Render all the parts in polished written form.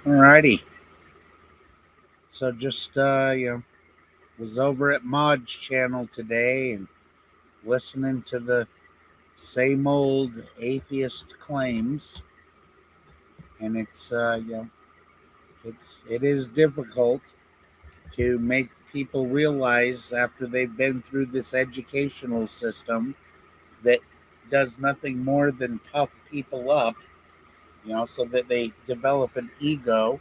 Alrighty. So just was over at Mod's channel today and listening to the same old atheist claims, and it is difficult to make people realize after they've been through this educational system that does nothing more than puff people up, so that they develop an ego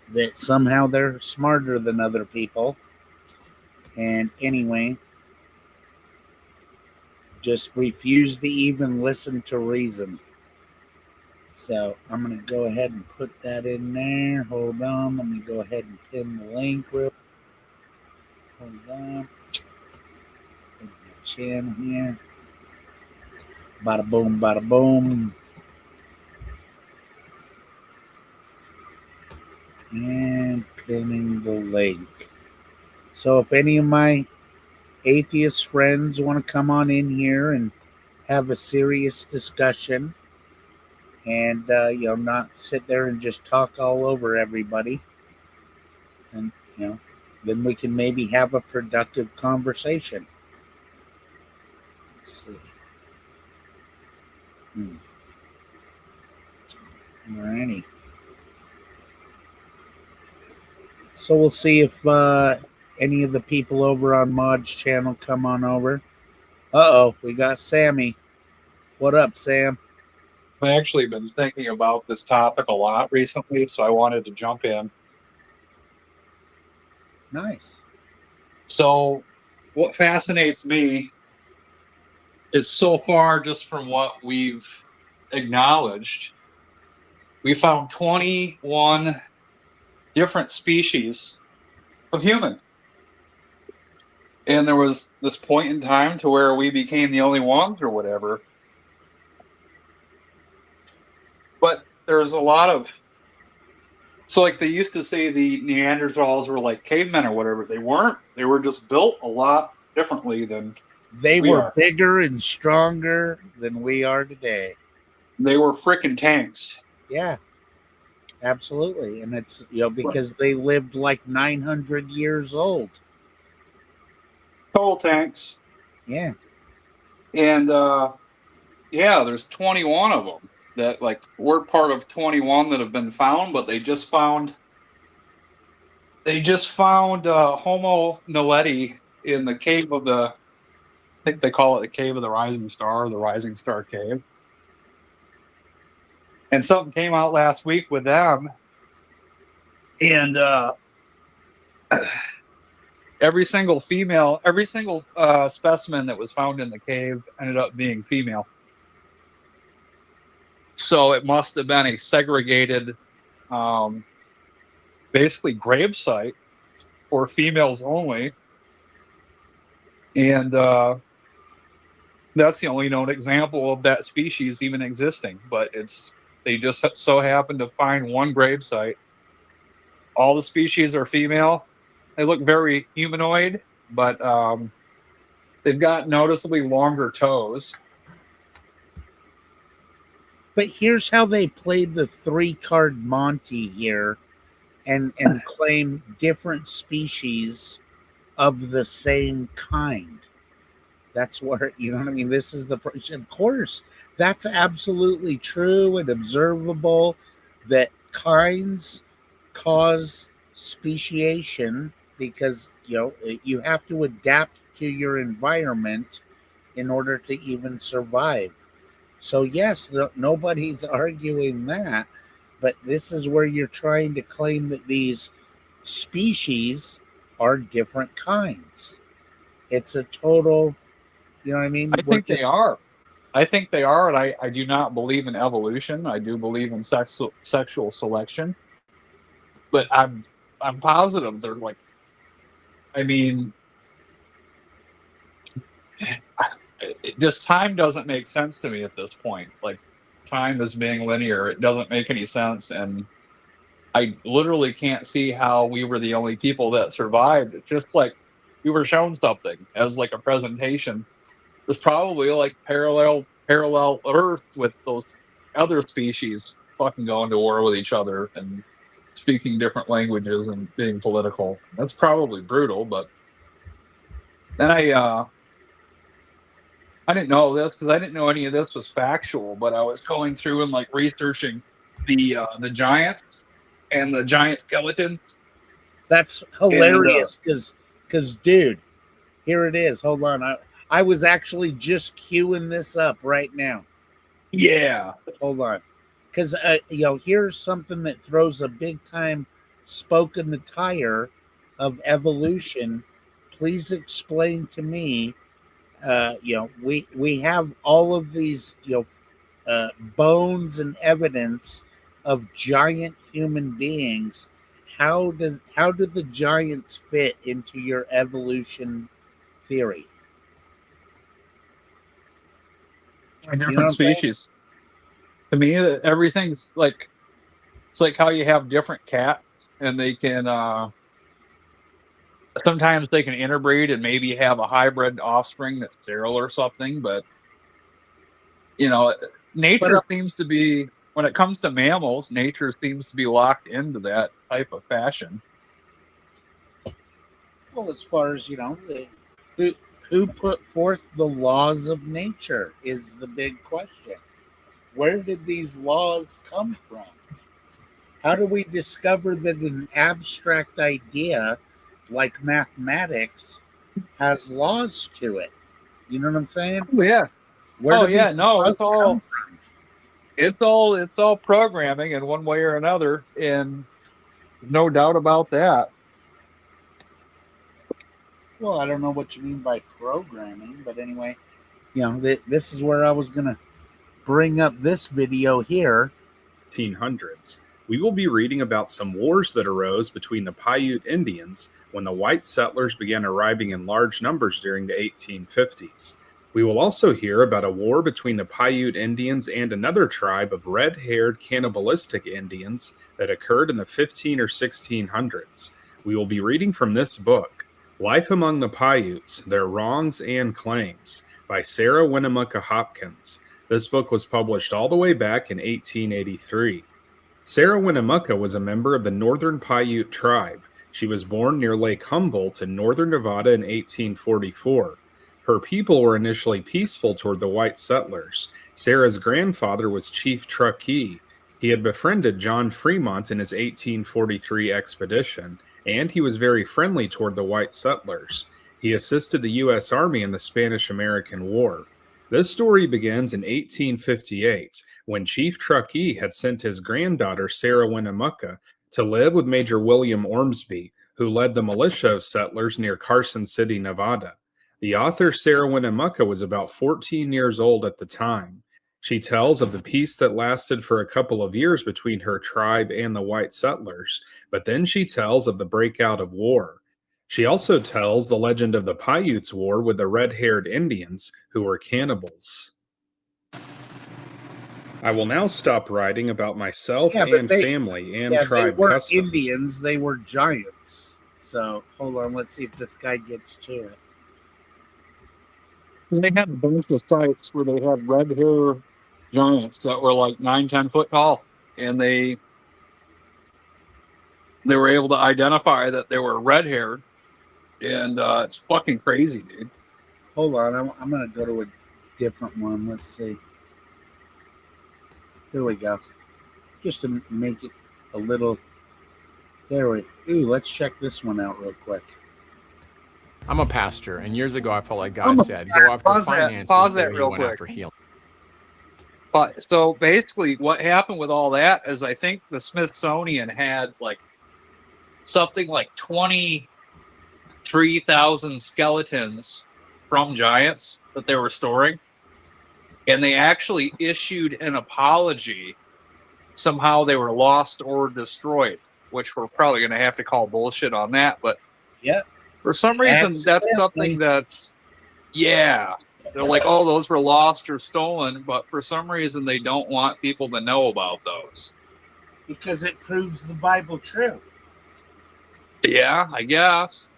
that somehow they're smarter than other people. And anyway, just refuse to even listen to reason. So I'm going to go ahead and put that in there. Hold on. Let me go ahead and pin the link real. Hold on. Put the channel here. Bada boom, bada boom. And pinning the link. So if any of my atheist friends want to come on in here and have a serious discussion and not sit there and just talk all over everybody, and then we can maybe have a productive conversation. Let's see. Alrighty. So we'll see if any of the people over on Mod's channel come on over. We got Sammy. What up, Sam? I've actually been thinking about this topic a lot recently, so I wanted to jump in. Nice. So what fascinates me is, so far, just from what we've acknowledged, we found 21 different species of human. And there was this point in time to where we became the only ones or whatever. But there's a lot of... So like they used to say the Neanderthals were like cavemen or whatever. They weren't. They were just built a lot differently than they were. Bigger and stronger than we are today. They were freaking tanks. Yeah, absolutely. And it's, because they lived like 900 years old. Total tanks. Yeah. And there's 21 of them that like we're part of 21 that have been found, but they just found Homo naledi in the cave of the, I think they call it the Cave of the Rising Star, or the Rising Star Cave. And something came out last week with them, and every single specimen that was found in the cave ended up being female. So it must have been a segregated, basically grave site for females only. And that's the only known example of that species even existing. But they just so happened to find one grave site. All the species are female. They look very humanoid, but they've got noticeably longer toes. But here's how they played the 3-card Monty here and claim different species of the same kind. That's where, you know what I mean? This is of course, that's absolutely true and observable, that kinds cause speciation because, you have to adapt to your environment in order to even survive. So yes, nobody's arguing that, but this is where you're trying to claim that these species are different kinds. It's a total, you know what I mean? I think they are. And I do not believe in evolution. I do believe in sexual selection. But I'm positive they're like, I mean, just time doesn't make sense to me at this point. Like, time is being linear. It doesn't make any sense. And I literally can't see how we were the only people that survived. It's just like we were shown something as like a presentation. There's probably like parallel Earths with those other species fucking going to war with each other and speaking different languages and being political. That's probably brutal, but then I didn't know this because I didn't know any of this was factual, but I was going through and like researching the giants and the giant skeletons. That's And hilarious because dude, here it is. Hold on. I was actually just queuing this up right now. yeah, Hold on. Because, here's something that throws a big time spoke in the tire of evolution. Please explain to me. We have all of these, bones and evidence of giant human beings. How do the giants fit into your evolution theory? You know what different I'm saying? species. To me, everything's like it's like how you have different cats and they can sometimes they can interbreed and maybe have a hybrid offspring that's sterile or something, but you know, But nature seems to be when it comes to mammals, nature seems to be locked into that type of fashion. well, as far as who who put forth the laws of nature is the big question. Where did these laws come from? How do we discover that an abstract idea like mathematics has laws to it? You know what I'm saying? Oh yeah. Where Oh do yeah, these no, laws come from? it's all programming in one way or another, and no doubt about that. Well, I don't know what you mean by programming, but anyway, this is where I was going to bring up this video here. 1800s, we will be reading about some wars that arose between the Paiute Indians when the white settlers began arriving in large numbers during the 1850s. We will also hear about a war between the Paiute Indians and another tribe of red haired cannibalistic Indians that occurred in the 15 or 1600s. We will be reading from this book, Life Among the Paiutes, Their Wrongs and Claims, by Sarah Winnemucca Hopkins. This book was published all the way back in 1883. Sarah Winnemucca was a member of the Northern Paiute tribe. She was born near Lake Humboldt in northern Nevada in 1844. Her people were initially peaceful toward the white settlers. Sarah's grandfather was Chief Truckee. He had befriended John Fremont in his 1843 expedition, and he was very friendly toward the white settlers. He assisted the U.S. Army in the Spanish-American War. This story begins in 1858 when Chief Truckee had sent his granddaughter, Sarah Winnemucca, to live with Major William Ormsby, who led the militia of settlers near Carson City, Nevada. The author, Sarah Winnemucca, was about 14 years old at the time. She tells of the peace that lasted for a couple of years between her tribe and the white settlers, but then she tells of the breakout of war. She also tells the legend of the Paiutes War with the red-haired Indians, who were cannibals. I will now stop writing about myself Yeah, but and family and they tribe weren't customs. Indians, they were giants. So hold on, let's see if this guy gets to it. They had a bunch of sites where they had red hair giants that were like 9, 10 foot tall, and they were able to identify that they were red haired, and it's fucking crazy, dude. Hold on, I'm gonna go to a different one. Let's see. Here we go. Just to make it a little. There we. Ooh, let's check this one out real quick. I'm a pastor, and years ago I felt like God said, "Go after finances." Pause there that he real went quick. after healing. But so basically, what happened with all that is, I think the Smithsonian had like something like 23,000 skeletons from giants that they were storing, and they actually issued an apology. Somehow they were lost or destroyed, which we're probably going to have to call bullshit on that. But Yep. for some reason, that's something that's, yeah, they're like, oh, those were lost or stolen. But for some reason, they don't want people to know about those. Because it proves the Bible true. Yeah, I guess.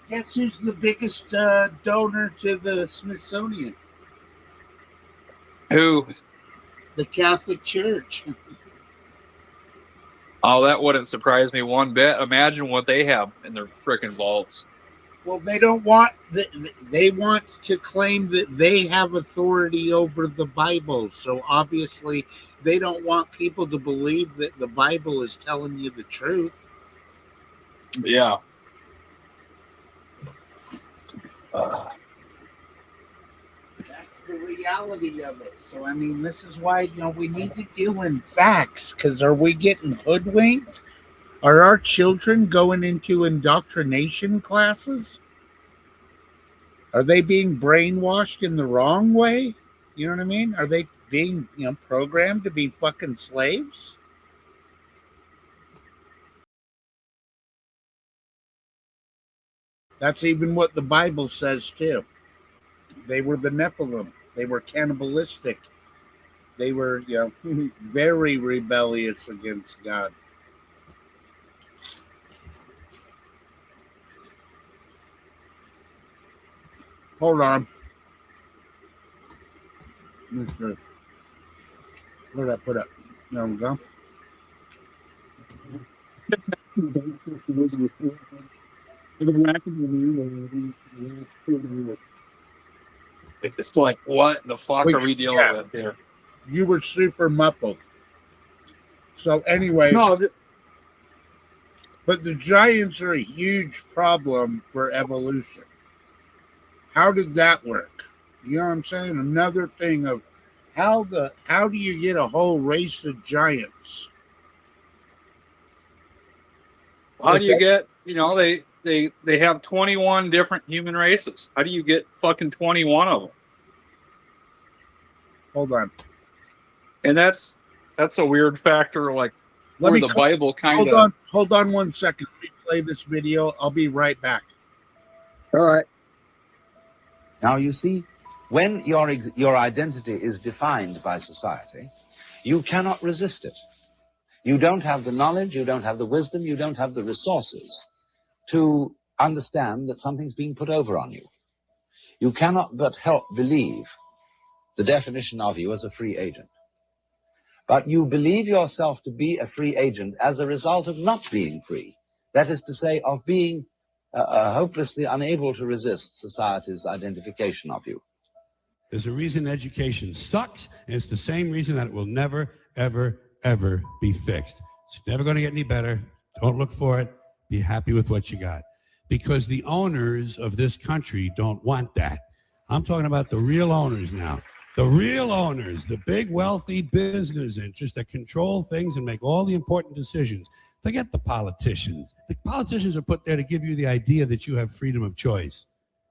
Guess who's the biggest donor to the Smithsonian? Who? The Catholic Church. Oh, that wouldn't surprise me one bit. Imagine what they have in their freaking vaults. Well, they don't want they want to claim that they have authority over the Bible. So obviously, they don't want people to believe that the Bible is telling you the truth. Yeah. That's the reality of it. So I mean, this is why we need to deal in facts. Because are we getting hoodwinked? Are our children going into indoctrination classes? Are they being brainwashed in the wrong way? You know what I mean? Are they being, programmed to be fucking slaves? That's even what the Bible says too. They were the Nephilim. They were cannibalistic. They were, very rebellious against God. Hold on. Put up. There we go. It's like, what the fuck are we dealing with here? You were super muffled. So anyway, No, but the giants are a huge problem for evolution. How did that work? You know what I'm saying? Another thing of how do you get a whole race of giants? how do you get, they have 21 different human races. How do you get fucking 21 of them? Hold on. And that's a weird factor, like where the Bible kind of... Hold on 1 second. Let me play this video. I'll be right back. All right. Now, you see, when your identity is defined by society, you cannot resist it. You don't have the knowledge, you don't have the wisdom, you don't have the resources to understand that something's being put over on you. You cannot but help believe the definition of you as a free agent. But you believe yourself to be a free agent as a result of not being free. That is to say, of being hopelessly unable to resist society's identification of you. There's a reason education sucks, and it's the same reason that it will never, ever, ever be fixed. It's never going to get any better. Don't look for it. Be happy with what you got. Because the owners of this country don't want that. I'm talking about the real owners now. The real owners, the big wealthy business interests that control things and make all the important decisions. Forget the politicians. The politicians are put there to give you the idea that you have freedom of choice.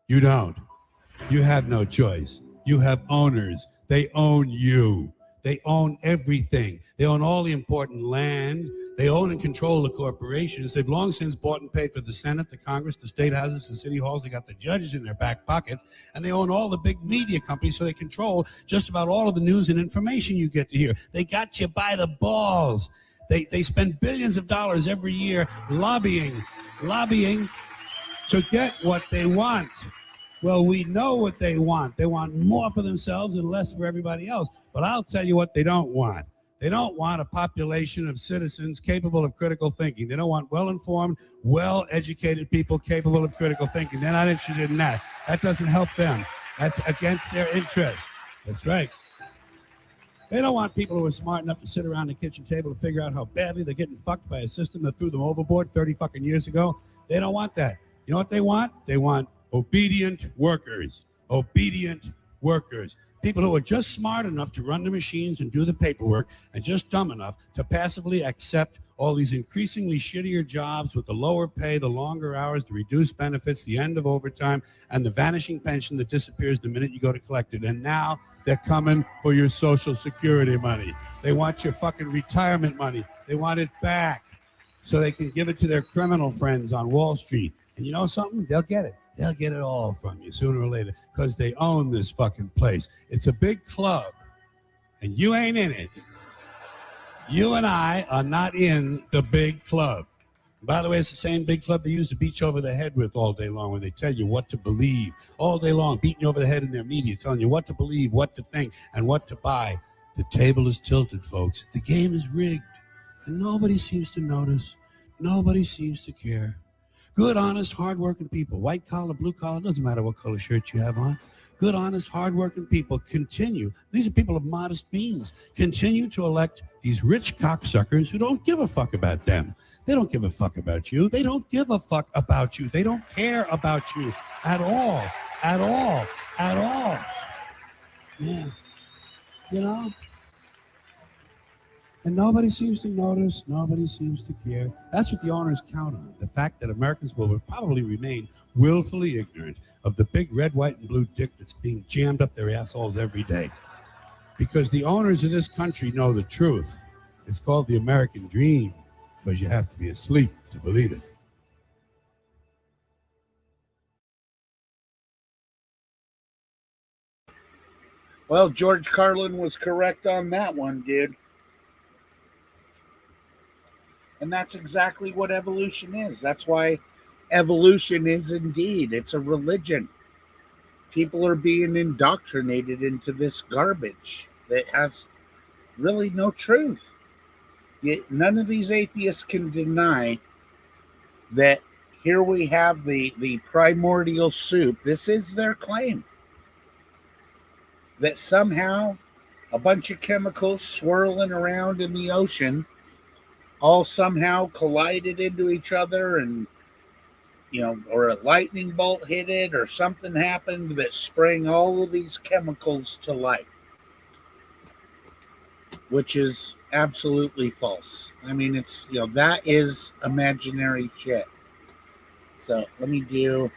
You don't. You have no choice. You have owners. They own you. They own everything. They own all the important land. They own and control the corporations. They've long since bought and paid for the Senate, the Congress, the state houses, the city halls. They got the judges in their back pockets, and they own all the big media companies, so they control just about all of the news and information you get to hear. They got you by the balls. They spend billions of dollars every year lobbying to get what they want. Well, we know what they want. They want more for themselves and less for everybody else. But I'll tell you what they don't want. They don't want a population of citizens capable of critical thinking. They don't want well-informed, well-educated people capable of critical thinking. They're not interested in that. That doesn't help them. That's against their interest. That's right. They don't want people who are smart enough to sit around the kitchen table to figure out how badly they're getting fucked by a system that threw them overboard 30 fucking years ago. They don't want that. You know what they want? They want obedient workers. Obedient workers. People who are just smart enough to run the machines and do the paperwork and just dumb enough to passively accept all these increasingly shittier jobs with the lower pay, the longer hours, the reduced benefits, the end of overtime, and the vanishing pension that disappears the minute you go to collect it. And now they're coming for your Social Security money. They want your fucking retirement money. They want it back so they can give it to their criminal friends on Wall Street. And you know something? They'll get it. They'll get it all from you sooner or later because they own this fucking place. It's a big club, and you ain't in it. You and I are not in the big club. By the way, it's the same big club they use to beat you over the head with all day long when they tell you what to believe. All day long, beating you over the head in their media, telling you what to believe, what to think, and what to buy. The table is tilted, folks. The game is rigged. And nobody seems to notice. Nobody seems to care. Good, honest, hardworking people, white collar, blue collar, doesn't matter what color shirt you have on. Good, honest, hardworking people continue. These are people of modest means. Continue to elect these rich cocksuckers who don't give a fuck about them. They don't give a fuck about you. They don't give a fuck about you. They don't care about you at all. At all. At all. Yeah. You know? And nobody seems to notice. Nobody seems to care. That's what the owners count on. The fact that Americans will probably remain willfully ignorant of the big red, white, and blue dick that's being jammed up their assholes every day. Because the owners of this country know the truth. It's called the American dream, but you have to be asleep to believe it. Well, George Carlin was correct on that one, dude. And that's exactly what evolution is. That's why evolution is indeed, it's a religion. People are being indoctrinated into this garbage that has really no truth. Yet none of these atheists can deny that here we have the primordial soup. This is their claim. That somehow a bunch of chemicals swirling around in the ocean all somehow collided into each other, and or a lightning bolt hit it, or something happened that sprang all of these chemicals to life, which is absolutely false. I mean, it's that is imaginary shit. So let me go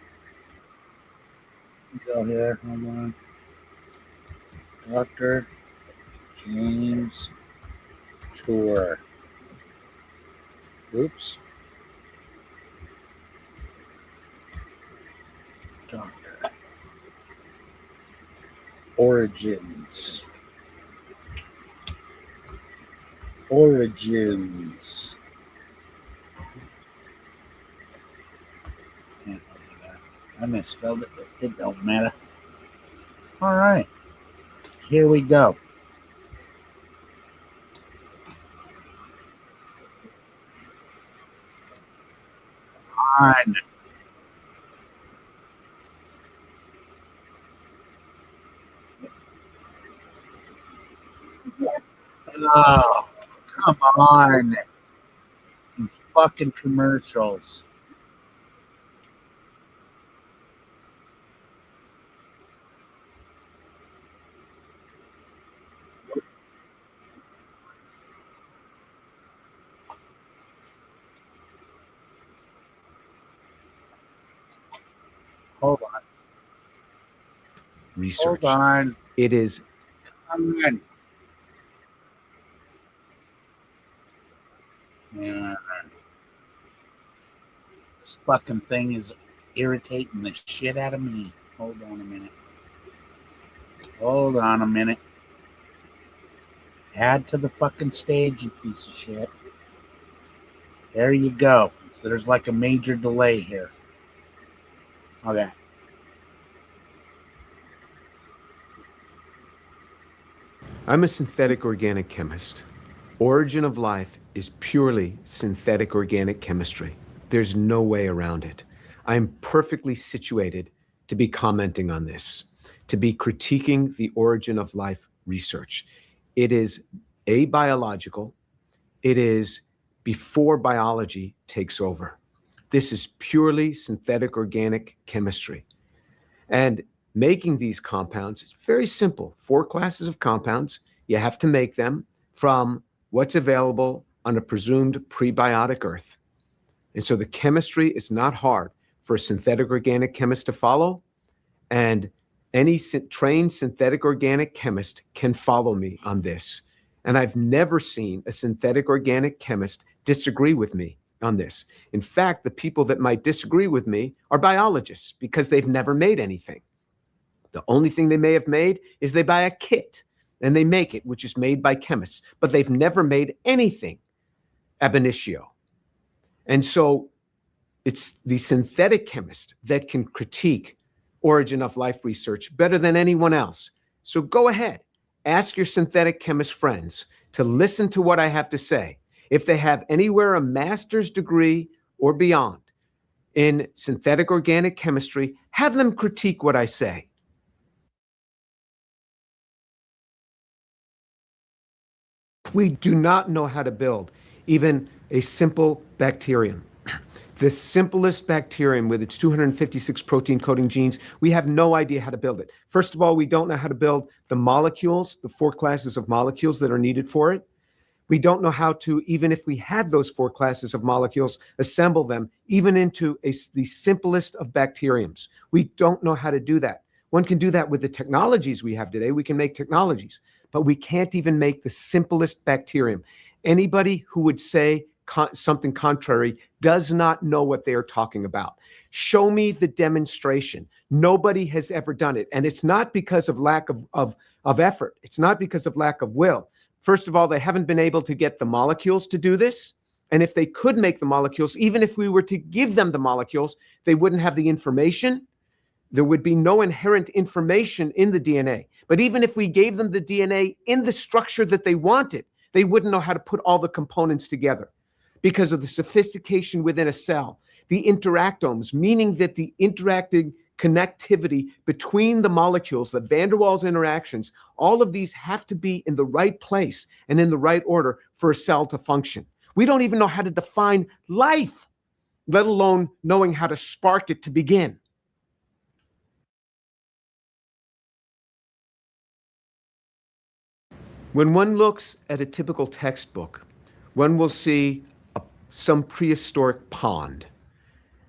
here. Hold on. Dr. James Tour. Oops. Doctor. Origins. I misspelled it, but it don't matter. All right. Here we go. On. Oh, come on. These fucking commercials. Hold on. Research. Hold on. It is. Come on. Yeah. This fucking thing is irritating the shit out of me. Hold on a minute. Hold on a minute. Add to the fucking stage, you piece of shit. There you go. So there's like a major delay here. Okay. I'm a synthetic organic chemist. Origin of life is purely synthetic organic chemistry. There's no way around it. I'm perfectly situated to be commenting on this, to be critiquing the origin of life research. It is abiological. It is before biology takes over. This is purely synthetic organic chemistry. And making these compounds, it's very simple. 4 classes of compounds. You have to make them from what's available on a presumed prebiotic earth. And so the chemistry is not hard for a synthetic organic chemist to follow. And any trained synthetic organic chemist can follow me on this. And I've never seen a synthetic organic chemist disagree with me on this. In fact, the people that might disagree with me are biologists because they've never made anything. The only thing they may have made is they buy a kit and they make it, which is made by chemists, but they've never made anything ab initio. And so it's the synthetic chemist that can critique origin of life research better than anyone else. So go ahead, ask your synthetic chemist friends to listen to what I have to say. If they have anywhere a master's degree or beyond in synthetic organic chemistry, have them critique what I say. We do not know how to build even a simple bacterium. The simplest bacterium with its 256 protein coding genes, we have no idea how to build it. First of all, we don't know how to build the molecules, the 4 classes of molecules that are needed for it. We don't know how to, even if we had those 4 classes of molecules, assemble them even into the simplest of bacteriums. We don't know how to do that. One can do that with the technologies we have today. We can make technologies, but we can't even make the simplest bacterium. Anybody who would say something contrary does not know what they are talking about. Show me the demonstration. Nobody has ever done it. And it's not because of lack of effort. It's not because of lack of will. First of all, they haven't been able to get the molecules to do this. And if they could make the molecules, even if we were to give them the molecules, they wouldn't have the information. There would be no inherent information in the DNA. But even if we gave them the DNA in the structure that they wanted, they wouldn't know how to put all the components together because of the sophistication within a cell. The interactomes, meaning that the interacting connectivity between the molecules, the van der Waals interactions, all of these have to be in the right place and in the right order for a cell to function. We don't even know how to define life, let alone knowing how to spark it to begin. When one looks at a typical textbook, one will see some prehistoric pond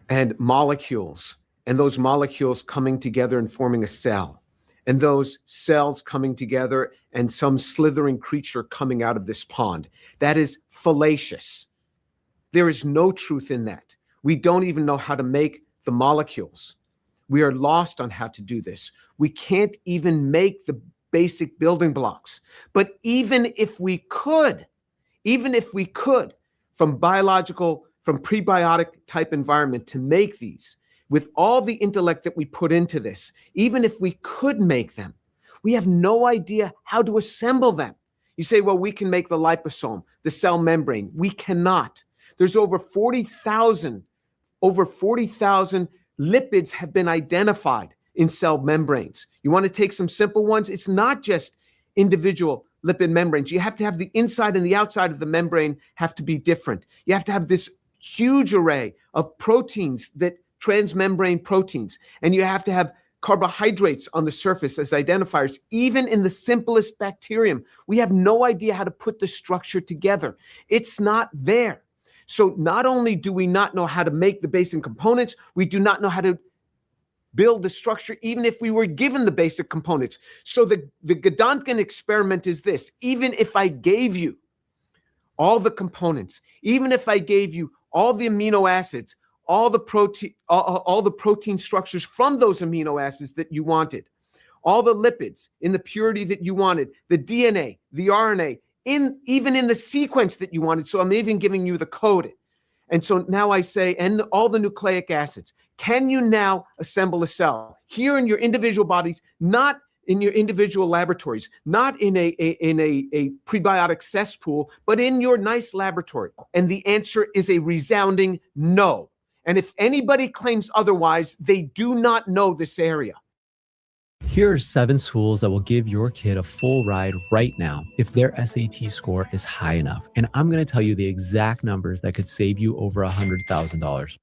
and molecules, and those molecules coming together and forming a cell, and those cells coming together and some slithering creature coming out of this pond. That is fallacious. There is no truth in that. We don't even know how to make the molecules. We are lost on how to do this. We can't even make the basic building blocks. But even if we could, from prebiotic type environment to make these, with all the intellect that we put into this, even if we could make them, we have no idea how to assemble them. You say, well, we can make the liposome, the cell membrane. We cannot. There's over 40,000 lipids have been identified in cell membranes. You want to take some simple ones? It's not just individual lipid membranes. You have to have the inside and the outside of the membrane have to be different. You have to have this huge array of proteins, that transmembrane proteins, and you have to have carbohydrates on the surface as identifiers. Even in the simplest bacterium, we have no idea how to put the structure together. It's not there. So not only do we not know how to make the basic components, we do not know how to build the structure, even if we were given the basic components. So the Gedanken experiment is this: even if I gave you all the components, even if I gave you all the amino acids, all the protein structures from those amino acids that you wanted, all the lipids in the purity that you wanted, the DNA, the RNA, even in the sequence that you wanted. So I'm even giving you the code. And so now I say, and all the nucleic acids, can you now assemble a cell here in your individual bodies, not in your individual laboratories, not in a prebiotic cesspool, but in your nice laboratory? And the answer is a resounding no. And if anybody claims otherwise, they do not know this area. Here are 7 schools that will give your kid a full ride right now if their SAT score is high enough. And I'm going to tell you the exact numbers that could save you over $100,000.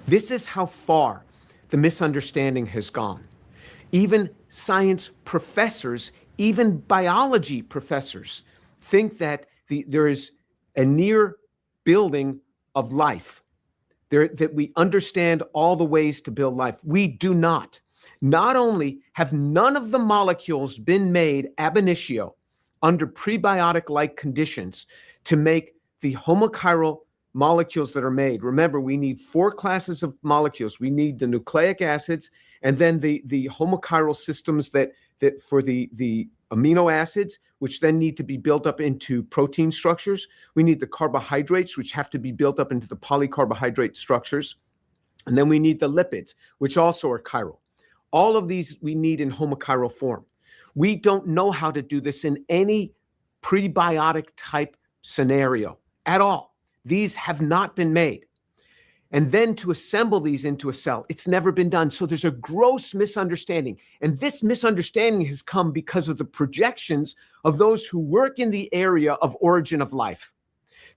This is how far the misunderstanding has gone. Even science professors, even biology professors, think that there is a near building of life, that we understand all the ways to build life. We do not. Not only have none of the molecules been made ab initio under prebiotic-like conditions to make the homochiral molecules that are made. Remember, we need 4 classes of molecules. We need the nucleic acids, and then the homochiral systems that for the amino acids, which then need to be built up into protein structures. We need the carbohydrates, which have to be built up into the polycarbohydrate structures. And then we need the lipids, which also are chiral. All of these we need in homochiral form. We don't know how to do this in any prebiotic type scenario at all. These have not been made. And then to assemble these into a cell, it's never been done. So there's a gross misunderstanding. And this misunderstanding has come because of the projections of those who work in the area of origin of life.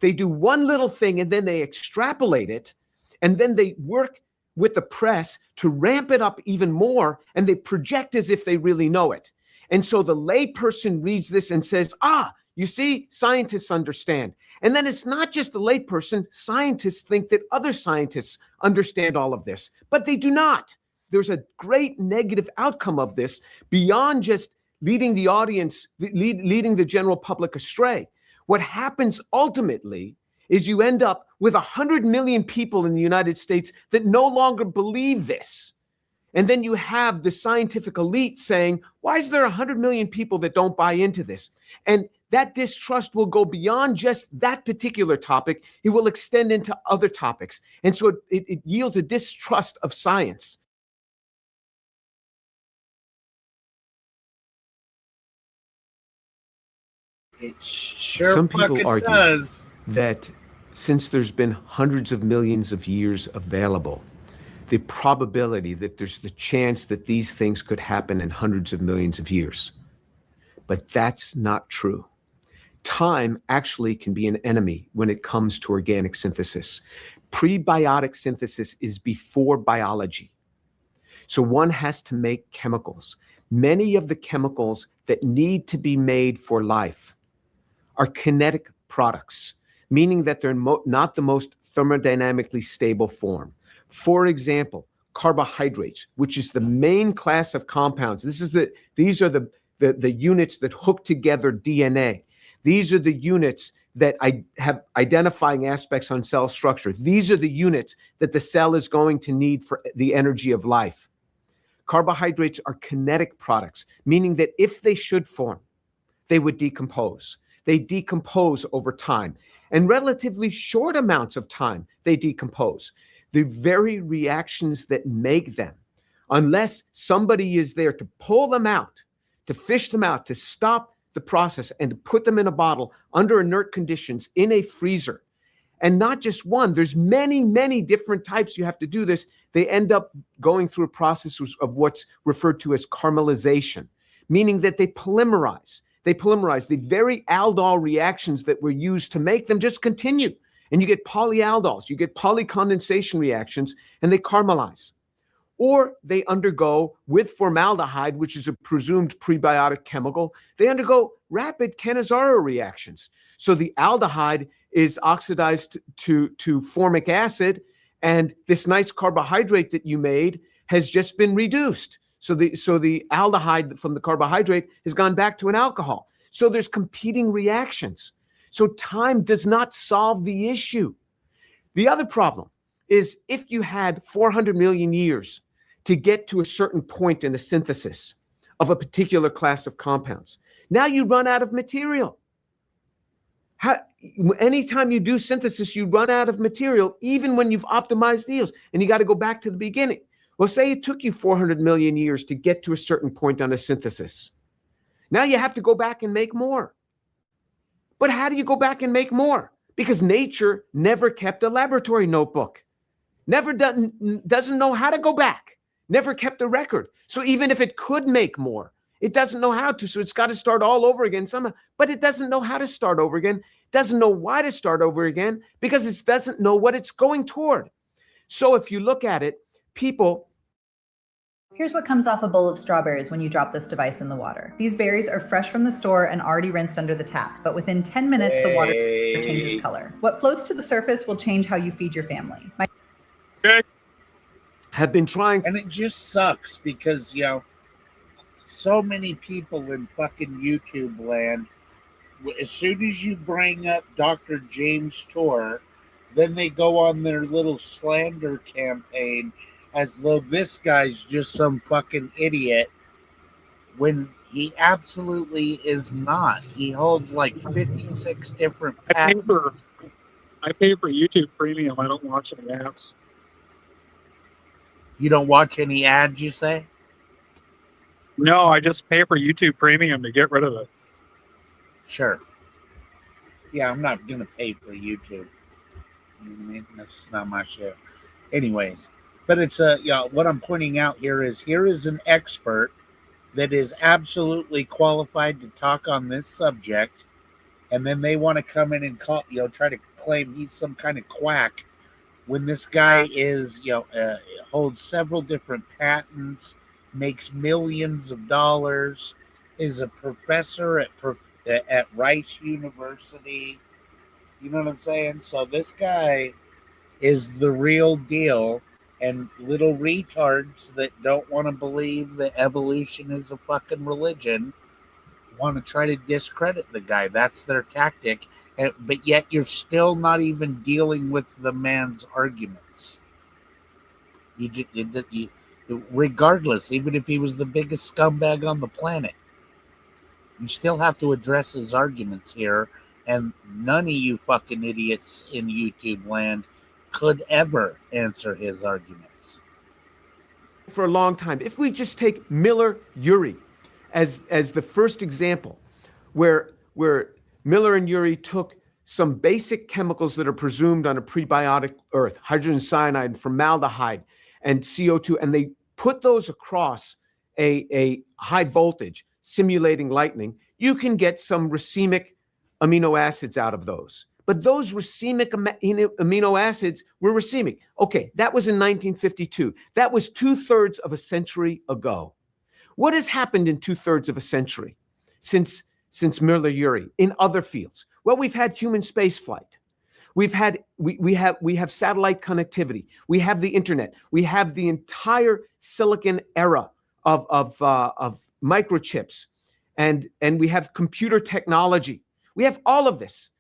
They do one little thing and then they extrapolate it, and then they work with the press to ramp it up even more, and they project as if they really know it. And so the layperson reads this and says, you see, scientists understand. And then it's not just the layperson. Scientists think that other scientists understand all of this, but they do not. There's a great negative outcome of this beyond just leading the audience, leading the general public astray. What happens ultimately is you end up with 100 million people in the United States that no longer believe this. And then you have the scientific elite saying, why is there 100 million people that don't buy into this? And that distrust will go beyond just that particular topic. It will extend into other topics. And so it yields a distrust of science. It sure Some people argue does. that since there's been hundreds of millions of years available, the probability that there's the chance that these things could happen in hundreds of millions of years. But that's not true. Time actually can be an enemy when it comes to organic synthesis. Prebiotic synthesis is before biology. So one has to make chemicals. Many of the chemicals that need to be made for life are kinetic products, meaning that they're not the most thermodynamically stable form. For example, carbohydrates, which is the main class of compounds. These are the units that hook together DNA. These are the units that have identifying aspects on cell structure. These are the units that the cell is going to need for the energy of life. Carbohydrates are kinetic products, meaning that if they should form, they would decompose. They decompose over time. And relatively short amounts of time, they decompose. The very reactions that make them, unless somebody is there to pull them out, to fish them out, to stop the process and to put them in a bottle under inert conditions in a freezer. And not just one, there's many, many different types you have to do this. They end up going through a process of what's referred to as caramelization, meaning that they polymerize. They polymerize. The very aldol reactions that were used to make them just continue. And you get polyaldols, you get polycondensation reactions, and they caramelize. Or they undergo, with formaldehyde, which is a presumed prebiotic chemical, they undergo rapid Cannizzaro reactions. So the aldehyde is oxidized to formic acid, and this nice carbohydrate that you made has just been reduced. So the aldehyde from the carbohydrate has gone back to an alcohol. So there's competing reactions. So time does not solve the issue. The other problem is if you had 400 million years to get to a certain point in the synthesis of a particular class of compounds, now you run out of material. Anytime you do synthesis, you run out of material, even when you've optimized the yields, and you got to go back to the beginning. Well, say it took you 400 million years to get to a certain point on a synthesis. Now you have to go back and make more. But how do you go back and make more? Because nature never kept a laboratory notebook, doesn't know how to go back, never kept a record. So even if it could make more, it doesn't know how to. So it's got to start all over again somehow. But it doesn't know how to start over again, doesn't know why to start over again, because it doesn't know what it's going toward. So if you look at it, people... Here's what comes off a bowl of strawberries when you drop this device in the water. These berries are fresh from the store and already rinsed under the tap, but within 10 minutes, the water changes color. What floats to the surface will change how you feed your family. Have been trying... And it just sucks because, so many people in fucking YouTube land, as soon as you bring up Dr. James Tour, then they go on their little slander campaign as though this guy's just some fucking idiot when he absolutely is not. He holds like 56 different patents. I pay for YouTube Premium. I don't watch any ads. You don't watch any ads, you say? No, I just pay for YouTube Premium to get rid of it. Sure. Yeah, I'm not gonna pay for YouTube. You know what I mean? That's not my shit. Anyways, but it's what I'm pointing out here is an expert that is absolutely qualified to talk on this subject, and then they want to come in and try to claim he's some kind of quack when this guy is, holds several different patents, makes millions of dollars, is a professor at Rice University. You know what I'm saying? So this guy is the real deal, and little retards that don't want to believe that evolution is a fucking religion want to try to discredit the guy. That's their tactic. But yet you're still not even dealing with the man's arguments. You regardless, even if he was the biggest scumbag on the planet, you still have to address his arguments here. And none of you fucking idiots in YouTube land could ever answer his arguments. For a long time, if we just take Miller-Urey as the first example, where Miller and Urey took some basic chemicals that are presumed on a prebiotic earth, hydrogen cyanide, formaldehyde, and CO2, and they put those across a high voltage, simulating lightning, you can get some racemic amino acids out of those. But those racemic amino acids were racemic. Okay, that was in 1952. That was 2/3 of a century ago. What has happened in 2/3 of a century since Miller-Urey in other fields? Well, we've had human space flight. We have satellite connectivity. We have the internet. We have the entire silicon era of microchips, and we have computer technology. We have all of this.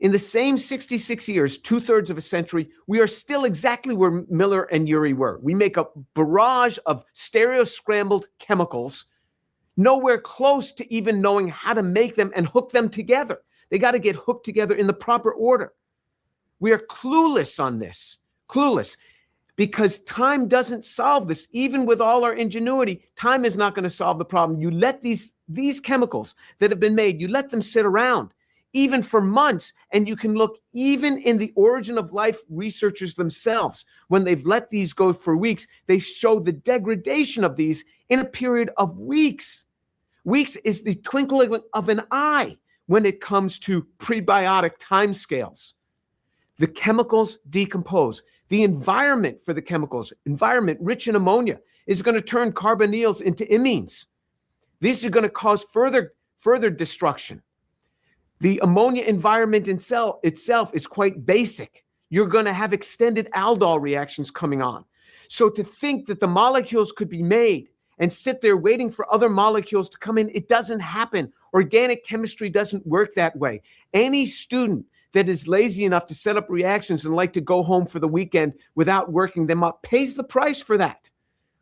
In the same 66 years, 2/3 of a century, we are still exactly where Miller and Urey were. We make a barrage of stereo scrambled chemicals, nowhere close to even knowing how to make them and hook them together. They got to get hooked together in the proper order. We are clueless on this, clueless, because time doesn't solve this. Even with all our ingenuity, time is not going to solve the problem. You let these chemicals that have been made, you let them sit around even for months, and you can look even in the origin of life researchers themselves. When they've let these go for weeks, they show the degradation of these in a period of weeks. Weeks is the twinkling of an eye when it comes to prebiotic timescales. The chemicals decompose. The environment for the chemicals, environment rich in ammonia, is going to turn carbonyls into imines. These are going to cause further destruction. The ammonia environment itself is quite basic. You're going to have extended aldol reactions coming on. So to think that the molecules could be made and sit there waiting for other molecules to come in, it doesn't happen. Organic chemistry doesn't work that way. Any student that is lazy enough to set up reactions and like to go home for the weekend without working them up pays the price for that,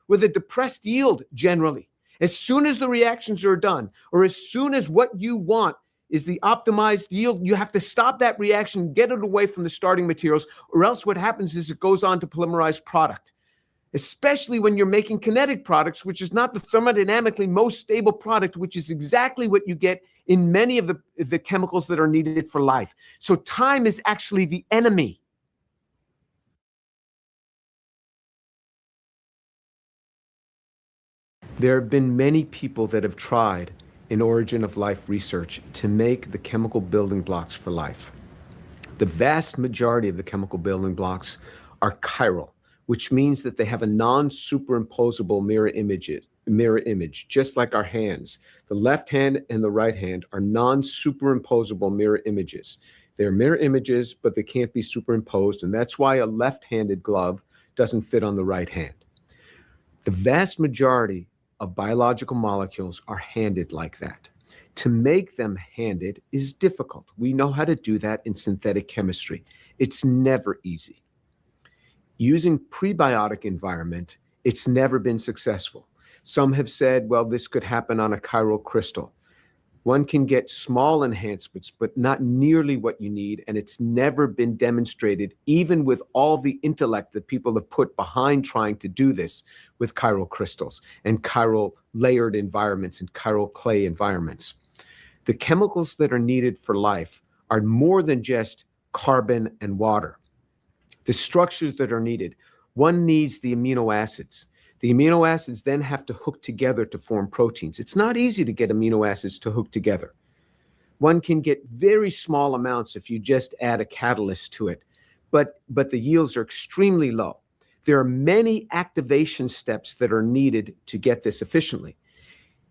with a depressed yield generally. As soon as the reactions are done, or as soon as what you want is the optimized yield, you have to stop that reaction, get it away from the starting materials, or else what happens is it goes on to polymerized product, especially when you're making kinetic products, which is not the thermodynamically most stable product, which is exactly what you get in many of the chemicals that are needed for life. So time is actually the enemy. There have been many people that have tried in origin of life research to make the chemical building blocks for life. The vast majority of the chemical building blocks are chiral, which means that they have a non-superimposable mirror image, just like our hands. The left hand and the right hand are non-superimposable mirror images. They're mirror images, but they can't be superimposed, and that's why a left-handed glove doesn't fit on the right hand. The vast majority of biological molecules are handed like that. To make them handed is difficult. We know how to do that in synthetic chemistry. It's never easy. Using prebiotic environment, it's never been successful. Some have said, well, this could happen on a chiral crystal. One can get small enhancements, but not nearly what you need. And it's never been demonstrated, even with all the intellect that people have put behind trying to do this with chiral crystals and chiral layered environments and chiral clay environments. The chemicals that are needed for life are more than just carbon and water. The structures that are needed, one needs the amino acids. The amino acids then have to hook together to form proteins. It's not easy to get amino acids to hook together. One can get very small amounts if you just add a catalyst to it, but the yields are extremely low. There are many activation steps that are needed to get this efficiently.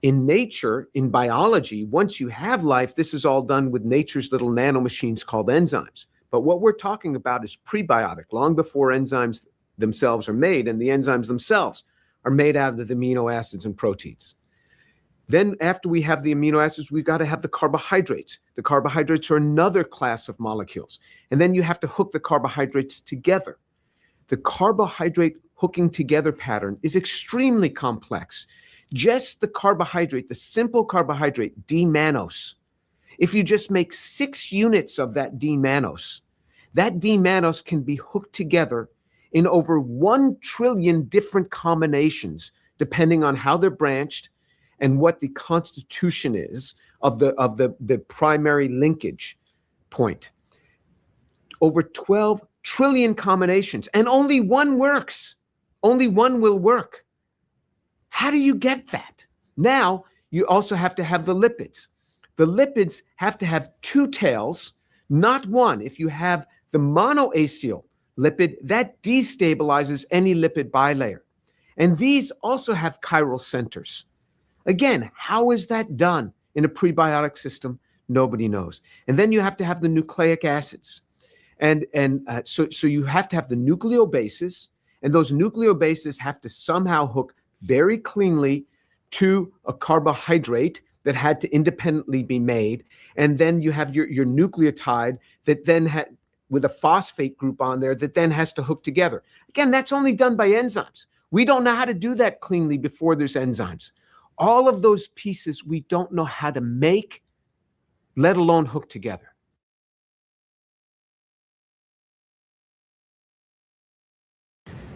In nature, in biology, once you have life, this is all done with nature's little nanomachines called enzymes. But what we're talking about is prebiotic, long before enzymes themselves are made, and the enzymes themselves are made out of the amino acids and proteins. Then after we have the amino acids, we've got to have the carbohydrates. The carbohydrates are another class of molecules. And then you have to hook the carbohydrates together. The carbohydrate hooking together pattern is extremely complex. Just the carbohydrate, the simple carbohydrate, D-mannose. If you just make 6 units of that D-mannose can be hooked together in over 1 trillion different combinations, depending on how they're branched and what the constitution is of the primary linkage point. Over 12 trillion combinations, and only one works. Only one will work. How do you get that? Now, you also have to have the lipids. The lipids have to have 2 tails, not one. If you have the monoacyl lipid, that destabilizes any lipid bilayer. And these also have chiral centers. Again, how is that done in a prebiotic system? Nobody knows. And then you have to have the nucleic acids. So you have to have the nucleobases, and those nucleobases have to somehow hook very cleanly to a carbohydrate that had to independently be made. And then you have your nucleotide that then with a phosphate group on there that then has to hook together. Again, that's only done by enzymes. We don't know how to do that cleanly before there's enzymes. All of those pieces we don't know how to make, let alone hook together.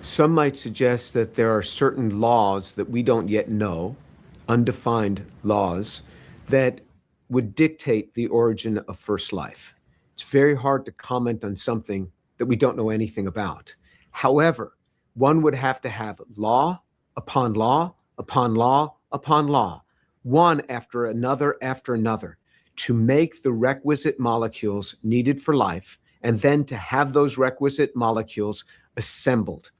Some might suggest that there are certain laws that we don't yet know, undefined laws, that would dictate the origin of first life. It's very hard to comment on something that we don't know anything about. However, one would have to have law upon law upon law upon law, one after another, to make the requisite molecules needed for life, and then to have those requisite molecules assembled.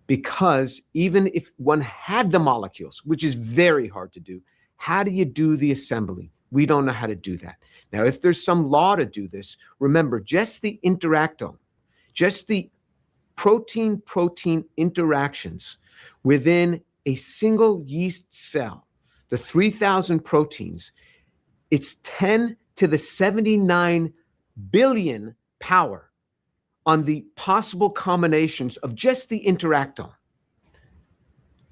Because even if one had the molecules, which is very hard to do, how do you do the assembly? We don't know how to do that. Now, if there's some law to do this, remember, just the interactome, just the protein-protein interactions within a single yeast cell, the 3,000 proteins, it's 10 to the 79 billion power on the possible combinations of just the interactome.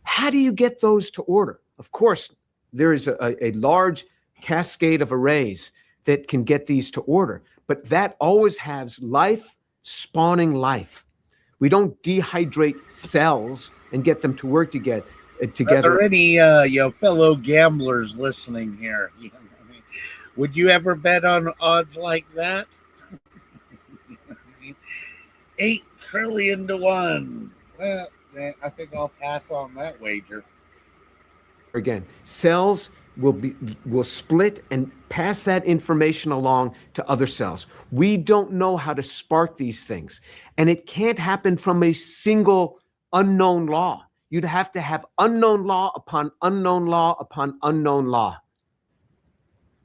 How do you get those to order? Of course, there is a large cascade of arrays that can get these to order, but that always has life spawning life. We don't dehydrate cells and get them to work together. Are there any fellow gamblers listening here? Would you ever bet on odds like that? 8 trillion to 1. Well, I think I'll pass on that wager. Again, cells will split and pass that information along to other cells. We don't know how to spark these things, and it can't happen from a single unknown law. You'd have to have unknown law upon unknown law upon unknown law.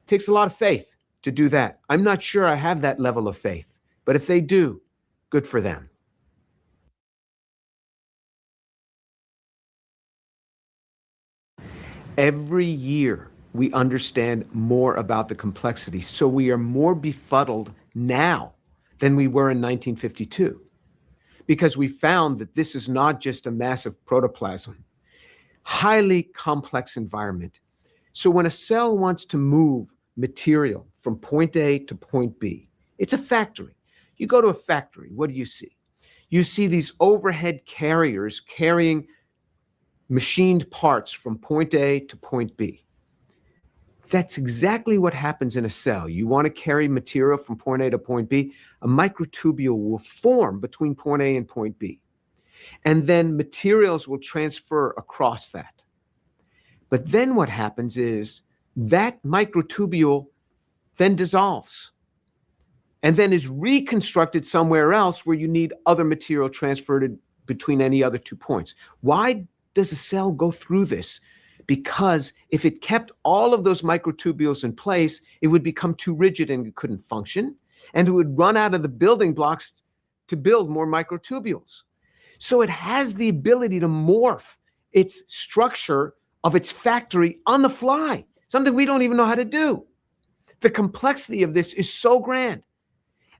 It takes a lot of faith to do that. I'm not sure I have that level of faith, but if they do, good for them. Every year, we understand more about the complexity. So we are more befuddled now than we were in 1952, because we found that this is not just a massive protoplasm, highly complex environment. So when a cell wants to move material from point A to point B. It's a factory. You go to a factory, what do you see? You see these overhead carriers carrying machined parts from point A to point B. That's exactly what happens in a cell. You want to carry material from point A to point B, a microtubule will form between point A and point B. And then materials will transfer across that. But then what happens is that microtubule then dissolves and then is reconstructed somewhere else where you need other material transferred between any other 2 points. Why does a cell go through this? Because if it kept all of those microtubules in place, it would become too rigid and it couldn't function, and it would run out of the building blocks to build more microtubules. So it has the ability to morph its structure of its factory on the fly, something we don't even know how to do. The complexity of this is so grand.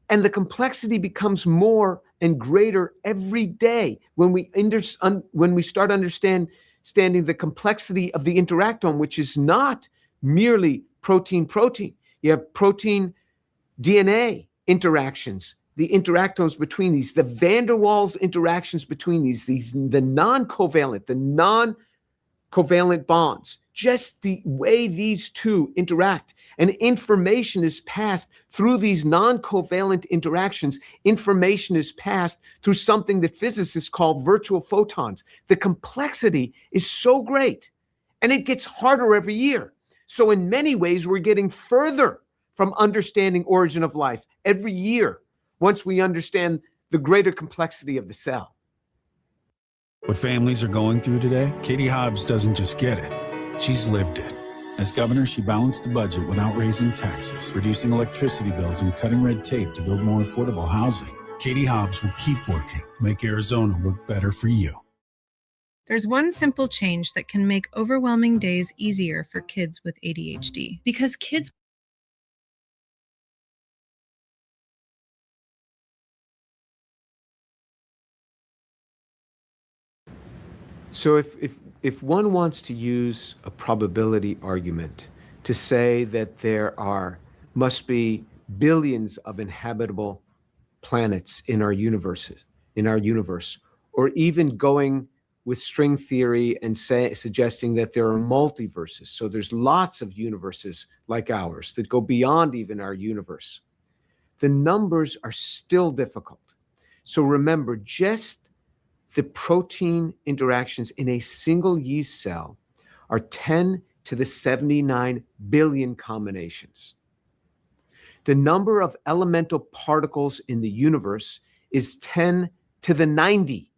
And the complexity becomes more and greater every day when we start understanding the complexity of the interactome, which is not merely protein-protein. You have protein-DNA interactions, the interactomes between these, the van der Waals interactions between these the non-covalent bonds, just the way these two interact. And information is passed through these non-covalent interactions. Information is passed through something that physicists call virtual photons. The complexity is so great, and it gets harder every year. So in many ways, we're getting further from understanding origin of life every year once we understand the greater complexity of the cell. What families are going through today, Katie Hobbs doesn't just get it, she's lived it. As governor, she balanced the budget without raising taxes, reducing electricity bills, and cutting red tape to build more affordable housing. Katie Hobbs will keep working to make Arizona work better for you. There's one simple change that can make overwhelming days easier for kids with ADHD. Because kids So if one wants to use a probability argument to say that there must be billions of inhabitable planets in our universe, or even going with string theory and suggesting that there are multiverses, so there's lots of universes like ours that go beyond even our universe, the numbers are still difficult. So remember, just the protein interactions in a single yeast cell are 10 to the 79 billion combinations. The number of elemental particles in the universe is 10 to the 90.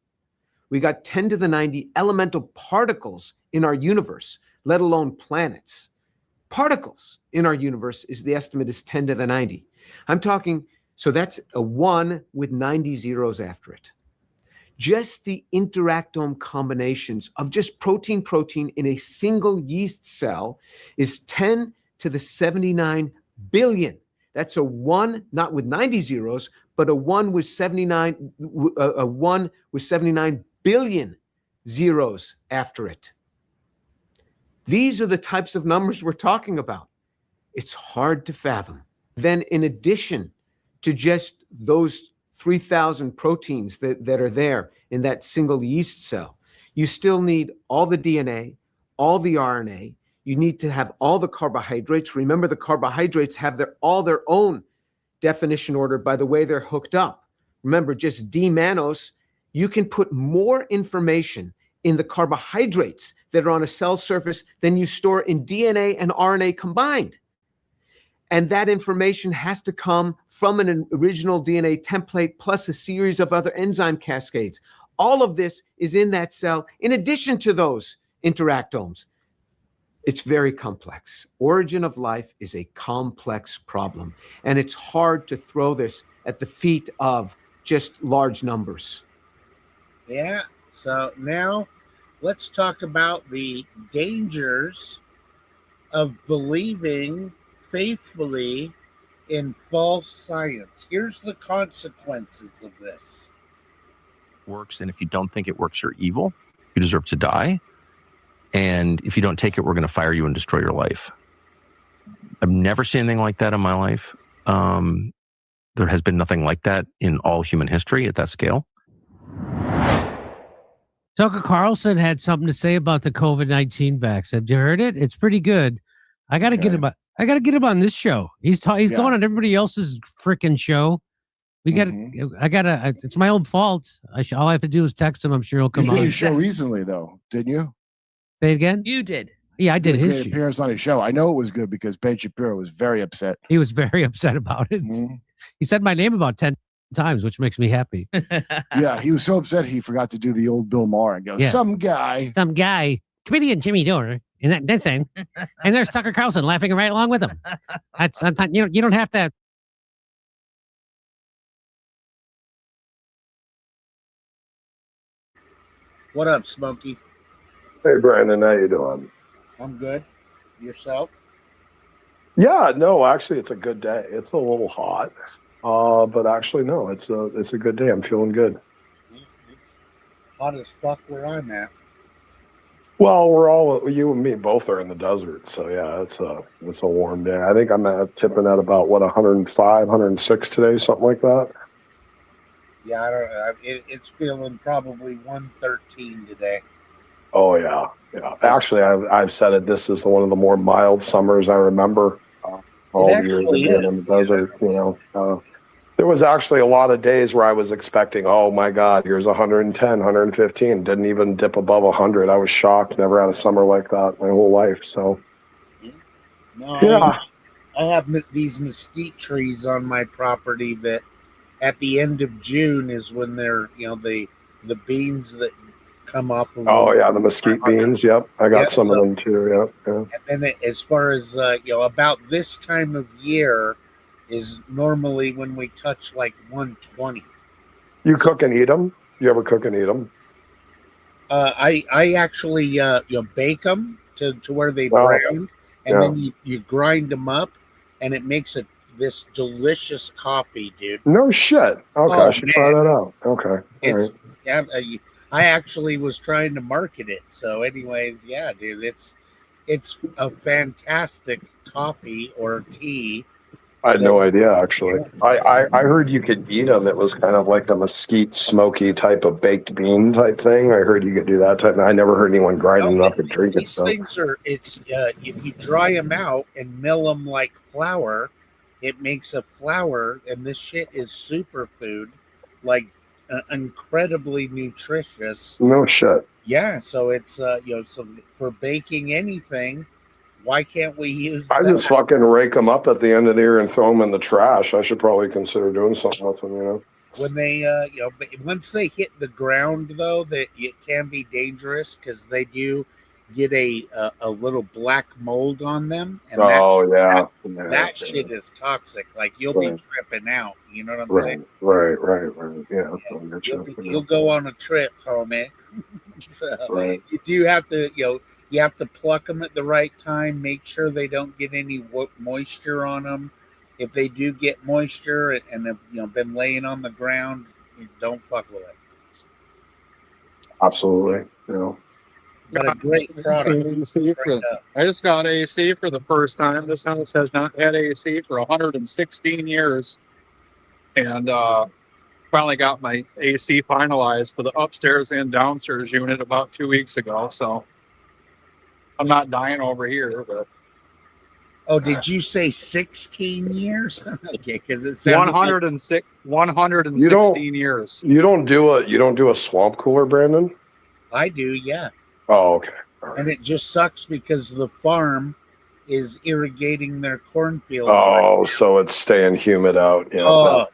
We got 10 to the 90 elemental particles in our universe, let alone planets. Particles in our universe is the estimate is 10 to the 90. I'm talking, so that's a 1 with 90 zeros after it. Just the interactome combinations of just protein-protein in a single yeast cell is 10 to the 79 billion. That's a 1, not with 90 zeros, but a 1 with 79 billion zeros after it. These are the types of numbers we're talking about. It's hard to fathom. Then in addition to just those 3,000 proteins that are there in that single yeast cell, you still need all the DNA, all the RNA. You need to have all the carbohydrates. Remember, the carbohydrates have all their own definition order by the way they're hooked up. Remember, just D-mannose, you can put more information in the carbohydrates that are on a cell surface than you store in DNA and RNA combined. And that information has to come from an original DNA template plus a series of other enzyme cascades. All of this is in that cell in addition to those interactomes. It's very complex. Origin of life is a complex problem, and it's hard to throw this at the feet of just large numbers. Yeah, so now let's talk about the dangers of believing faithfully in false science. Here's the consequences of this. Works, and if you don't think it works, you're evil. You deserve to die. And if you don't take it, we're going to fire you and destroy your life. I've never seen anything like that in my life. There has been nothing like that in all human history at that scale. Tucker Carlson had something to say about the COVID-19 vax. Have you heard it? It's pretty good. I got to get him. I got to get him on this show. He's going on everybody else's freaking show. We got. I gotta. It's my own fault. All I have to do is text him. I'm sure he'll come You on. did his show recently, though, didn't you? Say it again. You did. Yeah, I did a his great appearance on his show. I know it was good because Ben Shapiro was very upset. He was very upset about it. He said my name about 10 times, which makes me happy. Yeah, he was so upset he forgot to do the old Bill Maher and go, some guy, comedian Jimmy Dore, and that's it. And there's Tucker Carlson laughing right along with him. That's you don't have to. What up, Smokey? Hey, Brandon, how you doing? I'm good. Yourself? Yeah, no, actually, it's a good day. It's a little hot, but actually, no, it's a good day. I'm feeling good. Hot as fuck where I'm at. Well, you and me both are in the desert, so yeah, it's a warm day. I think I'm tipping at about 105, 106 today, something like that. Yeah, I don't know. It's feeling probably 113 today. Oh yeah. Actually, I've said it. This is one of the more mild summers I remember. All the years of being in the desert, there was actually a lot of days where I was expecting, oh my God, here's 110, 115. Didn't even dip above 100. I was shocked. Never had a summer like that my whole life. So, no, yeah. I have these mesquite trees on my property that at the end of June is when they're, the beans that come off of. Oh yeah, the mesquite beans. Yep, I got some of them too. Yeah. And then as far as about this time of year is normally when we touch like 120. You cook and eat them? You ever cook and eat them? I actually bake them to where they brown, and then you grind them up, and it makes this delicious coffee, dude. No shit. Okay, I should try that out. Okay. It's I actually was trying to market it. So anyways, yeah, dude, it's a fantastic coffee or tea. I had no idea, actually. I heard you could eat them. It was kind of like a mesquite smoky type of baked bean type thing. I heard you could do that type of. I never heard anyone grind them up and drink it. These things are, if you dry them out and mill them like flour, it makes a flour, and this shit is superfood, like incredibly nutritious. No shit. Yeah, so it's so for baking anything, why can't we use? I just fucking rake them up at the end of the year and throw them in the trash. I should probably consider doing something with them. When they once they hit the ground, though, that it can be dangerous because they do get a little black mold on them, and that shit is toxic. Like you'll be tripping out. You know what I'm saying? Right. Yeah. You'll go on a trip, homie. So you do have to, you have to pluck them at the right time. Make sure they don't get any moisture on them. If they do get moisture and have been laying on the ground, don't fuck with it. Absolutely. Got a great product. I just got AC for the first time. This house has not had AC for 116 years. And finally got my AC finalized for the upstairs and downstairs unit about 2 weeks ago. So I'm not dying over here. But oh, did you say 16 years? Okay, because it's 116 years. You don't do a swamp cooler, Brandon? I do, yeah. Oh, okay. Right. And it just sucks because the farm is irrigating their cornfields. Oh, so it's staying humid out. Yeah.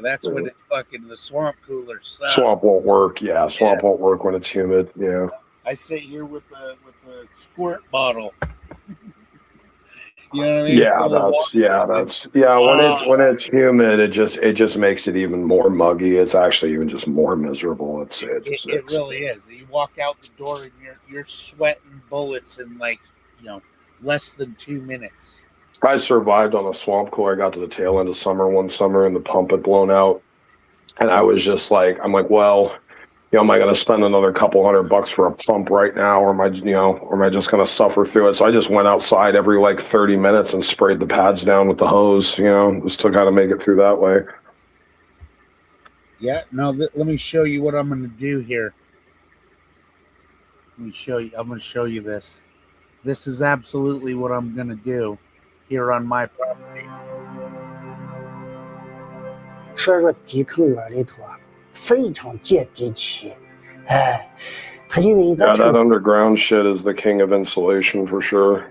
That's when it's fucking the swamp cooler sucks. Swamp won't work. Yeah, swamp won't work when it's humid. Yeah. I sit here with a squirt bottle. You know what I mean? When it's humid, it just makes it even more muggy. It's actually even just more miserable. It really is. You walk out the door and you're sweating bullets in less than 2 minutes. I survived on a swamp cooler. I got to the tail end of one summer, and the pump had blown out, and I was just like, well, am I going to spend another couple $100 for a pump right now, or am I just going to suffer through it? So I just went outside every like 30 minutes and sprayed the pads down with the hose, just to kind of make it through that way. Yeah, no, let me show you what I'm going to do here. Let me show you. I'm going to show you this. This is absolutely what I'm going to do here on my property. 所以说地坑院里头啊，非常接地气，哎，它因为 Yeah, that underground shit is the king of insulation for sure.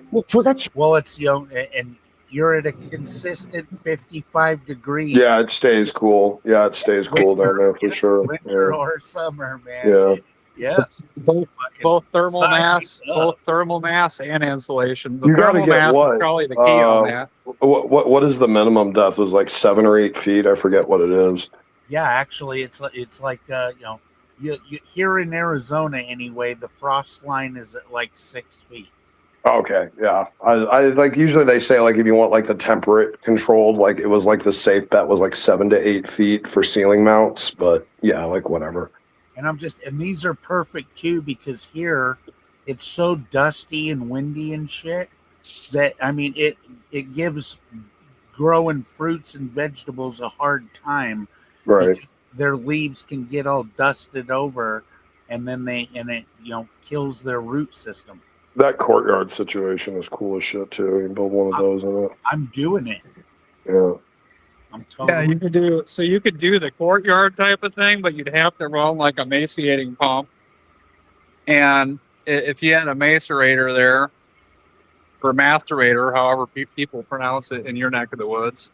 Well, it's and you're at a consistent 55 degrees. Yeah, it stays cool. Yeah, it stays cool down there for sure. Winter or summer, man. Yeah. Yeah. Both thermal mass, and insulation. The You got to thermal get mass what? is probably the key on that. What is the minimum depth? It was like 7 or 8 feet. I forget what it is. Yeah, actually, it's like you here in Arizona anyway. The frost line is at like 6 feet. Okay, yeah. I like usually they say like if you want like the temperate controlled, like it was like the safe bet was like 7 to 8 feet for ceiling mounts, but yeah, like whatever. And these are perfect too because here it's so dusty and windy and shit that I mean it gives growing fruits and vegetables a hard time, right? Because their leaves can get all dusted over, and then it kills their root system. That courtyard situation is cool as shit too. You can build one of those in it. I'm doing it. Yeah. Yeah, you could do the courtyard type of thing, but you'd have to run like a maciating pump. And if you had a macerator there, or macerator, however people pronounce it in your neck of the woods,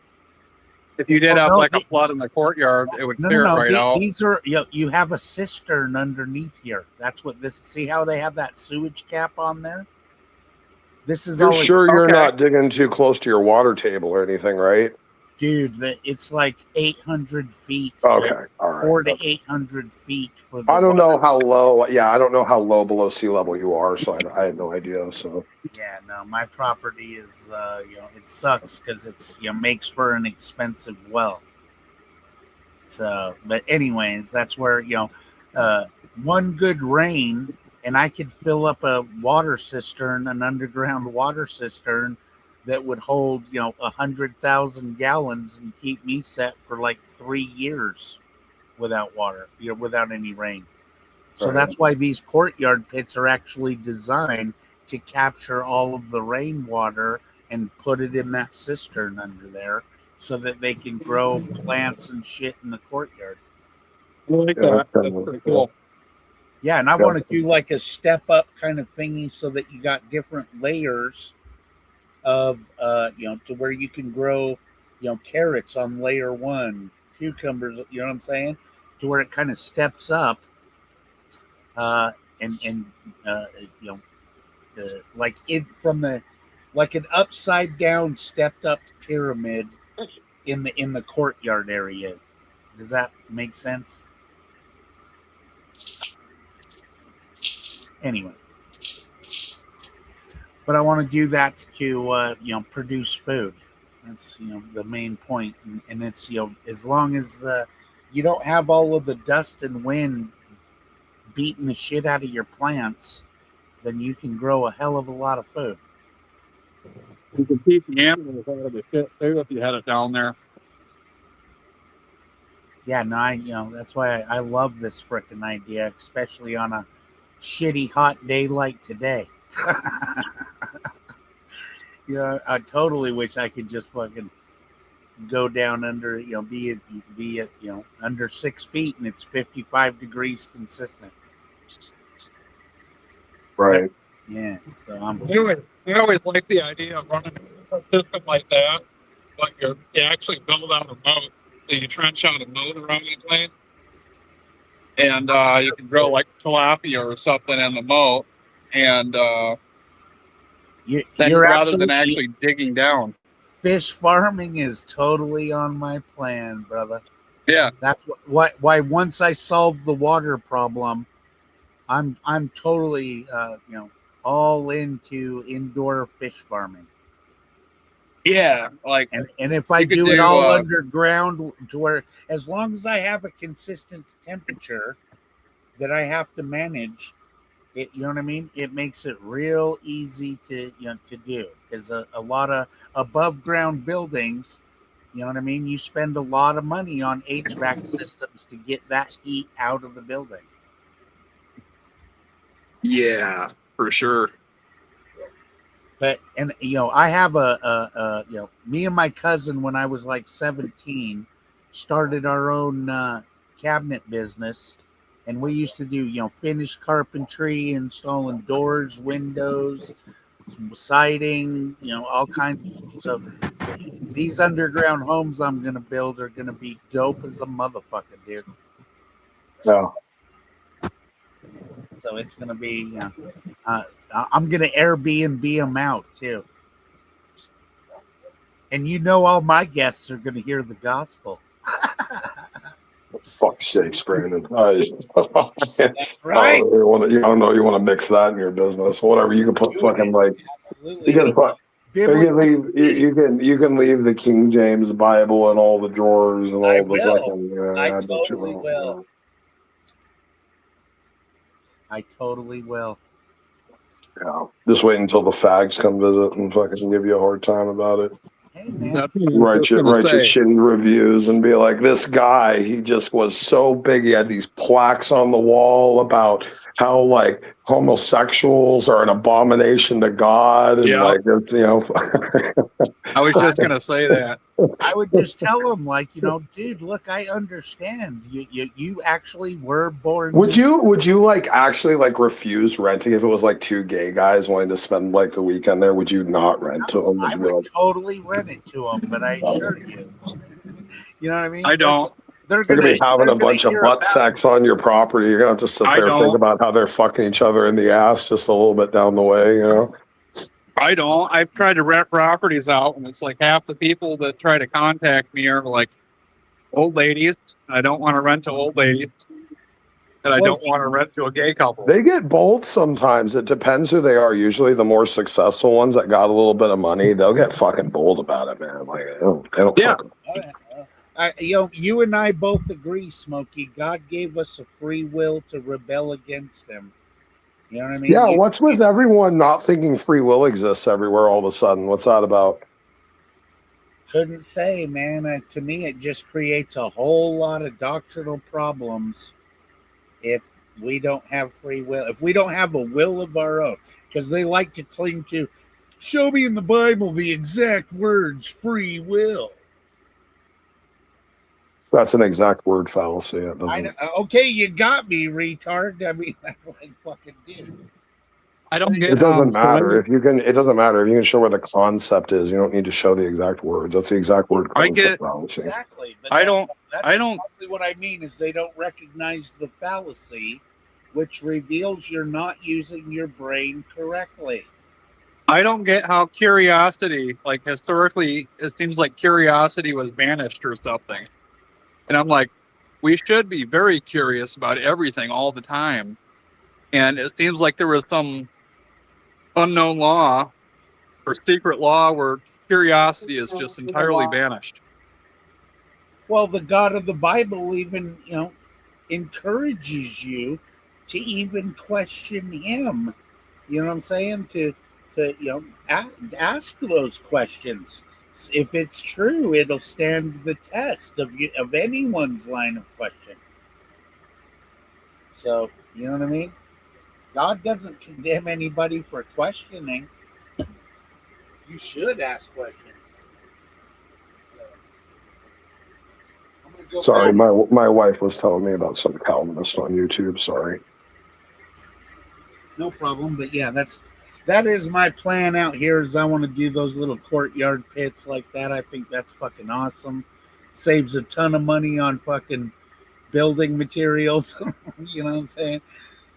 if you did a flood in the courtyard, it would clear it right out. These are you have a cistern underneath here. That's what this. See how they have that sewage cap on there? This is You're sure you're not digging too close to your water table or anything, right? Dude, it's like 800 feet. Okay, all right. 400 to 800 feet for the I don't know how low. Yeah, I don't know how low below sea level you are, so I had no idea. So yeah, no, my property is it sucks because it's makes for an expensive well. So, but anyways, that's where one good rain and I could fill up a water cistern, an underground water cistern that would hold 100,000 gallons and keep me set for like 3 years without water, without any rain. So that's why these courtyard pits are actually designed to capture all of the rainwater and put it in that cistern under there so that they can grow plants and shit in the courtyard. I like that. That's pretty cool. Yeah, and I want to do like a step up kind of thingy so that you got different layers of to where you can grow carrots on layer 1, cucumbers, you know what I'm saying, to where it kind of steps up like it from the like an upside down stepped up pyramid in the courtyard area. Does that make sense? Anyway, but I want to do that to produce food. That's the main point, and it's as long as you don't have all of the dust and wind beating the shit out of your plants, then you can grow a hell of a lot of food. You can keep the animals out of the shit too if you had it down there. Yeah, no, that's why I love this frickin' idea, especially on a shitty hot day like today. I totally wish I could just fucking go down under, be at under 6 feet and it's 55 degrees consistent. Right. Yeah. So I'm. I always like the idea of running a system like that, but you actually build out a moat. So you trench out a moat around the place, and you can grow like tilapia or something in the moat, and then rather than actually digging down. Fish farming is totally on my plan, brother. Yeah, that's why once I solve the water problem, I'm totally all into indoor fish farming. Yeah, like and if I do it all underground to where as long as I have a consistent temperature, that I have to manage. It, you know what I mean? It makes it real easy to to do, because a lot of above ground buildings, you know what I mean, you spend a lot of money on HVAC systems to get that heat out of the building. Yeah, for sure. But and I have a me and my cousin, when I was like 17, started our own cabinet business, and we used to do finished carpentry, installing doors, windows, siding, all kinds of stuff. So these underground homes I'm gonna build are gonna be dope as a motherfucker, dude. Yeah. So it's gonna be I'm gonna Airbnb them out too. And all my guests are going to hear the gospel. Fuck's sakes, Brandon. That's right. You don't know you want to mix that in your business. Whatever. You can put fucking like. Absolutely. You can leave the King James Bible in all the drawers and all the fucking. I totally will. I totally will. Yeah. Just wait until the fags come visit and fucking give you a hard time about it. Hey, man. Write your shitty reviews and be like, this guy, he just was so big. He had these plaques on the wall about how like homosexuals are an abomination to God. And like, it's, I was just going to say that. I would just tell him, like, dude, look, I understand. You actually were born. Would you like actually like refuse renting if it was like two gay guys wanting to spend like the weekend there? Would you not rent to them? I would totally rent it to them, but I assure you, you know what I mean? I don't. They're going to be having a bunch of butt sex on your property. You're going to have to sit there and think about how they're fucking each other in the ass just a little bit down the way, I don't. I've tried to rent properties out, and it's like half the people that try to contact me are like old ladies. I don't want to rent to old ladies, and I don't want to rent to a gay couple. They get both sometimes. It depends who they are. Usually the more successful ones that got a little bit of money, they'll get fucking bold about it, man. Like, they don't fucking... You and I both agree, Smokey. God gave us a free will to rebel against him. You know what I mean? Yeah, what's with everyone not thinking free will exists everywhere all of a sudden? What's that about? Couldn't say, man. To me, it just creates a whole lot of doctrinal problems if we don't have free will. If we don't have a will of our own. Because they like to cling to, show me in the Bible the exact words, free will. That's an exact word fallacy. Okay, you got me, retard. I mean, that's like fucking dude. I don't get it. Doesn't matter if you can. It doesn't matter if you can show where the concept is. You don't need to show the exact words. That's the exact word concept fallacy. Exactly. But I don't. Exactly what I mean is they don't recognize the fallacy, which reveals you're not using your brain correctly. I don't get how curiosity, like historically, it seems like curiosity was banished or something. And I'm like, we should be very curious about everything all the time. And it seems like there was some unknown law or secret law where curiosity is just entirely banished. Well, the God of the Bible even, encourages you to even question him. You know what I'm saying? To ask those questions. If it's true, it'll stand the test of anyone's line of question. So, you know what I mean? God doesn't condemn anybody for questioning. You should ask questions. Sorry, my wife was telling me about some Calvinist on YouTube. Sorry. No problem, but yeah, that is my plan out here. Is I want to do those little courtyard pits like that. I think that's fucking awesome. Saves a ton of money on fucking building materials. You know what I'm saying?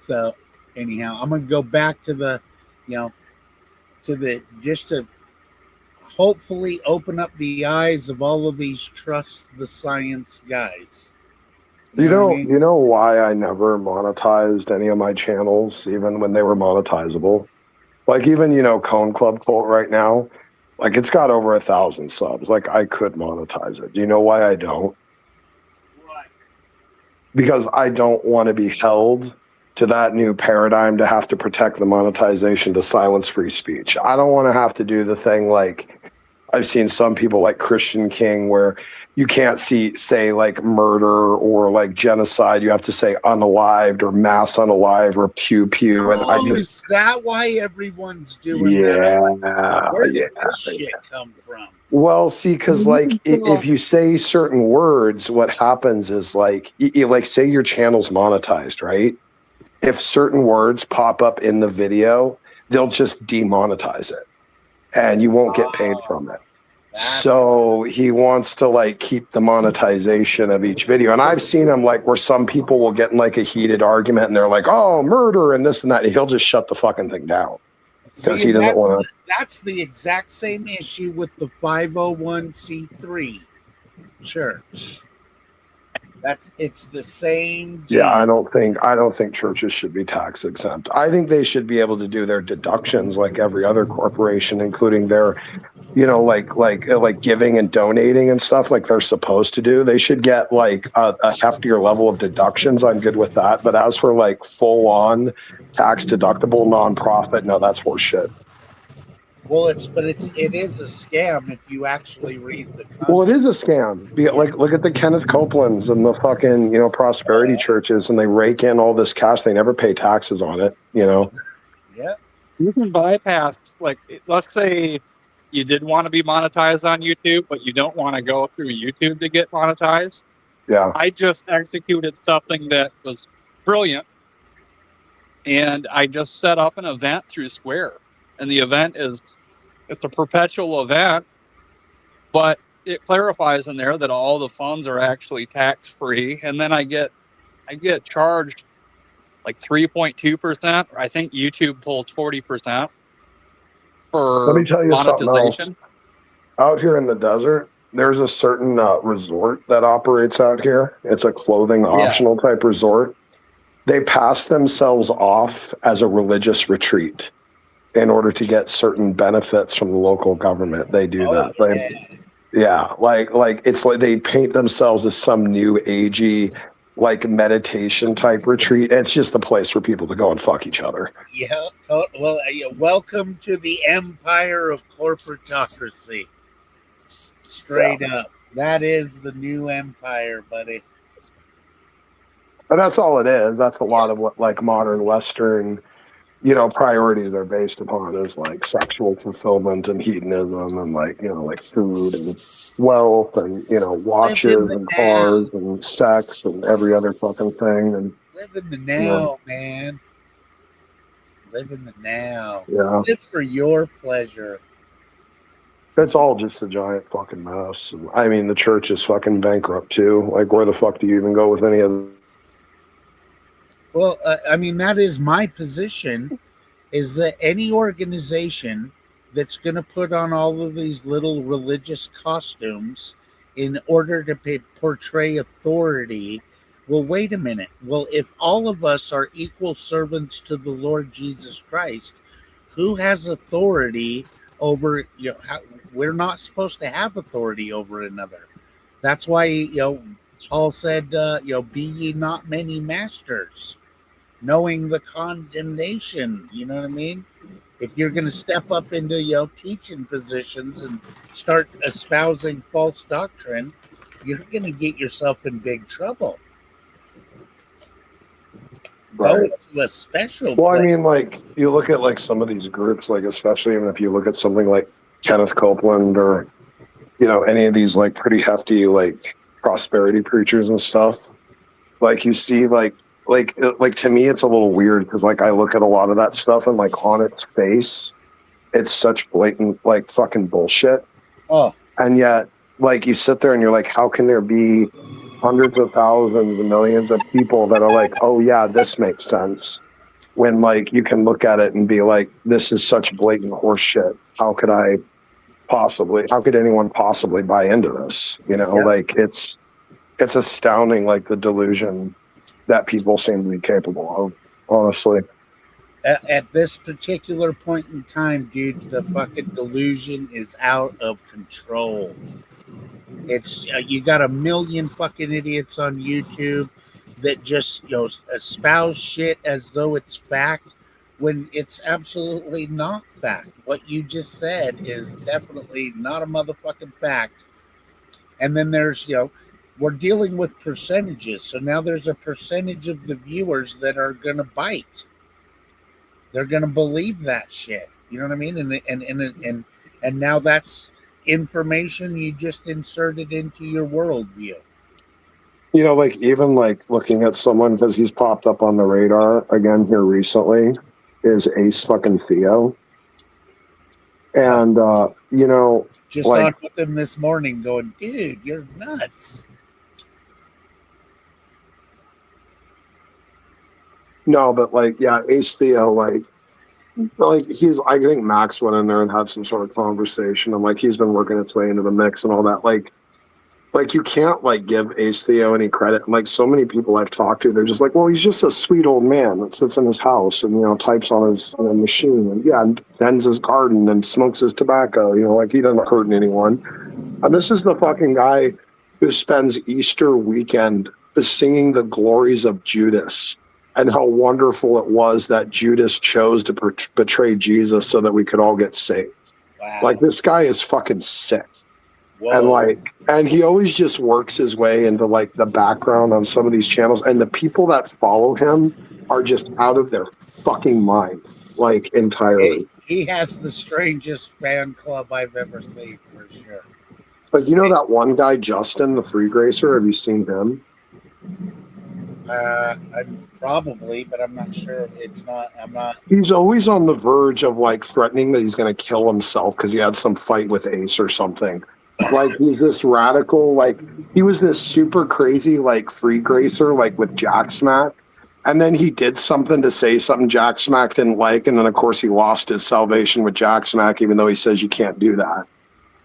So anyhow, I'm gonna go back to the, just to hopefully open up the eyes of all of these trust the science guys. You know why I never monetized any of my channels, even when they were monetizable? Like even, Cone Club Cult right now, like it's got over 1,000 subs. Like I could monetize it. Do you know why I don't? because I don't want to be held to that new paradigm to have to protect the monetization to silence free speech. I don't want to have to do the thing like I've seen some people like Christian King where you can't say like murder or like genocide. You have to say unalived or mass unalive or pew pew. And Oh, is that why everyone's doing that? Where did this shit come from? Well, see, because like if you say certain words, what happens is like, like say your channel's monetized, right? If certain words pop up in the video, they'll just demonetize it, and you won't get paid from it. So he wants to like keep the monetization of each video. And I've seen him like where some people will get in like a heated argument and they're like, oh, murder and this and that. He'll just shut the fucking thing down because he doesn't want to. That's the exact same issue with the 501c3 church. It's the same. Yeah, I don't think churches should be tax exempt. I think they should be able to do their deductions like every other corporation, including their, like giving and donating and stuff like they're supposed to do. They should get like a heftier level of deductions. I'm good with that. But as for like full on tax deductible nonprofit, no, that's horseshit. Well, it is a scam if you actually read the content. Well, it is a scam. Like, look at the Kenneth Copelands and the fucking, prosperity churches, and they rake in all this cash. They never pay taxes on it, Yeah. You can bypass, like, let's say you did want to be monetized on YouTube, but you don't want to go through YouTube to get monetized. Yeah. I just executed something that was brilliant, and I just set up an event through Square. And the event it's a perpetual event, but it clarifies in there that all the funds are actually tax free. And then I get charged like 3.2%. I think YouTube pulls 40% for Let me tell you something monetization. else. Out here in the desert, there's a certain resort that operates out here. It's a clothing optional type resort. They pass themselves off as a religious retreat in order to get certain benefits from the local government. They do that. Like it's like they paint themselves as some new agey like meditation type retreat. It's just a place for people to go and fuck each other. Yeah. Well, welcome to the empire of corporatocracy. Straight up. That is the new empire, buddy. And that's all it is. That's a lot of what like modern Western priorities are based upon is like sexual fulfillment and hedonism and like food and wealth and watches and cars and sex and every other fucking thing. And live in the now, man. Live in the now. Yeah. Live for your pleasure. It's all just a giant fucking mess. I mean, the church is fucking bankrupt too. Like, where the fuck do you even go with any of them? Well, I mean, that is my position, is that any organization that's going to put on all of these little religious costumes in order to portray authority, well, wait a minute. Well, if all of us are equal servants to the Lord Jesus Christ, who has authority over, we're not supposed to have authority over another. That's why, Paul said, be ye not many masters, knowing the condemnation. You know what I mean? If you're going to step up into, teaching positions and start espousing false doctrine, you're going to get yourself in big trouble. Right. Go to a special Well, place. I mean, like, you look at like some of these groups, like especially even if you look at something like Kenneth Copeland or, any of these like pretty hefty like prosperity preachers and stuff, like you see like to me it's a little weird because like I look at a lot of that stuff and like on its face it's such blatant like fucking bullshit. Oh. And yet like you sit there and you're like, how can there be hundreds of thousands and millions of people that are like, oh yeah, this makes sense, when like you can look at it and be like, this is such blatant horse shit. How could anyone possibly buy into this? Like it's astounding, like the delusion that people seem to be capable of, honestly. At this particular point in time, dude, the fucking delusion is out of control. It's you got a million fucking idiots on YouTube. that just espouse shit as though it's fact when it's absolutely not fact. What you just said is definitely not a motherfucking fact. And then there's we're dealing with percentages, so now there's a percentage of the viewers that are gonna bite. They're gonna believe that shit. You know what I mean? And now that's information you just inserted into your worldview. Like even like looking at someone because he's popped up on the radar again here recently is Ace fucking Theo. And just like on with him this morning going, dude, you're nuts. No, but like Ace Theo, like he's I think Max went in there and had some sort of conversation and like he's been working its way into the mix and all that. Like you can't like give Ace Theo any credit. And like so many people I've talked to, they're just like, well, he's just a sweet old man that sits in his house and types on his machine and tends his garden and smokes his tobacco. Like he doesn't hurt anyone. And this is the fucking guy who spends Easter weekend singing the glories of Judas and how wonderful it was that Judas chose to betray Jesus so that we could all get saved. Wow. Like this guy is fucking sick. Whoa. And he always just works his way into like the background on some of these channels. And the people that follow him are just out of their fucking mind, like entirely. He has the strangest fan club I've ever seen for sure. But that one guy, Justin, the free gracer, have you seen him? Probably, but I'm not sure. I'm not. He's always on the verge of like threatening that he's going to kill himself because he had some fight with Ace or something. Like he's this radical, like he was this super crazy, like free gracer, like with Jack Smack. And then he did something to say something Jack Smack didn't like. And then of course he lost his salvation with Jack Smack, even though he says you can't do that.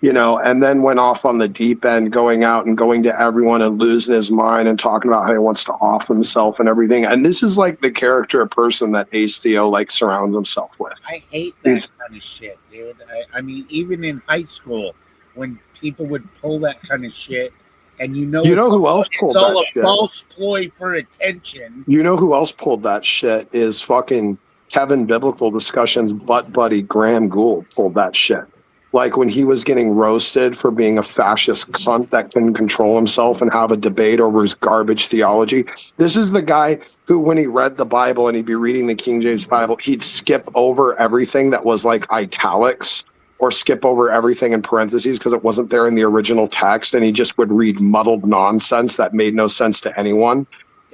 And then went off on the deep end, going out and going to everyone and losing his mind and talking about how he wants to off himself and everything. And this is like the character of person that Ace Theo like surrounds himself with. I hate that kind of shit, dude. I mean, even in high school, when people would pull that kind of shit, and who else pulled it's all that a shit? false ploy for attention. You know who else pulled that shit is fucking Kevin Biblical Discussions butt buddy Graham Gould pulled that shit. Like when he was getting roasted for being a fascist cunt that couldn't control himself and have a debate over his garbage theology. This is the guy who, when he read the Bible and he'd be reading the King James Bible, he'd skip over everything that was like italics or skip over everything in parentheses because it wasn't there in the original text. And he just would read muddled nonsense that made no sense to anyone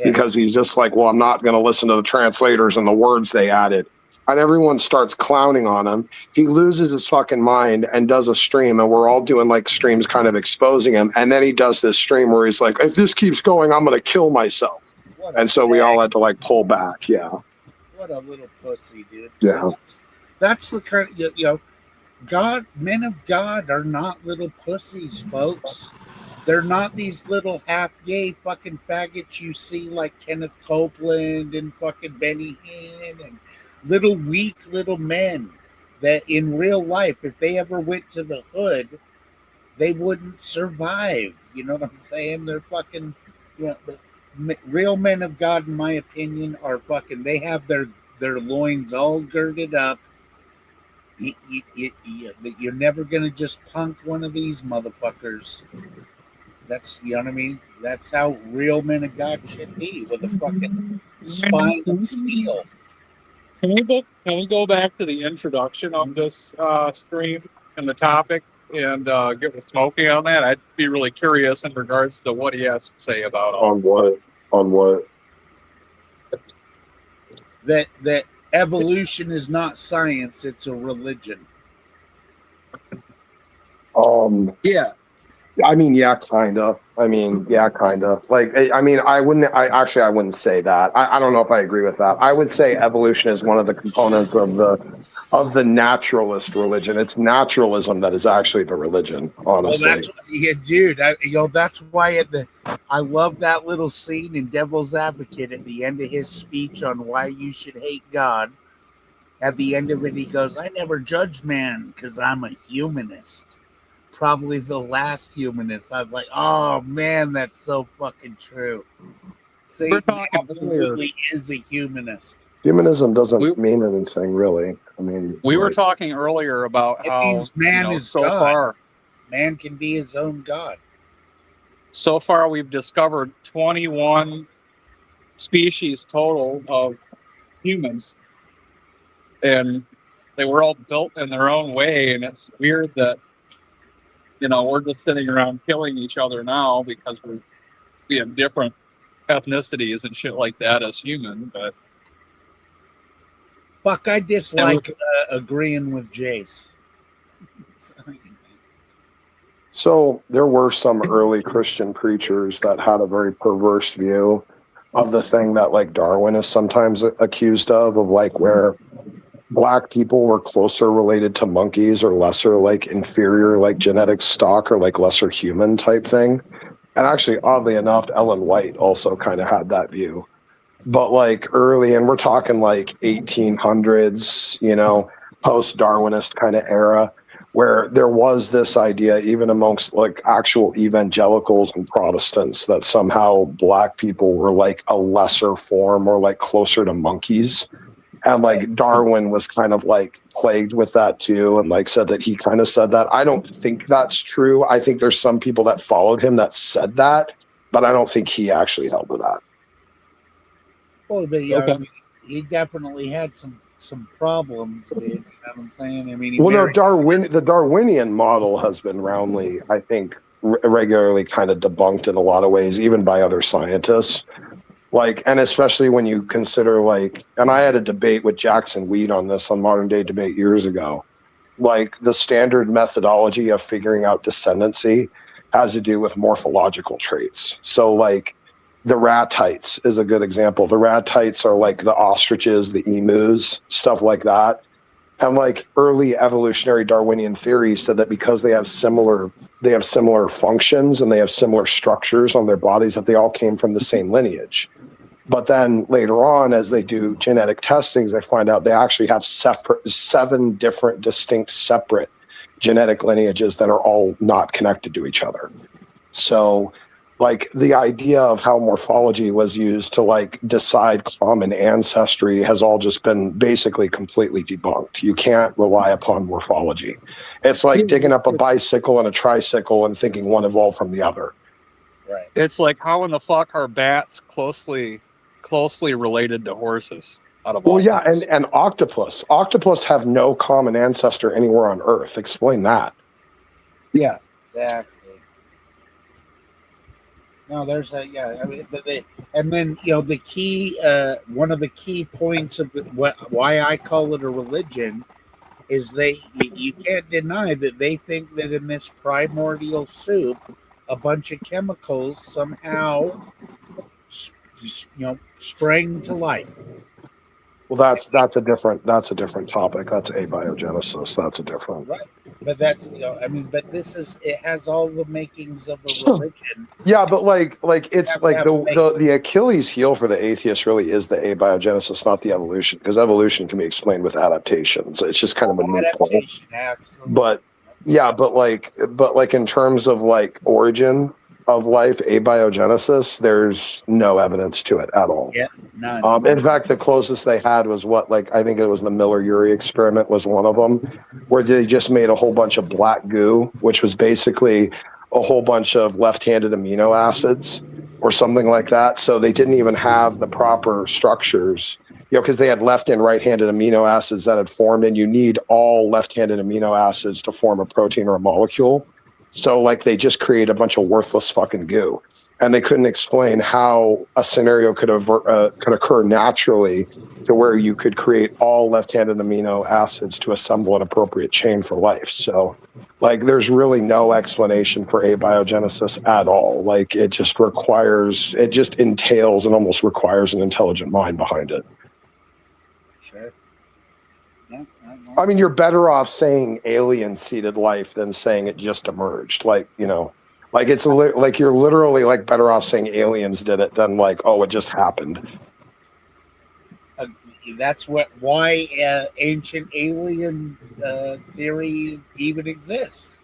because he's just like, well, I'm not going to listen to the translators and the words they added. And everyone starts clowning on him. He loses his fucking mind and does a stream, and we're all doing like streams kind of exposing him. And then he does this stream where he's like, if this keeps going, I'm going to kill myself. And so we all had to like pull back. Yeah. What a little pussy, dude. Yeah. So that's the current, men of God are not little pussies, folks. They're not these little half-gay fucking faggots you see like Kenneth Copeland and fucking Benny Hinn and little weak little men that in real life, if they ever went to the hood, they wouldn't survive. You know what I'm saying? They're fucking, real men of God, in my opinion, are fucking, they have their loins all girded up. You're never going to just punk one of these motherfuckers. That's, you know what I mean? That's how real men of God should be, with a fucking spine of steel. Can we go back to the introduction of this stream and the topic and get with Smokey on that? I'd be really curious in regards to what he has to say about on what? That evolution is not science; it's a religion. Yeah. I mean, yeah, kind of. Like, I mean, I wouldn't say that. I don't know if I agree with that. I would say evolution is one of the components of the naturalist religion. It's naturalism that is actually the religion, honestly. Well, dude. That's why I love that little scene in Devil's Advocate at the end of his speech on why you should hate God. At the end of it, he goes, "I never judge man because I'm a humanist." Probably the last humanist. I was like, oh man, that's so fucking true. Satan absolutely is a humanist. Humanism doesn't mean anything, really. I mean, we were talking earlier about It how means man is so God. far, Man can be his own God. so far we've discovered 21 species total of humans, and they were all built in their own way. And it's weird that we're just sitting around killing each other now because we have different ethnicities and shit like that as human. But Fuck, I dislike agreeing with Jace. So there were some early Christian preachers that had a very perverse view of the thing that like Darwin is sometimes accused of like where black people were closer related to monkeys or lesser like inferior like genetic stock or like lesser human type thing. And actually, oddly enough, Ellen White also kind of had that view. But like early, and we're talking like 1800s, post-Darwinist kind of era, where there was this idea, even amongst like actual evangelicals and Protestants, that somehow black people were like a lesser form or like closer to monkeys. And like Darwin was kind of like plagued with that too, and like said that he kind of said that. I don't think that's true. I think there's some people that followed him that said that, but I don't think he actually held to that. Well, but yeah, I mean, he definitely had some problems, dude. You know what I'm saying? I mean, the Darwinian model has been roundly, I think, regularly kind of debunked in a lot of ways, even by other scientists. Like, and especially when you consider like, and I had a debate with Jackson Weed on this on Modern Day Debate years ago. Like the standard methodology of figuring out descendancy has to do with morphological traits. So like the ratites is a good example. The ratites are like the ostriches, the emus, stuff like that. And like early evolutionary Darwinian theory said that because they have similar functions and they have similar structures on their bodies, that they all came from the same lineage. But then later on, as they do genetic testings, they find out they actually have 7 different distinct separate genetic lineages that are all not connected to each other. So like the idea of how morphology was used to like decide common ancestry has all just been basically completely debunked. You can't rely upon morphology. It's like digging up a bicycle and a tricycle and thinking one evolved from the other. Right. It's like, how in the fuck are bats closely related to horses? And octopus have no common ancestor anywhere on Earth. Explain that. Yeah, exactly. No, there's a I mean, and then the key, one of the key points of why I call it a religion is you can't deny that they think that in this primordial soup, a bunch of chemicals somehow, sprang to life. Well, that's a different topic. That's abiogenesis. That's a different. Right. But that's but it has all the makings of a religion. Yeah, but like it's like the Achilles heel for the atheist really is the abiogenesis, not the evolution, because evolution can be explained with adaptations. It's just kind of a moot point. Absolutely. But yeah, but like in terms of like origin of life, abiogenesis, there's no evidence to it at all. Yeah, none. In fact, the closest they had was I think it was the Miller-Urey experiment was one of them, where they just made a whole bunch of black goo, which was basically a whole bunch of left-handed amino acids or something like that. So they didn't even have the proper structures, because they had left and right-handed amino acids that had formed, and you need all left-handed amino acids to form a protein or a molecule. So like they just create a bunch of worthless fucking goo, and they couldn't explain how a scenario could occur naturally to where you could create all left-handed amino acids to assemble an appropriate chain for life. So like there's really no explanation for abiogenesis at all. Like it just entails and almost requires an intelligent mind behind it. Sure. Yeah, I mean, you're better off saying alien seeded life than saying it just emerged. Like, like it's like you're literally like better off saying aliens did it than like, oh, it just happened. That's why ancient alien theory even exists.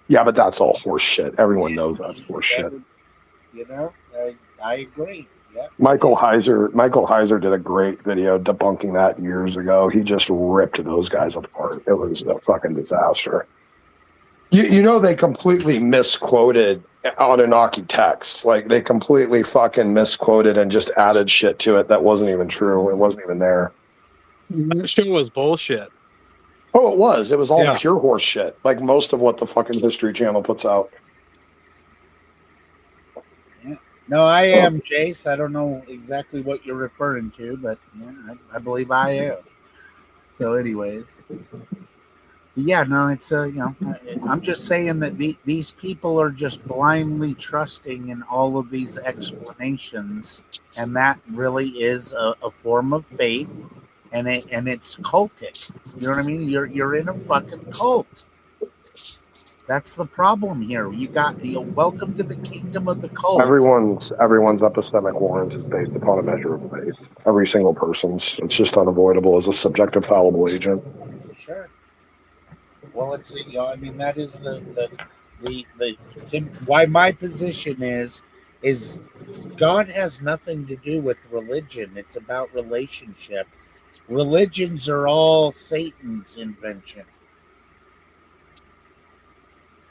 Yeah, but that's all horse shit. Everyone knows that's horse shit. I agree. Michael Heiser did a great video debunking that years ago. He just ripped those guys apart. It was a fucking disaster. You know, they completely misquoted Anunnaki texts. Like, they completely fucking misquoted and just added shit to it that wasn't even true. It wasn't even there. That show was bullshit. Oh, it was. It was all pure horse shit. Like most of what the fucking History Channel puts out. No, I am, Jace. I don't know exactly what you're referring to, but yeah, I believe I am. So, anyways, yeah, no, it's I'm just saying that these people are just blindly trusting in all of these explanations, and that really is a form of faith, and it's cultic. You know what I mean? You're in a fucking cult. That's the problem here. You got welcome to the kingdom of the cult. Everyone's epistemic warrant is based upon a measure of faith. Every single person's. It's just unavoidable as a subjective fallible agent. Sure. Well, it's I mean, that is the why my position is God has nothing to do with religion. It's about relationship. Religions are all Satan's invention.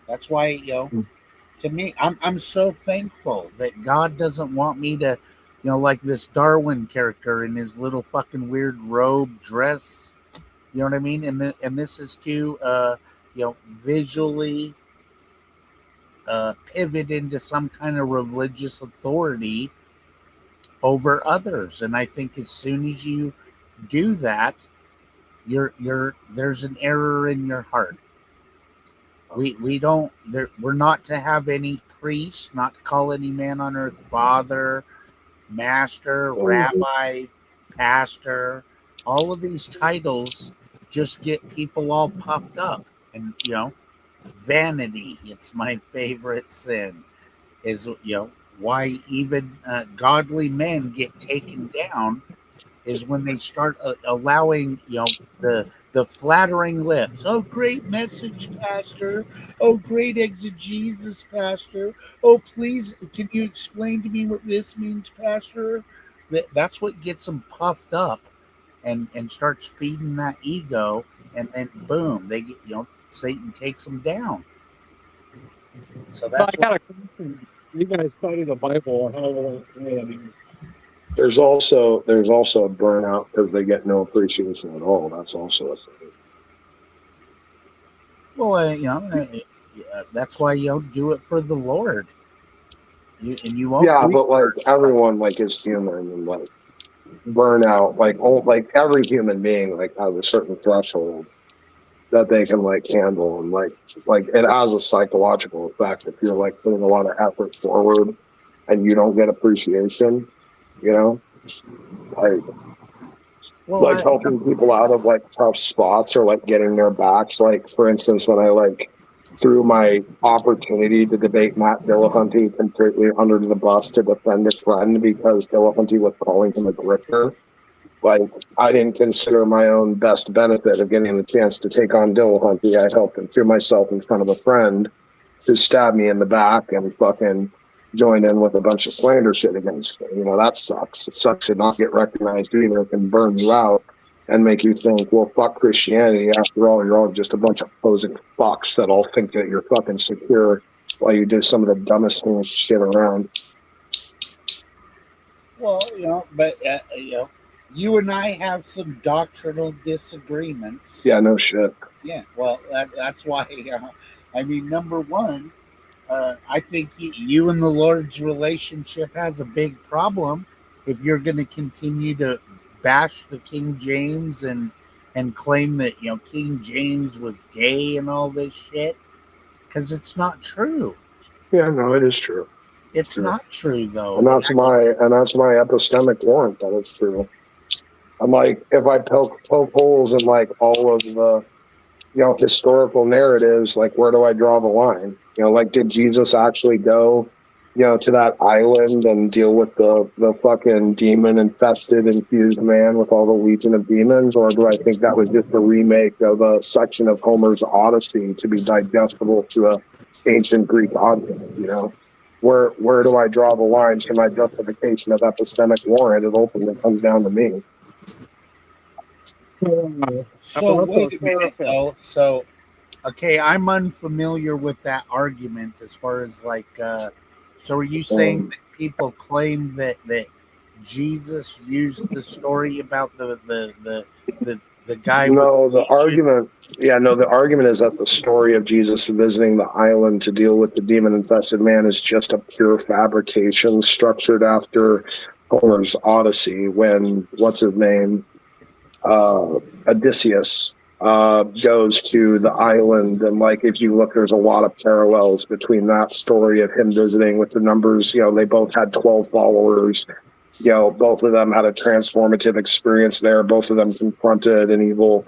That's why, to me, I'm so thankful that God doesn't want me to, like this Darwin character in his little fucking weird robe dress. You know what I mean? And this is to visually pivot into some kind of religious authority over others. And I think as soon as you do that, there's an error in your heart. We're not to have any priest, not to call any man on earth father, master, rabbi, pastor. All of these titles just get people all puffed up, and vanity. It's my favorite sin. Is why even godly men get taken down is when they start allowing the flattering lips. Oh, great message, Pastor. Oh, great exegesis, Pastor. Oh, please, can you explain to me what this means, Pastor? That's what gets them puffed up and starts feeding that ego, and then boom, they get Satan takes them down. So that's I got a question. You guys study the Bible. How There's also a burnout because they get no appreciation at all. That's also a thing. Well, that's why do it for the Lord. You won't. Yeah, but like everyone is human and burnout. Like every human being has a certain threshold that they can handle, and it has a psychological effect if you're putting a lot of effort forward and you don't get appreciation. Helping people out of tough spots or getting their backs. For instance, when I threw my opportunity to debate Matt Dillahunty completely under the bus to defend a friend because Dillahunty was calling him a grifter. I didn't consider my own best benefit of getting the chance to take on Dillahunty. I helped him throw myself in front of a friend who stabbed me in the back and fucking joined in with a bunch of slander shit against me. That sucks. It sucks to not get recognized either. It can burn you out and make you think, well, fuck Christianity. After all, you're all just a bunch of posing fucks that all think that you're fucking secure while you do some of the dumbest things shit around. Well, but you and I have some doctrinal disagreements. Yeah, no shit. Yeah, well, that's why. I mean, number one, I think you and the Lord's relationship has a big problem if you're going to continue to bash the King James and claim that King James was gay and all this shit, because it's not true. Yeah, no, it is true. It's not true though, and that's my epistemic warrant that it's true. I'm if I poke holes in all of the historical narratives, where do I draw the line? Did Jesus actually go to that island and deal with the fucking demon infested infused man with all the legion of demons, or do I think that was just a remake of a section of Homer's Odyssey to be digestible to a ancient Greek audience? where do I draw the lines for my justification of epistemic warrant? It ultimately comes down to me. So wait a minute, though. So, okay, I'm unfamiliar with that argument as far as like. So, are you saying that people claim that Jesus used the story about the guy No, with the Legion? the argument is that the story of Jesus visiting the island to deal with the demon-infested man is just a pure fabrication structured after Homer's Odyssey when, what's his name, Odysseus goes to the island. And like, if you look, there's a lot of parallels between that story of him visiting with the numbers. They both had 12 followers. Both of them had a transformative experience there. Both of them confronted an evil,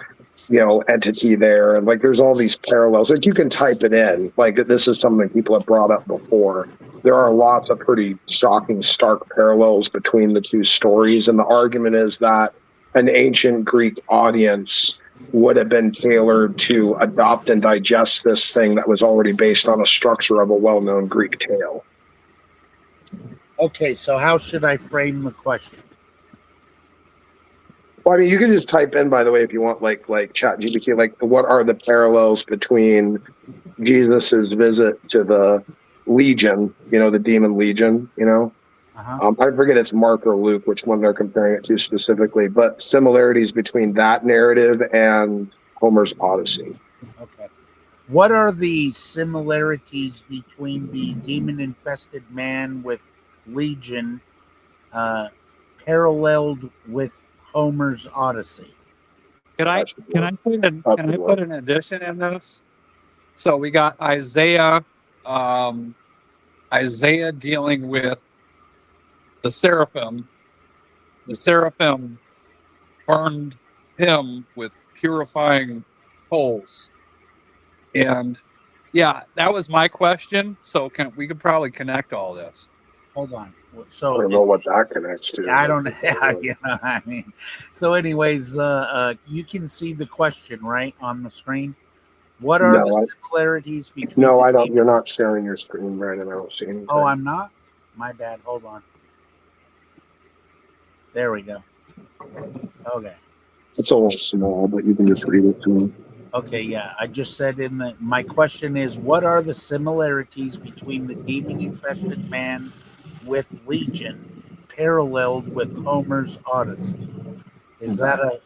entity there. And like, there's all these parallels. Like, you can type it in. Like, this is something people have brought up before. There are lots of pretty shocking, stark parallels between the two stories. And the argument is that an ancient Greek audience would have been tailored to adopt and digest this thing that was already based on a structure of a well-known Greek tale. Okay, so how should I frame the question? Well, I mean, you can just type in, by the way, if you want, like ChatGPT, like, what are the parallels between Jesus's visit to the Legion, the demon Legion, I forget it's Mark or Luke, which one they're comparing it to specifically, but similarities between that narrative and Homer's Odyssey. Okay. What are the similarities between the demon-infested man with Legion paralleled with Homer's Odyssey? Can I put an addition in this? So we got Isaiah dealing with the seraphim. The seraphim burned him with purifying coals. And yeah, that was my question. So we could probably connect all this. Hold on. So I don't know what that connects to. I don't know. I mean, so anyways, you can see the question right on the screen. What are the similarities between? No, I don't. You're not sharing your screen, right? And I don't see anything. Oh, I'm not. My bad. Hold on. There we go. Okay. It's a little small, but you can just read it to me. Okay, yeah. I just said my question is, what are the similarities between the demon-infested man with Legion paralleled with Homer's Odyssey? Is that a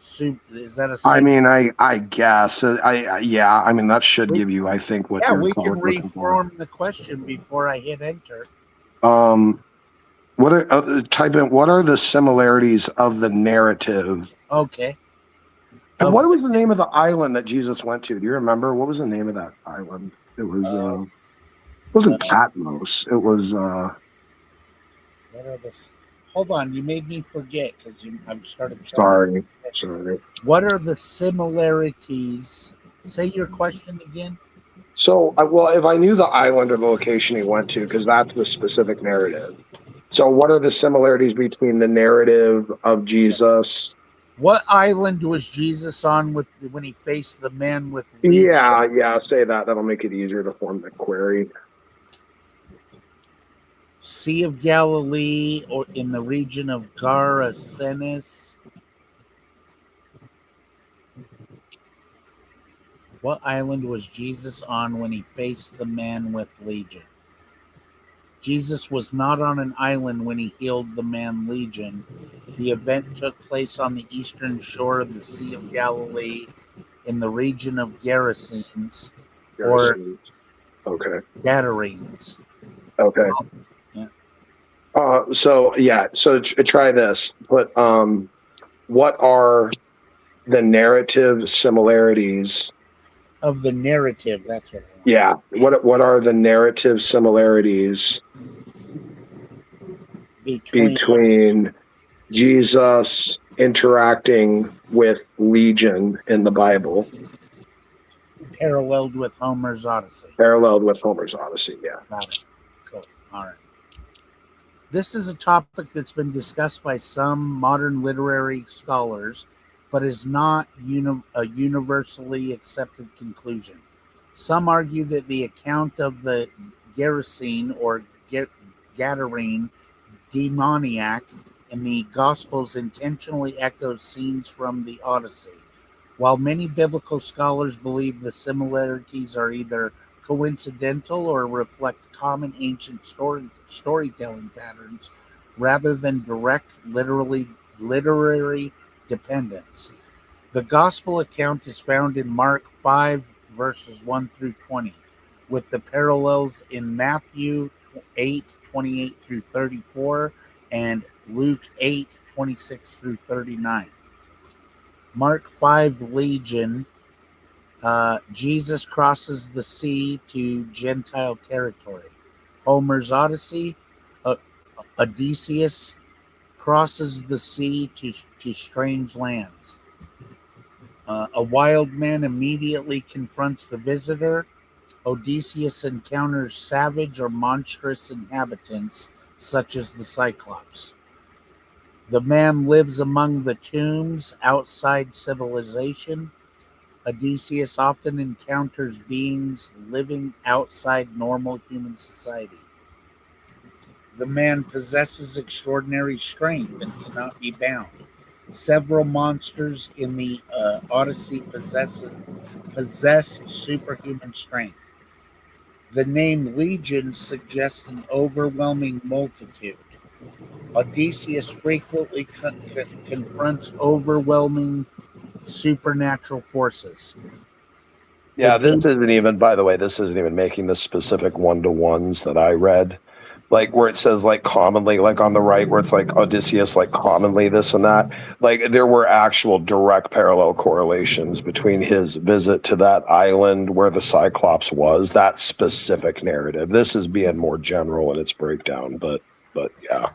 I mean, I guess. I mean, that should give you, I think, what you're we can looking for. reform the question before I hit enter. What are the similarities of the narrative? Okay. And what was the name of the island that Jesus went to? Do you remember? What was the name of that island? It was it wasn't Patmos. It was What are the? Hold on, you made me forget because I started. Sorry. What are the similarities? Say your question again. So, well, if I knew the island or the location he went to, because that's the specific narrative. So, what are the similarities between the narrative of Jesus? What island was Jesus on when he faced the man with Legion? Yeah, say that. That'll make it easier to form the query. Sea of Galilee, or in the region of Gerasenes. What island was Jesus on when he faced the man with Legion? Jesus was not on an island when he healed the man Legion. The event took place on the eastern shore of the Sea of Galilee in the region of Gerasenes, or Gadarenes. Okay. So try this. Put what are the narrative similarities of the narrative? That's what I want. Yeah. What are the narrative similarities between Jesus interacting with Legion in the Bible? Paralleled with Homer's Odyssey. Yeah. Got it. Cool. All right. This is a topic that's been discussed by some modern literary scholars, but is not a universally accepted conclusion. Some argue that the account of the Gerasene or Gadarene demoniac in the Gospels intentionally echoes scenes from the Odyssey. While many biblical scholars believe the similarities are either coincidental or reflect common ancient storytelling patterns rather than direct literary dependence. The Gospel account is found in Mark 5, verses 1 through 20, with the parallels in Matthew 8, 28 through 34, and Luke 8, 26 through 39. Mark 5 Legion, Jesus crosses the sea to Gentile territory. Homer's Odyssey, Odysseus crosses the sea to strange lands. A wild man immediately confronts the visitor. Odysseus encounters savage or monstrous inhabitants, such as the Cyclops. The man lives among the tombs outside civilization. Odysseus often encounters beings living outside normal human society. The man possesses extraordinary strength and cannot be bound. Several monsters in the Odyssey possess superhuman strength. The name Legion suggests an overwhelming multitude. Odysseus frequently confronts overwhelming supernatural forces. Yeah, this isn't even, by the way, this isn't even making the specific one-to-ones that I read. Like where it says like commonly, like on the right, where it's like Odysseus, like commonly this and that. Like there were actual direct parallel correlations between his visit to that island where the Cyclops was, that specific narrative. This is being more general in its breakdown, but yeah.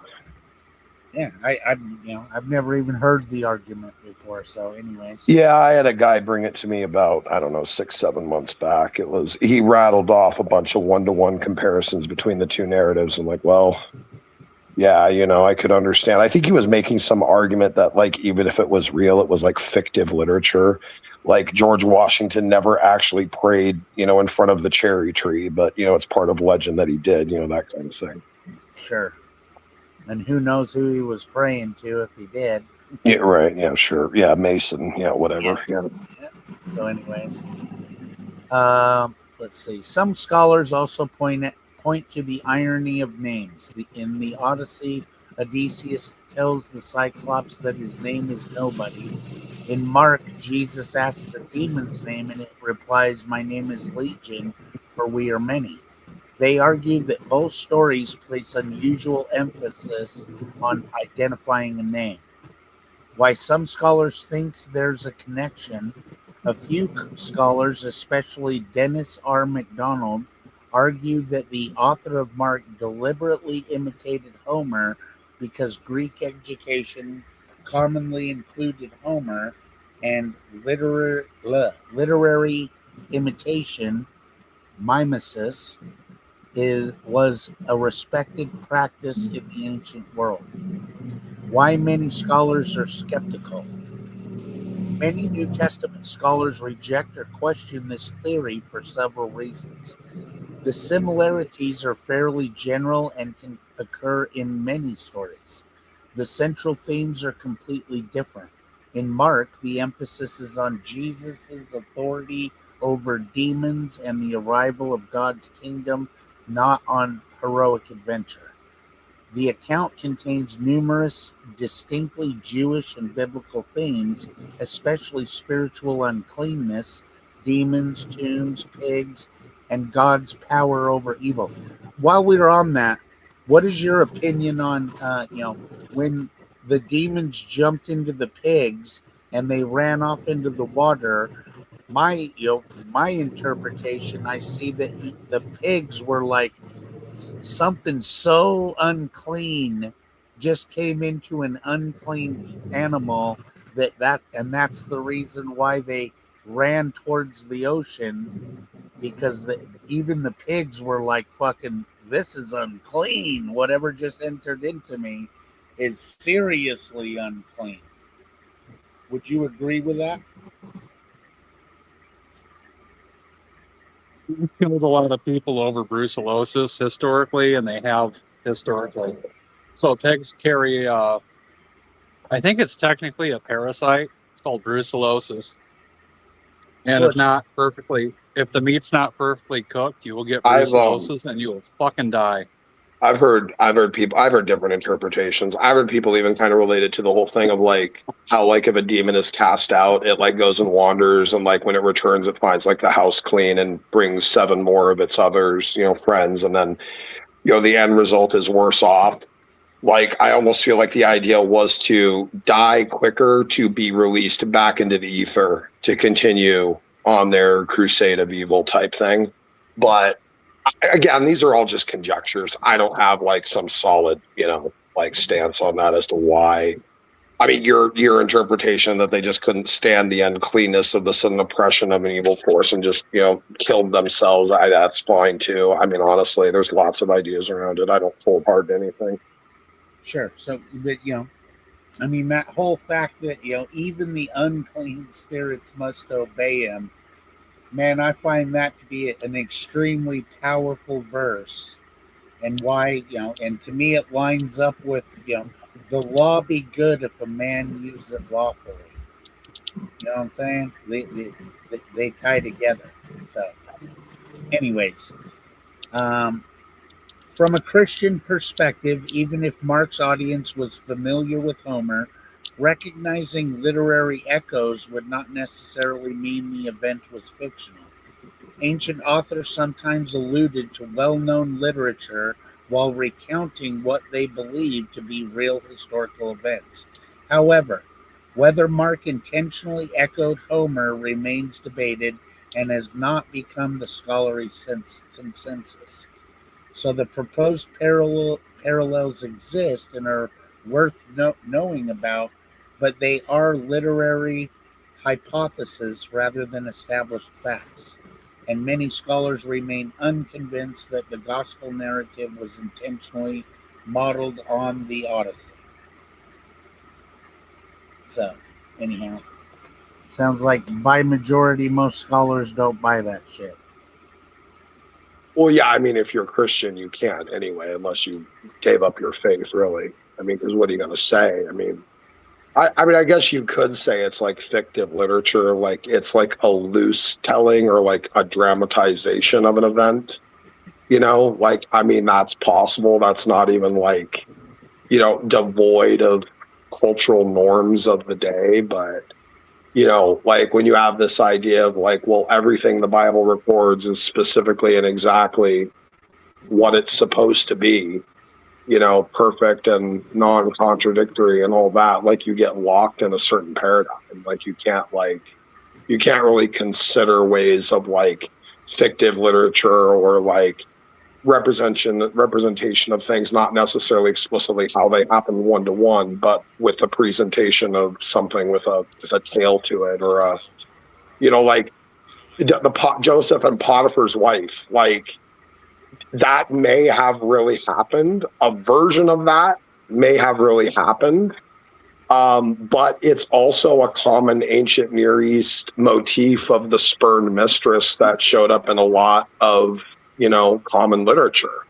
Yeah, I've never even heard the argument before. So, anyways. Yeah, I had a guy bring it to me about, I don't know, 6-7 months back. He rattled off a bunch of one-to-one comparisons between the two narratives. I'm like, well, yeah, I could understand. I think he was making some argument that, like, even if it was real, it was like fictive literature. Like George Washington never actually prayed, in front of the cherry tree, but, it's part of legend that he did, that kind of thing. Sure. And who knows who he was praying to if he did. Yeah, right. Yeah, sure. Yeah, Mason. Yeah, whatever. Yeah. So, anyways, let's see. Some scholars also point to the irony of names. In the Odyssey, Odysseus tells the Cyclops that his name is nobody. In Mark, Jesus asks the demon's name, and it replies, "My name is Legion, for we are many." They argue that both stories place unusual emphasis on identifying a name. Why some scholars think there's a connection, a few scholars, especially Dennis R. MacDonald, argue that the author of Mark deliberately imitated Homer because Greek education commonly included Homer, and literary imitation, mimesis, was a respected practice in the ancient world. Why many scholars are skeptical. Many New Testament scholars reject or question this theory for several reasons. The similarities are fairly general and can occur in many stories. The central themes are completely different. In Mark, the emphasis is on Jesus' authority over demons and the arrival of God's kingdom, not on heroic adventure. The account contains numerous distinctly Jewish and biblical themes, especially spiritual uncleanness, demons, tombs, pigs, and God's power over evil. While we're on that, what is your opinion on, when the demons jumped into the pigs and they ran off into the water? My interpretation, I see that the pigs were like something so unclean just came into an unclean animal and that's the reason why they ran towards the ocean, because even the pigs were like, fucking, this is unclean. Whatever just entered into me is seriously unclean. Would you agree with that? killed a lot of people over brucellosis historically, and they have historically. So pigs carry, I think it's technically a parasite. It's called brucellosis. And if the meat's not perfectly cooked, you will get brucellosis and you will fucking die. I've heard different interpretations. I've heard people even kind of relate it to the whole thing of like how like if a demon is cast out, it like goes and wanders, and like when it returns, it finds like the house clean and brings 7 more of its others, friends, and then the end result is worse off. Like I almost feel like the idea was to die quicker to be released back into the ether to continue on their crusade of evil type thing. But again, these are all just conjectures. I don't have like some solid, like stance on that as to why. I mean, your interpretation that they just couldn't stand the uncleanness of the sudden oppression of an evil force and just, killed themselves. That's fine too. I mean, honestly, there's lots of ideas around it. I don't hold hard to anything. Sure. So, but I mean, that whole fact that even the unclean spirits must obey him. Man, I find that to be an extremely powerful verse, and why, and to me it lines up with, the law be good if a man use it lawfully. You know what I'm saying? They tie together. So, anyways, from a Christian perspective, even if Mark's audience was familiar with Homer, recognizing literary echoes would not necessarily mean the event was fictional. Ancient authors sometimes alluded to well-known literature while recounting what they believed to be real historical events. However, whether Mark intentionally echoed Homer remains debated and has not become the scholarly consensus. So the proposed parallels exist and are worth knowing about, but they are literary hypotheses rather than established facts. And many scholars remain unconvinced that the gospel narrative was intentionally modeled on the Odyssey. So, anyhow, sounds like by majority, most scholars don't buy that shit. Well, yeah, I mean, if you're a Christian, you can't anyway, unless you gave up your faith, really. I mean, because what are you going to say? I mean, I guess you could say it's like fictive literature, like it's like a loose telling or like a dramatization of an event. Like, I mean, that's possible. That's not even like, devoid of cultural norms of the day. But, like when you have this idea of like, well, everything the Bible records is specifically and exactly what it's supposed to be, perfect and non-contradictory and all that, like you get locked in a certain paradigm. Like you can't really consider ways of like fictive literature or like representation of things, not necessarily explicitly how they happen one-to-one, but with the presentation of something with a tail to it, or like Joseph and Potiphar's wife, like that may have really happened. A version of that may have really happened. But it's also a common ancient Near East motif of the spurned mistress that showed up in a lot of, common literature,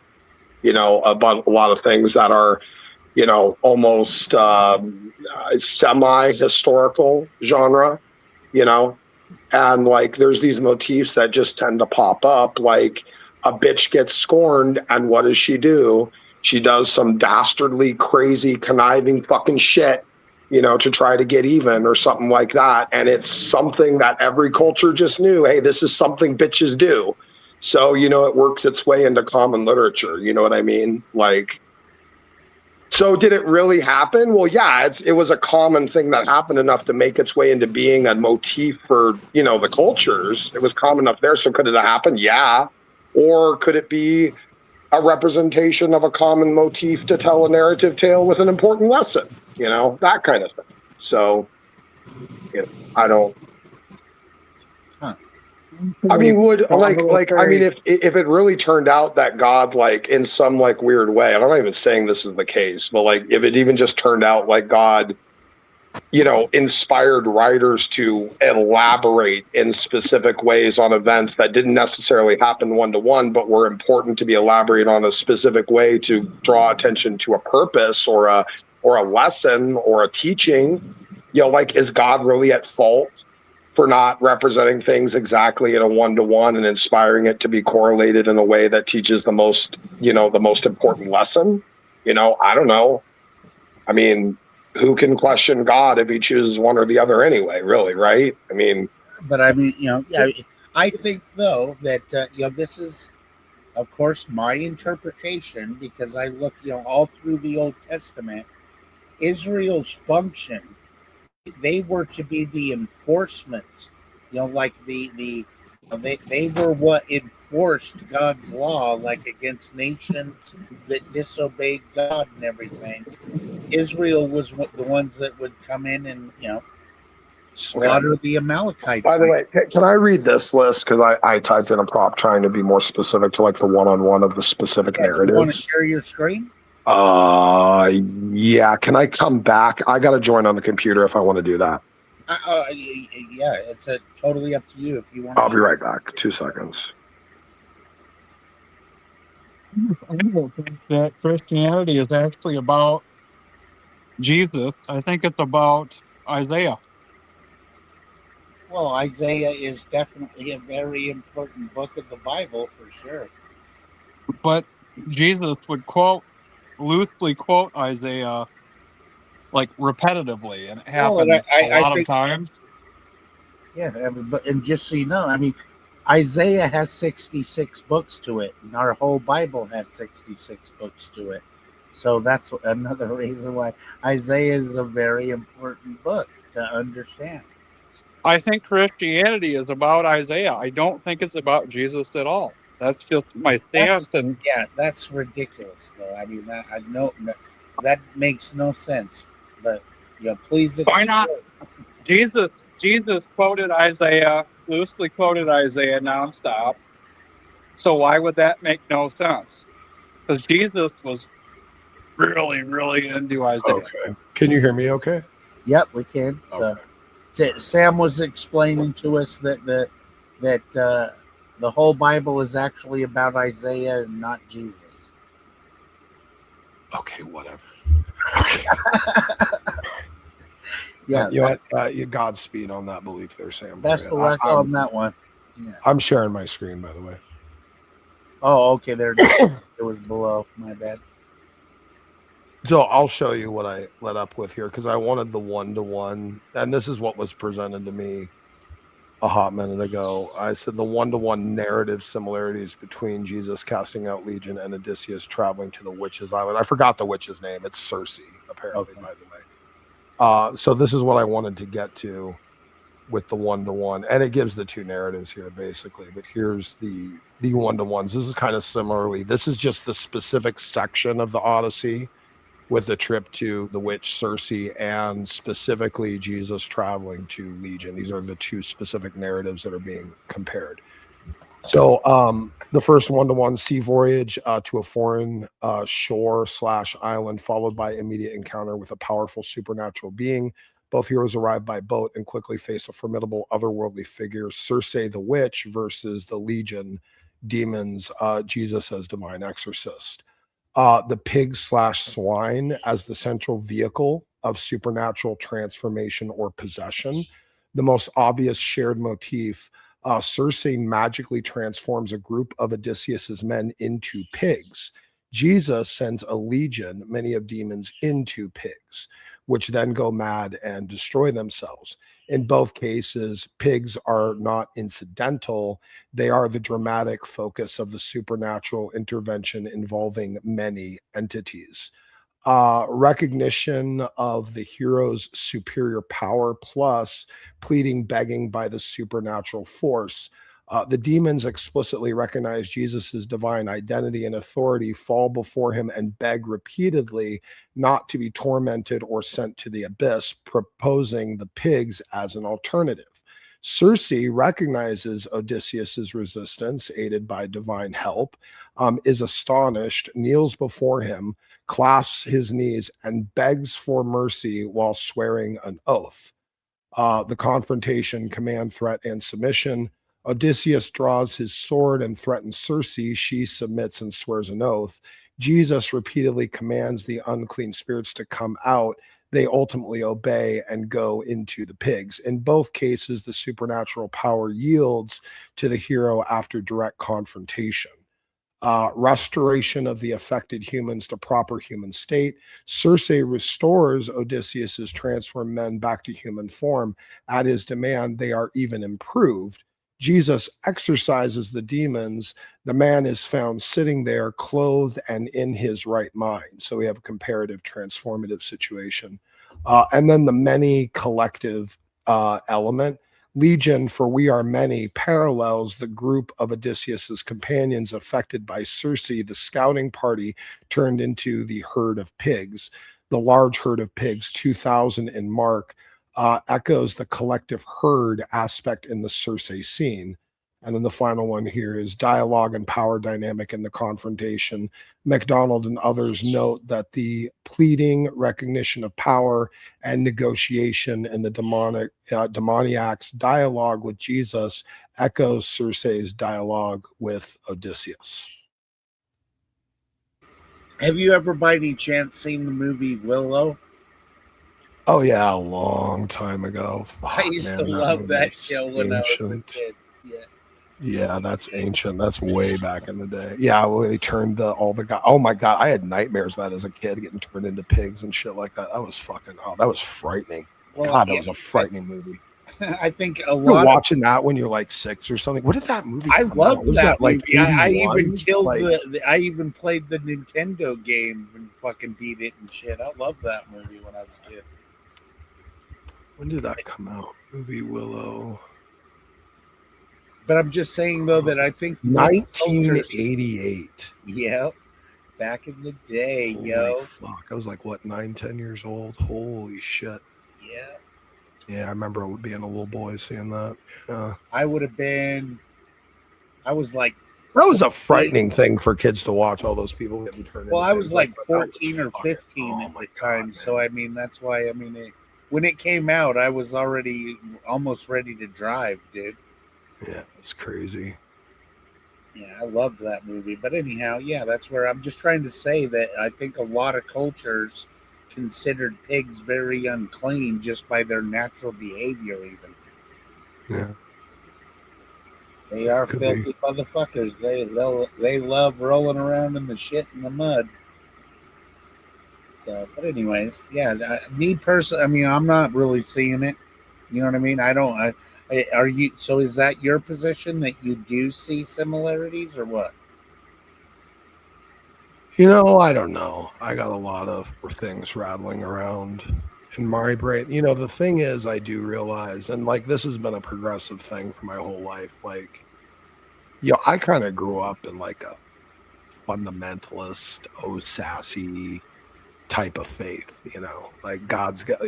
about a lot of things that are, almost semi-historical genre, and like there's these motifs that just tend to pop up, like a bitch gets scorned, and what does she do? She does some dastardly, crazy, conniving fucking shit, to try to get even or something like that. And it's something that every culture just knew, hey, this is something bitches do. So, it works its way into common literature. You know what I mean? Like, so did it really happen? Well, yeah, it was a common thing that happened enough to make its way into being a motif for, the cultures. It was common enough there. So could it have happened? Yeah. Or could it be a representation of a common motif to tell a narrative tale with an important lesson? That kind of thing. So, I don't. Huh. I mean, I mean, if it really turned out that God, like in some like weird way, I'm not even saying this is the case, but like if it even just turned out like God inspired writers to elaborate in specific ways on events that didn't necessarily happen one-to-one, but were important to be elaborated on a specific way to draw attention to a purpose or a lesson or a teaching. Is God really at fault for not representing things exactly in a one-to-one and inspiring it to be correlated in a way that teaches the most important lesson? I don't know. I mean, who can question God if he chooses one or the other anyway, really, right? I mean, but I think though that this is, of course, my interpretation because I look, all through the Old Testament, Israel's function, they were to be the enforcement, like they were what enforced God's law, like against nations that disobeyed God and everything. Israel was the ones that would come in and slaughter the Amalekites. By the way, can I read this list? Because I typed in a prop trying to be more specific to like the one-on-one of the specific narratives. Do you want to share your screen? Yeah. Can I come back? I got to join on the computer if I want to do that. Yeah, it's totally up to you if you want. I'll be right back. 2 seconds. I don't think that Christianity is actually about Jesus. I think it's about Isaiah. Well, Isaiah is definitely a very important book of the Bible for sure. But Jesus would loosely quote Isaiah like repetitively, and it happened a lot of times. Yeah, and just so you know, I mean, Isaiah has 66 books to it, and our whole Bible has 66 books to it. So that's another reason why Isaiah is a very important book to understand. I think Christianity is about Isaiah. I don't think it's about Jesus at all. That's just my stance. That's ridiculous, though. I mean, that makes no sense. But please explain. Why not? Jesus quoted Isaiah, loosely quoted Isaiah nonstop. So why would that make no sense? Because Jesus was really, really into Isaiah. Okay. Can you hear me okay? Yep, we can. So Sam was explaining to us that the whole Bible is actually about Isaiah and not Jesus. Okay, whatever. Yeah, you know what? Godspeed on that belief there, Sam. Best of luck on that one. Yeah. I'm sharing my screen, by the way. Oh, okay. There it is. It was below. My bad. So I'll show you what I let up with here because I wanted the one-to-one, and this is what was presented to me a hot minute ago. I said the one-to-one narrative similarities between Jesus casting out Legion and Odysseus traveling to the witch's island. I forgot the witch's name. It's Circe, apparently, by the way. So this is what I wanted to get to with the one-to-one, and it gives the two narratives here, basically. But here's the one-to-ones. This is kind of similarly. This is just the specific section of the Odyssey with the trip to the witch Circe and specifically Jesus traveling to Legion. These are the two specific narratives that are being compared. So the first one-to-one, sea voyage to a foreign shore/island, followed by immediate encounter with a powerful supernatural being. Both heroes arrive by boat and quickly face a formidable otherworldly figure, Circe the witch versus the Legion demons, Jesus as divine exorcist. The pig/swine as the central vehicle of supernatural transformation or possession. The most obvious shared motif, Circe magically transforms a group of Odysseus's men into pigs. Jesus sends a legion, many of demons, into pigs, which then go mad and destroy themselves. In both cases, pigs are not incidental. They are the dramatic focus of the supernatural intervention involving many entities. Recognition of the hero's superior power plus pleading, begging by the supernatural force. The demons explicitly recognize Jesus's divine identity and authority, fall before him, and beg repeatedly not to be tormented or sent to the abyss, proposing the pigs as an alternative. Circe recognizes Odysseus's resistance, aided by divine help, is astonished, kneels before him, clasps his knees, and begs for mercy while swearing an oath. The confrontation, command, threat, and submission. Odysseus draws his sword and threatens Circe. She submits and swears an oath. Jesus repeatedly commands the unclean spirits to come out. They ultimately obey and go into the pigs. In both cases, the supernatural power yields to the hero after direct confrontation. Restoration of the affected humans to proper human state. Circe restores Odysseus's transformed men back to human form. At his demand, they are even improved. Jesus exorcises the demons. The man is found sitting there, clothed and in his right mind. So we have a comparative transformative situation. And then the many collective element. Legion, for we are many, parallels the group of Odysseus's companions affected by Circe. The scouting party turned into the herd of pigs. The large herd of pigs, 2,000 in Mark, echoes the collective herd aspect in the Circe scene. And then the final one here is dialogue and power dynamic in the confrontation. MacDonald and others note that the pleading, recognition of power, and negotiation in the demoniac's dialogue with Jesus echoes Circe's dialogue with Odysseus. Have you ever by any chance seen the movie Willow? Oh yeah, a long time ago. I used to love that show when I was a kid. Yeah. Yeah, that's ancient. That's way back in the day. Yeah, when they turned all the guys. Oh my god, I had nightmares of that as a kid, getting turned into pigs and shit like that. That was fucking. Oh, that was frightening. Well, God, that was a frightening movie. I think a You're lot. watching that when you're like 6 or something. What did that movie? I loved that movie. Like I even 81? killed Like, I even played the Nintendo game and fucking beat it and shit. I loved that movie when I was a kid. when did that come out? Movie Willow. But I'm just saying though that I think 1988. Yeah, back in the day, Holy yo. fuck! I was like what, 9, 10 years old. Holy shit. Yeah. Yeah, I remember being a little boy seeing that. Yeah. I would have been. I was like. That was a frightening thing for kids to watch. All those people getting turned. Well, into I was pigs like that. 14 or 15 at the time, so I mean that's why. I mean, when it came out, I was already almost ready to drive, dude. Yeah, it's crazy. Yeah, I loved that movie. But anyhow, yeah, that's where I'm just trying to say that I think a lot of cultures considered pigs very unclean just by their natural behavior, even. Yeah. They are Could filthy motherfuckers. They love rolling around in the shit and the mud. So, but anyways, yeah. Me personally, I mean, I'm not really seeing it. You know what I mean? I don't. Are you? So, is that your position that you do see similarities, or what? You know, I don't know. I got a lot of things rattling around in my brain. You know, the thing is, I do realize, and like this has been a progressive thing for my whole life. Like, you know, I kind of grew up in like a fundamentalist, sassy type of faith. You know, like God's got,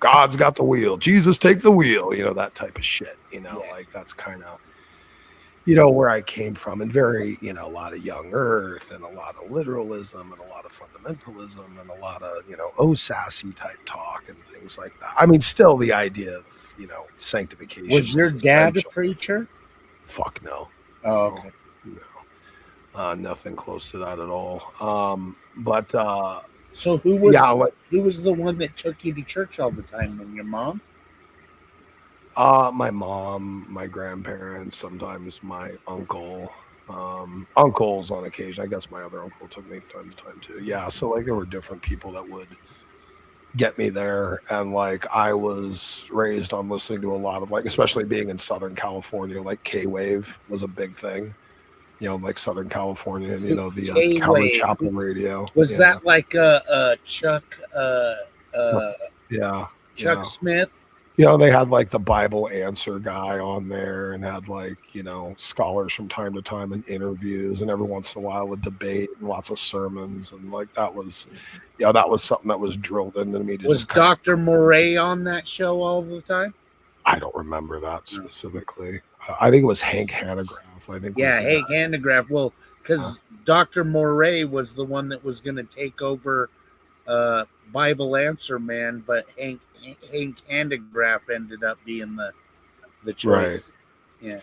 God's got the wheel. Jesus, take the wheel. You know, that type of shit. You know, like that's kind of, you know, where I came from, and very, you know, a lot of young earth and a lot of literalism and a lot of fundamentalism and a lot of, you know, sassy type talk and things like that. I mean, still the idea of, you know, sanctification. Was your dad essential. a preacher? Fuck no. Oh, okay. No. Nothing close to that at all. But so who was yeah, who was the one that took you to church all the time? Then your mom? My mom, my grandparents, sometimes my uncle, uncles on occasion. I guess my other uncle took me time to time too. Yeah, so like there were different people that would get me there, and like I was raised on listening to a lot of, like, especially being in Southern California, like K-Wave was a big thing. You know, like Southern California, and you know the Calvary Chapel radio. Was that like Chuck? Chuck Smith. You know, they had like the Bible Answer guy on there, and had like, you know, scholars from time to time and interviews, and every once in a while a debate and lots of sermons, and like that was, that was something that was drilled into me. Was Dr. Moray on that show all the time? I don't remember that specifically. I think it was Hank Hanegraaff. I think. Yeah, was the Hank guy. Hanegraaff. Well, because Dr. Moray was the one that was going to take over Bible Answer Man, but Hank Hanegraaff ended up being the choice. Yeah.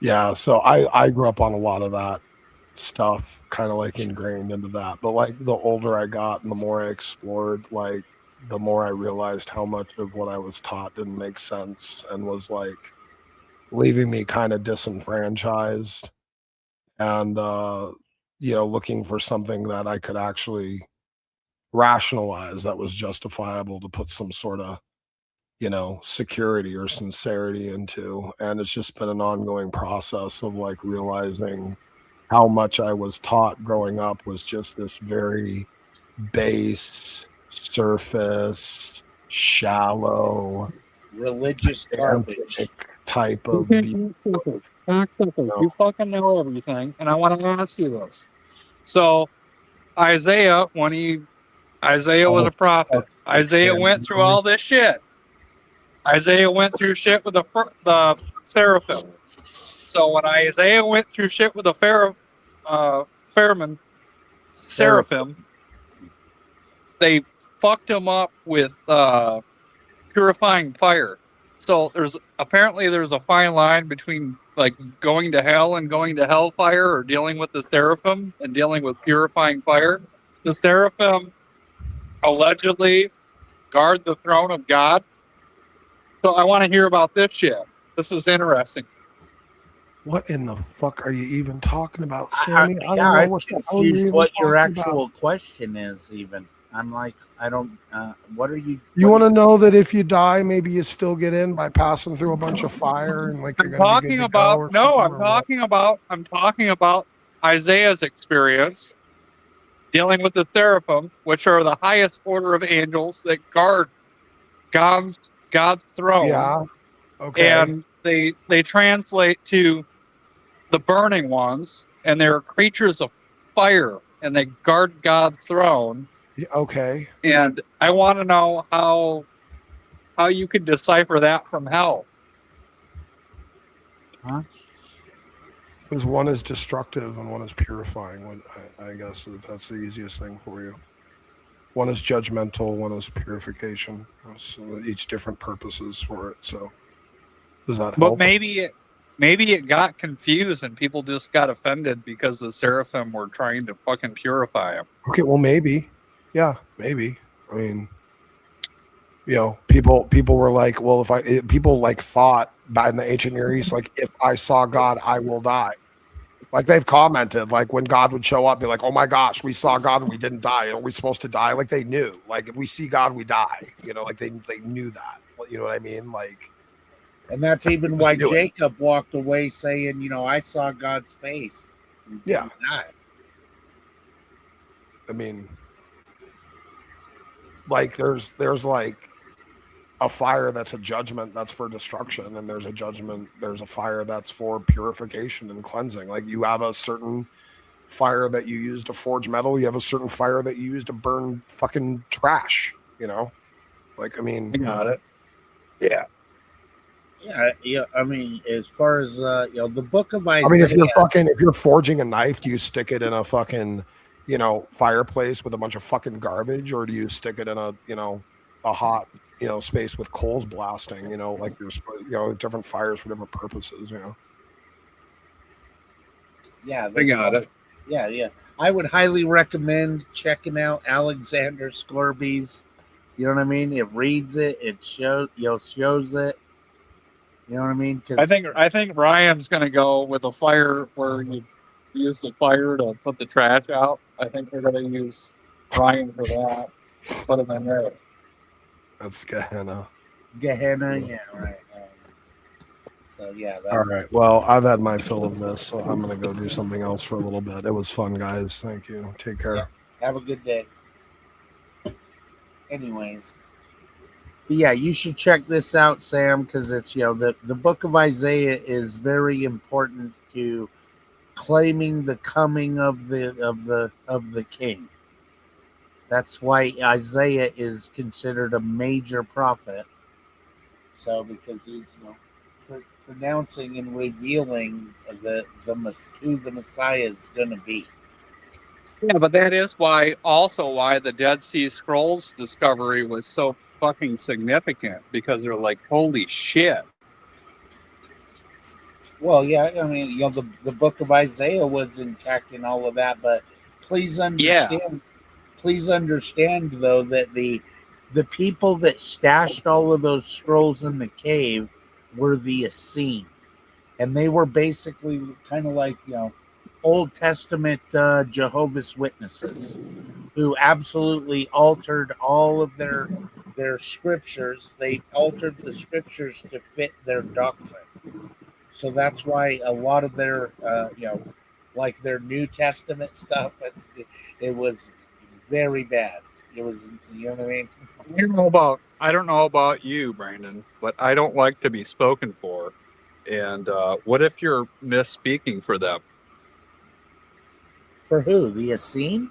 Yeah. So I grew up on a lot of that stuff, kind of like ingrained into that. But like the older I got and the more I explored, like the more I realized how much of what I was taught didn't make sense and was like leaving me kind of disenfranchised and looking for something that I could actually rationalize that was justifiable to put some sort of security or sincerity into. And it's just been an ongoing process of like realizing how much I was taught growing up was just this very base, surface, shallow, religious garbage type of You fucking know everything, and I want to ask you this. So Isaiah was a prophet. Isaiah went through all this shit. Isaiah went through shit with the seraphim. So when Isaiah went through shit with the seraphim, they fucked him up with purifying fire. So there's a fine line between like going to hell and going to hellfire, or dealing with the seraphim and dealing with purifying fire. The seraphim allegedly guard the throne of God. So I want to hear about this shit. This is interesting. What in the fuck are you even talking about, Sammy? I don't know I'm what the hell you're confused even what your talking actual about. question is. Even I'm like, I don't. What are you? You want to know that if you die, maybe you still get in by passing through a bunch of fire and like you're going to be good to go or something? I'm talking about Isaiah's experience dealing with the seraphim, which are the highest order of angels that guard God's throne. Yeah. Okay. And they translate to the burning ones, and they're creatures of fire, and they guard God's throne. Okay. And I want to know how you can decipher that from hell. Huh? Because one is destructive and one is purifying. I guess that's the easiest thing for you. One is judgmental, one is purification. So each different purposes for it. So does that help? But maybe it got confused and people just got offended because the seraphim were trying to fucking purify him. Okay, well, maybe. Yeah, maybe. I mean, people were like, well, people like thought back in the ancient Near East, like, if I saw God, I will die. Like they've commented, like when God would show up, be like, oh my gosh, we saw God and we didn't die. Are we supposed to die? Like they knew, like if we see God, we die. Like they knew that. You know what I mean? Like, and that's even why Jacob walked away saying, I saw God's face. Yeah. I mean, like there's like a fire that's a judgment that's for destruction, and there's a fire that's for purification and cleansing. Like you have a certain fire that you use to forge metal, you have a certain fire that you use to burn fucking trash, like I mean, I got it. Yeah. Yeah. I mean, as far as the book of Isaiah. I mean, if you're forging a knife, do you stick it in a fucking fireplace with a bunch of fucking garbage, or do you stick it in a hot space with coals blasting? Like there's different fires for different purposes. Yeah, I got it. Yeah. I would highly recommend checking out Alexander Scorby's. You know what I mean? It reads it. It shows it. You know what I mean? I think Ryan's gonna go with a fire where you use the fire to put the trash out. I think they're gonna use Ryan for that. Put him in there. That's Gehenna. Gehenna, yeah, right. So yeah. All right. Well, I've had my fill of this, so I'm gonna go do something else for a little bit. It was fun, guys. Thank you. Take care. Yeah. Have a good day. Anyways, yeah, you should check this out, Sam, because it's the book of Isaiah is very important to claiming the coming of the king. That's why Isaiah is considered a major prophet. So because he's pronouncing and revealing who the Messiah is going to be. Yeah, but that is why the Dead Sea Scrolls discovery was so fucking significant, because they're like, holy shit. Well, yeah, I mean, the book of Isaiah was intact and all of that, but please understand, though, that the people that stashed all of those scrolls in the cave were the Essene, and they were basically kind of like Old Testament Jehovah's Witnesses, who absolutely altered all of their scriptures. They altered the scriptures to fit their doctrine. So that's why a lot of their, like their New Testament stuff, it was very bad. It was, you know what I mean? I don't know about you, Brandon, but I don't like to be spoken for. And what if you're misspeaking for them? For who? The Essene?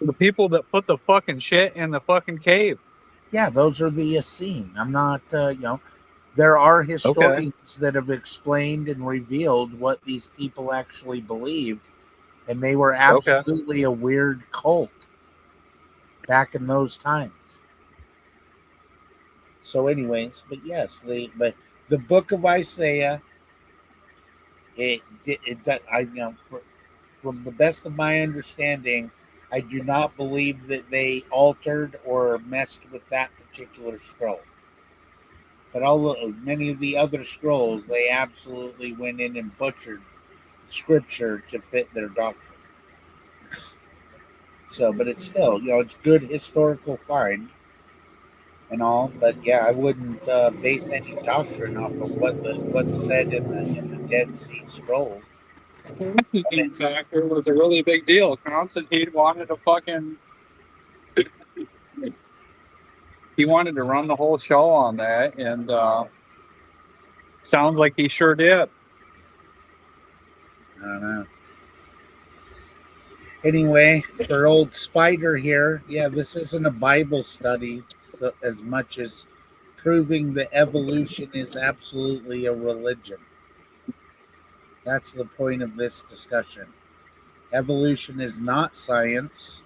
The people that put the fucking shit in the fucking cave. Yeah, those are the Essene. I'm not, there are historians that have explained and revealed what these people actually believed, and they were absolutely a weird cult back in those times. So, anyways, but yes, but the book of Isaiah, from the best of my understanding, I do not believe that they altered or messed with that particular scroll. But many of the other scrolls, they absolutely went in and butchered scripture to fit their doctrine. So, but it's still, it's good historical find and all. But yeah, I wouldn't base any doctrine off of what's said in the Dead Sea Scrolls. In fact, it was a really big deal. Constantine wanted to he wanted to run the whole show on that, and sounds like he sure did. I don't know. Anyway, for old Spider here, yeah, this isn't a Bible study so as much as proving that evolution is absolutely a religion. That's the point of this discussion. Evolution is not science.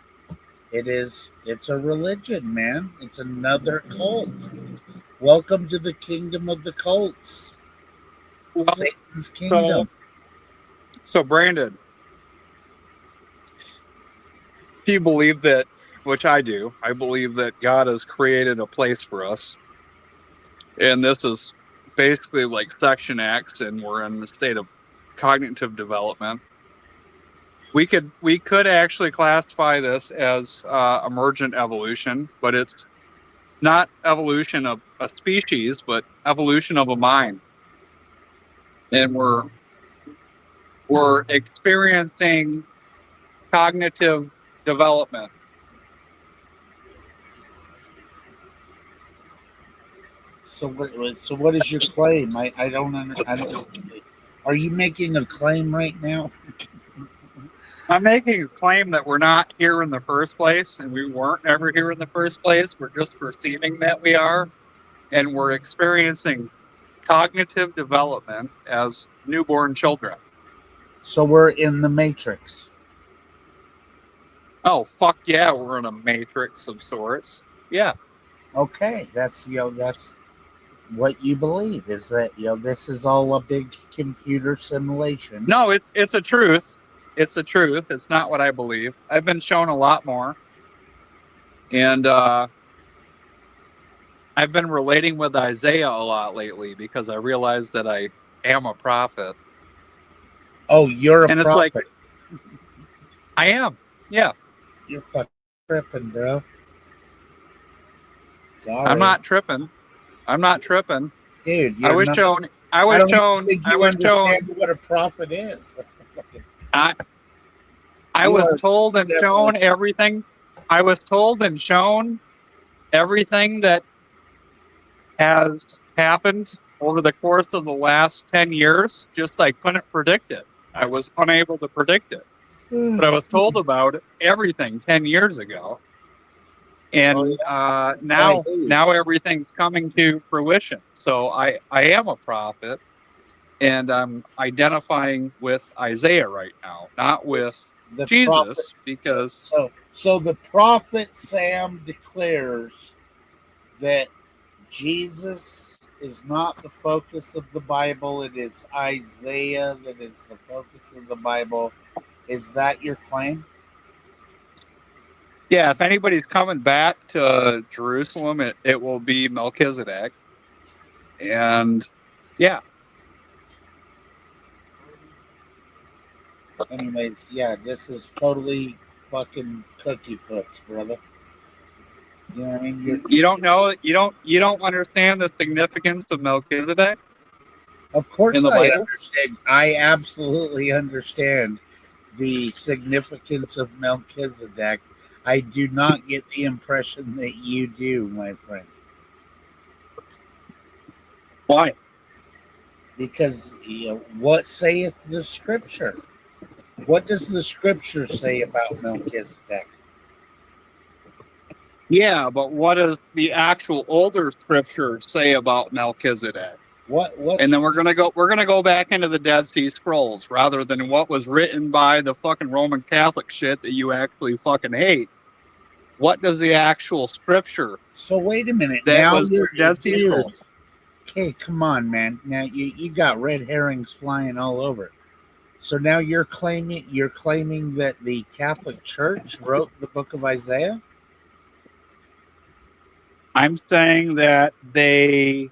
It's a religion, man. It's another cult. Welcome to the kingdom of the cults. Satan's kingdom. So Brandon, if you believe that, which I do, I believe that God has created a place for us. And this is basically like Section X, and we're in the state of cognitive development. We could actually classify this as emergent evolution, but it's not evolution of a species, but evolution of a mind. And we're experiencing cognitive development. So what is your claim? I don't. Are you making a claim right now? I'm making a claim that we're not here in the first place, and we weren't ever here in the first place. We're just perceiving that we are, and we're experiencing cognitive development as newborn children. So we're in the Matrix. Oh, fuck yeah, we're in a matrix of sorts. Yeah. Okay, that's what you believe, is that this is all a big computer simulation. No, it's a truth. It's a truth. It's not what I believe. I've been shown a lot more. And I've been relating with Isaiah a lot lately, because I realized that I am a prophet. Oh, you're a and prophet. It's like, I am. Yeah. You're fucking tripping, bro. Sorry. I'm not tripping. Dude, I was shown what a prophet is. I was told and shown everything. I was told and shown everything that has happened over the course of the last 10 years. Just I couldn't predict it. I was unable to predict it. But I was told about everything 10 years ago. And now everything's coming to fruition. So I am a prophet, and I'm identifying with Isaiah right now, not with Jesus, because so the prophet Sam declares that Jesus is not the focus of the Bible. It is Isaiah that is the focus of the Bible. Is that your claim? yeah, if anybody's coming back to Jerusalem, it will be Melchizedek. And yeah. Anyways, yeah, this is totally fucking cookie puts, brother. You know what I mean? You don't know, you don't understand the significance of Melchizedek? Of course in the I Bible? understand. I absolutely understand the significance of Melchizedek. I do not get the impression that you do, my friend. Why? Because what saith the scripture? What does the scripture say about Melchizedek? Yeah, but what does the actual older scripture say about Melchizedek? And then we're gonna go back into the Dead Sea Scrolls rather than what was written by the fucking Roman Catholic shit that you actually fucking hate. What does the actual scripture? So wait a minute. That Now was you're Dead Sea dude. Scrolls. Okay, come on, man. Now you got red herrings flying all over. So now you're claiming that the Catholic Church wrote the book of Isaiah? I'm saying that they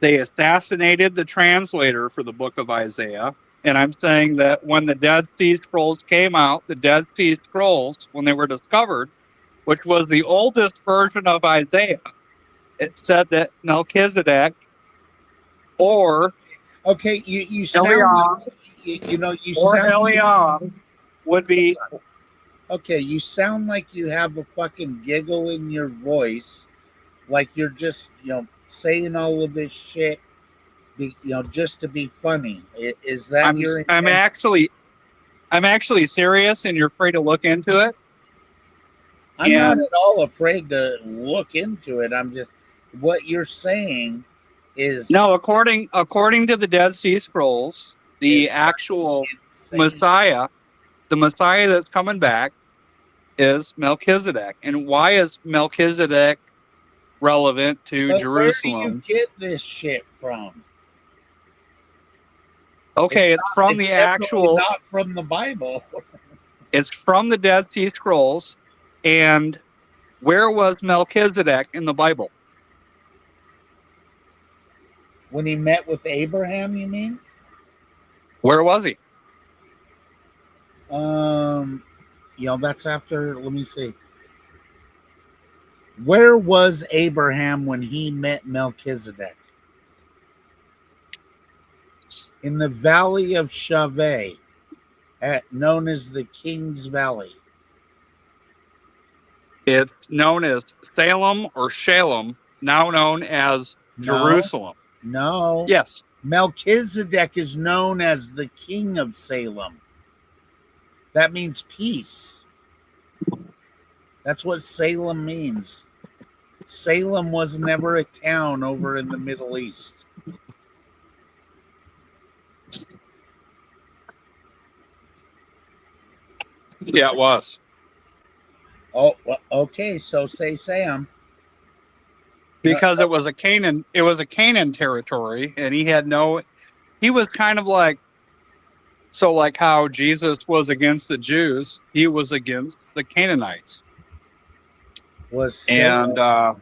assassinated the translator for the book of Isaiah. And I'm saying that when the Dead Sea Scrolls came out, the Dead Sea Scrolls, when they were discovered, which was the oldest version of Isaiah, it said that Melchizedek or Okay, you sound Eliam, like you or sound Eliam would be. okay. You sound like you have a fucking giggle in your voice, like you're just saying all of this shit, just to be funny. Is that your I'm intention? actually serious, and you're free to look into it. I'm not at all afraid to look into it. I'm just what you're saying is No, according to the Dead Sea Scrolls, the actual Messiah, the Messiah that's coming back, is Melchizedek. And why is Melchizedek relevant to But where do you Jerusalem? get this shit from? Okay, it's from It's the definitely actual. not from the Bible. It's from the Dead Sea Scrolls. And where was Melchizedek in the Bible? When he met with Abraham, you mean? Where was he? That's after. Let me see. Where was Abraham when he met Melchizedek? In the valley of Shaveh, known as the King's Valley. It's known as Salem or Shalem, now known as Jerusalem. No. Yes. Melchizedek is known as the King of Salem. That means peace. That's what Salem means. Salem was never a town over in the Middle East. Yeah, it was. Oh, well, okay. So say Sam. Because it was a Canaan territory, and he was kind of like, so like how Jesus was against the Jews, he was against the Canaanites. Was Salem And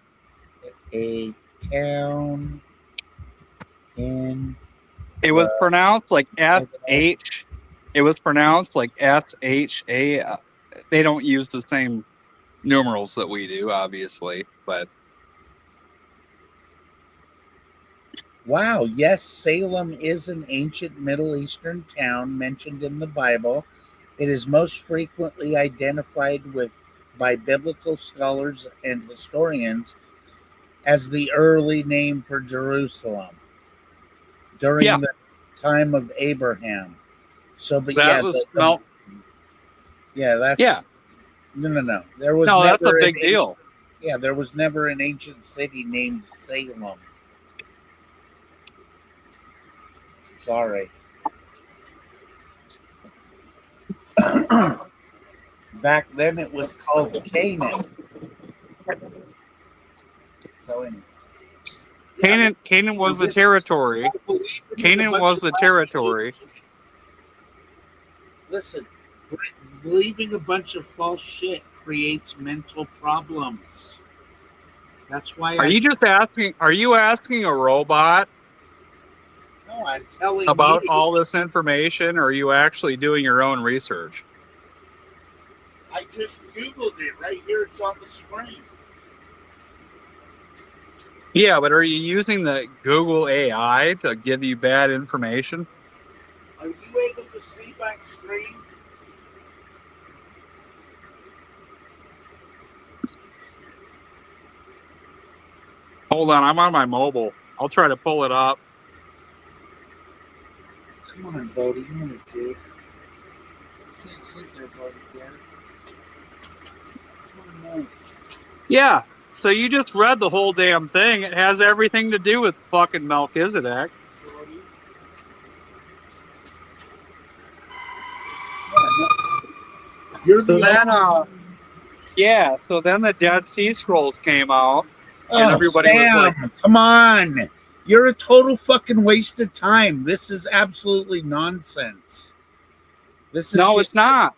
a town in it was pronounced like SH. It was pronounced like SHA. They don't use the same numerals that we do, obviously, but wow, yes, Salem is an ancient Middle Eastern town mentioned in the Bible. It is most frequently identified by biblical scholars and historians as the early name for Jerusalem during the time of Abraham. So, but that was that's No. There was No, never that's a big deal. Yeah, there was never an ancient city named Salem. Sorry. Back then it was called Canaan. So anyway. Canaan was the territory. Canaan was the territory. Listen, believing a bunch of false shit creates mental problems. That's why Are you asking a robot No, I'm telling about you. all this information, or are you actually doing your own research? I just Googled it right here. It's on the screen. Yeah, but are you using the Google AI to give you bad information? Are you able to see my screen? Hold on, I'm on my mobile. I'll try to pull it up. Come on, Bodie. You want to do it. You can't sit there, Bodie. Come on. Yeah, so you just read the whole damn thing. It has everything to do with fucking Melchizedek. So then the Dead Sea Scrolls came out, and Oh, everybody was like, Sam, come on. You're a total fucking waste of time. This is absolutely nonsense. This is no, it's not.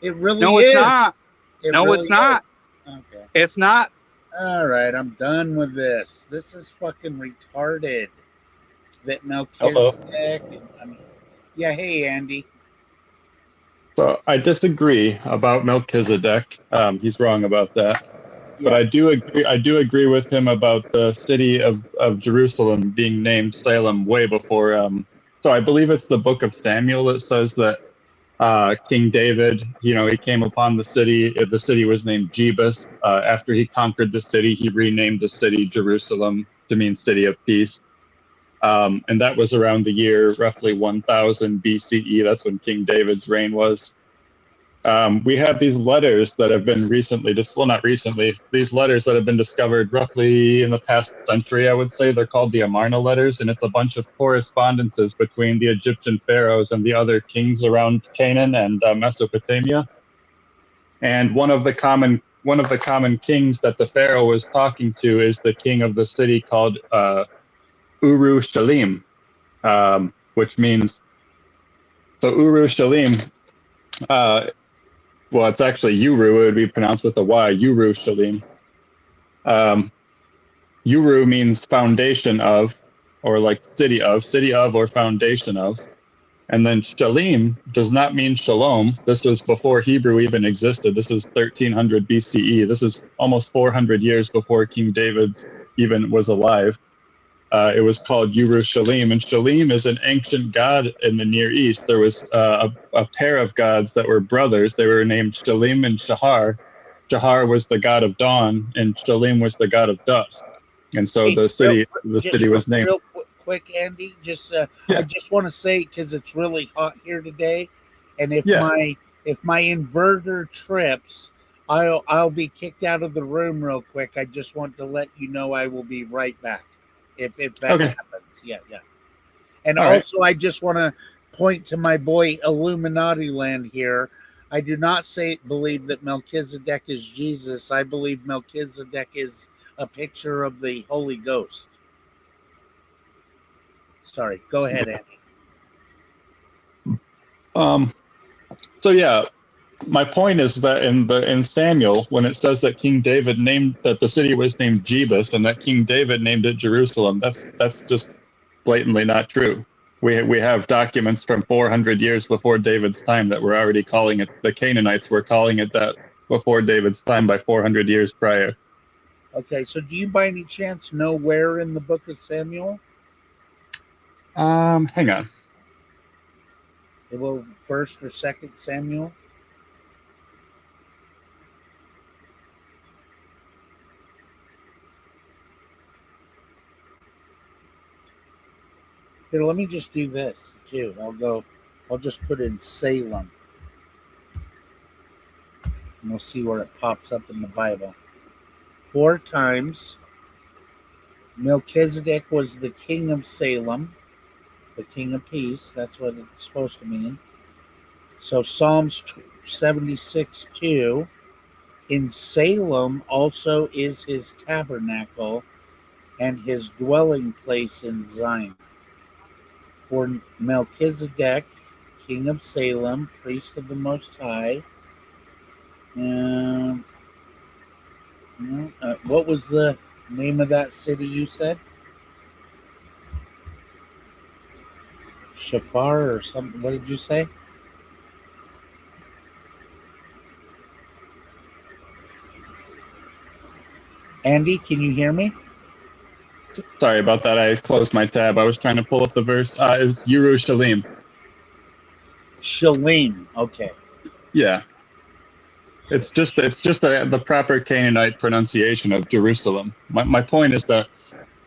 It really No, is. it's not. It No, really it's not. is. Okay. It's not. All right, I'm done with this. This is fucking retarded. That Melchizedek. Yeah, hey, Andy. So I disagree about Melchizedek. He's wrong about that. But I do agree. I do agree with him about the city of Jerusalem being named Salem way before. So I believe it's the Book of Samuel that says that King David, he came upon the city. The city was named Jebus. After he conquered the city, he renamed the city Jerusalem to mean City of Peace. And that was around the year roughly 1000 BCE. That's when King David's reign was. We have these letters that have been recently, not recently, these letters that have been discovered roughly in the past century, I would say. They're called the Amarna letters, and it's a bunch of correspondences between the Egyptian pharaohs and the other kings around Canaan and Mesopotamia. And one of the common kings that the pharaoh was talking to is the king of the city called Uru Shalim, which means, so Uru Shalim, well, it's actually Uru. It would be pronounced with a Y, Uru Shalim. Uru means foundation of, or like city of, or foundation of. And then Shalim does not mean shalom. This was before Hebrew even existed. This is 1300 BCE. This is almost 400 years before King David even was alive. It was called Yerushalim, and Shalim is an ancient god in the Near East. There was a pair of gods that were brothers. They were named Shalim and Shahar. Shahar was the god of dawn, and Shalim was the god of dusk. And so the city was named. Real quick, Andy. I just want to say, because it's really hot here today, and if my inverter trips, I'll be kicked out of the room real quick. I just want to let you know I will be right back. If that happens. Yeah. And All also, I just want to point to my boy Illuminati Land here. I do not believe that Melchizedek is Jesus. I believe Melchizedek is a picture of the Holy Ghost. Sorry, go ahead, Andy. So yeah, my point is that in Samuel, when it says that King David named that the city was named Jebus and that King David named it Jerusalem, that's just blatantly not true. We have documents from 400 years before David's time that were already calling it, the Canaanites were calling it that before David's time by 400 years prior. Okay, so do you by any chance know where in the book of Samuel? Hang on. It will 1st or 2nd Samuel? Here, let me just do this too. I'll just put in Salem. And we'll see where it pops up in the Bible. 4 times Melchizedek was the king of Salem, the king of peace. That's what it's supposed to mean. So Psalms 76:2. In Salem also is his tabernacle and his dwelling place in Zion. For Melchizedek, king of Salem, priest of the Most High. What was the name of that city you said? Shafar or something? What did you say? Andy, can you hear me? Sorry about that. I closed my tab. I was trying to pull up the verse. It's Yerushalayim. Shalim. Okay. Yeah. It's just the proper Canaanite pronunciation of Jerusalem. My point is that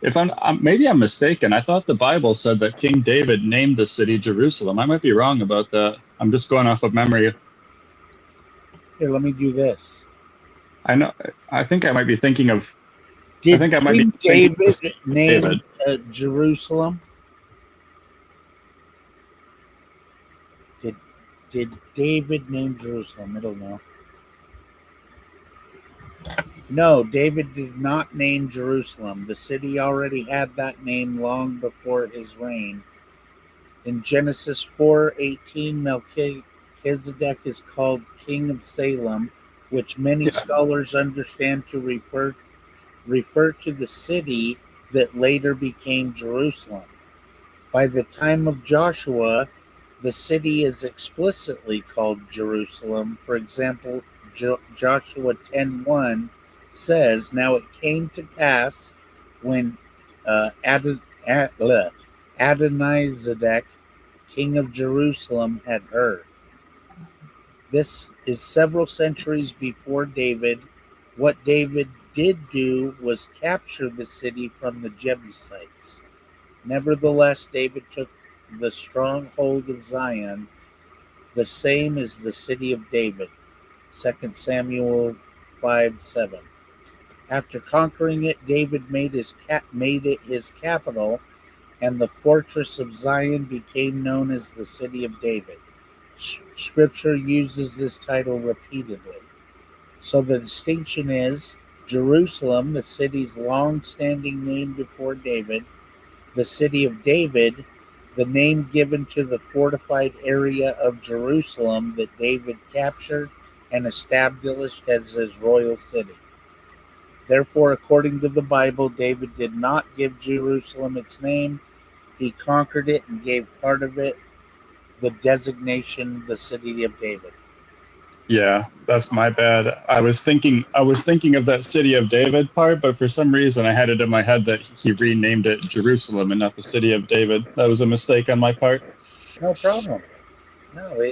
if maybe I'm mistaken. I thought the Bible said that King David named the city Jerusalem. I might be wrong about that. I'm just going off of memory. Here, let me do this. I think I might be thinking of. Did I think I might be King thinking of David name Jerusalem? Did David name Jerusalem? I don't know. No, David did not name Jerusalem. The city already had that name long before his reign. In Genesis 4:18, Melchizedek is called king of Salem, which many scholars understand to refer to the city that later became Jerusalem. By the time of Joshua, the city is explicitly called Jerusalem. For example, Joshua 10:1 says, "Now it came to pass when Adonizedek, king of Jerusalem, had heard." This is several centuries before David. What David did do was capture the city from the Jebusites. Nevertheless, David took the stronghold of Zion, the same as the city of David. 2 Samuel 5:7. After conquering it, David made it his capital, and the fortress of Zion became known as the city of David. Scripture uses this title repeatedly. So the distinction is Jerusalem, the city's long-standing name before David, the city of David, the name given to the fortified area of Jerusalem that David captured and established as his royal city. Therefore, according to the Bible, David did not give Jerusalem its name. He conquered it and gave part of it the designation, the city of David. Yeah, that's my bad. I was thinking of that city of David part, but for some reason I had it in my head that he renamed it Jerusalem and not the city of David. That was a mistake on my part. No problem. No,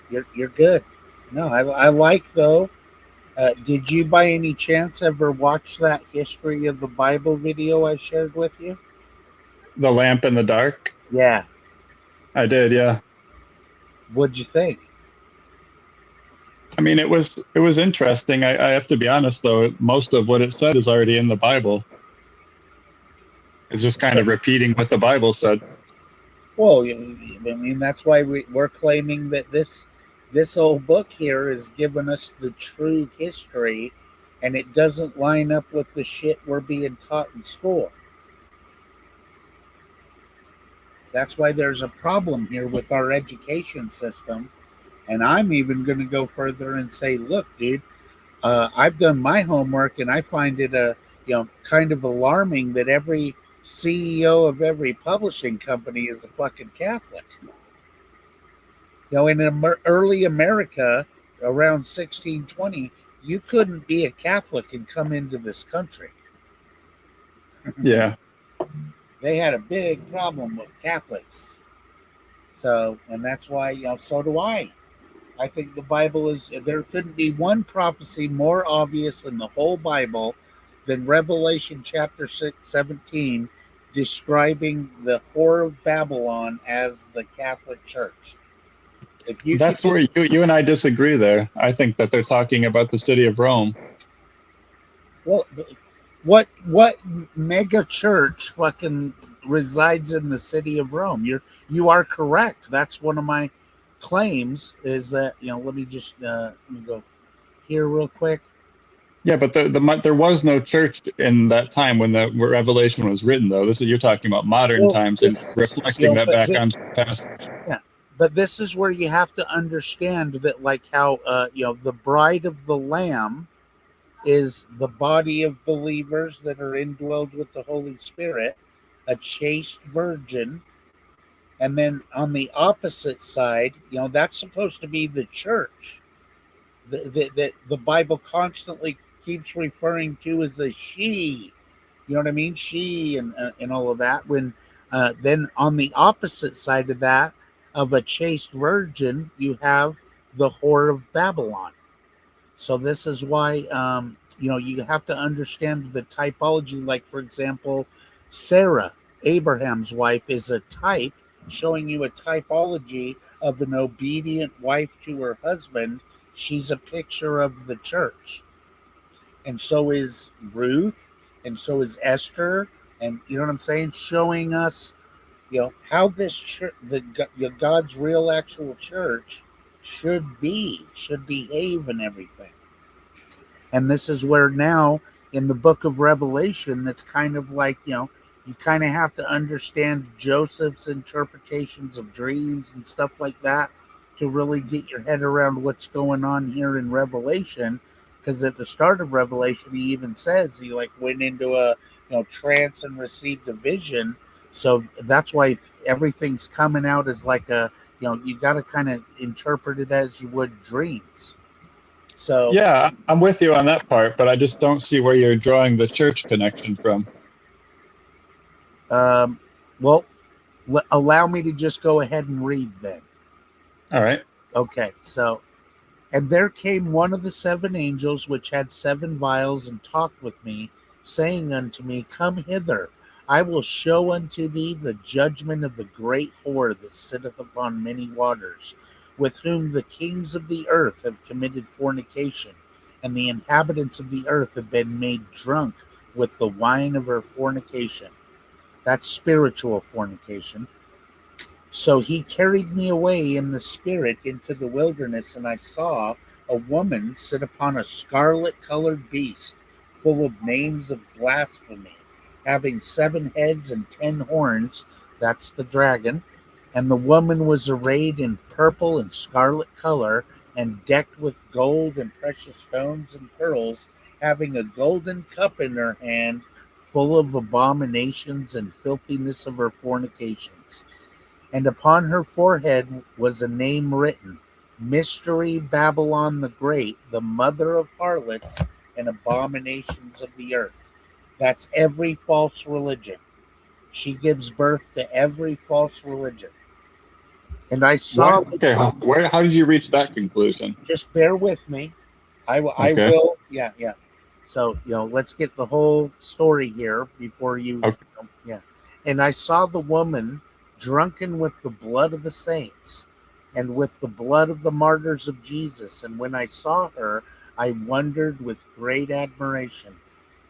you're good. No, I like though. Did you by any chance ever watch that history of the Bible video I shared with you? The lamp in the dark? Yeah. I did, yeah. What'd you think? I mean, it was interesting. I have to be honest though, most of what it said is already in the Bible. It's just kind of repeating what the Bible said. Well, I mean that's why we're claiming that this old book here is giving us the true history, and it doesn't line up with the shit we're being taught in school. That's why there's a problem here with our education system. And I'm even going to go further and say, look, dude, I've done my homework, and I find it kind of alarming that every CEO of every publishing company is a fucking Catholic. In early America, around 1620, you couldn't be a Catholic and come into this country. Yeah. They had a big problem with Catholics. So, and that's why, so do I. I think the Bible there couldn't be one prophecy more obvious in the whole Bible than Revelation chapter 17, describing the whore of Babylon as the Catholic Church. If you That's could, where you and I disagree there. I think that they're talking about the city of Rome. well, what mega church fucking resides in the city of Rome? You are correct. That's one of my claims. Is that Let me just let me go here real quick. Yeah, but there was no church in that time when the Revelation was written, though. You're talking about modern Well, times and this, reflecting that but back on past. yeah, but this is where you have to understand that, like how the bride of the Lamb is the body of believers that are indwelled with the Holy Spirit, a chaste virgin. And then on the opposite side, that's supposed to be the church that the Bible constantly keeps referring to as a she. You know what I mean? She and all of that. When then on the opposite side of that, of a chaste virgin, you have the whore of Babylon. So this is why you have to understand the typology. Like, for example, Sarah, Abraham's wife, is a type showing you a typology of an obedient wife to her husband. She's a picture of the church. And so is Ruth, and so is Esther, and you know what I'm saying, showing us how this church, God's real actual church, should behave and everything. And this is where now in the book of Revelation, that's kind of like, you kind of have to understand Joseph's interpretations of dreams and stuff like that to really get your head around what's going on here in Revelation. Because at the start of Revelation, he even says he like went into a trance and received a vision. So that's why everything's coming out as like you got to kind of interpret it as you would dreams. So yeah, I'm with you on that part, but I just don't see where you're drawing the church connection from. Well, allow me to just go ahead and read then. All right. Okay, so, and there came one of the seven angels which had seven vials and talked with me, saying unto me, Come hither, I will show unto thee the judgment of the great whore that sitteth upon many waters, with whom the kings of the earth have committed fornication, and the inhabitants of the earth have been made drunk with the wine of her fornication. That's spiritual fornication. So he carried me away in the spirit into the wilderness, and I saw a woman sit upon a scarlet colored beast, full of names of blasphemy, having 7 heads and 10 horns. That's the dragon. And the woman was arrayed in purple and scarlet color, and decked with gold and precious stones and pearls, having a golden cup in her hand, full of abominations and filthiness of her fornications. And upon her forehead was a name written, Mystery Babylon the Great, the mother of harlots and abominations of the earth. That's every false religion. She gives birth to every false religion. And I saw... Okay, how did you reach that conclusion? Just bear with me. I Okay. will. Yeah. So, let's get the whole story here before you... Okay. Yeah. And I saw the woman drunken with the blood of the saints and with the blood of the martyrs of Jesus. And when I saw her, I wondered with great admiration.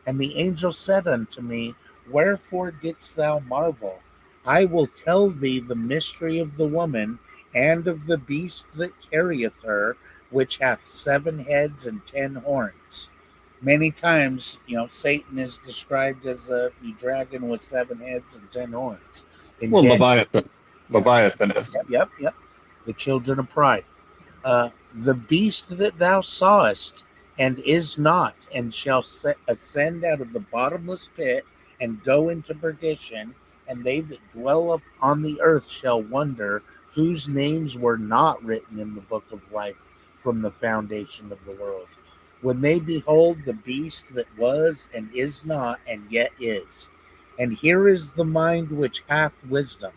And the angel said unto me, Wherefore didst thou marvel? I will tell thee the mystery of the woman and of the beast that carrieth her, which hath 7 heads and 10 horns. Many times, Satan is described as a dragon with 7 heads and 10 horns. Well, Leviathan is. Yep. The children of pride. The beast that thou sawest, and is not, and shall ascend out of the bottomless pit, and go into perdition, and they that dwell up on the earth shall wonder, whose names were not written in the book of life from the foundation of the world, when they behold the beast that was, and is not, and yet is. And here is the mind which hath wisdom.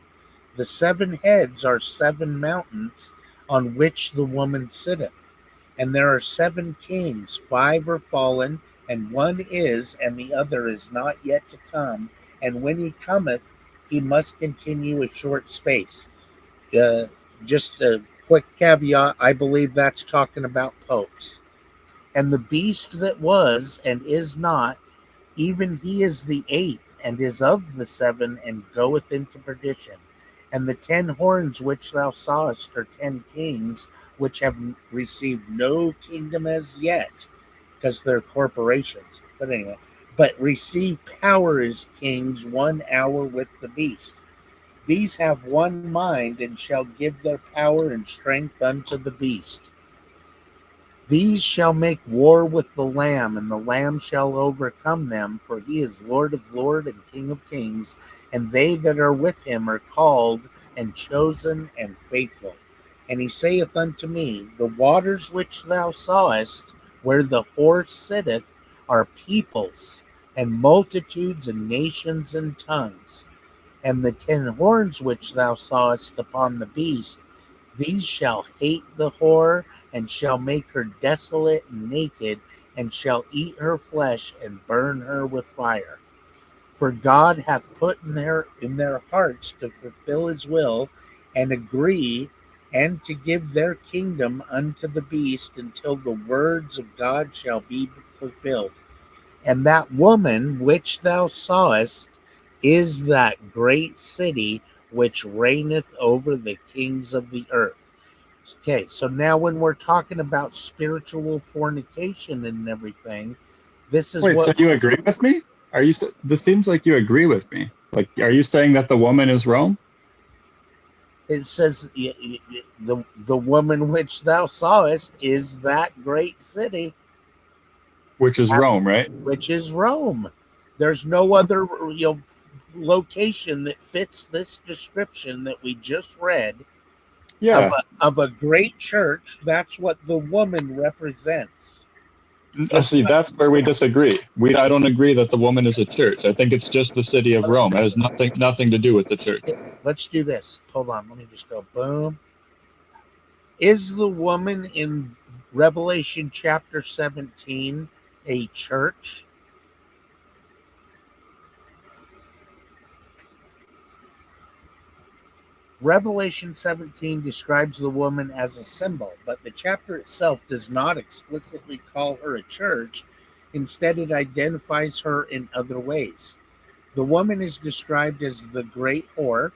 The 7 heads are 7 mountains on which the woman sitteth. And there are 7 kings, 5 are fallen, and 1 is, and the other is not yet to come. And when he cometh, he must continue a short space. Just Quick caveat, I believe that's talking about popes. And the beast that was and is not, even he is the eighth, and is of the seven, and goeth into perdition. And the 10 horns which thou sawest are 10 kings, which have received no kingdom as yet, because they're corporations. But anyway, but receive power as kings 1 hour with the beast. These have one mind, and shall give their power and strength unto the beast. These shall make war with the Lamb, and the Lamb shall overcome them, for he is Lord of lords and King of kings, and they that are with him are called and chosen and faithful. And he saith unto me, the waters which thou sawest, where the horse sitteth, are peoples, and multitudes, and nations, and tongues. And the 10 horns which thou sawest upon the beast, these shall hate the whore, and shall make her desolate and naked, and shall eat her flesh, and burn her with fire. For God hath put in their hearts to fulfill his will, and agree, and to give their kingdom unto the beast, until the words of God shall be fulfilled. And that woman which thou sawest is that great city which reigneth over the kings of the earth. Okay, so now when we're talking about spiritual fornication and everything, this is Wait, so what you agree with me? Are you? This seems like you agree with me. Like, are you saying that the woman is Rome? it says. The woman which thou sawest is that great city, Which is Rome, right? which is Rome. There's no other location that fits this description that we just read Yeah. of a great church. That's what the woman represents. See, that's where we disagree. I don't agree that the woman is a church. I think it's just the city of Rome. It has nothing to do with the church. Let's do this. Hold on. Let me just go boom. Is the woman in Revelation chapter 17 a church? Revelation 17 describes the woman as a symbol, but the chapter itself does not explicitly call her a church. Instead, it identifies her in other ways. The woman is described as the great whore,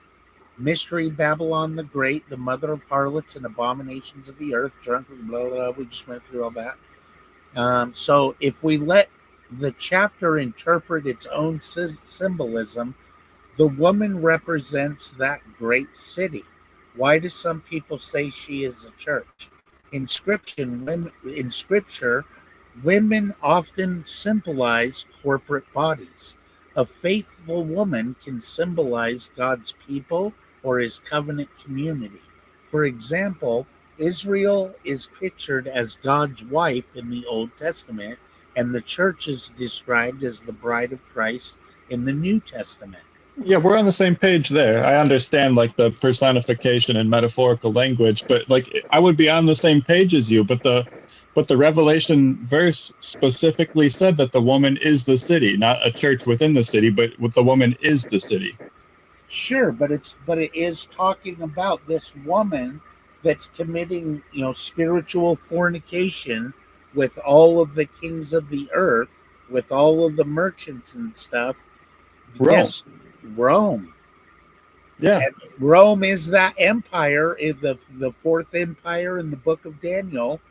Mystery Babylon the Great, the mother of harlots and abominations of the earth, drunken, blah, blah, blah. We just went through all that. So if we let the chapter interpret its own symbolism, the woman represents that great city. Why do some people say she is a church? In scripture, women often symbolize corporate bodies. A faithful woman can symbolize God's people or his covenant community. For example, Israel is pictured as God's wife in the Old Testament, and the church is described as the bride of Christ in the New Testament. Yeah, we're on the same page there. I understand like the personification and metaphorical language, but like I would be on the same page as you, but the Revelation verse specifically said that the woman is the city, not a church within the city, but the woman is the city. Sure, but it is talking about this woman that's committing, spiritual fornication with all of the kings of the earth, with all of the merchants and stuff. Rome. Yes, Rome. Yeah. And Rome is that empire, is the fourth empire in the book of Daniel,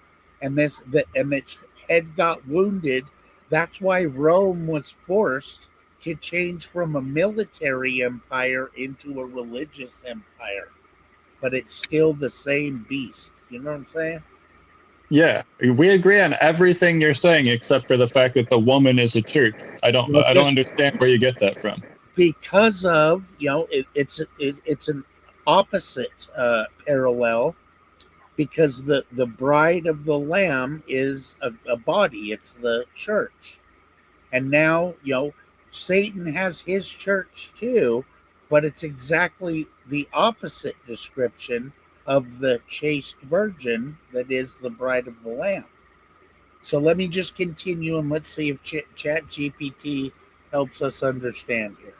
and its head got wounded. That's why Rome was forced to change from a military empire into a religious empire. But it's still the same beast. You know what I'm saying? Yeah, we agree on everything you're saying except for the fact that the woman is a church. I don't understand where you get that from. Because of it's an opposite parallel, because the bride of the Lamb is a body. It's the church, and now Satan has his church too, but it's exactly the opposite description of the chaste virgin that is the bride of the Lamb. So let me just continue, and let's see if Chat GPT helps us understand here.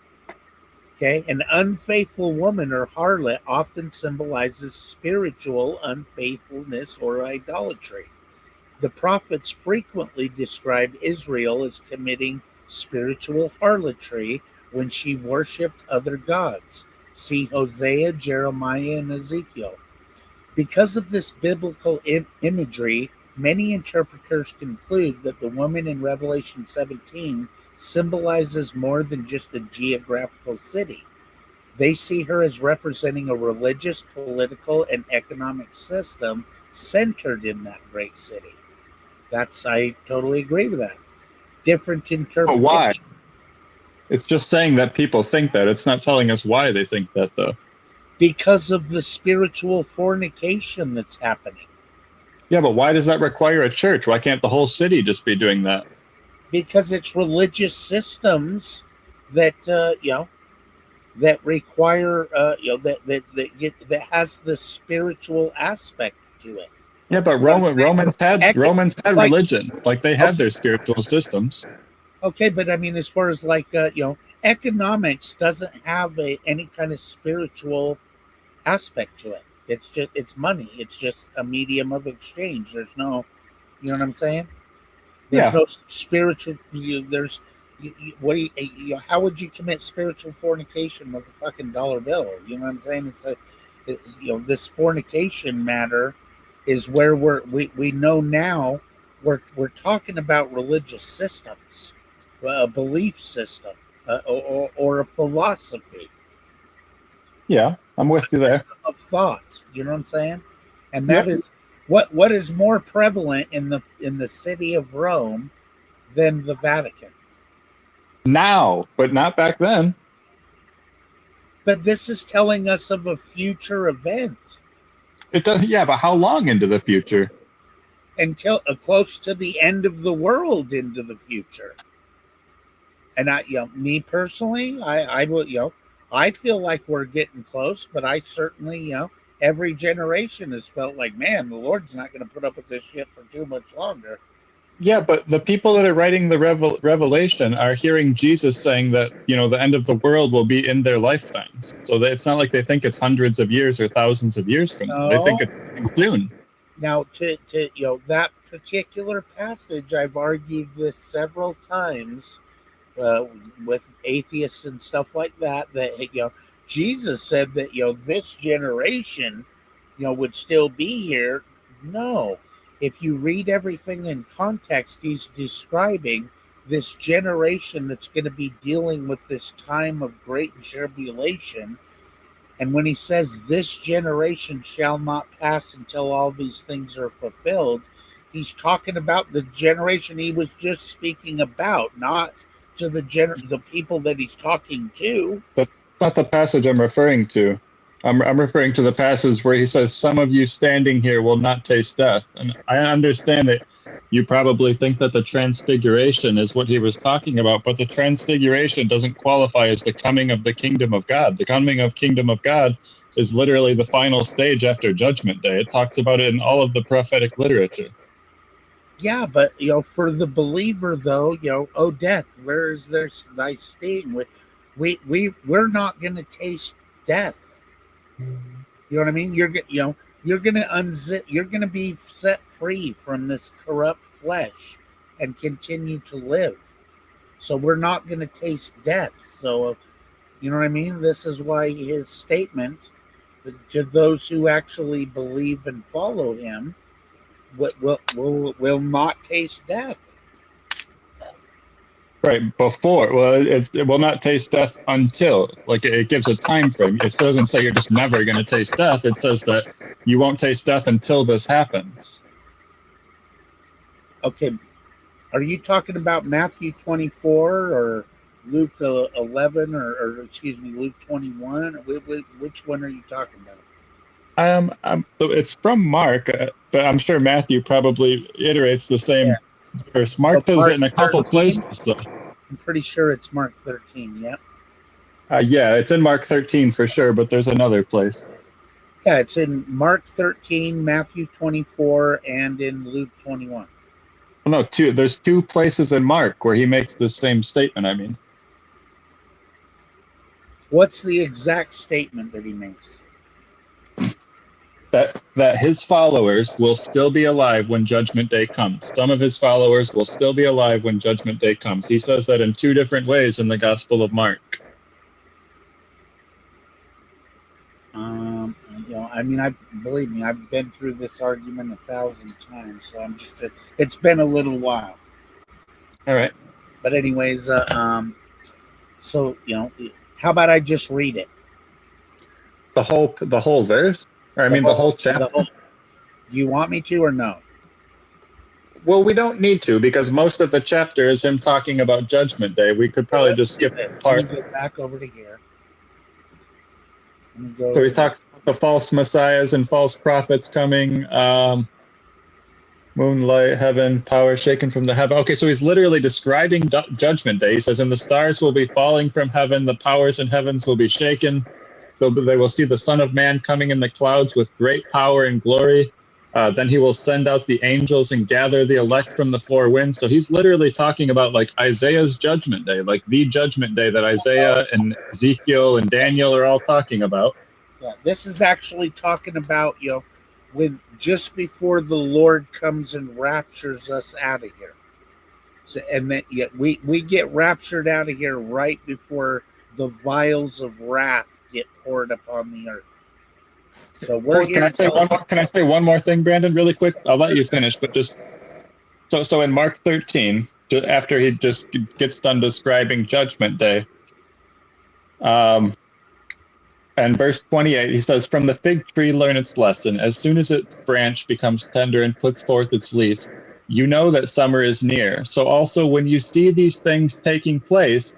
Okay, an unfaithful woman or harlot often symbolizes spiritual unfaithfulness or idolatry. The prophets frequently describe Israel as committing spiritual harlotry when she worshipped other gods. See Hosea, Jeremiah, and Ezekiel. Because of this biblical imagery, many interpreters conclude that the woman in Revelation 17 symbolizes more than just a geographical city. They see her as representing a religious, political, and economic system centered in that great city. I totally agree with that. Different But interpretation. why? It's just saying that people think that. It's not telling us why they think that, though. Because of the spiritual fornication that's happening. Yeah, but why does that require a church? Why can't the whole city just be doing that? Because it's religious systems that that require that has the spiritual aspect to it. Yeah, but Romans had religion. Like they had their spiritual systems. Okay, but I mean, as far as economics doesn't have any kind of spiritual aspect to it. It's money. It's just a medium of exchange. There's no, you know what I'm saying? There's no spiritual. How would you commit spiritual fornication with a fucking dollar bill? You know what I'm saying? This fornication matter is where we know now we're talking about religious systems, a belief system, or a philosophy. Yeah, I'm with you there. Of thought, you know what I'm saying? And that is what is more prevalent in the city of Rome than the Vatican. Now, but not back then. But this is telling us of a future event. It does, yeah, but how long into the future? Until close to the end of the world, into the future. And me personally, I will, I feel like we're getting close, but I certainly, every generation has felt like, man, the Lord's not going to put up with this shit for too much longer. Yeah, but the people that are writing the Revelation are hearing Jesus saying that, the end of the world will be in their lifetimes. So it's not like they think it's hundreds of years or thousands of years from now. They think it's soon. Now, to that particular passage, I've argued this several times with atheists and stuff like that. That Jesus said that this generation, would still be here. No, if you read everything in context, he's describing this generation that's going to be dealing with this time of great tribulation. And when he says this generation shall not pass until all these things are fulfilled, he's talking about the generation he was just speaking about, not to the people that he's talking to. That's not the passage I'm referring to. I'm referring to the passage where he says, some of you standing here will not taste death. And I understand that you probably think that the transfiguration is what he was talking about, but the transfiguration doesn't qualify as the coming of the kingdom of God. The coming of kingdom of God is literally the final stage after Judgment Day. It talks about it in all of the prophetic literature. Yeah, but for the believer though, oh death, where is thy sting? We're not going to taste death. You know what I mean? You're going to unzip. You're going to be set free from this corrupt flesh and continue to live. So we're not going to taste death. So, you know what I mean? This is why his statement to those who actually believe and follow him will not taste death. Right, before. Well, it will not taste death until. Like, it gives a time frame. It doesn't say you're just never going to taste death. It says that you won't taste death until this happens. Okay. Are you talking about Matthew 24 or Luke 11 or excuse me, Luke 21? Which one are you talking about? So it's from Mark, but I'm sure Matthew probably iterates the same verse. Mark does it in a couple places, though. I'm pretty sure it's Mark 13, yeah. Yeah, it's in Mark 13 for sure, but there's another place. Yeah, it's in Mark 13, Matthew 24, and in Luke 21. Oh, no, there's two places in Mark where he makes the same statement, I mean. What's the exact statement that he makes? That his followers will still be alive when Judgment Day comes. Some of his followers will still be alive when Judgment Day comes. He says that in 2 different ways in the Gospel of Mark. I mean, believe me, I've been through this argument 1,000 times, so I'm just. It's been a little while. All right. But anyways, so how about I just read it? The whole verse, or the whole chapter. Do you want me to or no? Well, we don't need to, because most of the chapter is him talking about Judgment Day. We could probably just skip part. Let me go back over to here. So he talks about the false messiahs and false prophets coming, moonlight, heaven, power shaken from the heaven. Okay, so he's literally describing Judgment Day. He says, and the stars will be falling from heaven, the powers in heavens will be shaken. So they will see the Son of Man coming in the clouds with great power and glory. Then he will send out the angels and gather the elect from the 4 winds. So he's literally talking about like Isaiah's Judgment Day, like the Judgment Day that Isaiah and Ezekiel and Daniel are all talking about. Yeah, this is actually talking about, when just before the Lord comes and raptures us out of here. So, and then we get raptured out of here right before the vials of wrath get poured upon the earth. So we're Can I say one more thing, Brandon, really quick? I'll let you finish, but just so in Mark 13, after he just gets done describing Judgment Day, and verse 28, he says, "From the fig tree learn its lesson. As soon as its branch becomes tender and puts forth its leaves, you know that summer is near. So also when you see these things taking place,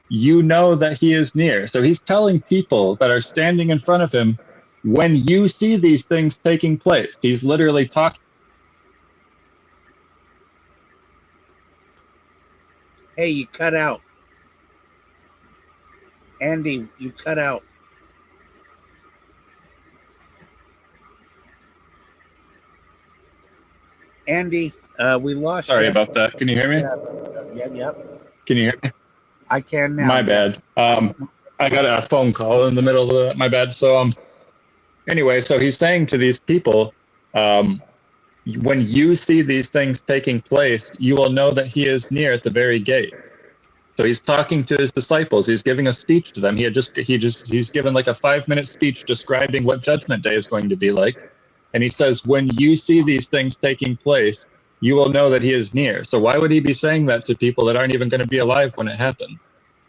you know that he is near." So he's telling people that are standing in front of him, when you see these things taking place, he's literally talking. Hey, you cut out. Andy, you cut out. Andy, we lost you. Sorry about that. Can you hear me? Yep. Can you hear me? I can now. My bad. I got a phone call in the middle of that. My bad. So anyway, so he's saying to these people, when you see these things taking place, you will know that he is near at the very gate. So he's talking to his disciples. He's giving a speech to them. He's given like a 5-minute speech describing what Judgment Day is going to be like. And he says, when you see these things taking place, you will know that he is near. So why would he be saying that to people that aren't even going to be alive when it happens?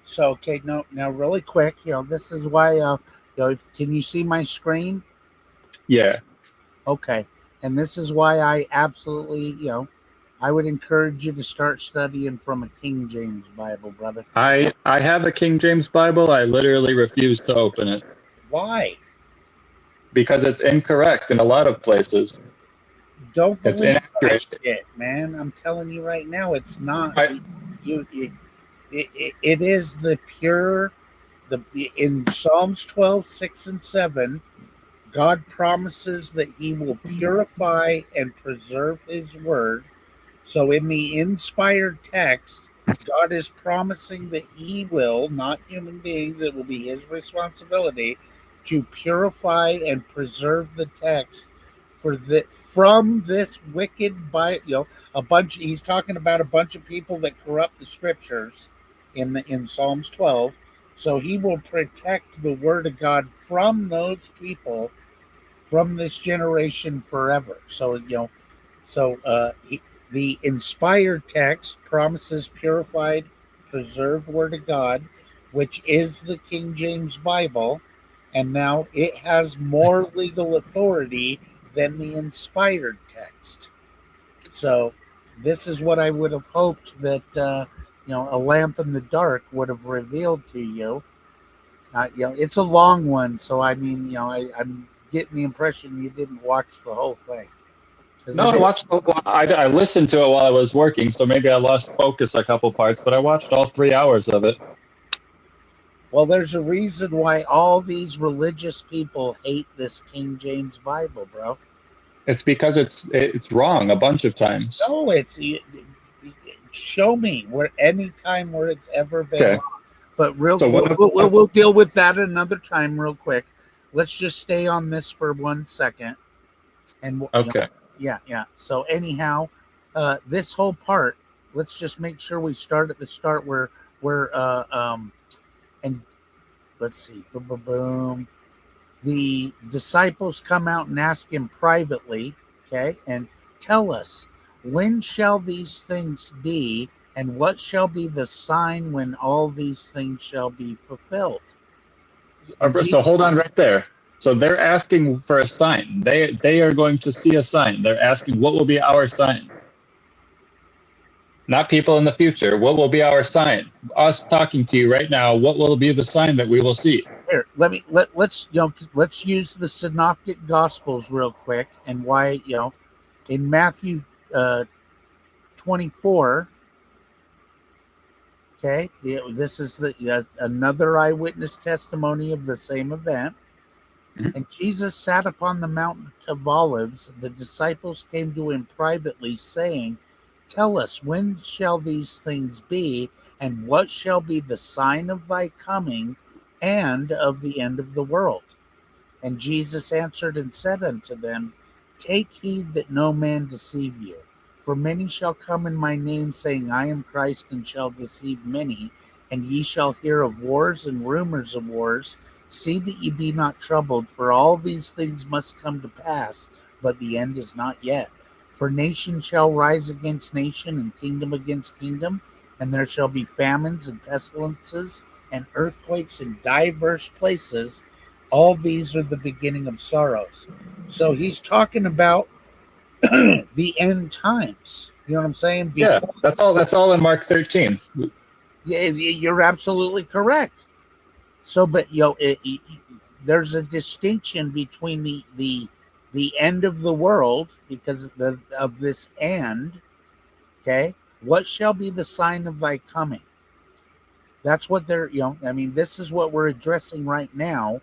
So, okay, now really quick, this is why, can you see my screen? Yeah. Okay. And this is why I absolutely, I would encourage you to start studying from a King James Bible, brother. I have a King James Bible. I literally refuse to open it. Why? Because it's incorrect in a lot of places. Don't It's believe inaccurate. that shit, man. I'm telling you right now, it's not. It is the pure. In Psalms 12, 6 and 7, God promises that he will purify and preserve his word. So in the inspired text, God is promising that he will, not human beings, it will be his responsibility to purify and preserve the text from this wicked he's talking about a bunch of people that corrupt the scriptures in Psalms 12. So he will protect the word of God from those people, from this generation forever. So the inspired text promises purified, preserved word of God, which is the King James Bible, and now it has more legal authority than the inspired text. So this is what I would have hoped that a lamp in the dark would have revealed to you. It's a long one, so I mean, I'm getting the impression you didn't watch the whole thing. No, I listened to it while I was working, so maybe I lost focus a couple parts, but I watched all 3 hours of it. Well, there's a reason why all these religious people hate this King James Bible, bro. It's because it's wrong a bunch of times. No, show me any time where it's ever been okay. wrong. But So we'll deal with that another time, real quick. Let's just stay on this for 1 second. And okay. Yeah. So anyhow, this whole part, let's just make sure we start at the start where and let's see, boom. The disciples come out and ask him privately, okay, and tell us, when shall these things be, and what shall be the sign when all these things shall be fulfilled? So hold on right there. So they're asking for a sign. They are going to see a sign. They're asking, what will be our sign? Not people in the future. What will be our sign? Us talking to you right now. What will be the sign that we will see? Here, let's use the synoptic gospels real quick, and why, in Matthew 24. Okay, this is another eyewitness testimony of the same event. And Jesus sat upon the Mount of Olives. The disciples came to him privately, saying, tell us, when shall these things be, and what shall be the sign of thy coming and of the end of the world? And Jesus answered and said unto them, take heed that no man deceive you. For many shall come in my name, saying, I am Christ, and shall deceive many. And ye shall hear of wars and rumors of wars. See that ye be not troubled, for all these things must come to pass, but the end is not yet. For nation shall rise against nation, and kingdom against kingdom, and there shall be famines and pestilences and earthquakes in diverse places. All these are the beginning of sorrows. So he's talking about the end times. You know what I'm saying? Yeah, that's all in Mark 13. Yeah, you're absolutely correct. So, but there's a distinction between the end of the world, because of this end. Okay, what shall be the sign of thy coming? That's what they're. I mean, this is what we're addressing right now.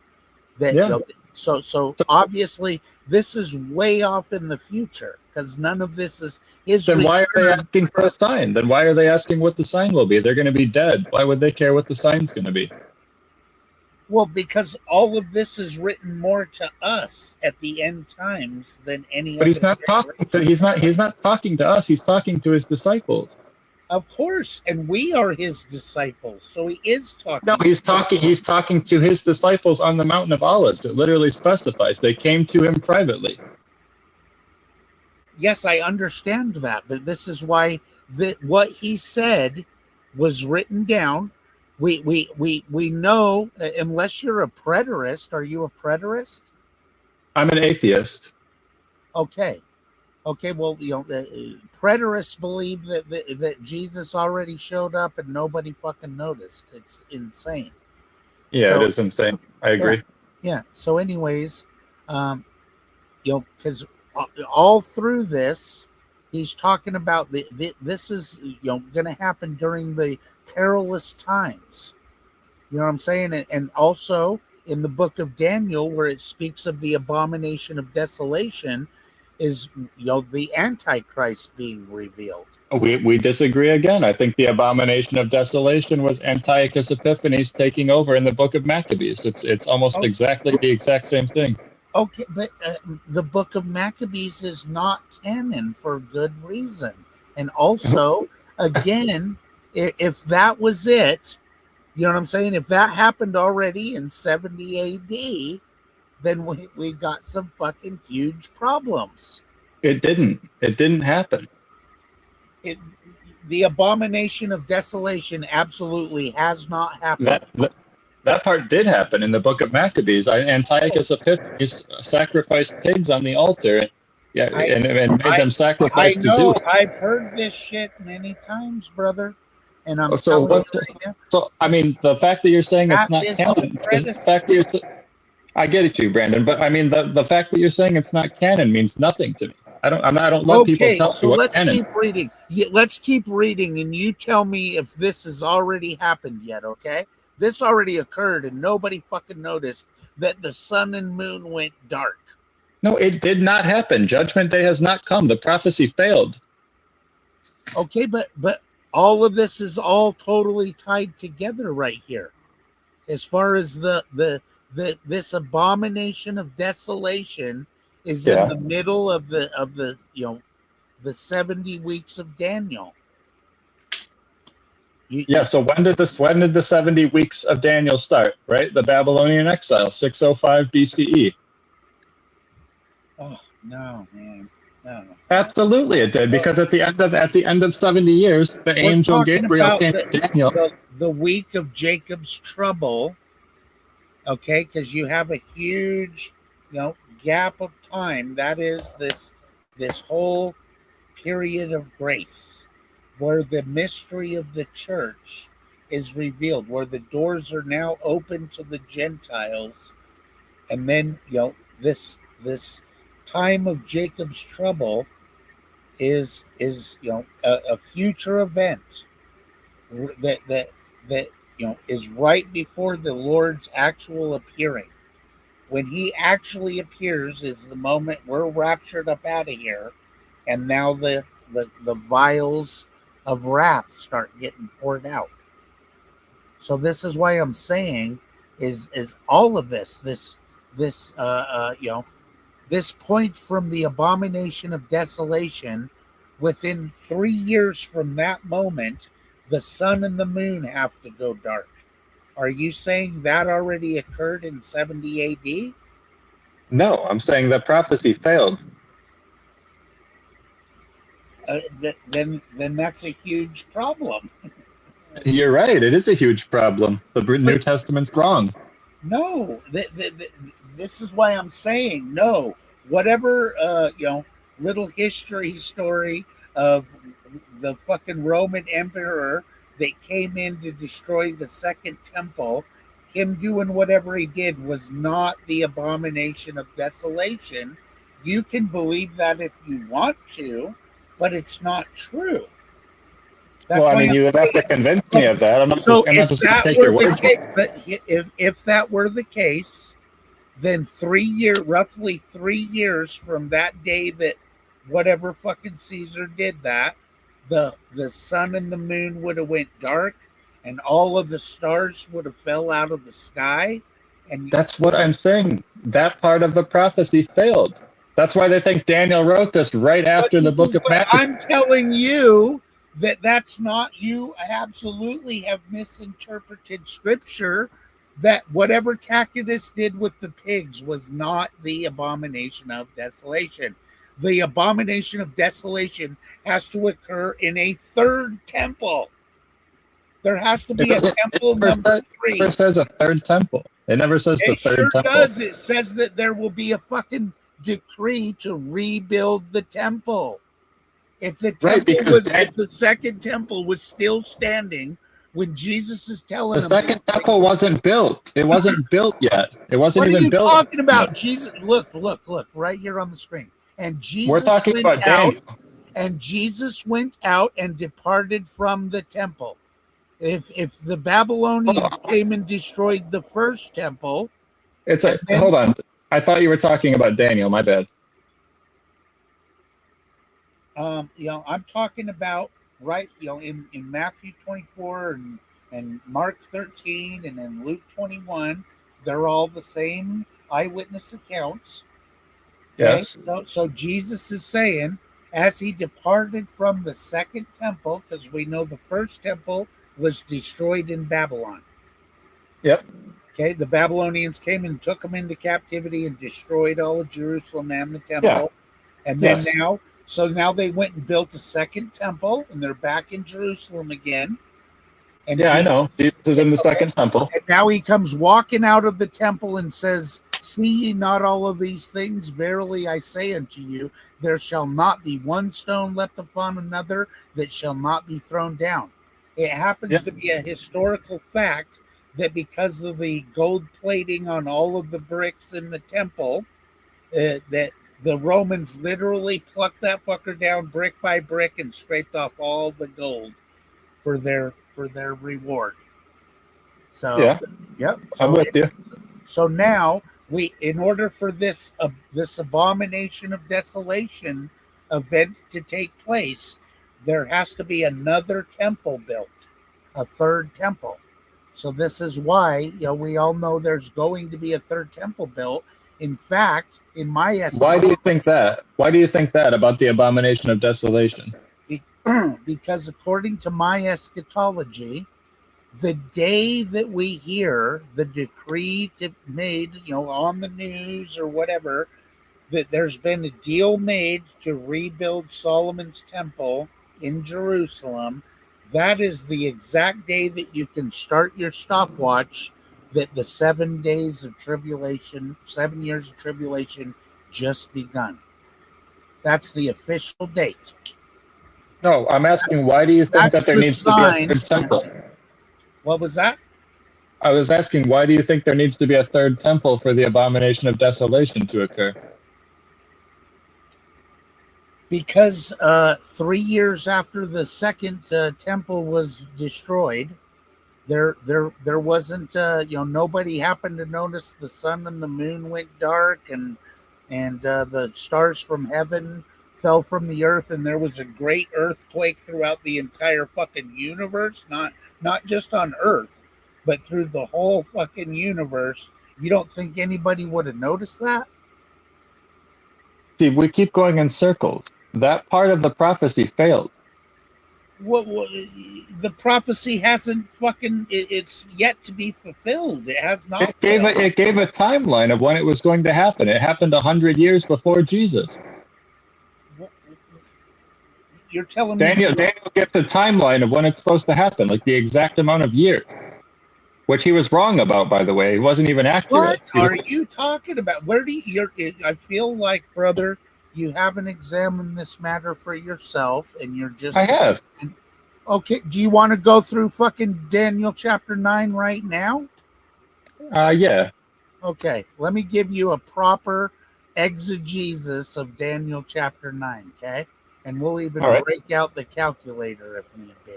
That so obviously this is way off in the future, because none of this is his. Then why are they asking for a sign? Then why are they asking what the sign will be? They're going to be dead. Why would they care what the sign's going to be? Well, because all of this is written more to us at the end times than any. But he's not talking to. He's not talking to us. He's talking to his disciples. Of course, and we are his disciples, so he is talking. No, he's talking to his disciples on the Mountain of Olives. It literally specifies they came to him privately. Yes, I understand that, but this is why what he said was written down. We know, unless you're a preterist. Are you a preterist? I'm an atheist. Okay. Well, preterists believe that Jesus already showed up and nobody fucking noticed. It's insane. Yeah, it is insane. I agree. Yeah. So, anyways, because all through this, he's talking about this is going to happen during the perilous times. You know what I'm saying? And also in the book of Daniel, where it speaks of the abomination of desolation, is the Antichrist being revealed. We disagree again. I think the abomination of desolation was Antiochus Epiphanes taking over in the book of Maccabees. It's almost exactly the exact same thing. Okay, but the book of Maccabees is not canon for good reason. And also, again, if that was it, you know what I'm saying? If that happened already in 70 AD, then we got some fucking huge problems. It didn't happen. The abomination of desolation absolutely has not happened. That part did happen in the book of Maccabees. Antiochus Epiphanes sacrificed pigs on the altar, and made them sacrifice to Zeus. I've heard this shit many times, brother. And I'm So I mean, the fact that you're saying it's not canon, I get it, Brandon. But I mean, the fact that you're saying it's not canon means nothing to me. I don't love people telling me what's canon. Keep reading. Let's keep reading, and you tell me if this has already happened yet. Okay, this already occurred, and nobody fucking noticed that the sun and moon went dark. No, it did not happen. Judgment Day has not come. The prophecy failed. Okay, but all of this is all totally tied together right here. As far as the this abomination of desolation is in the middle of the the 70 weeks of Daniel. So when did the 70 weeks of Daniel start? Right, the Babylonian exile, 605 BCE. Oh no, man, no. Absolutely, it did, because at the end of 70 years, the We're angel talking Gabriel about came to Daniel. the week of Jacob's trouble, okay? Because you have a huge, gap of time. That is this whole period of grace, where the mystery of the church is revealed, where the doors are now open to the Gentiles, and then this time of Jacob's trouble is a future event that is right before the Lord's actual appearing. When he actually appears is the moment we're raptured up out of here, and now the vials of wrath start getting poured out. So this is why I'm saying is all of this this point from the abomination of desolation, within 3 years from that moment, the sun and the moon have to go dark. Are you saying that already occurred in 70 AD? No, I'm saying that prophecy failed. Then that's a huge problem. You're right. It is a huge problem. The New Testament's wrong. No, this is why I'm saying no. Whatever little history story of the fucking Roman emperor that came in to destroy the second temple, him doing whatever he did was not the abomination of desolation. You can believe that if you want to, but it's not true. Well, I mean, you would have to convince me of that. I'm not just going to take your word for it. But if that were the case, then roughly 3 years from that day that whatever fucking Caesar did that, the sun and the moon would have went dark, and all of the stars would have fell out of the sky. And that's what I'm saying. That part of the prophecy failed. That's why they think Daniel wrote this right after the book of Matthew. I'm telling you that's not, you absolutely have misinterpreted scripture, that whatever Tacitus did with the pigs was not the abomination of desolation. The abomination of desolation has to occur in a third temple. There has to be a temple number 3. It never says a third temple. It never says the third temple. It does. It says that there will be a fucking decree to rebuild the temple. If the temple if the second temple was still standing when Jesus is telling the second temple wasn't built. It wasn't built yet. It wasn't even built. What are you talking about? Jesus, look, right here on the screen. And Jesus We're talking about Daniel. And Jesus went out and departed from the temple. If the Babylonians came and destroyed the first temple, hold on. I thought you were talking about Daniel. My bad. I'm talking about in Matthew 24 and Mark 13 and then Luke 21, they're all the same eyewitness accounts. Okay? Yes. So Jesus is saying, as he departed from the second temple, because we know the first temple was destroyed in Babylon. Yep. Okay, the Babylonians came and took them into captivity and destroyed all of Jerusalem and the temple. Yeah. And then now they went and built a second temple, and they're back in Jerusalem again. And I know. Jesus is in the second temple. And now he comes walking out of the temple and says, "See ye not all of these things? Verily I say unto you, there shall not be one stone left upon another that shall not be thrown down." It happens to be a historical fact that because of the gold plating on all of the bricks in the temple, that the Romans literally plucked that fucker down brick by brick and scraped off all the gold for their reward. So, yep. So I'm with you. So now in order for this abomination of desolation event to take place, there has to be another temple built, a third temple. So this is why, we all know there's going to be a third temple built. In fact, in my estimate, Why do you think that? Why do you think that about the abomination of desolation? because according to my eschatology, the day that we hear the decree made, on the news or whatever, that there's been a deal made to rebuild Solomon's temple in Jerusalem, that is the exact day that you can start your stopwatch that the 7 days of tribulation, 7 years of tribulation just begun. That's the official date. No, I'm asking, why do you think that there needs to be a third temple? What was that? I was asking, why do you think there needs to be a third temple for the abomination of desolation to occur? Because 3 years after the second temple was destroyed, there wasn't nobody happened to notice the sun and the moon went dark, and the stars from heaven fell from the earth, and there was a great earthquake throughout the entire fucking universe, not just on Earth, but through the whole fucking universe. You don't think anybody would have noticed that? See, we keep going in circles. That part of the prophecy failed. What the prophecy hasn't fucking, it's yet to be fulfilled. It has not. It gave a timeline of when it was going to happen. It happened 100 years before Jesus. You're telling Daniel gives a timeline of when it's supposed to happen, like the exact amount of years, which he was wrong about, by the way. He wasn't even accurate. What are you talking about? Where do you? I feel like, brother, you haven't examined this matter for yourself, and you're just. I have. Okay, do you want to go through fucking Daniel chapter 9 right now? Yeah. Okay, let me give you a proper exegesis of Daniel chapter 9, okay? And we'll even break out the calculator if need be.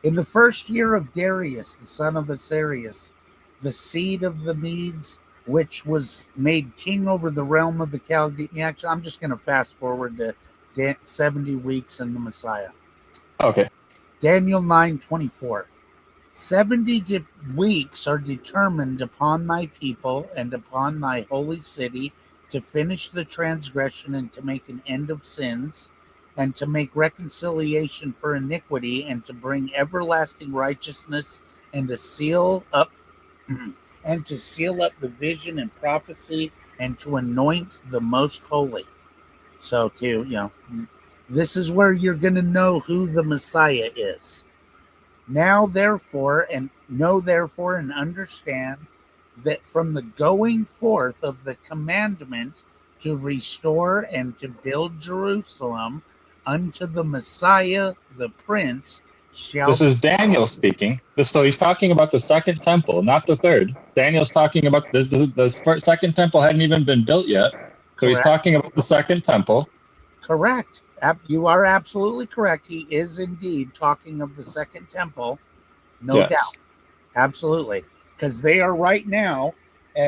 In the first year of Darius, the son of Asarius, the seed of the Medes, which was made king over the realm of the Chaldeans. Actually, I'm just going to fast forward to 70 weeks in the Messiah. Okay. Daniel 9:24. 70 weeks are determined upon thy people and upon thy holy city to finish the transgression and to make an end of sins and to make reconciliation for iniquity and to bring everlasting righteousness and to seal up the vision and prophecy and to anoint the most holy. So this is where you're going to know who the Messiah is. Now, therefore, and understand that from the going forth of the commandment to restore and to build Jerusalem unto the Messiah, the Prince, shall. This is Daniel speaking. So he's talking about the second temple, not the third. Daniel's talking about the second temple hadn't even been built yet. So he's talking about the second temple. Correct. You are absolutely correct. He is indeed talking of the second temple. No doubt. Absolutely. Because they are right now,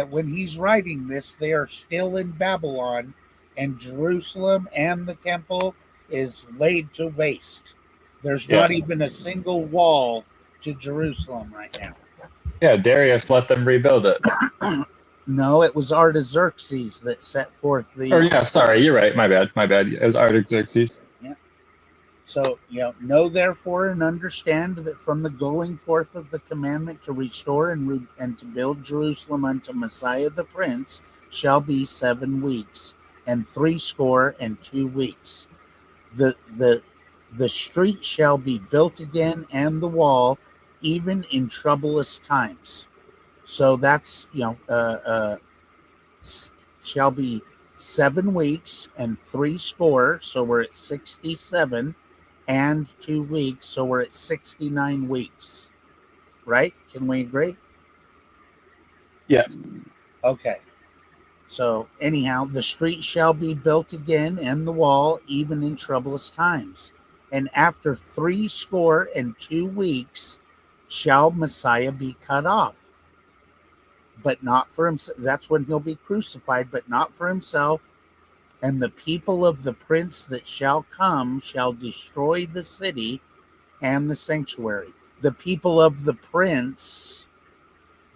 when he's writing this, they are still in Babylon, and Jerusalem and the temple is laid to waste. There's not even a single wall to Jerusalem right now. Yeah, Darius let them rebuild it. No, it was Artaxerxes that set forth the. Oh yeah, sorry, you're right. My bad. It was Artaxerxes. Yeah. So know therefore and understand that from the going forth of the commandment to restore and to build Jerusalem unto Messiah the Prince shall be 7 weeks and 62 weeks. The street shall be built again and the wall, even in troublous times. So that's shall be 7 weeks and 60. So we're at 67, and 2 weeks. So we're at 69 weeks. Right? Can we agree? Yeah. Okay. So anyhow, the street shall be built again and the wall, even in troublous times. And after 62 weeks shall Messiah be cut off. But not for himself. That's when he'll be crucified, but not for himself. And the people of the prince that shall come shall destroy the city and the sanctuary. The people of the prince,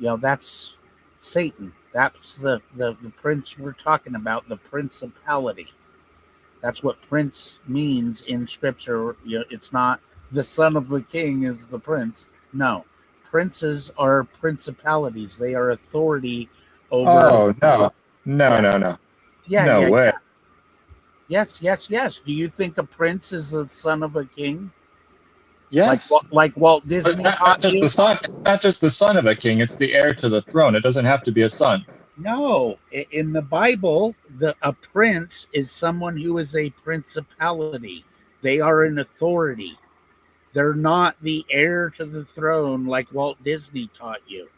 that's Satan. That's the prince we're talking about, the principality. That's what prince means in scripture. It's not the son of the king is the prince. No. Princes are principalities. They are authority over. Oh no, no, Yeah. no, no, Yeah, no yeah, way. yeah. Yes. Do you think a prince is the son of a king? Yes, Like Walt but Disney not taught just you? the son, not just the son of a king. It's the heir to the throne. It doesn't have to be a son. No. In the Bible, a prince is someone who is a principality. They are an authority. They're not the heir to the throne like Walt Disney taught you.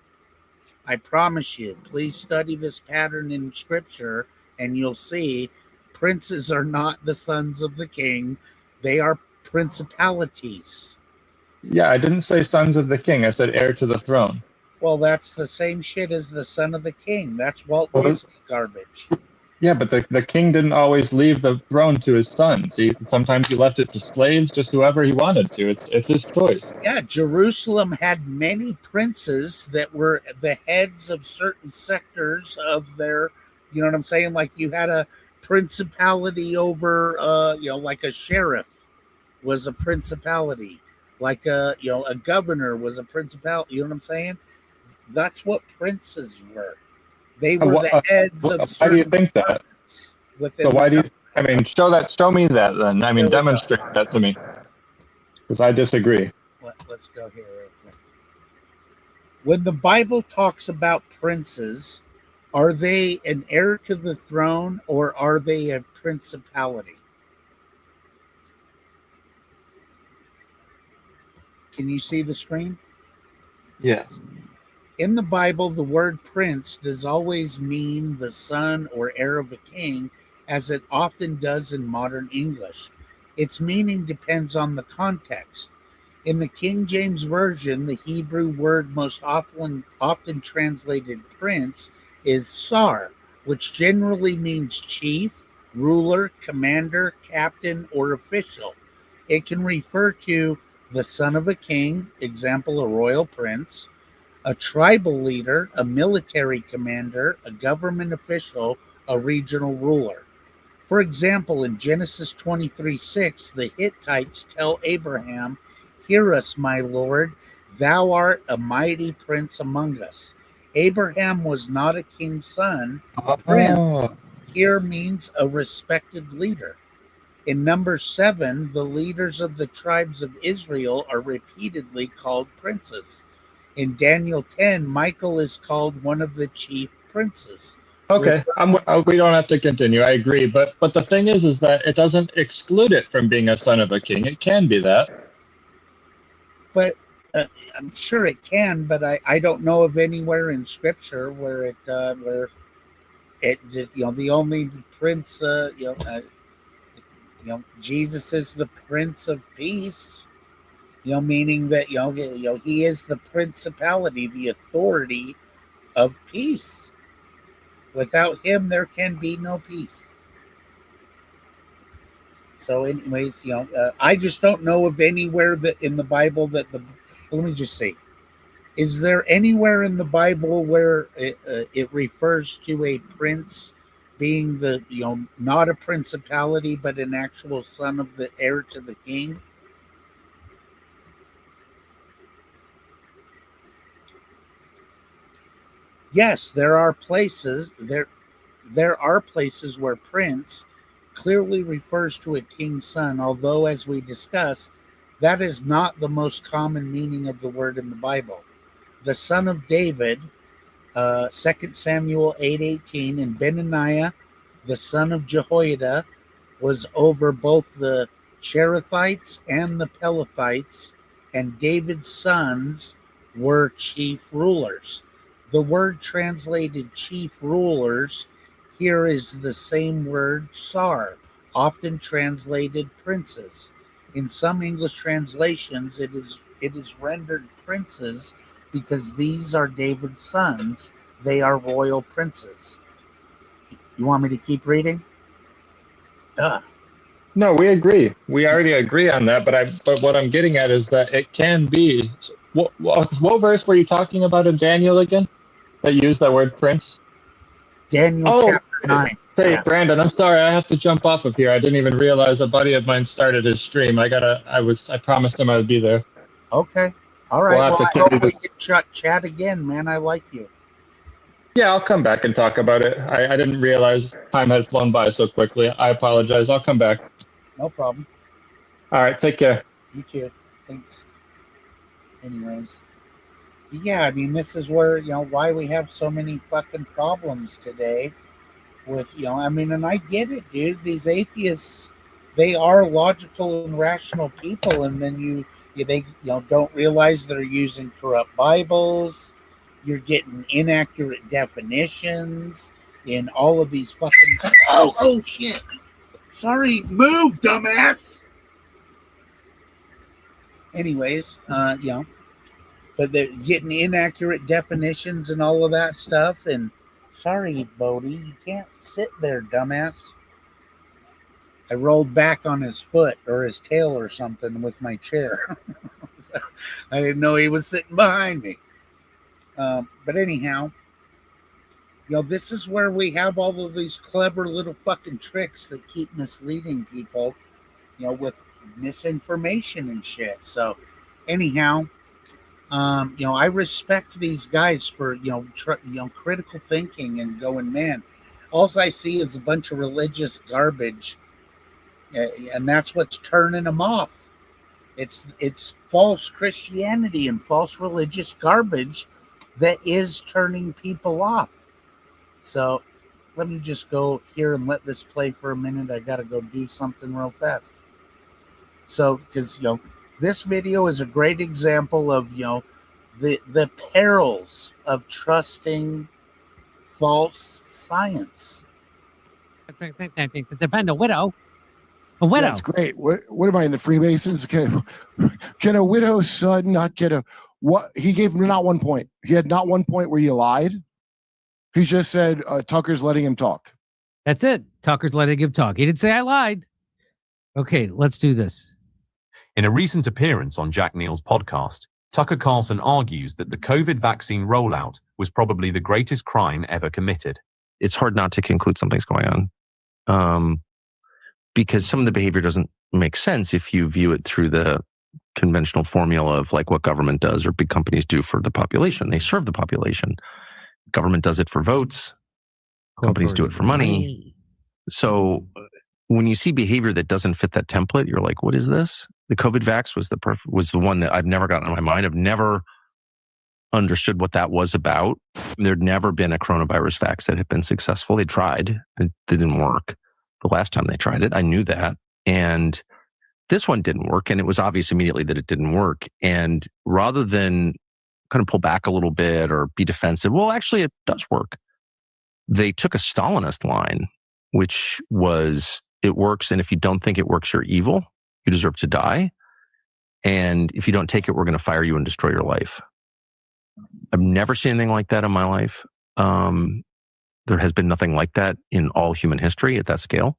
I promise you. Please study this pattern in scripture and you'll see princes are not the sons of the king. They are principalities. Yeah, I didn't say sons of the king. I said heir to the throne. Well, that's the same shit as the son of the king. That's Walt Well, Disney garbage. yeah, but the king didn't always leave the throne to his sons. Sometimes he left it to slaves, just whoever he wanted to. It's his choice. Yeah, Jerusalem had many princes that were the heads of certain sectors of their, you know what I'm saying? Like you had a principality over, like a sheriff was a principality, like a governor was a principality. You know what I'm saying? That's what princes were. They were the heads of Why do you certain think that? departments within So why do you? the I mean, show me that then. I mean, Here we go. demonstrate that to me, because I disagree. Let's go here real quick. When the Bible talks about princes, are they an heir to the throne or are they a principality? Can you see the screen? Yes. In the Bible, the word prince does always mean the son or heir of a king, as it often does in modern English. Its meaning depends on the context. In the King James Version, the Hebrew word most often translated prince is sar, which generally means chief, ruler, commander, captain, or official. It can refer to the son of a king, example, a royal prince, a tribal leader, a military commander, a government official, a regional ruler. For example, in Genesis 23:6, the Hittites tell Abraham, "Hear us, my Lord, thou art a mighty prince among us." Abraham was not a king's son. Prince Oh. here means a respected leader. In Numbers 7, the leaders of the tribes of Israel are repeatedly called princes. In Daniel 10, Michael is called one of the chief princes. Okay, we don't have to continue. I agree, but the thing is that it doesn't exclude it from being a son of a king. It can be that. But I'm sure it can, but I don't know of anywhere in Scripture where the only prince Jesus is the Prince of Peace. Meaning that he is the principality, the authority of peace. Without him, there can be no peace. So, anyways, I just don't know of anywhere that in the Bible that Let me just say, is there anywhere in the Bible where it refers to a prince being not a principality but an actual son of the heir to the king? Yes, there are places where prince clearly refers to a king's son, although, as we discussed, that is not the most common meaning of the word in the Bible. The son of David, 2 Samuel 8:18, and Benaniah, the son of Jehoiada, was over both the Cherethites and the Pelethites, and David's sons were chief rulers. The word translated chief rulers here is the same word sar, often translated princes. In some English translations, it is rendered princes because these are David's sons. They are royal princes. You want me to keep reading? Duh. No, we agree. We already agree on that. But what I'm getting at is that it can be. What verse were you talking about in Daniel again? That used that word prince? Daniel Oh, chapter 9. hey, Yeah. Brandon, I'm sorry. I have to jump off of here. I didn't even realize a buddy of mine started his stream. I promised him I would be there. Okay. All We'll right. have Well, to I carry hope we this. can chat again, man. I like you. Yeah, I'll come back and talk about it. I didn't realize time had flown by so quickly. I apologize. I'll come back. No problem. All right. Take care. You too. Thanks. Anyways. Yeah, I mean, this is where, why we have so many fucking problems today with, I mean, and I get it, dude. These atheists, they are logical and rational people, and then they don't realize they're using corrupt Bibles. You're getting inaccurate definitions in all of these fucking. Oh shit! Sorry, move, dumbass. Anyways, but they're getting inaccurate definitions and all of that stuff. And sorry, Bodie, you can't sit there, dumbass. I rolled back on his foot or his tail or something with my chair. I didn't know he was sitting behind me. But anyhow, this is where we have all of these clever little fucking tricks that keep misleading people, with misinformation and shit. So, anyhow, I respect these guys for critical thinking and going, man. All I see is a bunch of religious garbage, and that's what's turning them off. It's false Christianity and false religious garbage that is turning people off. So let me just go here and let this play for a minute. I got to go do something real fast. So, because, this video is a great example of, the perils of trusting false science. Defend a widow. A widow. That's great. What am I in the Freemasons? Can a widow's son not get what? He gave him not 1 point. He had not 1 point where he lied. He just said Tucker's letting him talk. That's it. Tucker's letting him talk. He didn't say I lied. Okay, let's do this. In a recent appearance on Jack Neal's podcast, Tucker Carlson argues that the COVID vaccine rollout was probably the greatest crime ever committed. It's hard not to conclude something's going on. Because some of the behavior doesn't make sense if you view it through the conventional formula of like what government does or big companies do for the population. They serve the population. Government does it for votes. Companies do it for money. So when you see behavior that doesn't fit that template, you're like, what is this? The COVID vax was the one that I've never gotten in my mind. I've never understood what that was about. There'd never been a coronavirus vax that had been successful. They tried. It didn't work. The last time they tried it, I knew that. And this one didn't work. And it was obvious immediately that it didn't work. And rather than kind of pull back a little bit or be defensive, well, actually, it does work. They took a Stalinist line, which was, it works. And if you don't think it works, you're evil. You deserve to die. And if you don't take it, we're going to fire you and destroy your life. I've never seen anything like that in my life. There has been nothing like that in all human history at that scale.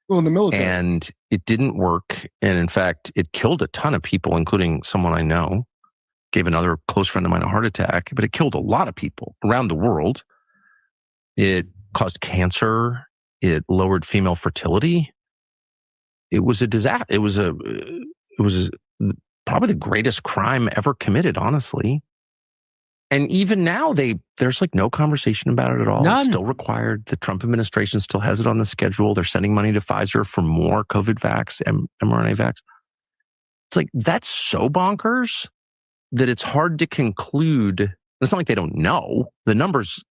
Well, in the military. And it didn't work. And in fact, it killed a ton of people, including someone I know. Gave another close friend of mine a heart attack, but it killed a lot of people around the world. It caused cancer. It lowered female fertility. It was a disaster. It was probably the greatest crime ever committed, honestly. And even now, there's like no conversation about it at all. None. It's still required. The Trump administration still has it on the schedule. They're sending money to Pfizer for more COVID vax, mRNA vax. It's like, that's so bonkers that it's hard to conclude. It's not like they don't know. The numbers,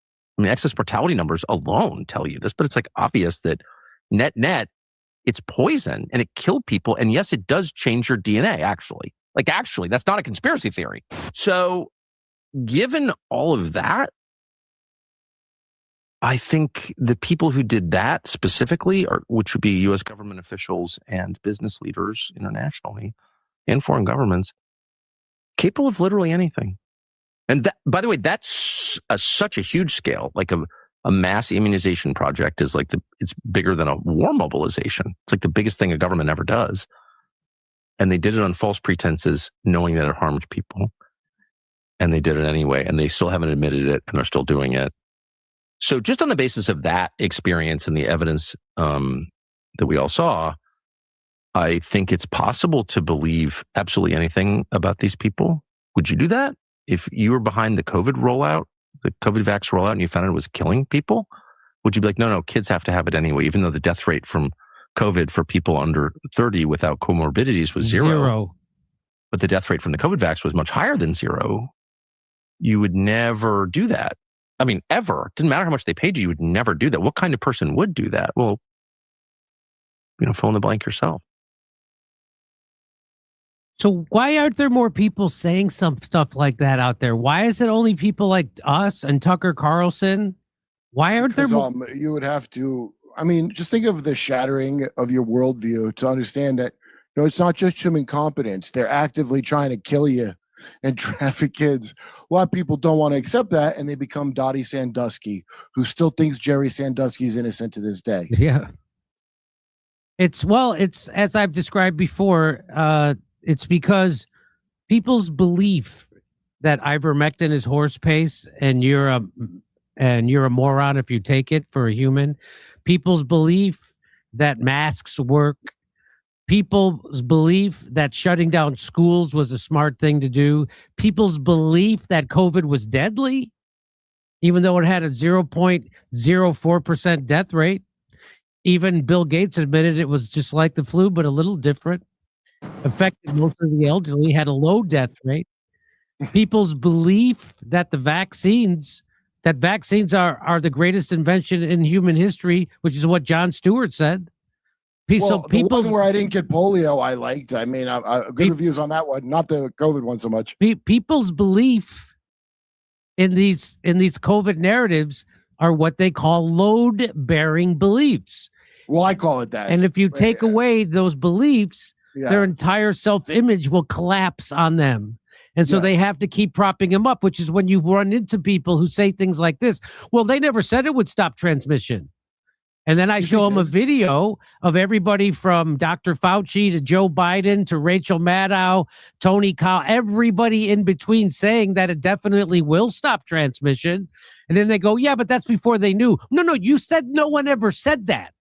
excess mortality numbers alone tell you this, but it's like obvious that net, it's poison and it killed people. And yes, it does change your DNA, actually. Like, actually, that's not a conspiracy theory. So, given all of that, I think the people who did that specifically, which would be U.S. government officials and business leaders internationally and foreign governments, capable of literally anything. And that, by the way, that's such a huge scale, like a a mass immunization project is like it's bigger than a war mobilization. It's like the biggest thing a government ever does. And they did it on false pretenses, knowing that it harmed people. And they did it anyway, and they still haven't admitted it, and they're still doing it. So just on the basis of that experience and the evidence that we all saw, I think it's possible to believe absolutely anything about these people. Would you do that? If you were behind the COVID rollout, the COVID vax rollout, and you found it was killing people, would you be like, no, kids have to have it anyway, even though the death rate from COVID for people under 30 without comorbidities was zero. But the death rate from the COVID vax was much higher than zero. You would never do that. I mean, ever. Didn't matter how much they paid you, you would never do that. What kind of person would do that? Well, fill in the blank yourself. So why aren't there more people saying some stuff like that out there? Why is it only people like us and Tucker Carlson? Why aren't there more? You would have to, I mean, just think of the shattering of your worldview to understand that, it's not just human competence. They're actively trying to kill you and traffic kids. A lot of people don't want to accept that, and they become Dottie Sandusky, who still thinks Jerry Sandusky is innocent to this day. Yeah. It's as I've described before, it's because people's belief that ivermectin is horse pace and you're a moron if you take it for a human. People's belief that masks work. People's belief that shutting down schools was a smart thing to do. People's belief that COVID was deadly, even though it had a 0.04% death rate. Even Bill Gates admitted it was just like the flu, but a little different. Affected most of the elderly, had a low death rate. People's belief that vaccines are the greatest invention in human history, which is what Jon Stewart said. The one where I didn't get polio, I liked. I mean, good reviews on that one, not the COVID one so much. People's belief in these COVID narratives are what they call load-bearing beliefs. Well, I call it that. And if you take away those beliefs, their entire self-image will collapse on them. And so they have to keep propping them up, which is when you run into people who say things like this. Well, they never said it would stop transmission. And then I show them a video of everybody from Dr. Fauci to Joe Biden to Rachel Maddow, Tony Kyle, everybody in between saying that it definitely will stop transmission. And then they go, yeah, but that's before they knew. No, you said no one ever said that.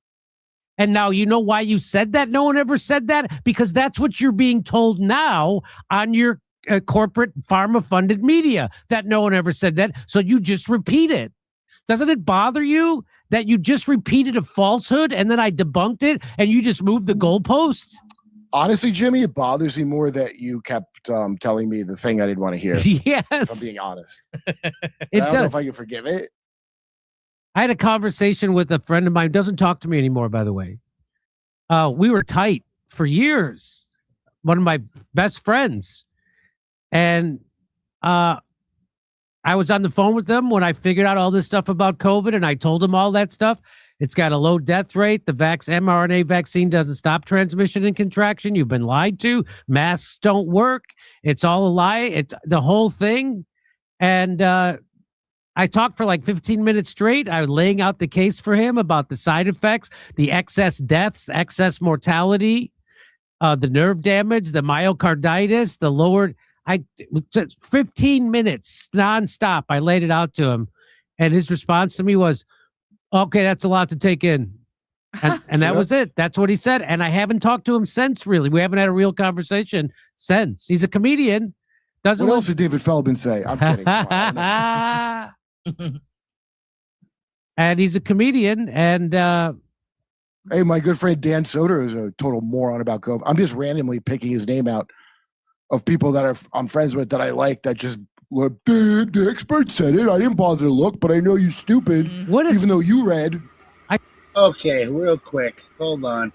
And now you know why you said that no one ever said that? Because that's what you're being told now on your corporate pharma-funded media, that no one ever said that. So you just repeat it. Doesn't it bother you that you just repeated a falsehood and then I debunked it and you just moved the goalpost? Honestly, Jimmy, it bothers me more that you kept telling me the thing I didn't want to hear. Yes. If I'm being honest. I It don't know does. if I can forgive it. I had a conversation with a friend of mine who doesn't talk to me anymore, by the way. We were tight for years. One of my best friends. And I was on the phone with them when I figured out all this stuff about COVID, and I told them all that stuff. It's got a low death rate. The mRNA vaccine doesn't stop transmission and contraction. You've been lied to. Masks don't work. It's all a lie. It's the whole thing. And I talked for like 15 minutes straight. I was laying out the case for him about the side effects, the excess deaths, excess mortality, the nerve damage, the myocarditis, the lowered... 15 minutes nonstop. I laid it out to him, and his response to me was, "Okay, that's a lot to take in," and that was it. That's what he said. And I haven't talked to him since. Really, we haven't had a real conversation since. He's a comedian. What else did David Feldman say? I'm kidding. Come on, and he's a comedian. And hey, my good friend Dan Soder is a total moron about COVID. I'm just randomly picking his name out of people that I'm friends with that I like, that just look, the expert said it. I didn't bother to look, but I know you're stupid. Even though you read. Okay, real quick. Hold on.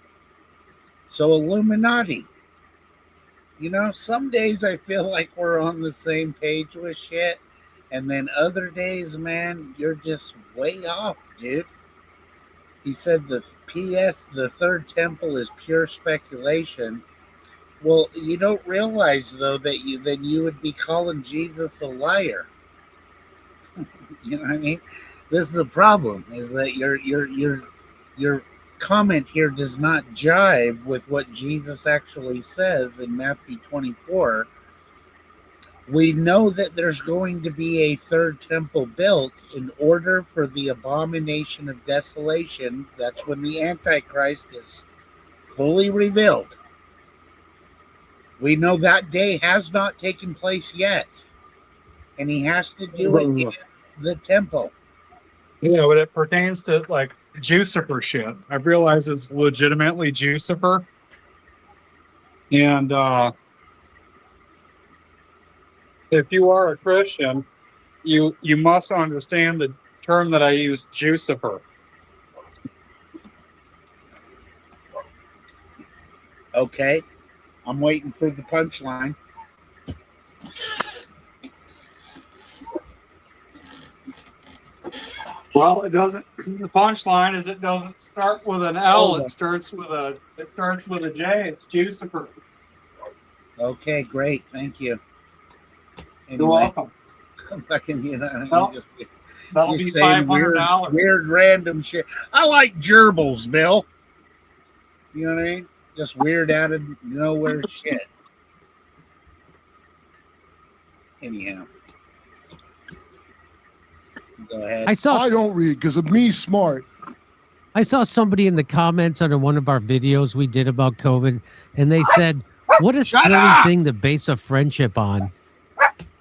So Illuminati. Some days I feel like we're on the same page with shit. And then other days, man, you're just way off, dude. He said the third temple is pure speculation. Well, you don't realize, though, that you would be calling Jesus a liar. You know what I mean? this is a problem. Is that your comment here does not jive with what Jesus actually says in Matthew 24. We know that there's going to be a third temple built in order for the abomination of desolation. That's when the Antichrist is fully revealed. We know that day has not taken place yet, and he has to do it in the temple. Yeah, but it pertains to like Jucifer shit. I realize it's legitimately Jucifer. And if you are a Christian, you must understand the term that I use, Jucifer. Okay, I'm waiting for the punchline. Well, it doesn't. The punchline is it doesn't start with an L. It starts with a J. It's Jucifer. Okay, great. Thank you. You're welcome. Fucking, you know, Well, that'll be $500. Weird random shit. I like gerbils, Bill. You know what I mean? Just weird out of nowhere shit. Anyhow, go ahead. I don't read because of me smart. I saw somebody in the comments under one of our videos we did about COVID, and they said, "What a silly thing to base a friendship on."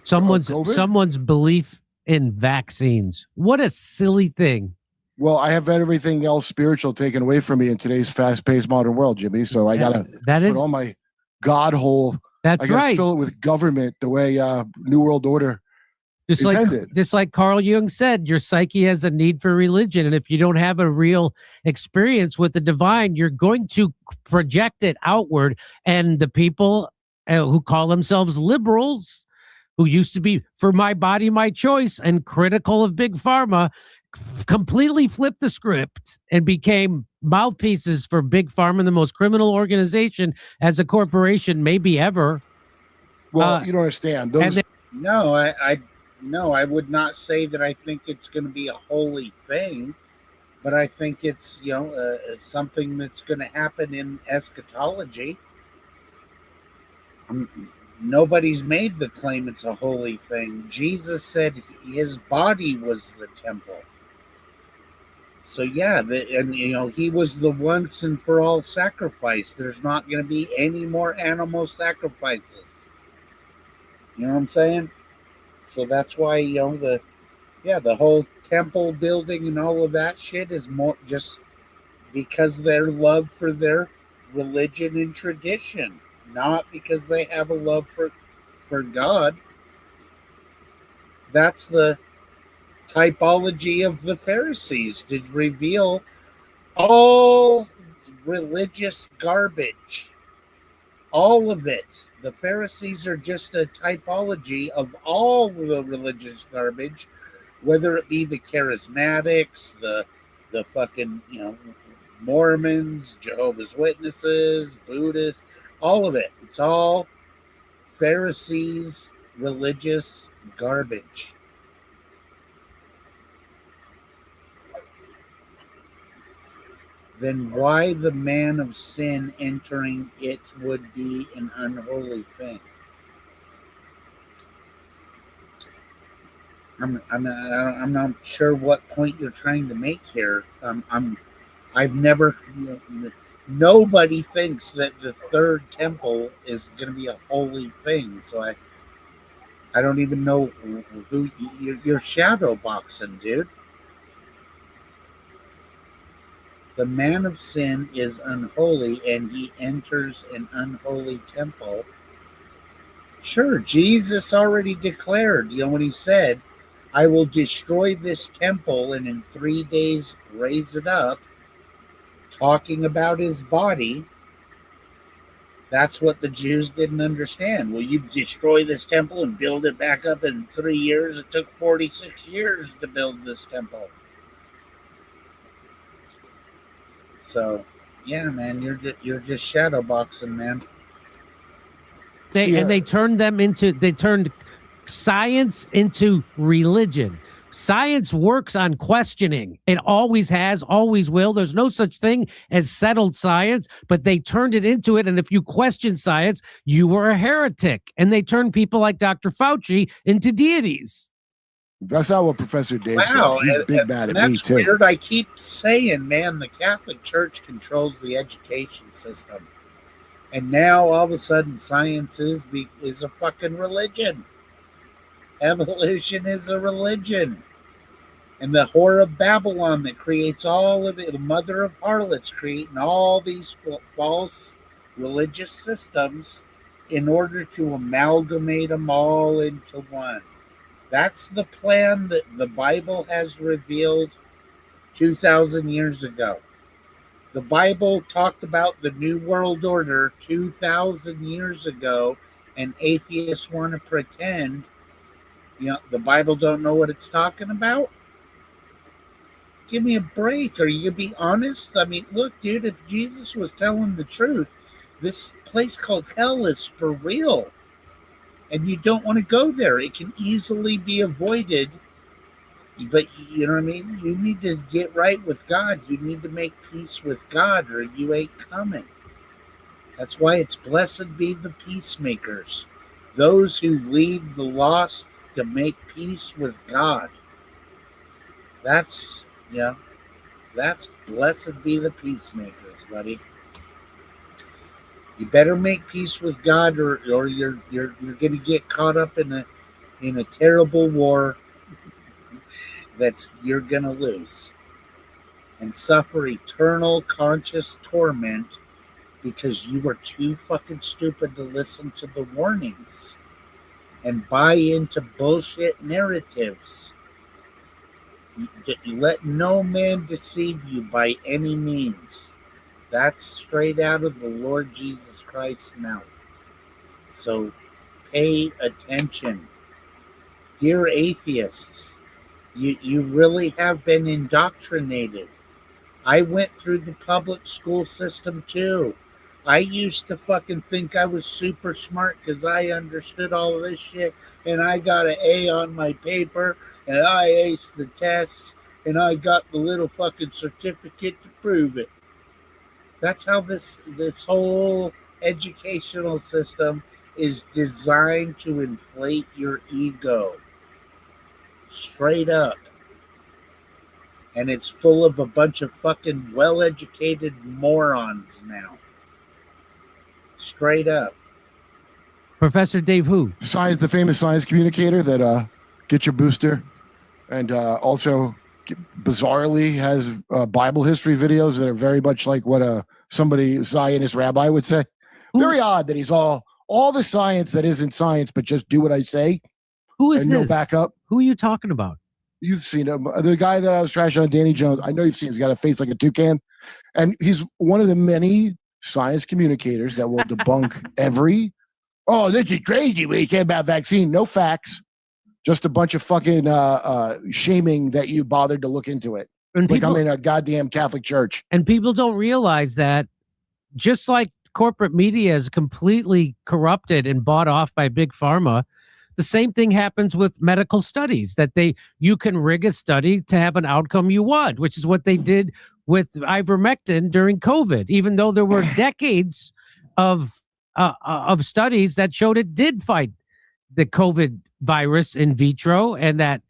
Someone's belief in vaccines. What a silly thing. Well, I have had everything else spiritual taken away from me in today's fast-paced modern world, Jimmy. So I gotta put all my God hole. That's I gotta right. fill it with government the way New World Order intended. Just like Carl Jung said, your psyche has a need for religion, and if you don't have a real experience with the divine, you're going to project it outward. And the people who call themselves liberals, who used to be for my body, my choice, and critical of big pharma, completely flipped the script and became mouthpieces for big pharma, the most criminal organization as a corporation maybe ever. Well, you don't understand. Those No, I would not say that I think it's going to be a holy thing, but I think it's something that's going to happen in eschatology. Nobody's made the claim it's a holy thing. Jesus said his body was the temple. So yeah, he was the once and for all sacrifice. There's not going to be any more animal sacrifices. You know what I'm saying? So that's why the whole temple building and all of that shit is more just because their love for their religion and tradition, not because they have a love for God. That's the typology of the Pharisees, to reveal all religious garbage. All of it. The Pharisees are just a typology of all the religious garbage, whether it be the charismatics, the fucking, Mormons, Jehovah's Witnesses, Buddhists, all of it. It's all Pharisees religious garbage. Then why the man of sin entering it would be an unholy thing? I'm not sure what point you're trying to make here. I've never. Nobody thinks that the third temple is going to be a holy thing. So I don't even know who you're shadow boxing, dude. The man of sin is unholy, and he enters an unholy temple. Sure, Jesus already declared, when he said, I will destroy this temple and in 3 days raise it up, talking about his body. That's what the Jews didn't understand. Will you destroy this temple and build it back up in 3 years? It took 46 years to build this temple. So, yeah, man, you're just shadow boxing, man. And they turned science into religion. Science works on questioning. It always has, always will. There's no such thing as settled science, but they turned it into it. And if you question science, you were a heretic. And they turned people like Dr. Fauci into deities. That's not what Professor Dave Wow, said. He's big mad at me that's too. weird. I keep saying, man, the Catholic Church controls the education system, and now all of a sudden, science is a fucking religion. Evolution is a religion, and the whore of Babylon that creates all of it, the mother of harlots, creating all these false religious systems in order to amalgamate them all into one. That's the plan that the Bible has revealed 2,000 years ago. The Bible talked about the New World Order 2,000 years ago, and atheists want to pretend, the Bible don't know what it's talking about. Give me a break. Are you going to be honest? I mean, look, dude, if Jesus was telling the truth, this place called hell is for real. And you don't want to go there. It can easily be avoided. But you know what I mean? You need to get right with God. You need to make peace with God, or you ain't coming. That's why it's blessed be the peacemakers, those who lead the lost to make peace with God. That's blessed be the peacemakers, buddy. You better make peace with God, or you're going to get caught up in a terrible war you're going to lose and suffer eternal conscious torment because you were too fucking stupid to listen to the warnings and buy into bullshit narratives. Let no man deceive you by any means. That's straight out of the Lord Jesus Christ's mouth. So pay attention. Dear atheists, you really have been indoctrinated. I went through the public school system too. I used to fucking think I was super smart because I understood all of this shit, and I got an A on my paper, and I aced the tests, and I got the little fucking certificate to prove it. That's how this whole educational system is designed to inflate your ego. Straight up. And it's full of a bunch of fucking well-educated morons now. Straight up. Professor Dave who? The famous science communicator that get your booster, and also bizarrely has Bible history videos that are very much like what a Zionist rabbi would say. Very odd that he's all the science that isn't science, but just do what I say. Who is and this? No backup. Who are you talking about? You've seen him. The guy that I was trashing on, Danny Jones. I know you've seen him. He's got a face like a toucan. And he's one of the many science communicators that will debunk every, this is crazy what you said about vaccine. No facts. Just a bunch of fucking shaming that you bothered to look into it. And I'm in a goddamn Catholic church. And people don't realize that just like corporate media is completely corrupted and bought off by big pharma, the same thing happens with medical studies, that you can rig a study to have an outcome you want, which is what they did with ivermectin during COVID, even though there were decades of studies that showed it did fight the COVID virus in vitro, and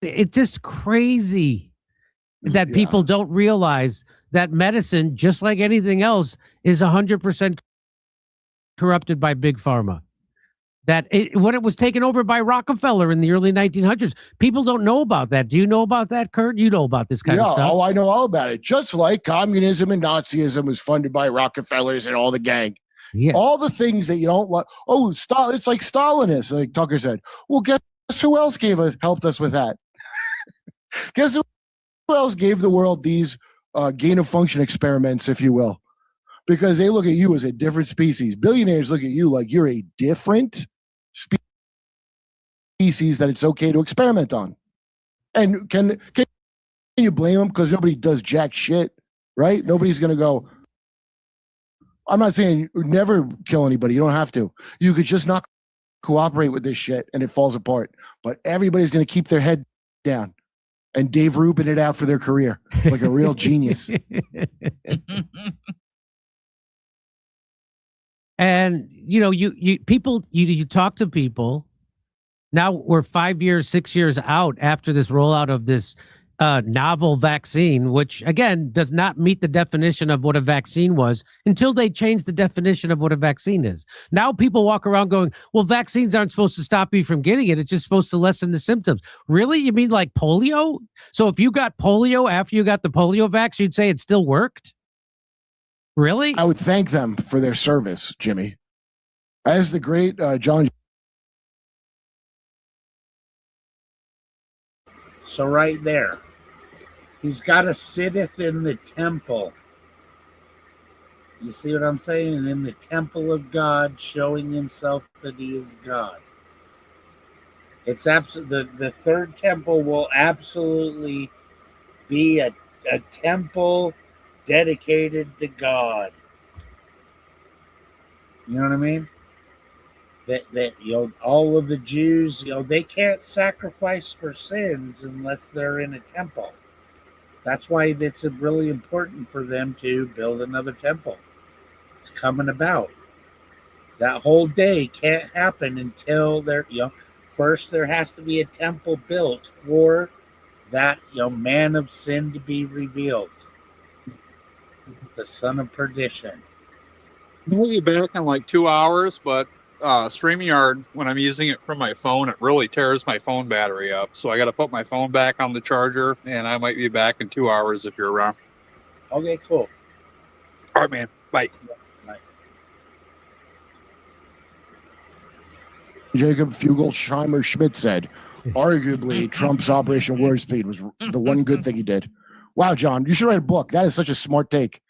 it's just crazy that people don't realize that medicine, just like anything else, is 100% corrupted by big pharma. When it was taken over by Rockefeller in the early 1900s, people don't know about that. Do you know about that, Kurt? You know about this kind of stuff. Oh, I know all about it. Just like communism and Nazism was funded by Rockefellers and all the gang. Yeah. All the things that you don't like. Oh, it's like Stalinists, like Tucker said. Well, guess who else helped us with that? Guess who else gave the world these gain of function experiments, if you will? Because they look at you as a different species. Billionaires look at you like you're a different species that it's okay to experiment on. And can you blame them? Because nobody does jack shit, right? Nobody's going to go, I'm not saying never kill anybody. You don't have to. You could just not cooperate with this shit and it falls apart. But everybody's going to keep their head down and Dave Rubin it out for their career like a real genius. And you talk to people. Now we're 5 years, 6 years out after this rollout of this novel vaccine, which again does not meet the definition of what a vaccine was until they changed the definition of what a vaccine is. Now people walk around going, well, vaccines aren't supposed to stop you from getting it. It's just supposed to lessen the symptoms. Really? You mean like polio? So if you got polio after you got the polio vax, you'd say it still worked? Really? I would thank them for their service, Jimmy. As the great John. So right there, he's got a sitteth in the temple. You see what I'm saying? In the temple of God, showing himself that he is God. It's the third temple will absolutely be a temple dedicated to God. You know what I mean? That all of the Jews, they can't sacrifice for sins unless they're in a temple. That's why it's really important for them to build another temple. It's coming about. That whole day can't happen until first there has to be a temple built for that man of sin to be revealed, the son of perdition. We'll be back in like 2 hours, but StreamYard, when I'm using it from my phone, it really tears my phone battery up. So I got to put my phone back on the charger, and I might be back in 2 hours if you're around. Okay, cool. All right, man. Bye. Bye. Jacob Fugelsheimer Schmidt said, arguably, Trump's Operation Warp Speed was the one good thing he did. Wow, John, you should write a book. That is such a smart take.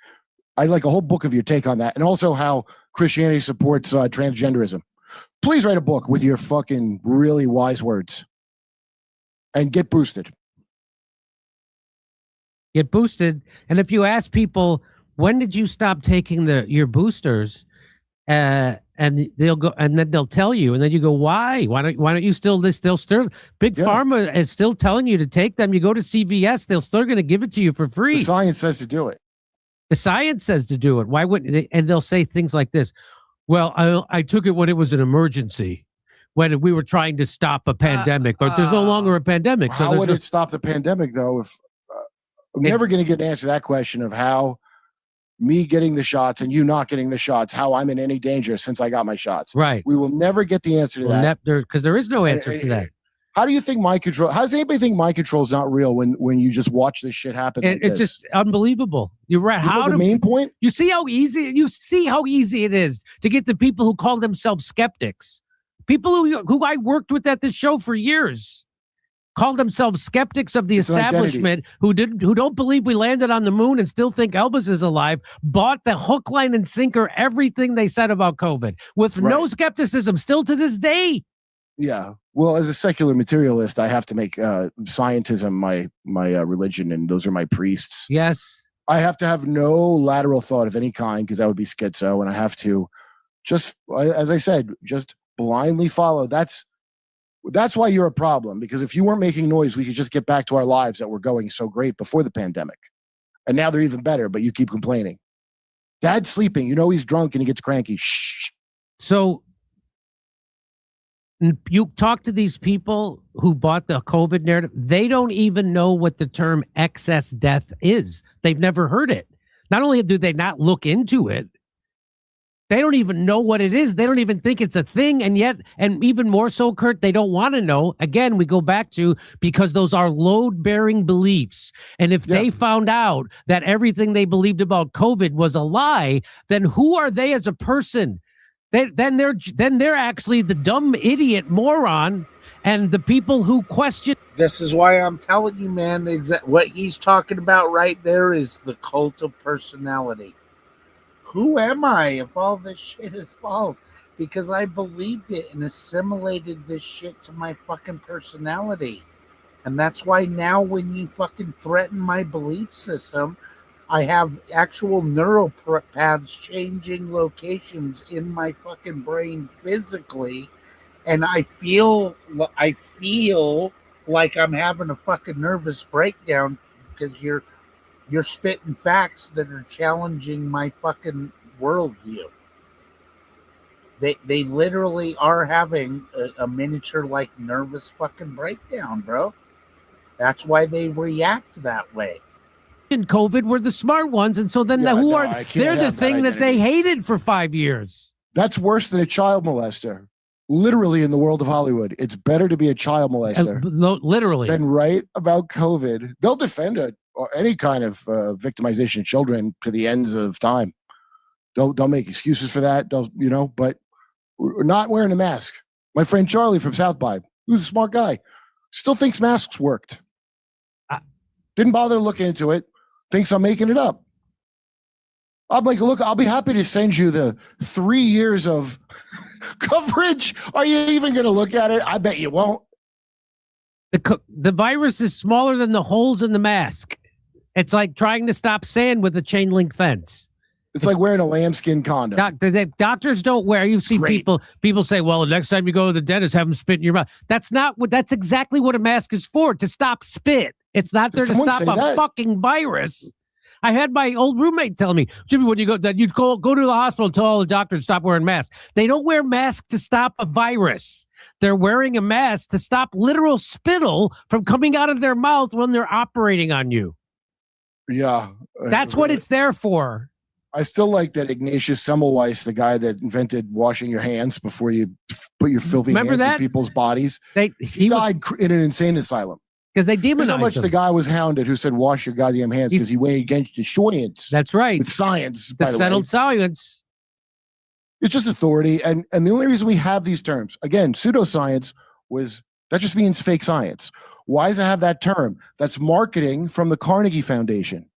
I'd like a whole book of your take on that, and also how Christianity supports transgenderism. Please write a book with your fucking really wise words and get boosted. Get boosted. And if you ask people, when did you stop taking your boosters? And they'll go, and then they'll tell you, and then you go, why don't you still Big Pharma is still telling you to take them. You go to CVS, they're still going to give it to you for free. The science says to do it. The science says to do it. Why wouldn't they? And they'll say things like this. Well, I took it when it was an emergency, when we were trying to stop a pandemic, but there's no longer a pandemic. How would it stop the pandemic, though? If I'm never going to get an answer to that question of how me getting the shots and you not getting the shots, how I'm in any danger since I got my shots. Right. We will never get the answer to that. Because there is no answer to that. How do you think mind control? How does anybody think mind control is not real when you just watch this shit happen? It's just unbelievable. You're right. The main point? You see how easy it is to get the people who call themselves skeptics, people who I worked with at the show for years, call themselves skeptics of the establishment, who don't believe we landed on the moon and still think Elvis is alive, bought the hook, line, and sinker everything they said about COVID with no skepticism still to this day. Yeah. Well, as a secular materialist, I have to make scientism my religion, and those are my priests. Yes. I have to have no lateral thought of any kind because that would be schizo, and I have to just, as I said, just blindly follow. That's why you're a problem, because if you weren't making noise, we could just get back to our lives that were going so great before the pandemic. And now they're even better, but you keep complaining. Dad's sleeping. He's drunk and he gets cranky. Shh. So you talk to these people who bought the COVID narrative. They don't even know what the term excess death is. They've never heard it. Not only do they not look into it, they don't even know what it is. They don't even think it's a thing. And yet, and even more so, Kurt, they don't want to know. Again, we go back to, because those are load-bearing beliefs. And if they found out that everything they believed about COVID was a lie, then who are they as a person? Then they're actually the dumb idiot moron, and the people who question. This is why I'm telling you, man, what he's talking about right there is the cult of personality. Who am I if all this shit is false? Because I believed it and assimilated this shit to my fucking personality. And that's why now when you fucking threaten my belief system, I have actual neural paths changing locations in my fucking brain physically, and I feel like I'm having a fucking nervous breakdown because you're spitting facts that are challenging my fucking worldview. They literally are having a miniature like nervous fucking breakdown, bro. That's why they react that way. In COVID were the smart ones, and so then they're the thing that they hated for 5 years. That's worse than a child molester. Literally, in the world of Hollywood, it's better to be a child molester, literally, than write about COVID. They'll defend it or any kind of victimization of children to the ends of time. They'll make excuses for that. But we're not wearing a mask. My friend Charlie from South by, who's a smart guy, still thinks masks worked. Didn't bother looking into it. Thinks I'm making it up. I'm like, look, I'll be happy to send you the 3 years of coverage. Are you even going to look at it? I bet you won't. The virus is smaller than the holes in the mask. It's like trying to stop sand with a chain link fence. It's like wearing a lambskin condom. Doctors don't wear. You see people say, well, the next time you go to the dentist, have them spit in your mouth. That's exactly what a mask is for, to stop spit. It's not there to stop a fucking virus. I had my old roommate tell me, Jimmy, when you go to the hospital and tell all the doctors to stop wearing masks. They don't wear masks to stop a virus. They're wearing a mask to stop literal spittle from coming out of their mouth when they're operating on you. Yeah. That's what it's there for. I still like that Ignatius Semmelweis, the guy that invented washing your hands before you put your filthy hands in people's bodies. He died in an insane asylum. Because they demonized how much him. the guy was hounded who said, wash your goddamn hands, because he went against the science. That's right. With science. The settled science. It's just authority. And the only reason we have these terms, again, pseudoscience that just means fake science. Why does it have that term? That's marketing from the Carnegie Foundation.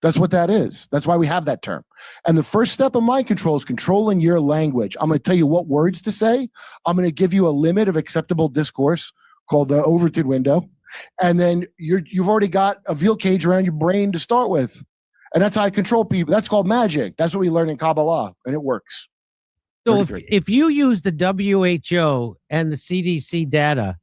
That's what that is. That's why we have that term. And the first step of mind control is controlling your language. I'm going to tell you what words to say. I'm going to give you a limit of acceptable discourse called the Overton window. And then you've already got a veal cage around your brain to start with. And that's how I control people. That's called magic. That's what we learn in Kabbalah, and it works. So if you use the WHO and the CDC data,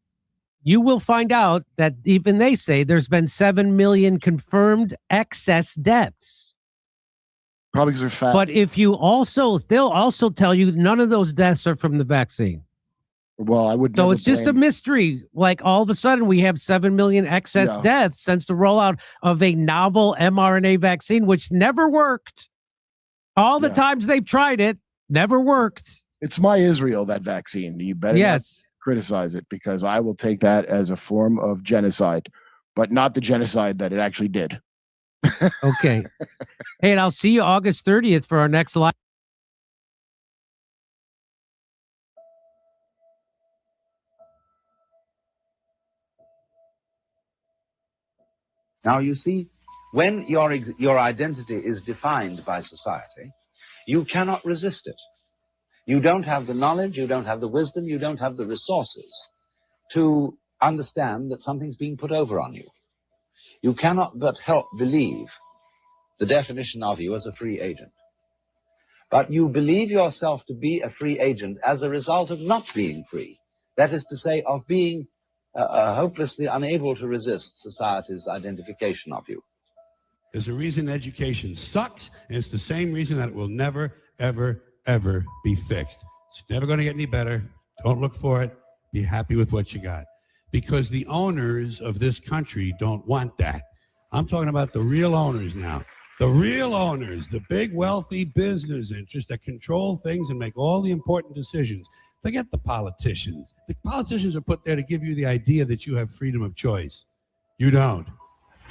you will find out that even they say there's been 7 million confirmed excess deaths. Probably because they're fat. But they'll also tell you none of those deaths are from the vaccine. Well, I would. So it's just a mystery. Like all of a sudden we have 7 million excess deaths since the rollout of a novel mRNA vaccine, which never worked. All the times they've tried it, never worked. It's my Israel, that vaccine. You better not criticize it, because I will take that as a form of genocide, but not the genocide that it actually did. Okay. Hey, and I'll see you August 30th for our next live. Now, you see, when your identity is defined by society, you cannot resist it. You don't have the knowledge, you don't have the wisdom, you don't have the resources to understand that something's being put over on you. You cannot but help believe the definition of you as a free agent. But you believe yourself to be a free agent as a result of not being free. That is to say, of being hopelessly unable to resist society's identification of you. There's a reason education sucks, and it's the same reason that it will never, ever, ever be fixed. It's never going to get any better. Don't look for it. Be happy with what you got. Because the owners of this country don't want that. I'm talking about the real owners now. The real owners, the big wealthy business interests that control things and make all the important decisions. Forget the politicians. The politicians are put there to give you the idea that you have freedom of choice. You don't.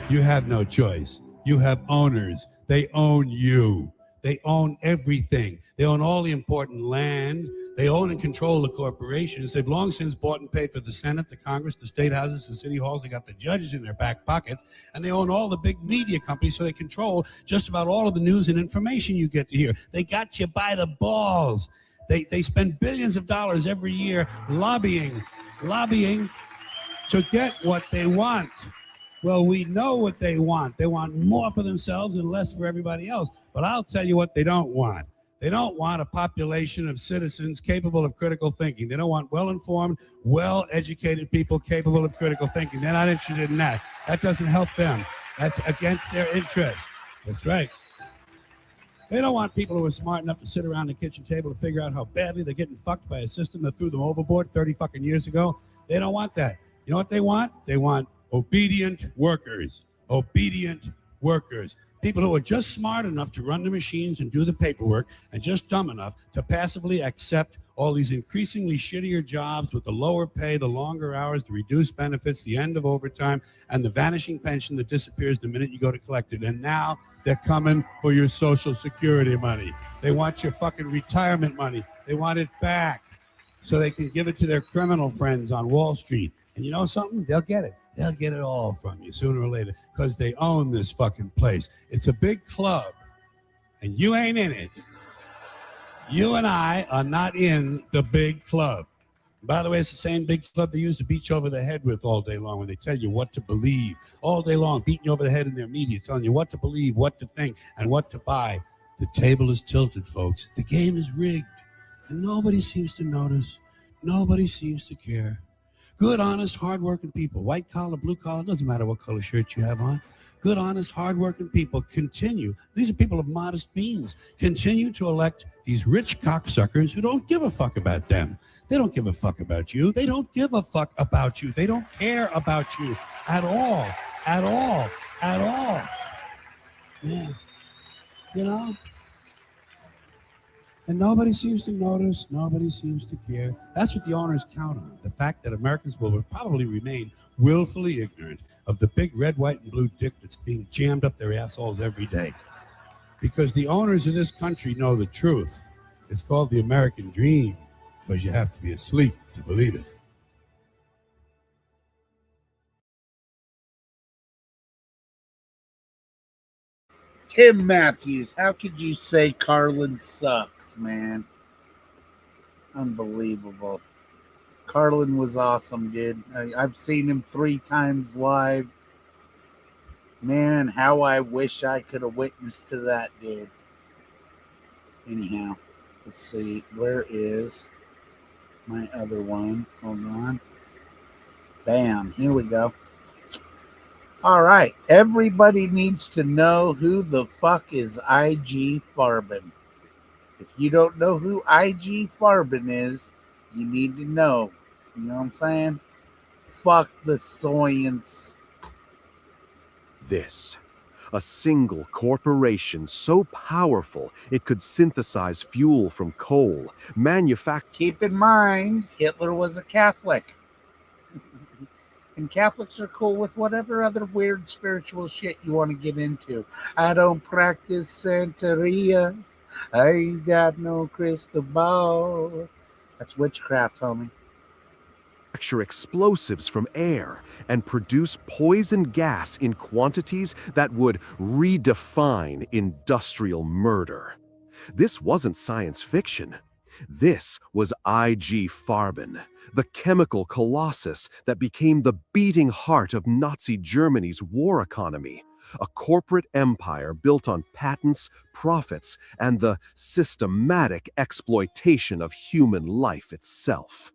You have no choice. You have owners. They own you. They own everything. They own all the important land. They own and control the corporations. They've long since bought and paid for the Senate, the Congress, the state houses, the city halls. They got the judges in their back pockets. And they own all the big media companies, so they control just about all of the news and information you get to hear. They got you by the balls. They spend billions of dollars every year lobbying to get what they want. Well, we know what they want. They want more for themselves and less for everybody else. But I'll tell you what they don't want. They don't want a population of citizens capable of critical thinking. They don't want well-informed, well-educated people capable of critical thinking. They're not interested in that. That doesn't help them. That's against their interest. That's right. They don't want people who are smart enough to sit around the kitchen table to figure out how badly they're getting fucked by a system that threw them overboard 30 fucking years ago. They don't want that. You know what they want? They want obedient workers. Obedient workers. People who are just smart enough to run the machines and do the paperwork and just dumb enough to passively accept all these increasingly shittier jobs with the lower pay, the longer hours, the reduced benefits, the end of overtime, and the vanishing pension that disappears the minute you go to collect it. And now they're coming for your Social Security money. They want your fucking retirement money. They want it back so they can give it to their criminal friends on Wall Street. And you know something? They'll get it. They'll get it all from you sooner or later because they own this fucking place. It's a big club, and you ain't in it. You and I are not in the big club. By the way, it's the same big club they used to beat you over the head with all day long when they tell you what to believe. All day long, beating you over the head in their media, telling you what to believe, what to think, and what to buy. The table is tilted, folks. The game is rigged, and nobody seems to notice. Nobody seems to care. Good, honest, hardworking people, white collar, blue collar, doesn't matter what color shirt you have on. Good, honest, hardworking people continue. These are people of modest means. Continue to elect these rich cocksuckers who don't give a fuck about them. They don't give a fuck about you. They don't give a fuck about you. They don't care about you at all, at all, at all. Yeah. You know? And nobody seems to notice. Nobody seems to care. That's what the owners count on. The fact that Americans will probably remain willfully ignorant of the big red, white, and blue dick that's being jammed up their assholes every day. Because the owners of this country know the truth. It's called the American dream, because you have to be asleep to believe it. Tim Matthews, how could you say Carlin sucks, man? Unbelievable. Carlin was awesome, dude. I've seen him 3 times live. Man, how I wish I could have witnessed to that, dude. Anyhow, let's see. Where is my other one? Hold on. Bam. Here we go. All right. Everybody needs to know who the fuck is IG Farben. If you don't know who IG Farben is, you need to know. You know what I'm saying? Fuck the science. This. A single corporation so powerful it could synthesize fuel from coal, manufacture. Keep in mind, Hitler was a Catholic. And Catholics are cool with whatever other weird spiritual shit you want to get into. I don't practice Santeria. I ain't got no crystal ball. That's witchcraft, homie. Explosives from air and produce poison gas in quantities that would redefine industrial murder. This wasn't science fiction. This was IG Farben, the chemical colossus that became the beating heart of Nazi Germany's war economy, a corporate empire built on patents, profits, and the systematic exploitation of human life itself.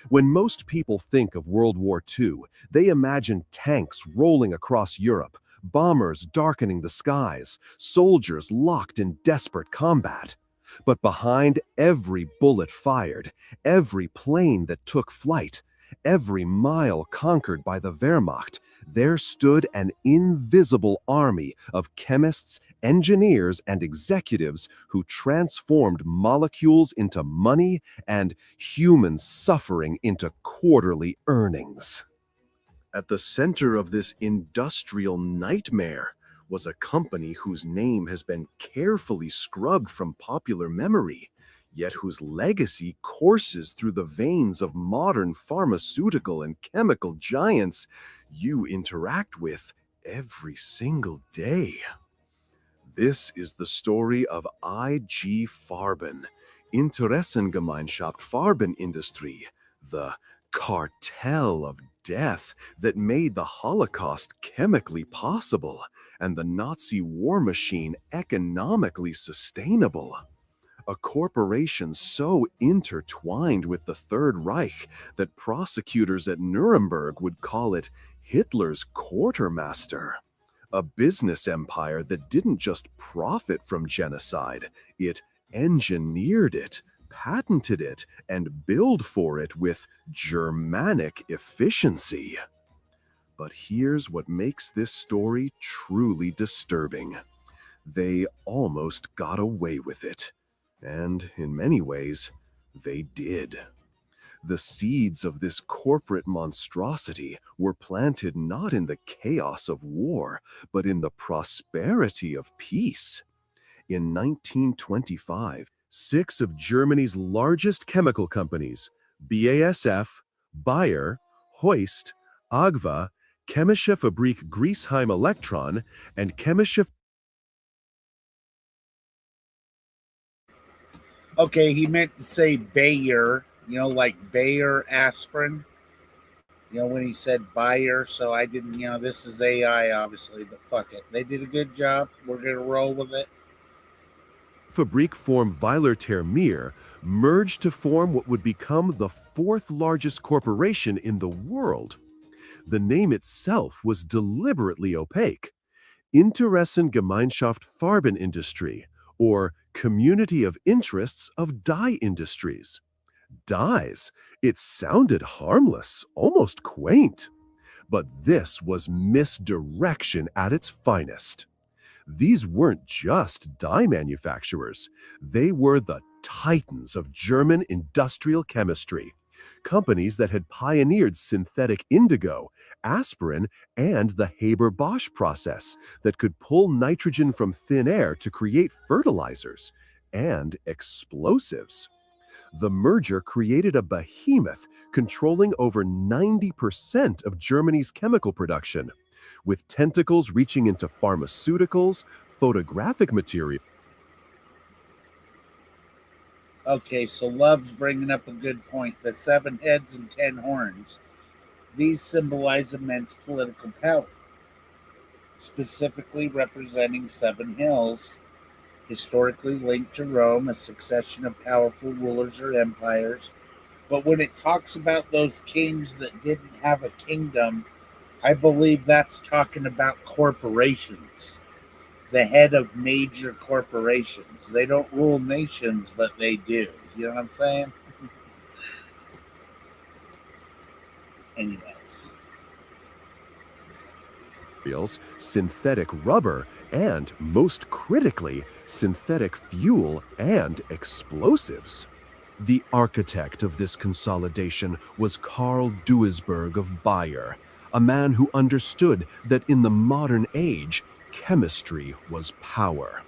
When most people think of World War II, they imagine tanks rolling across Europe, bombers darkening the skies, soldiers locked in desperate combat. But behind every bullet fired, every plane that took flight, every mile conquered by the Wehrmacht, there stood an invisible army of chemists, engineers, and executives who transformed molecules into money and human suffering into quarterly earnings. At the center of this industrial nightmare was a company whose name has been carefully scrubbed from popular memory, yet whose legacy courses through the veins of modern pharmaceutical and chemical giants you interact with every single day. This is the story of IG Farben, Interessengemeinschaft Farbenindustrie, the cartel of death that made the Holocaust chemically possible and the Nazi war machine economically sustainable. a corporation so intertwined with the Third Reich that prosecutors at Nuremberg would call it Hitler's quartermaster. A business empire that didn't just profit from genocide, it engineered it, patented it, and billed for it with Germanic efficiency. But here's what makes this story truly disturbing. They almost got away with it. And in many ways, they did. The seeds of this corporate monstrosity were planted not in the chaos of war, but in the prosperity of peace. In 1925, 6 of Germany's largest chemical companies, BASF, Bayer, Hoist, Agfa, Chemische Fabrik Griesheim Elektron, and Chemische... Okay, he meant to say Bayer, like Bayer aspirin, when he said Bayer. So I didn't, this is AI, obviously, but fuck it. They did a good job. We're going to roll with it. Fabrik form Weiler Termeer merged to form what would become the 4th largest corporation in the world. The name itself was deliberately opaque. Interessengemeinschaft Farbenindustrie, or Community of Interests of Dye Industries. Dyes. It sounded harmless, almost quaint. But this was misdirection at its finest. These weren't just dye manufacturers. They were the titans of German industrial chemistry. Companies that had pioneered synthetic indigo, aspirin, and the Haber-Bosch process that could pull nitrogen from thin air to create fertilizers and explosives. The merger created a behemoth controlling over 90% of Germany's chemical production, with tentacles reaching into pharmaceuticals, photographic material. Okay, so Love's bringing up a good point. The 7 heads and 10 horns. These symbolize immense political power, specifically representing 7 hills, historically linked to Rome, a succession of powerful rulers or empires. But when it talks about those kings that didn't have a kingdom, I believe that's talking about corporations. The head of major corporations. They don't rule nations, but they do. You know what I'm saying? Anyways. Synthetic rubber, and most critically, synthetic fuel and explosives. The architect of this consolidation was Karl Duisberg of Bayer, a man who understood that in the modern age, chemistry was power.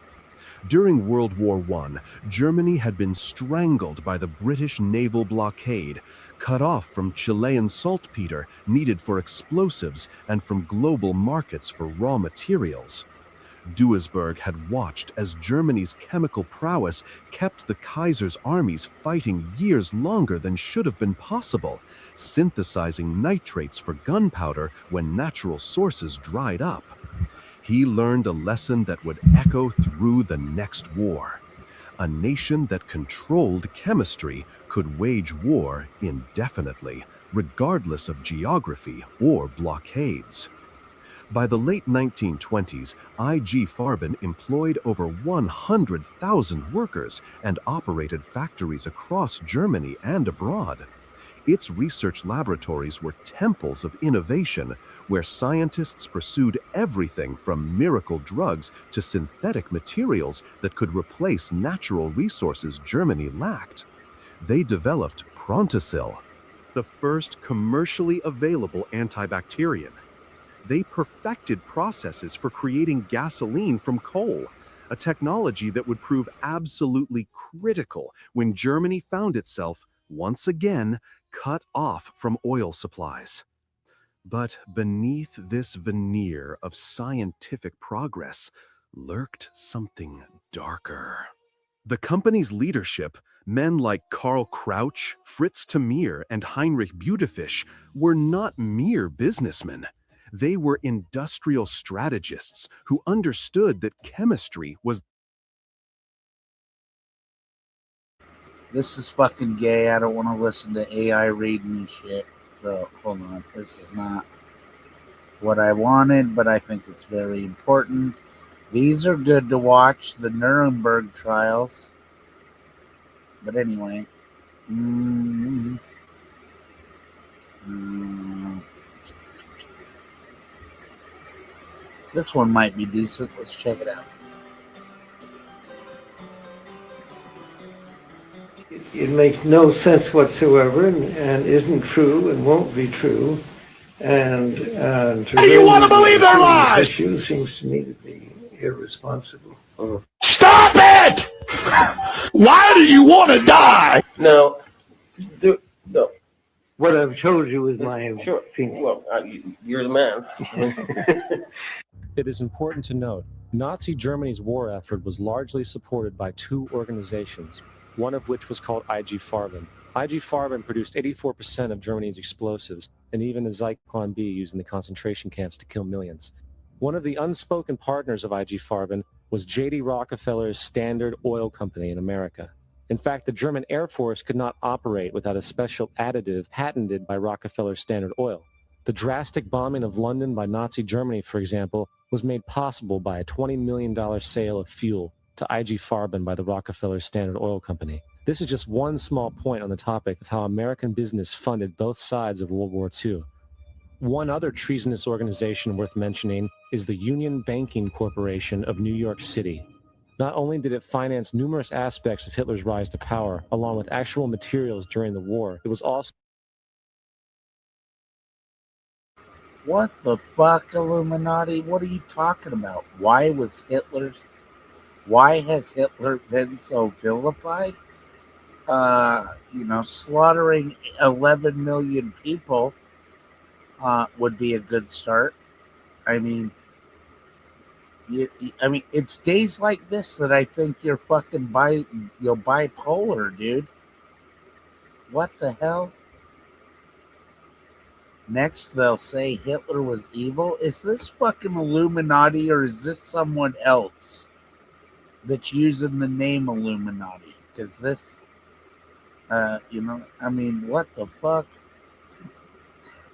During World War I, Germany had been strangled by the British naval blockade, cut off from Chilean saltpeter needed for explosives and from global markets for raw materials. Duisberg had watched as Germany's chemical prowess kept the Kaiser's armies fighting years longer than should have been possible, synthesizing nitrates for gunpowder when natural sources dried up. He learned a lesson that would echo through the next war. A nation that controlled chemistry could wage war indefinitely, regardless of geography or blockades. By the late 1920s, IG Farben employed over 100,000 workers and operated factories across Germany and abroad. Its research laboratories were temples of innovation, where scientists pursued everything from miracle drugs to synthetic materials that could replace natural resources Germany lacked. They developed Prontosil, the first commercially available antibacterian. They perfected processes for creating gasoline from coal, a technology that would prove absolutely critical when Germany found itself, once again, cut off from oil supplies. But beneath this veneer of scientific progress lurked something darker. The company's leadership, men like Karl Crouch, Fritz Tamir, and Heinrich Butefisch, were not mere businessmen. They were industrial strategists who understood that chemistry was This is fucking gay. I don't want to listen to AI reading me shit. So, hold on. This is not what I wanted, but I think it's very important. These are good to watch, the Nuremberg trials. But anyway. This one might be decent. Let's check it out. It makes no sense whatsoever and isn't true and won't be true. And to Do you want to believe their lies? issue seems to me to be irresponsible. Stop it! Why do you want to die? No, no. What I've told you is my opinion. Well, you're the man. It is important to note, Nazi Germany's war effort was largely supported by two organizations, one of which was called IG Farben. IG Farben produced 84% of Germany's explosives, and even the Zyklon B used in the concentration camps to kill millions. One of the unspoken partners of IG Farben was J.D. Rockefeller's Standard Oil Company in America. In fact, the German Air Force could not operate without a special additive patented by Rockefeller's Standard Oil. The drastic bombing of London by Nazi Germany, for example, was made possible by a $20 million sale of fuel to IG Farben by the Rockefeller Standard Oil Company. This is just one small point on the topic of how American business funded both sides of World War II. One other treasonous organization worth mentioning is the Union Banking Corporation of New York City. Not only did it finance numerous aspects of Hitler's rise to power, along with actual materials during the war, it was also... What the fuck, Illuminati? What are you talking about? Why has Hitler been so vilified? Slaughtering 11 million people would be a good start. I mean, it's days like this that I think you're fucking bipolar, dude. What the hell? Next, they'll say Hitler was evil. Is this fucking Illuminati or is this someone else that's using the name Illuminati? Because this, what the fuck?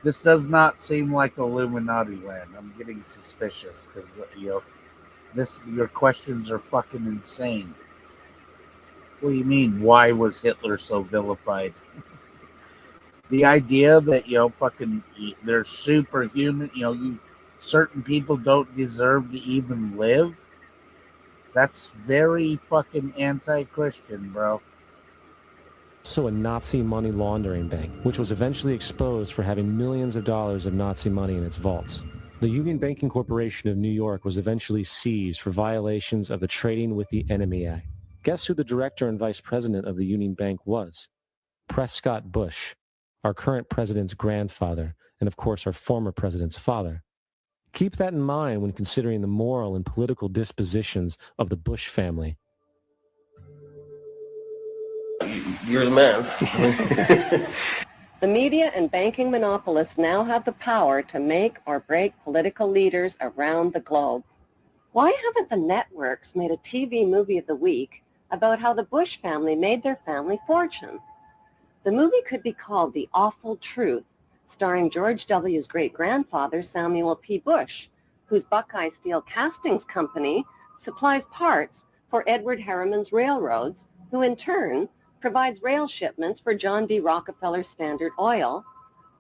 This does not seem like Illuminati land. I'm getting suspicious because, your questions are fucking insane. What do you mean, why was Hitler so vilified? The idea that, they're superhuman, certain people don't deserve to even live, that's very fucking anti-Christian, bro. Also a Nazi money laundering bank, which was eventually exposed for having millions of dollars of Nazi money in its vaults. The Union Banking Corporation of New York was eventually seized for violations of the Trading with the Enemy Act. Guess who the director and vice president of the Union Bank was? Prescott Bush, our current president's grandfather, and of course our former president's father. Keep that in mind when considering the moral and political dispositions of the Bush family. You're the man. The media and banking monopolists now have the power to make or break political leaders around the globe. Why haven't the networks made a TV movie of the week about how the Bush family made their family fortune? The movie could be called The Awful Truth, starring George W.'s great-grandfather, Samuel P. Bush, whose Buckeye Steel Castings Company supplies parts for Edward Harriman's railroads, who in turn provides rail shipments for John D. Rockefeller Standard Oil,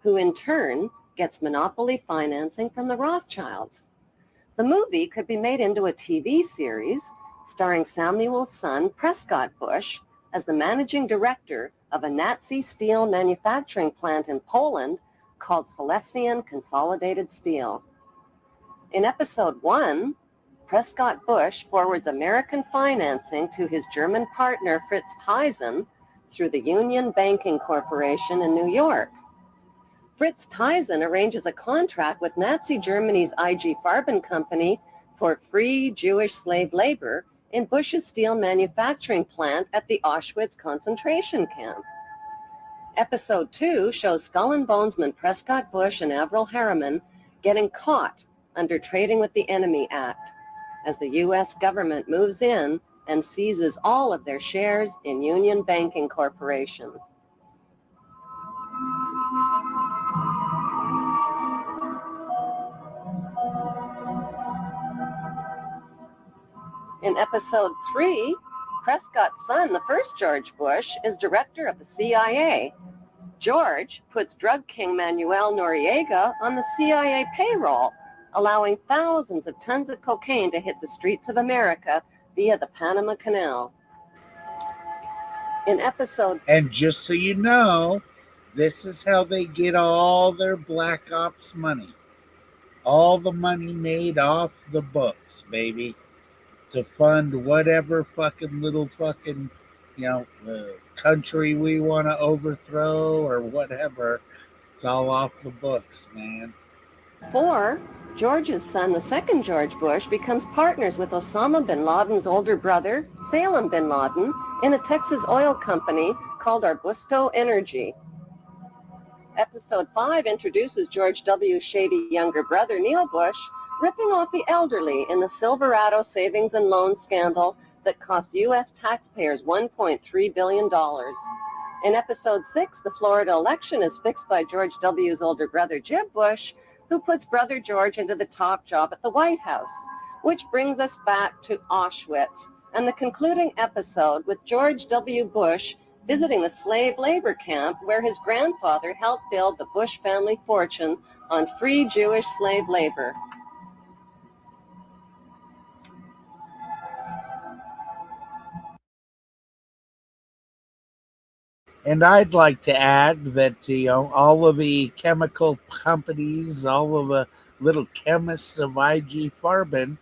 who in turn gets monopoly financing from the Rothschilds. The movie could be made into a TV series starring Samuel's son, Prescott Bush, as the managing director of a Nazi steel manufacturing plant in Poland called Silesian Consolidated Steel. In episode 1, Prescott Bush forwards American financing to his German partner Fritz Thyssen through the Union Banking Corporation in New York. Fritz Thyssen arranges a contract with Nazi Germany's IG Farben Company for free Jewish slave labor in Bush's steel manufacturing plant at the Auschwitz concentration camp. Episode 2 shows Skull and Bonesman Prescott Bush and Avril Harriman getting caught under Trading with the Enemy Act as the U.S. government moves in and seizes all of their shares in Union Banking Corporation. In episode 3, Prescott's son, the first George Bush, is director of the CIA. George puts drug king Manuel Noriega on the CIA payroll, allowing thousands of tons of cocaine to hit the streets of America via the Panama Canal. In episode... And just so you know, this is how they get all their black ops money. All the money made off the books, baby, to fund whatever fucking little fucking, country we want to overthrow or whatever. It's all off the books, man. 4, George's son, the second George Bush, becomes partners with Osama bin Laden's older brother, Salem bin Laden, in a Texas oil company called Arbusto Energy. Episode 5 introduces George W.'s shady younger brother, Neil Bush, ripping off the elderly in the Silverado savings and loan scandal that cost U.S. taxpayers $1.3 billion. In episode 6, the Florida election is fixed by George W.'s older brother, Jeb Bush, who puts brother George into the top job at the White House, which brings us back to Auschwitz and the concluding episode with George W. Bush visiting the slave labor camp where his grandfather helped build the Bush family fortune on free Jewish slave labor. And I'd like to add that, all of the chemical companies, all of the little chemists of IG Farben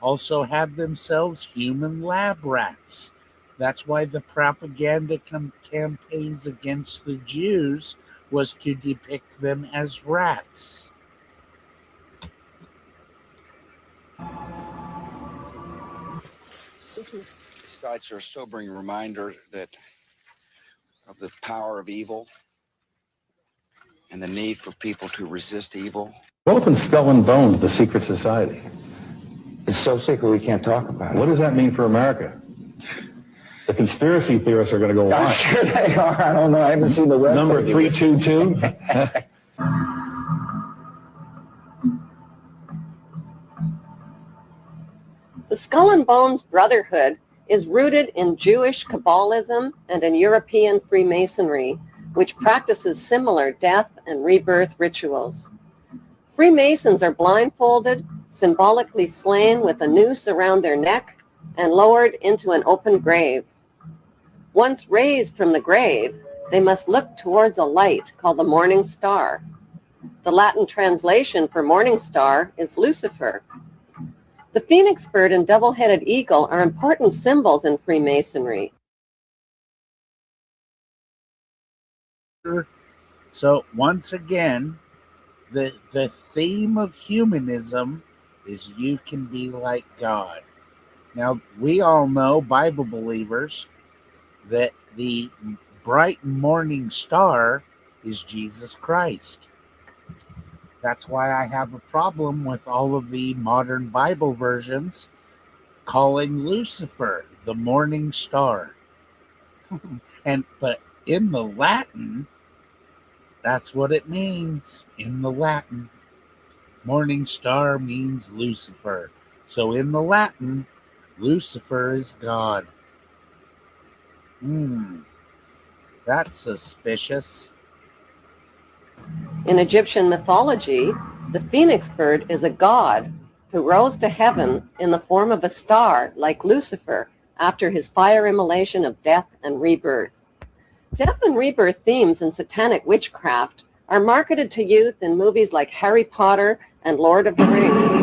also had themselves human lab rats. That's why the propaganda campaigns against the Jews was to depict them as rats. Sites are a sobering reminder of the power of evil and the need for people to resist evil. What opened Skull and Bones, the secret society? It's so secret we can't talk about it. What does that mean for America? The conspiracy theorists are going to go I'm on. sure they are. I don't know. I haven't seen the website. Number 322? The Skull and Bones Brotherhood is rooted in Jewish Kabbalism and in European Freemasonry, which practices similar death and rebirth rituals. Freemasons are blindfolded, symbolically slain with a noose around their neck, and lowered into an open grave. Once raised from the grave, they must look towards a light called the morning star. The Latin translation for morning star is Lucifer. The phoenix bird and double-headed eagle are important symbols in Freemasonry. So once again, the theme of humanism is you can be like God. Now, we all know, Bible believers, that the bright morning star is Jesus Christ. That's why I have a problem with all of the modern Bible versions calling Lucifer the morning star. But in the Latin, that's what it means. In the Latin, morning star means Lucifer. So in the Latin, Lucifer is God. That's suspicious. In Egyptian mythology, the phoenix bird is a god who rose to heaven in the form of a star like Lucifer after his fire immolation of death and rebirth. Death and rebirth themes in satanic witchcraft are marketed to youth in movies like Harry Potter and Lord of the Rings.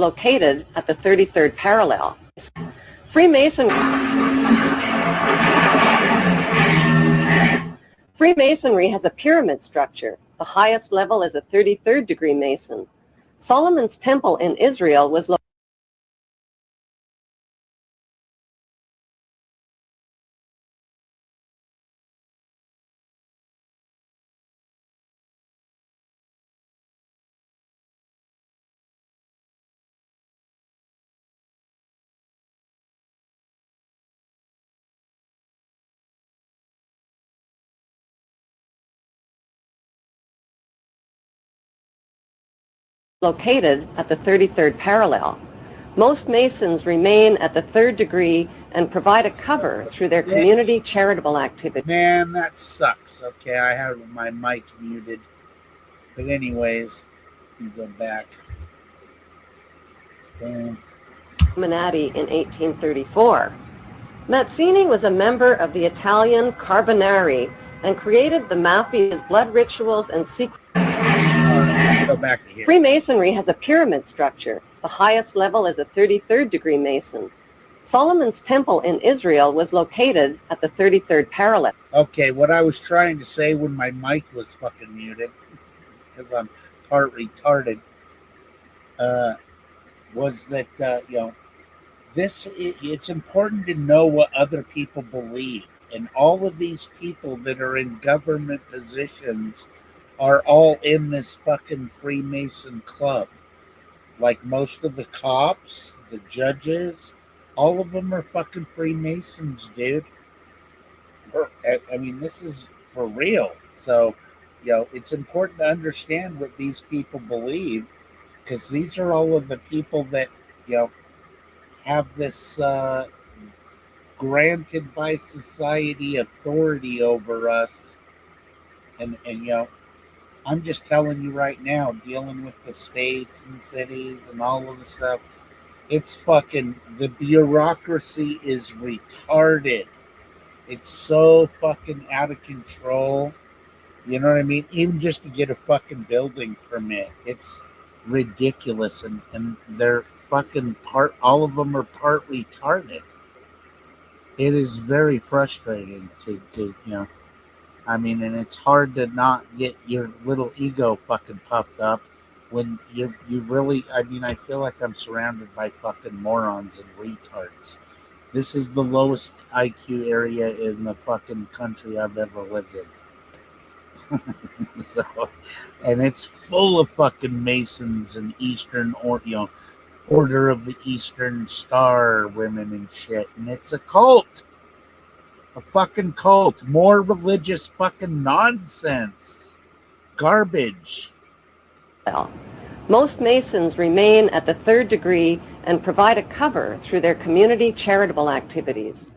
located at the 33rd parallel. Freemasonry has a pyramid structure. The highest level is a 33rd degree Mason. Solomon's Temple in Israel was located at the 33rd parallel. Most Masons remain at the 3rd degree and provide a cover through their community charitable activities. Man, that sucks. Okay, I have my mic muted. But anyways, you go back. Illuminati in 1834. Mazzini was a member of the Italian Carbonari and created the Mafia's blood rituals and secret. Go back to here. Freemasonry has a pyramid structure. The highest level is a 33rd degree Mason. Solomon's Temple in Israel was located at the 33rd parallel. Okay, what I was trying to say when my mic was fucking muted, because I'm part retarded, was that, it's important to know what other people believe. And all of these people that are in government positions are all in this fucking Freemason club. Like most of the cops, the judges, all of them are fucking Freemasons, dude. I mean, this is for real. So, it's important to understand what these people believe, because these are all of the people that, have this granted by society authority over us. And I'm just telling you right now, dealing with the states and cities and all of the stuff, it's fucking, the bureaucracy is retarded. It's so fucking out of control. You know what I mean? Even just to get a fucking building permit, it's ridiculous. And they're fucking all of them are part retarded. It is very frustrating to I mean, and it's hard to not get your little ego fucking puffed up when you really, I mean, I feel like I'm surrounded by fucking morons and retards. This is the lowest IQ area in the fucking country I've ever lived in. So, and it's full of fucking Masons and Eastern Order of the Eastern Star women and shit, and it's a cult. A fucking cult. More religious fucking nonsense. Garbage. Most Masons remain at the 3rd degree and provide a cover through their community charitable activities.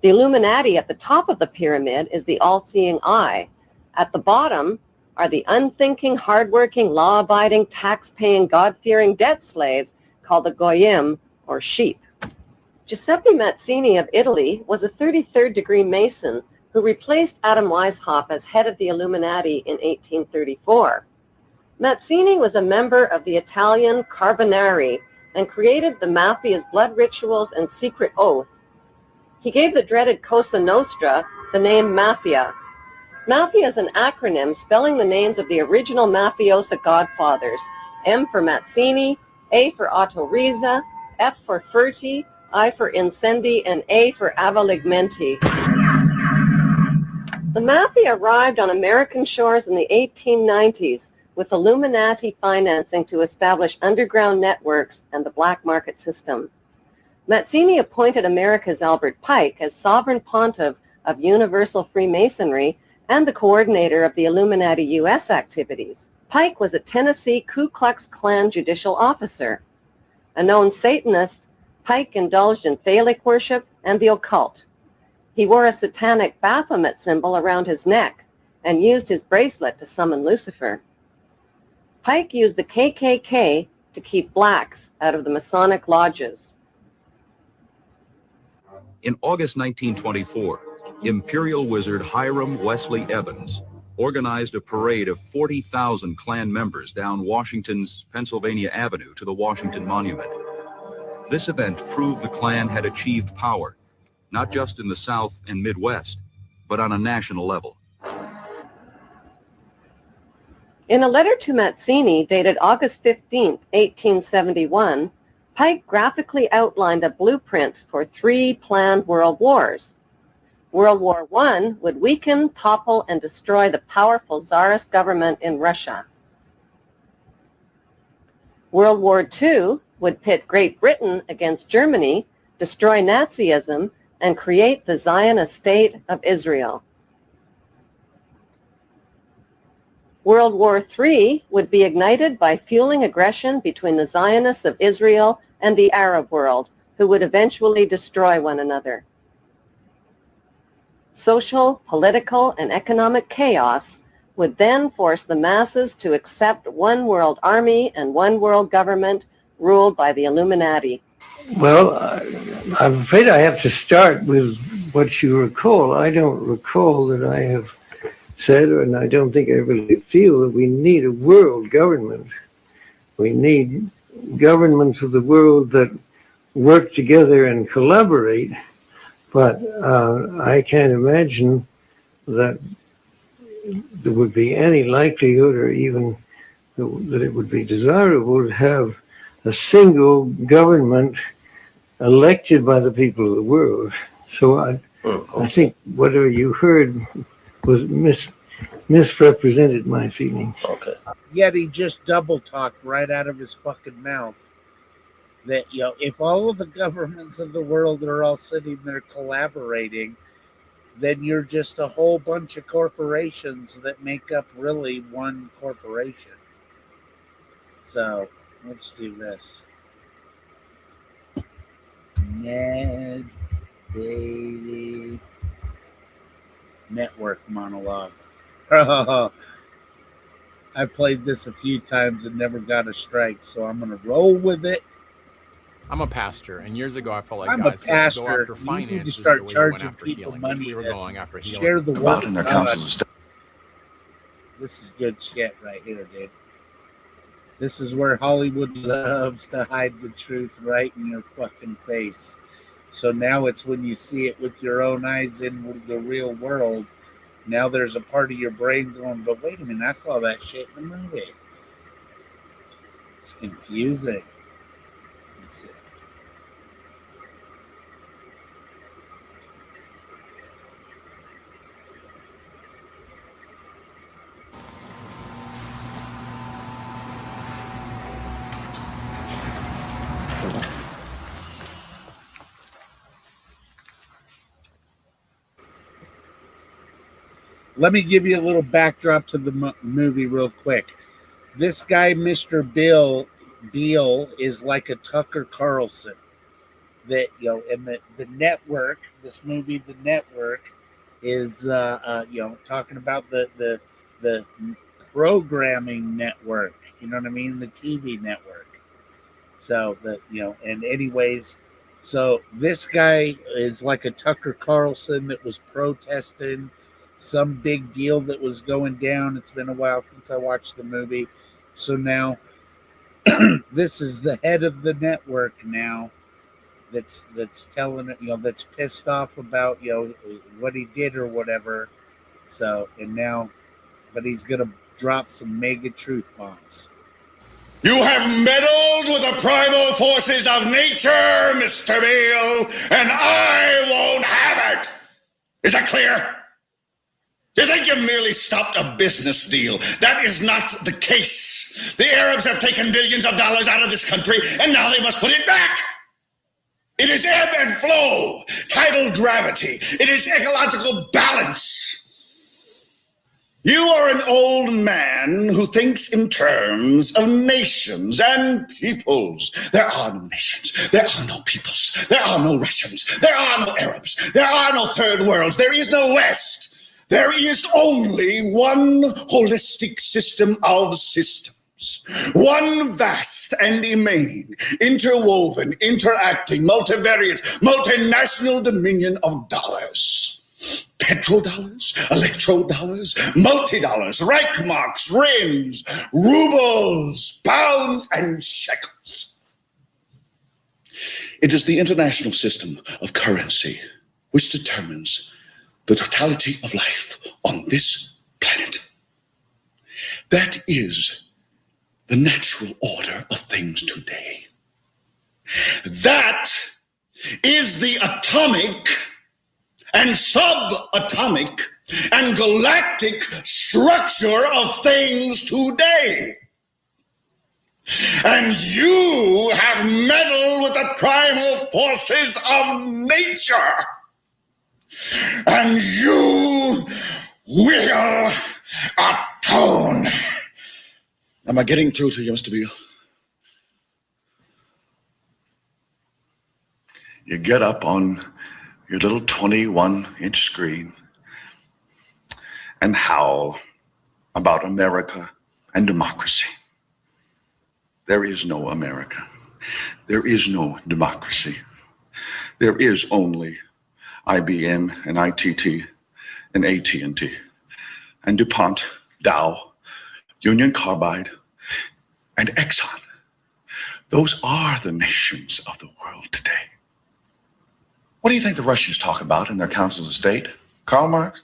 The Illuminati at the top of the pyramid is the all-seeing eye. At the bottom are the unthinking, hardworking, law-abiding, tax-paying, God-fearing debt slaves called the Goyim, or sheep. Giuseppe Mazzini of Italy was a 33rd degree Mason who replaced Adam Weishaupt as head of the Illuminati in 1834. Mazzini was a member of the Italian Carbonari and created the Mafia's blood rituals and secret oath. He gave the dreaded Cosa Nostra the name Mafia. Mafia is an acronym spelling the names of the original mafiosa godfathers: M for Mazzini, A for Otto Riza, F for Ferti, I for Incendi, and A for Avaligmenti. The Mafia arrived on American shores in the 1890s with Illuminati financing to establish underground networks and the black market system. Mazzini appointed America's Albert Pike as sovereign pontiff of Universal Freemasonry and the coordinator of the Illuminati U.S. activities. Pike was a Tennessee Ku Klux Klan judicial officer. A known Satanist, Pike indulged in phallic worship and the occult. He wore a satanic Baphomet symbol around his neck and used his bracelet to summon Lucifer. Pike used the KKK to keep blacks out of the Masonic lodges. In August 1924, Imperial wizard Hiram Wesley Evans organized a parade of 40,000 Klan members down Washington's Pennsylvania Avenue to the Washington Monument. This event proved the Klan had achieved power, not just in the South and Midwest, but on a national level. In a letter to Mazzini dated August 15, 1871, Pike graphically outlined a blueprint for 3 planned world wars. World War I would weaken, topple, and destroy the powerful Tsarist government in Russia. World War II would pit Great Britain against Germany, destroy Nazism, and create the Zionist state of Israel. World War III would be ignited by fueling aggression between the Zionists of Israel and the Arab world, who would eventually destroy one another. Social, political, and economic chaos would then force the masses to accept one world army and one world government ruled by the Illuminati. Well, I'm afraid I have to start with what you recall. I don't recall that I have said, and I don't think I really feel, that we need a world government. We need governments of the world that work together and collaborate, but I can't imagine that there would be any likelihood or even that it would be desirable to have a single government elected by the people of the world. So I think whatever you heard was misrepresented my feelings. Okay. Yet he just double talked right out of his fucking mouth that, you know, if all of the governments of the world are all sitting there collaborating, then you're just a whole bunch of corporations that make up really one corporation. So let's do this. Ned Beatty Network monologue. I played this a few times and never got a strike, so I'm going to roll with it. I'm a pastor, and years ago I felt like I'm God a said, pastor. go after You need to finances start the way you charging went after people healing, money which we were to going after healing. share the word in of their God. councils. This is good shit right here, dude. This is where Hollywood loves to hide the truth right in your fucking face. So now it's when you see it with your own eyes in the real world, now there's a part of your brain going, but wait a minute, I saw that shit in the movie. It's confusing. Let's see. Let me give you a little backdrop to the movie real quick. This guy, Mr. Beale, is like a Tucker Carlson. That, you know, and the network, this movie, The Network, is talking about the programming network. You know what I mean? The TV network. So and anyways, so this guy is like a Tucker Carlson that was protesting some big deal that was going down. It's been a while since I watched the movie. So now this is the head of the network now that's telling it, that's pissed off about, what he did or whatever. So, but he's going to drop some mega truth bombs. You have meddled with the primal forces of nature, Mr. Beale, and I won't have it. Is that clear? You think you merely stopped a business deal? That is not the case. The Arabs have taken billions of dollars out of this country, and now they must put it back. It is ebb and flow, tidal gravity. It is ecological balance. You are an old man who thinks in terms of nations and peoples. There are no nations. There are no peoples. There are no Russians. There are no Arabs. There are no third worlds. There is no West. There is only one holistic system of systems. One vast and immane, interwoven, interacting, multivariate, multinational dominion of dollars. petrodollars, electrodollars, multi-dollars, Reichmarks, rims, rubles, pounds, and shekels. It is the international system of currency which determines the totality of life on this planet. That is the natural order of things today. That is the atomic and subatomic and galactic structure of things today. And you have meddled with the primal forces of nature. And you will atone. Am I getting through to you, Mr. Beale? You get up on your little 21-inch screen and howl about America and democracy. There is no America. There is no democracy. There is only IBM and ITT and AT&T and DuPont, Dow, Union Carbide, and Exxon. Those are the nations of the world today. What do you think the Russians talk about in their councils of state? Karl Marx?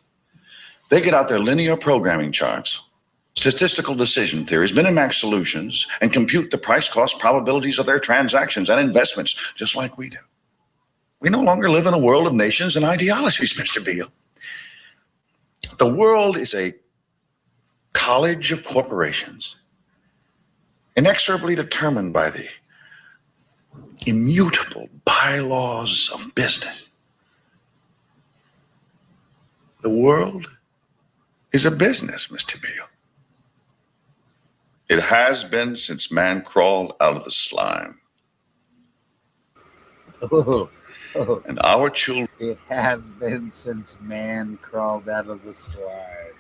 They get out their linear programming charts, statistical decision theories, Minimax solutions, and compute the price-cost probabilities of their transactions and investments, just like we do. We no longer live in a world of nations and ideologies, Mr. Beale. The world is a college of corporations, inexorably determined by the immutable bylaws of business. The world is a business, Mr. Beale. It has been since man crawled out of the slime. And our children... It has been since man crawled out of the slime.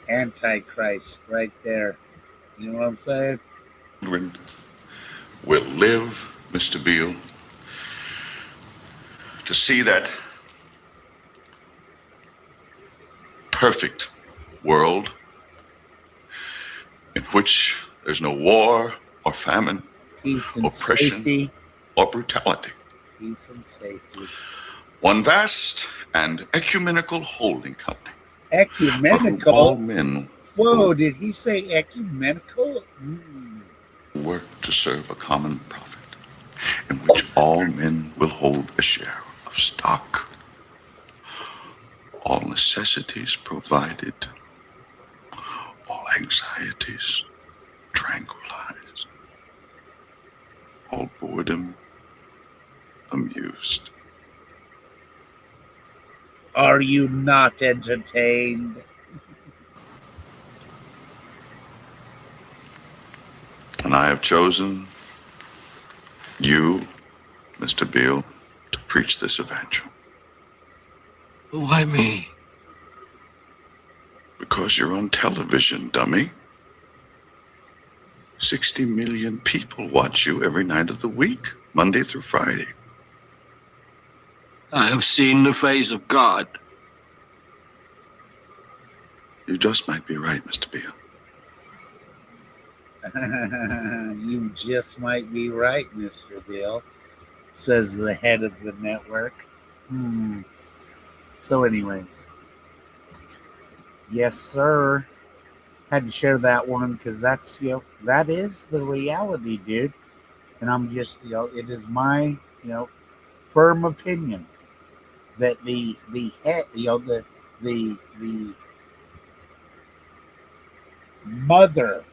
Antichrist right there. You know what I'm saying? Will live, Mr. Beale, to see that perfect world in which there's no war or famine, oppression, safety, or brutality. peace and safety. One vast and ecumenical holding company. Ecumenical? All men Whoa, did he say ecumenical? work to serve a common profit, in which all men will hold a share of stock, all necessities provided, all anxieties tranquilized, all boredom amused. Are you not entertained? And I have chosen you, Mr. Beale, to preach this evangel. Why me? Because you're on television, dummy. 60 million people watch you every night of the week, Monday through Friday. I have seen the face of God. You just might be right, Mr. Beale. You just might be right, Mr. Bill, says the head of the network. So anyways, yes, sir. Had to share that one because that's, that is the reality, dude. And I'm just, it is my, firm opinion that the head, the mother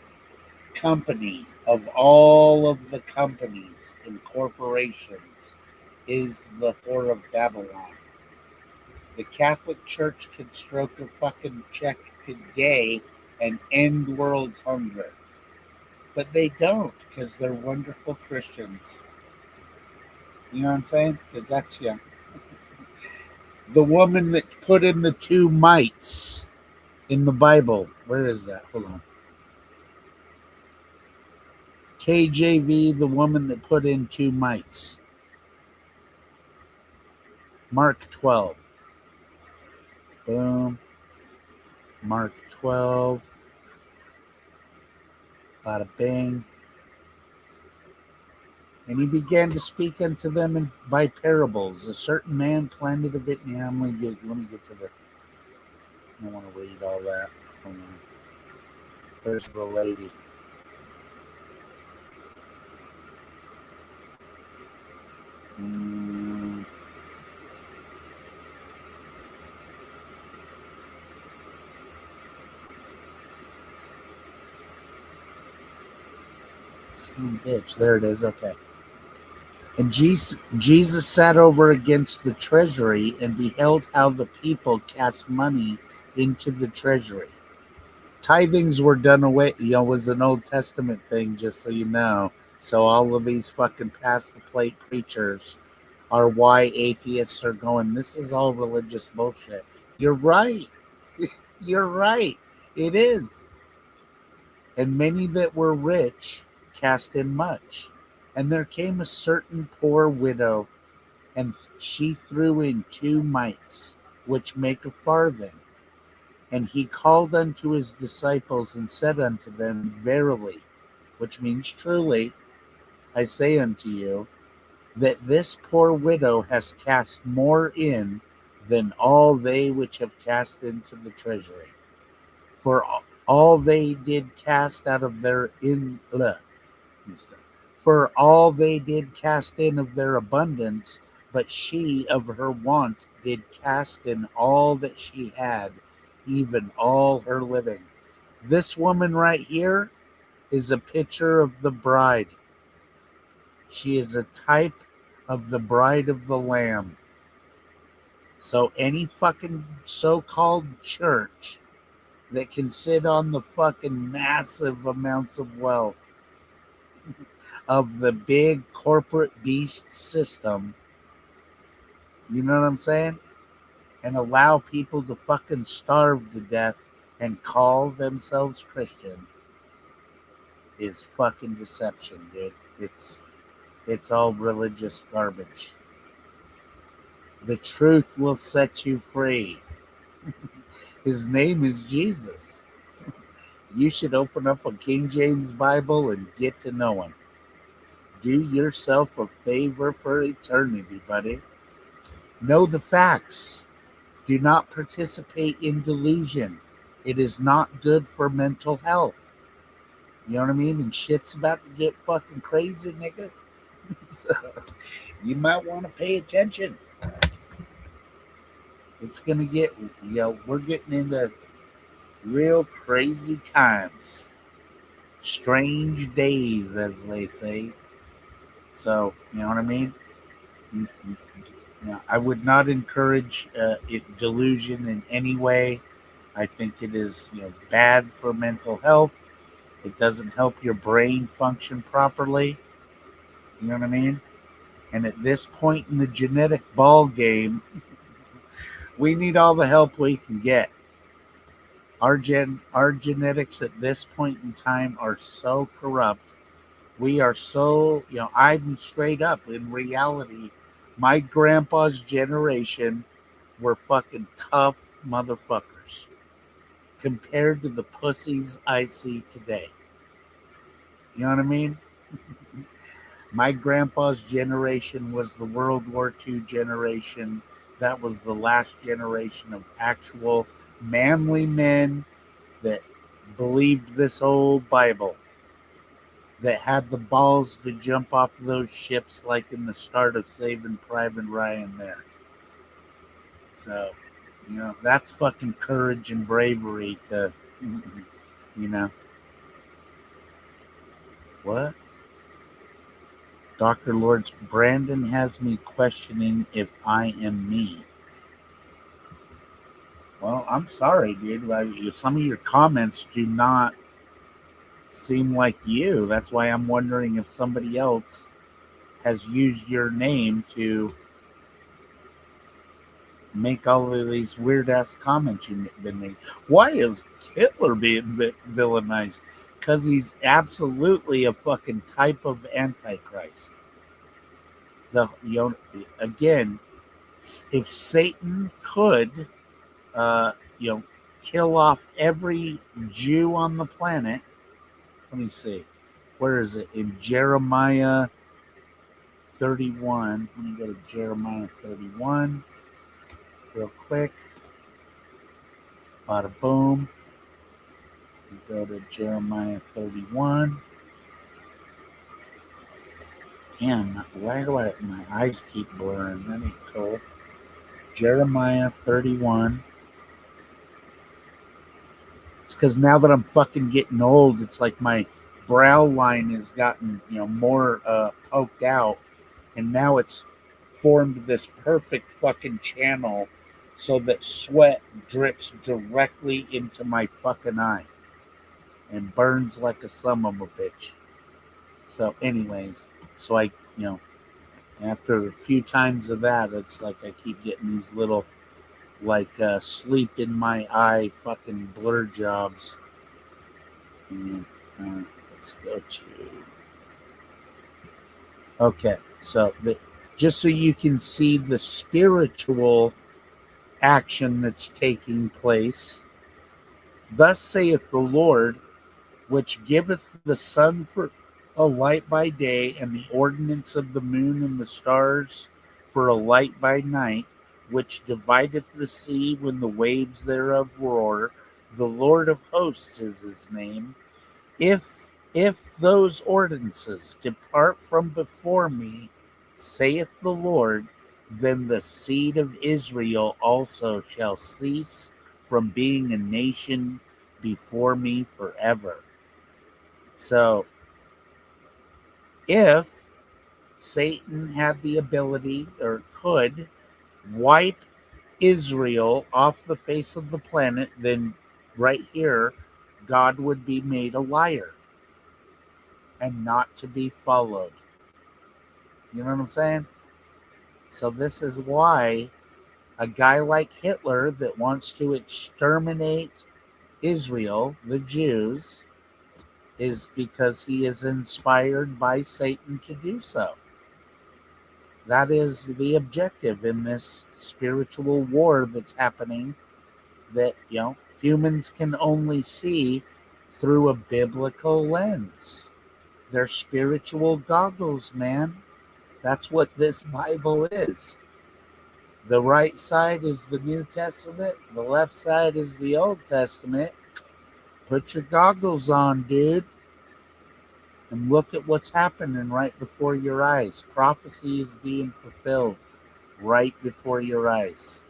company of all of the companies and corporations is the Whore of Babylon. The Catholic Church could stroke a fucking check today and end world hunger. But they don't, because they're wonderful Christians. You know what I'm saying? Because that's, the woman that put in the two mites in the Bible. Where is that? Hold on. KJV, the woman that put in two mites. Mark 12. Boom. Mark 12. Bada bing. And he began to speak unto them by parables. A certain man planted a vineyard. Let me get to the. I don't want to read all that. Hold on. There's the lady. Some bitch. There it is. Okay. And Jesus sat over against the treasury and beheld how the people cast money into the treasury. Tithings were done away, was an Old Testament thing, just so you know. So all of these fucking pass the plate preachers are why atheists are going, this is all religious bullshit. You're right. You're right. It is. And many that were rich cast in much. And there came a certain poor widow, and she threw in 2 mites, which make a farthing. And he called unto his disciples and said unto them, Verily, which means truly, I say unto you, that this poor widow has cast more in than all they which have cast into the treasury. For all they did cast out of their for all they did cast in of their abundance, but she of her want did cast in all that she had, even all her living. This woman right here is a picture of the bride. She is a type of the bride of the Lamb. So any fucking so-called church that can sit on the fucking massive amounts of wealth of the big corporate beast system, you know what I'm saying? And allow people to fucking starve to death and call themselves Christian is fucking deception, dude. It's all religious garbage. The truth will set you free. His name is Jesus. You should open up a King James Bible and get to know him. Do yourself a favor for eternity, buddy. Know the facts. Do not participate in delusion. It is not good for mental health. You know what I mean? And shit's about to get fucking crazy, nigga. So you might want to pay attention. It's going to get, we're getting into real crazy times. Strange days, as they say. So, you know what I mean? I would not encourage delusion in any way. I think it is bad for mental health. It doesn't help your brain function properly. You know what I mean? And at this point in the genetic ball game, we need all the help we can get. Our genetics at this point in time are so corrupt. We are so, I'm straight up in reality. My grandpa's generation were fucking tough motherfuckers compared to the pussies I see today. You know what I mean? My grandpa's generation was the World War II generation. That was the last generation of actual manly men that believed this old Bible, that had the balls to jump off of those ships like in the start of Saving Private Ryan there. So, that's fucking courage and bravery to, What? Dr. Lords, Brandon has me questioning if I am me. Well, I'm sorry, dude. Some of your comments do not seem like you. That's why I'm wondering if somebody else has used your name to make all of these weird ass comments you've been making. Why is Hitler being villainized? Because he's absolutely a fucking type of Antichrist. Again, if Satan could you know, kill off every Jew on the planet. Let me see. Where is it? In Jeremiah 31. Let me go to Jeremiah 31 real quick. Bada boom. Go to Jeremiah 31. Damn, why do my eyes keep blurring? That ain't cool. Jeremiah 31. It's because now that I'm fucking getting old, it's like my brow line has gotten, more poked out, and now it's formed this perfect fucking channel so that sweat drips directly into my fucking eye and burns like a son of a bitch. So, anyways, so after a few times of that, it's like I keep getting these little, sleep in my eye fucking blur jobs. And, let's go to. Okay, so just so you can see the spiritual action that's taking place, thus saith the Lord, which giveth the sun for a light by day, and the ordinance of the moon and the stars for a light by night, which divideth the sea when the waves thereof roar. The Lord of hosts is his name. If those ordinances depart from before me, saith the Lord, then the seed of Israel also shall cease from being a nation before me forever. So, if Satan had the ability or could wipe Israel off the face of the planet, then right here, God would be made a liar and not to be followed. You know what I'm saying? So, this is why a guy like Hitler that wants to exterminate Israel, the Jews, is because he is inspired by Satan to do so. That is the objective in this spiritual war that's happening that, humans can only see through a biblical lens. They're spiritual goggles, man. That's what this Bible is. The right side is the New Testament, the left side is the Old Testament. Put your goggles on, dude, and look at what's happening right before your eyes. Prophecy is being fulfilled right before your eyes.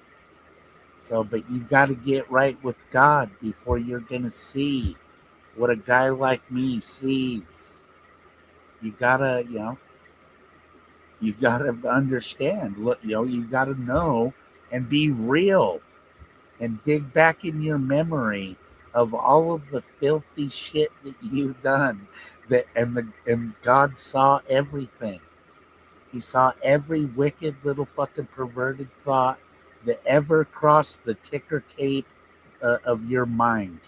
So, but you got to get right with God before you're going to see what a guy like me sees. You gotta, you gotta understand. Look, you gotta know and be real and dig back in your memory of all of the filthy shit that you've done. And God saw everything. He saw every wicked little fucking perverted thought that ever crossed the ticker tape of your mind.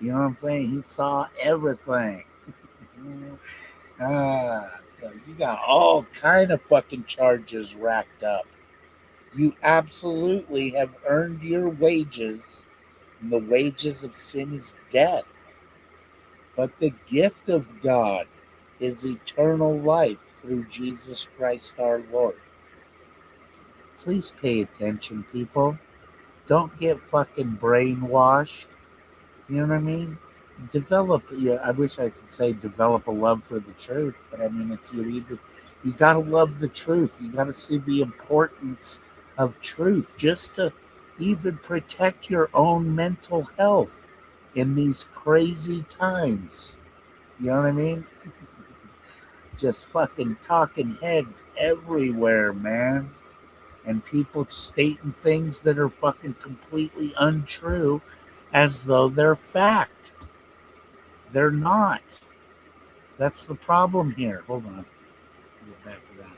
You know what I'm saying? He saw everything. So you got all kind of fucking charges racked up. You absolutely have earned your wages, and the wages of sin is death. But the gift of God is eternal life through Jesus Christ our Lord. Please pay attention, people. Don't get fucking brainwashed. You know what I mean? I wish I could say develop a love for the truth, but I mean, if you gotta love the truth. You gotta see the importance of truth just to even protect your own mental health in these crazy times. You know what I mean? Just fucking talking heads everywhere, man. And people stating things that are fucking completely untrue as though they're fact. They're not. That's the problem here. Hold on. Get back to that.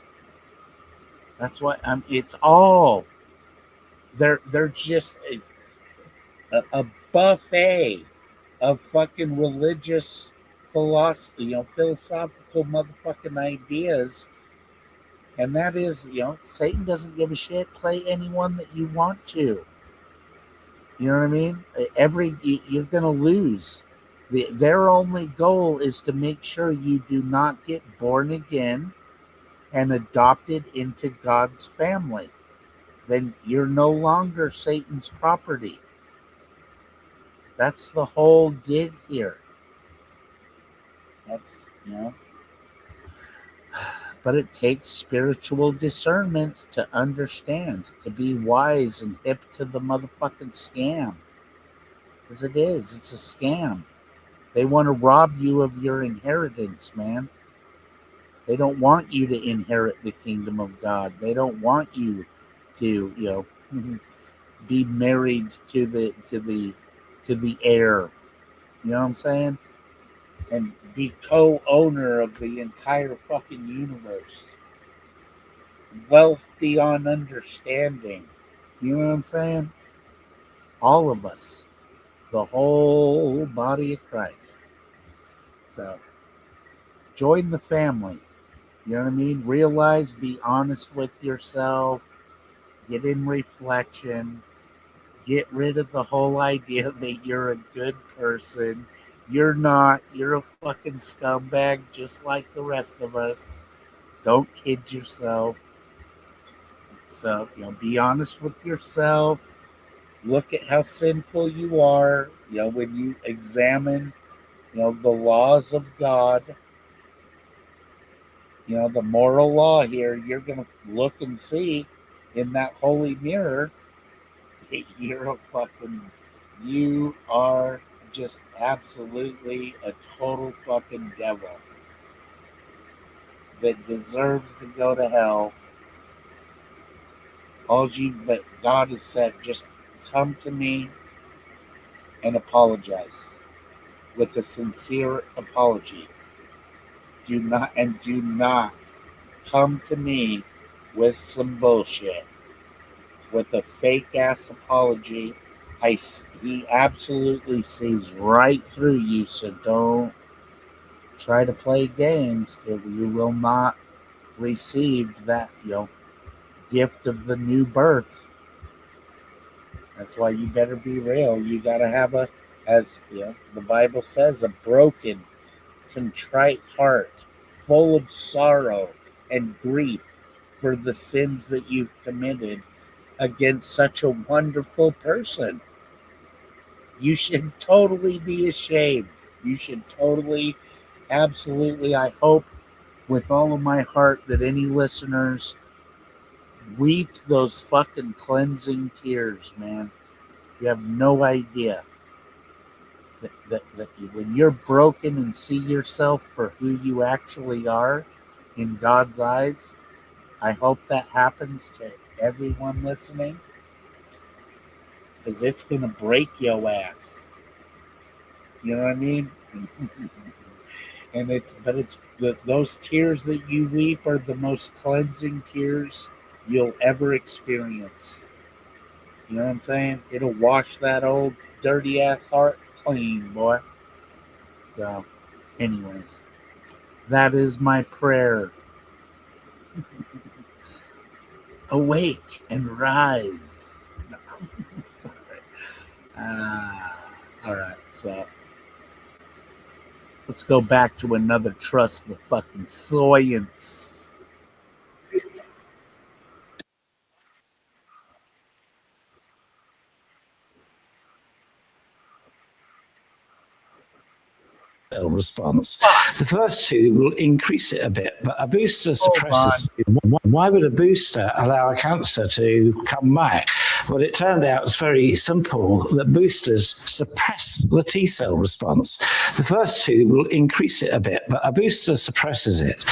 That's why it's all they're just a buffet of fucking religious philosophy, philosophical motherfucking ideas. And that is, Satan doesn't give a shit. Play anyone that you want to. You know what I mean? You're going to lose. Their only goal is to make sure you do not get born again and adopted into God's family. Then you're no longer Satan's property. That's the whole gig here. That's, but it takes spiritual discernment to understand, to be wise and hip to the motherfucking scam. Because it is, it's a scam. They want to rob you of your inheritance, man. They don't want you to inherit the kingdom of God. They don't want you to, be married to the heir. You know what I'm saying? And be co-owner of the entire fucking universe. Wealth beyond understanding. You know what I'm saying? All of us. The whole body of Christ. So, join the family. You know what I mean? Realize, be honest with yourself. Get in reflection. Get rid of the whole idea that you're a good person. You're not. You're a fucking scumbag just like the rest of us. Don't kid yourself. So, be honest with yourself. Look at how sinful you are. When you examine, the laws of God, the moral law here, you're going to look and see in that holy mirror, you are just absolutely a total fucking devil that deserves to go to hell. But God has said, just come to me and apologize with a sincere apology. Do not come to me with some bullshit, with a fake ass apology. He absolutely sees right through you, so don't try to play games. You will not receive that gift of the new birth. That's why you better be real. You gotta have as the Bible says, a broken, contrite heart, full of sorrow and grief for the sins that you've committed against such a wonderful person. You should totally be ashamed. You should totally, absolutely, I hope with all of my heart that any listeners weep those fucking cleansing tears, man. You have no idea that when you're broken and see yourself for who you actually are in God's eyes, I hope that happens to everyone listening, because it's going to break your ass. You know what I mean? And those tears that you weep are the most cleansing tears you'll ever experience. You know what I'm saying? It'll wash that old dirty ass heart clean, boy. So, anyways, that is my prayer. Awake and rise. No, all right, so let's go back to another trust the fucking science. Response. The first two will increase it a bit, but a booster suppresses. Why would a booster allow a cancer to come back? Well, it turned out it's very simple that boosters suppress the T cell response. The first two will increase it a bit, but a booster suppresses it.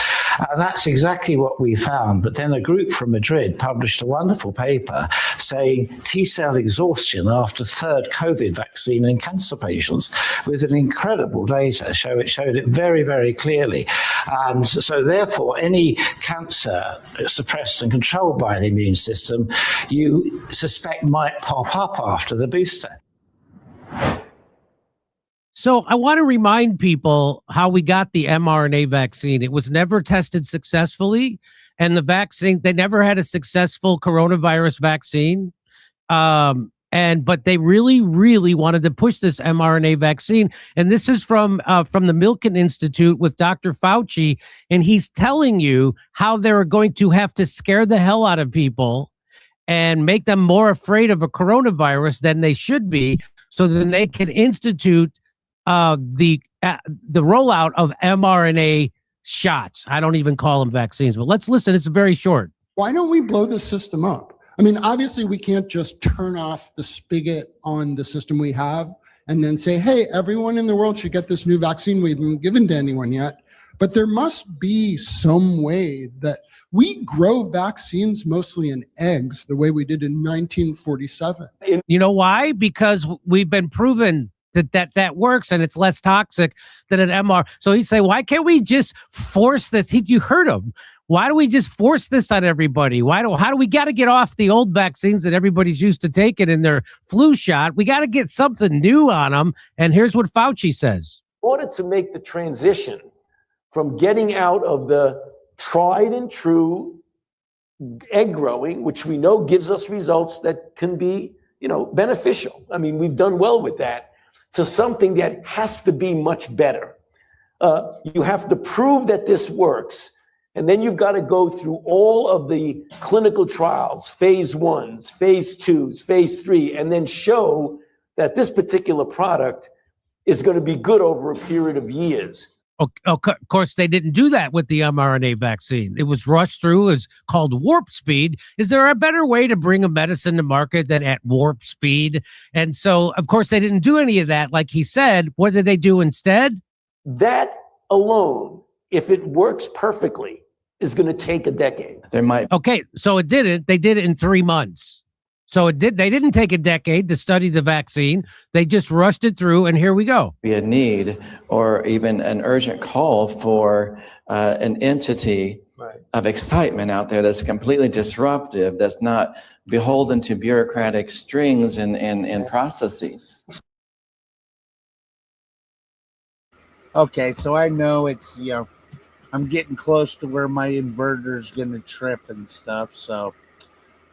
And that's exactly what we found. But then a group from Madrid published a wonderful paper saying T cell exhaustion after third COVID vaccine in cancer patients with an incredible data. It showed it very, very clearly. And so therefore, any cancer suppressed and controlled by the immune system, you suspect might pop up after the booster. So I want to remind people how we got the mRNA vaccine. It was never tested successfully. And the vaccine, they never had a successful coronavirus vaccine. But they really, really wanted to push this mRNA vaccine. And this is from the Milken Institute with Dr. Fauci. And he's telling you how they're going to have to scare the hell out of people and make them more afraid of a coronavirus than they should be, so then they can institute the rollout of mRNA shots. I don't even call them vaccines, but let's listen. It's very short. Why don't we blow the system up? I mean, obviously, we can't just turn off the spigot on the system we have and then say, hey, everyone in the world should get this new vaccine we haven't given to anyone yet. But there must be some way that we grow vaccines mostly in eggs, the way we did in 1947. You know why? Because we've been proven that works, and it's less toxic than an MR. So he'd say, why can't we just force this? You heard him. Why do we just force this on everybody? How do we got to get off the old vaccines that everybody's used to taking in their flu shot? We got to get something new on them. And here's what Fauci says. In order to make the transition from getting out of the tried and true egg growing, which we know gives us results that can be, beneficial. I mean, we've done well with that, to something that has to be much better. You have to prove that this works. And then you've got to go through all of the clinical trials, phase 1s, phase 2s, phase 3, and then show that this particular product is going to be good over a period of years. Of course, they didn't do that with the mRNA vaccine. It was rushed through. It's called warp speed. Is there a better way to bring a medicine to market than at warp speed? And so, of course, they didn't do any of that. Like he said, what did they do instead? That alone, if it works perfectly, is going to take a decade. Okay, so it didn't. They did it in 3 months. So they didn't take a decade to study the vaccine. They just rushed it through, and here we go. Be a need or even an urgent call for an entity of excitement out there that's completely disruptive, that's not beholden to bureaucratic strings and processes. Okay, so I know it's, I'm getting close to where my inverter's going to trip and stuff, so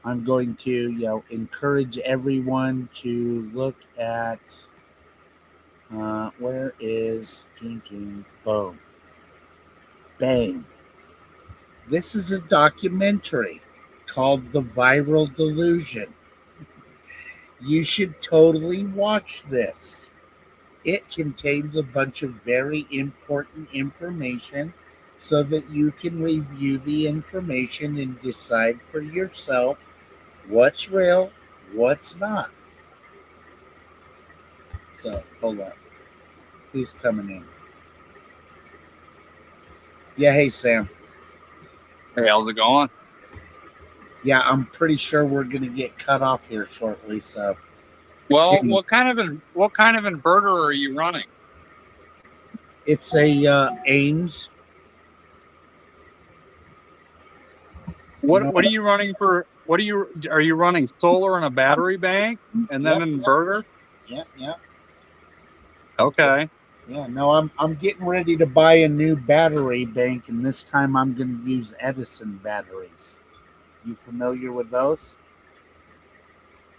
I'm going to, encourage everyone to look at, where is, boom, bang. This is a documentary called The Viral Delusion. You should totally watch this. It contains a bunch of very important information so that you can review the information and decide for yourself what's real, what's not. So, hold on. Who's coming in? Yeah, hey, Sam. Hey, how's it going? Yeah, I'm pretty sure we're going to get cut off here shortly, so. Well, what kind of inverter are you running? It's a Ames. What are you running for? Are you running solar and a battery bank and then an inverter? Yeah. Okay. Yeah, no, I'm getting ready to buy a new battery bank, and this time I'm going to use Edison batteries. You familiar with those?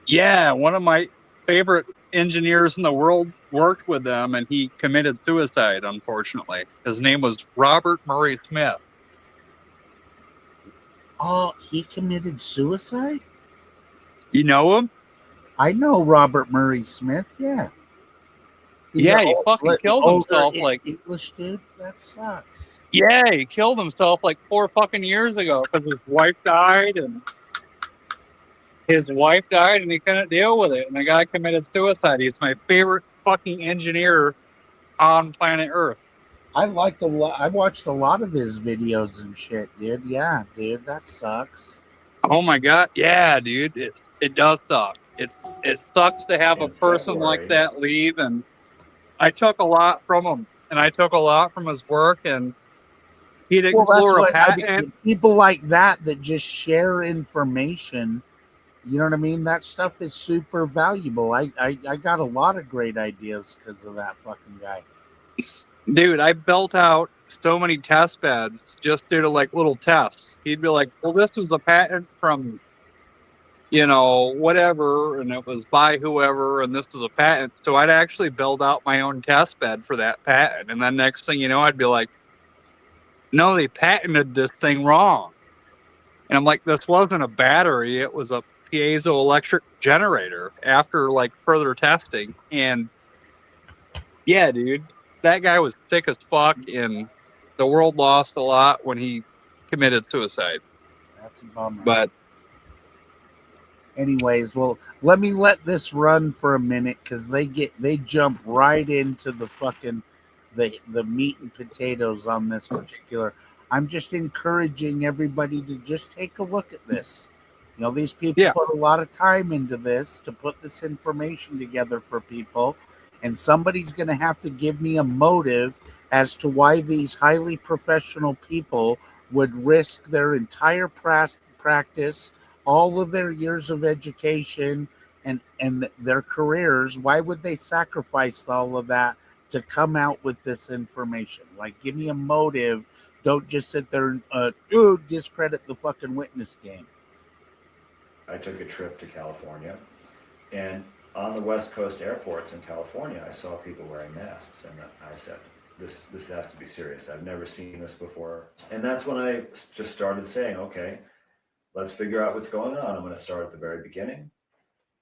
Yeah, one of my favorite engineers in the world worked with them, and he committed suicide, unfortunately. His name was Robert Murray Smith. Oh, he committed suicide? You know him? I know Robert Murray Smith, yeah. He fucking killed himself like English dude. That sucks. Yeah, he killed himself like 4 fucking years ago because his wife died and he couldn't deal with it, and the guy committed suicide. He's my favorite fucking engineer on planet Earth. I watched a lot of his videos and shit, dude. Yeah, dude, that sucks. Oh my god, yeah, dude, it does suck. It sucks to have a person like that leave, and I took a lot from him, and I took a lot from his work, and he'd explore a patent. People like that just share information. You know what I mean? That stuff is super valuable. I got a lot of great ideas because of that fucking guy. Dude, I built out so many test beds just due to like little tests. He'd be like, well, this was a patent from whatever, and it was by whoever, and this is a patent. So I'd actually build out my own test bed for that patent. And then next thing you know, I'd be like, no, they patented this thing wrong. And I'm like, this wasn't a battery. It was a piezoelectric generator after like further testing. And yeah, dude, that guy was sick as fuck, and the world lost a lot when he committed suicide. That's a bummer. But anyways, well, let me let this run for a minute because they jump right into the fucking the meat and potatoes on this particular. I'm just encouraging everybody to just take a look at this. These people put a lot of time into this to put this information together for people, and somebody's going to have to give me a motive as to why these highly professional people would risk their entire practice, all of their years of education, and their careers. Why would they sacrifice all of that to come out with this information? Like, give me a motive. Don't just sit there and discredit the fucking witness game. I took a trip to California, and on the West Coast airports in California, I saw people wearing masks, and I said, this has to be serious. I've never seen this before. And that's when I just started saying, okay, let's figure out what's going on. I'm going to start at the very beginning.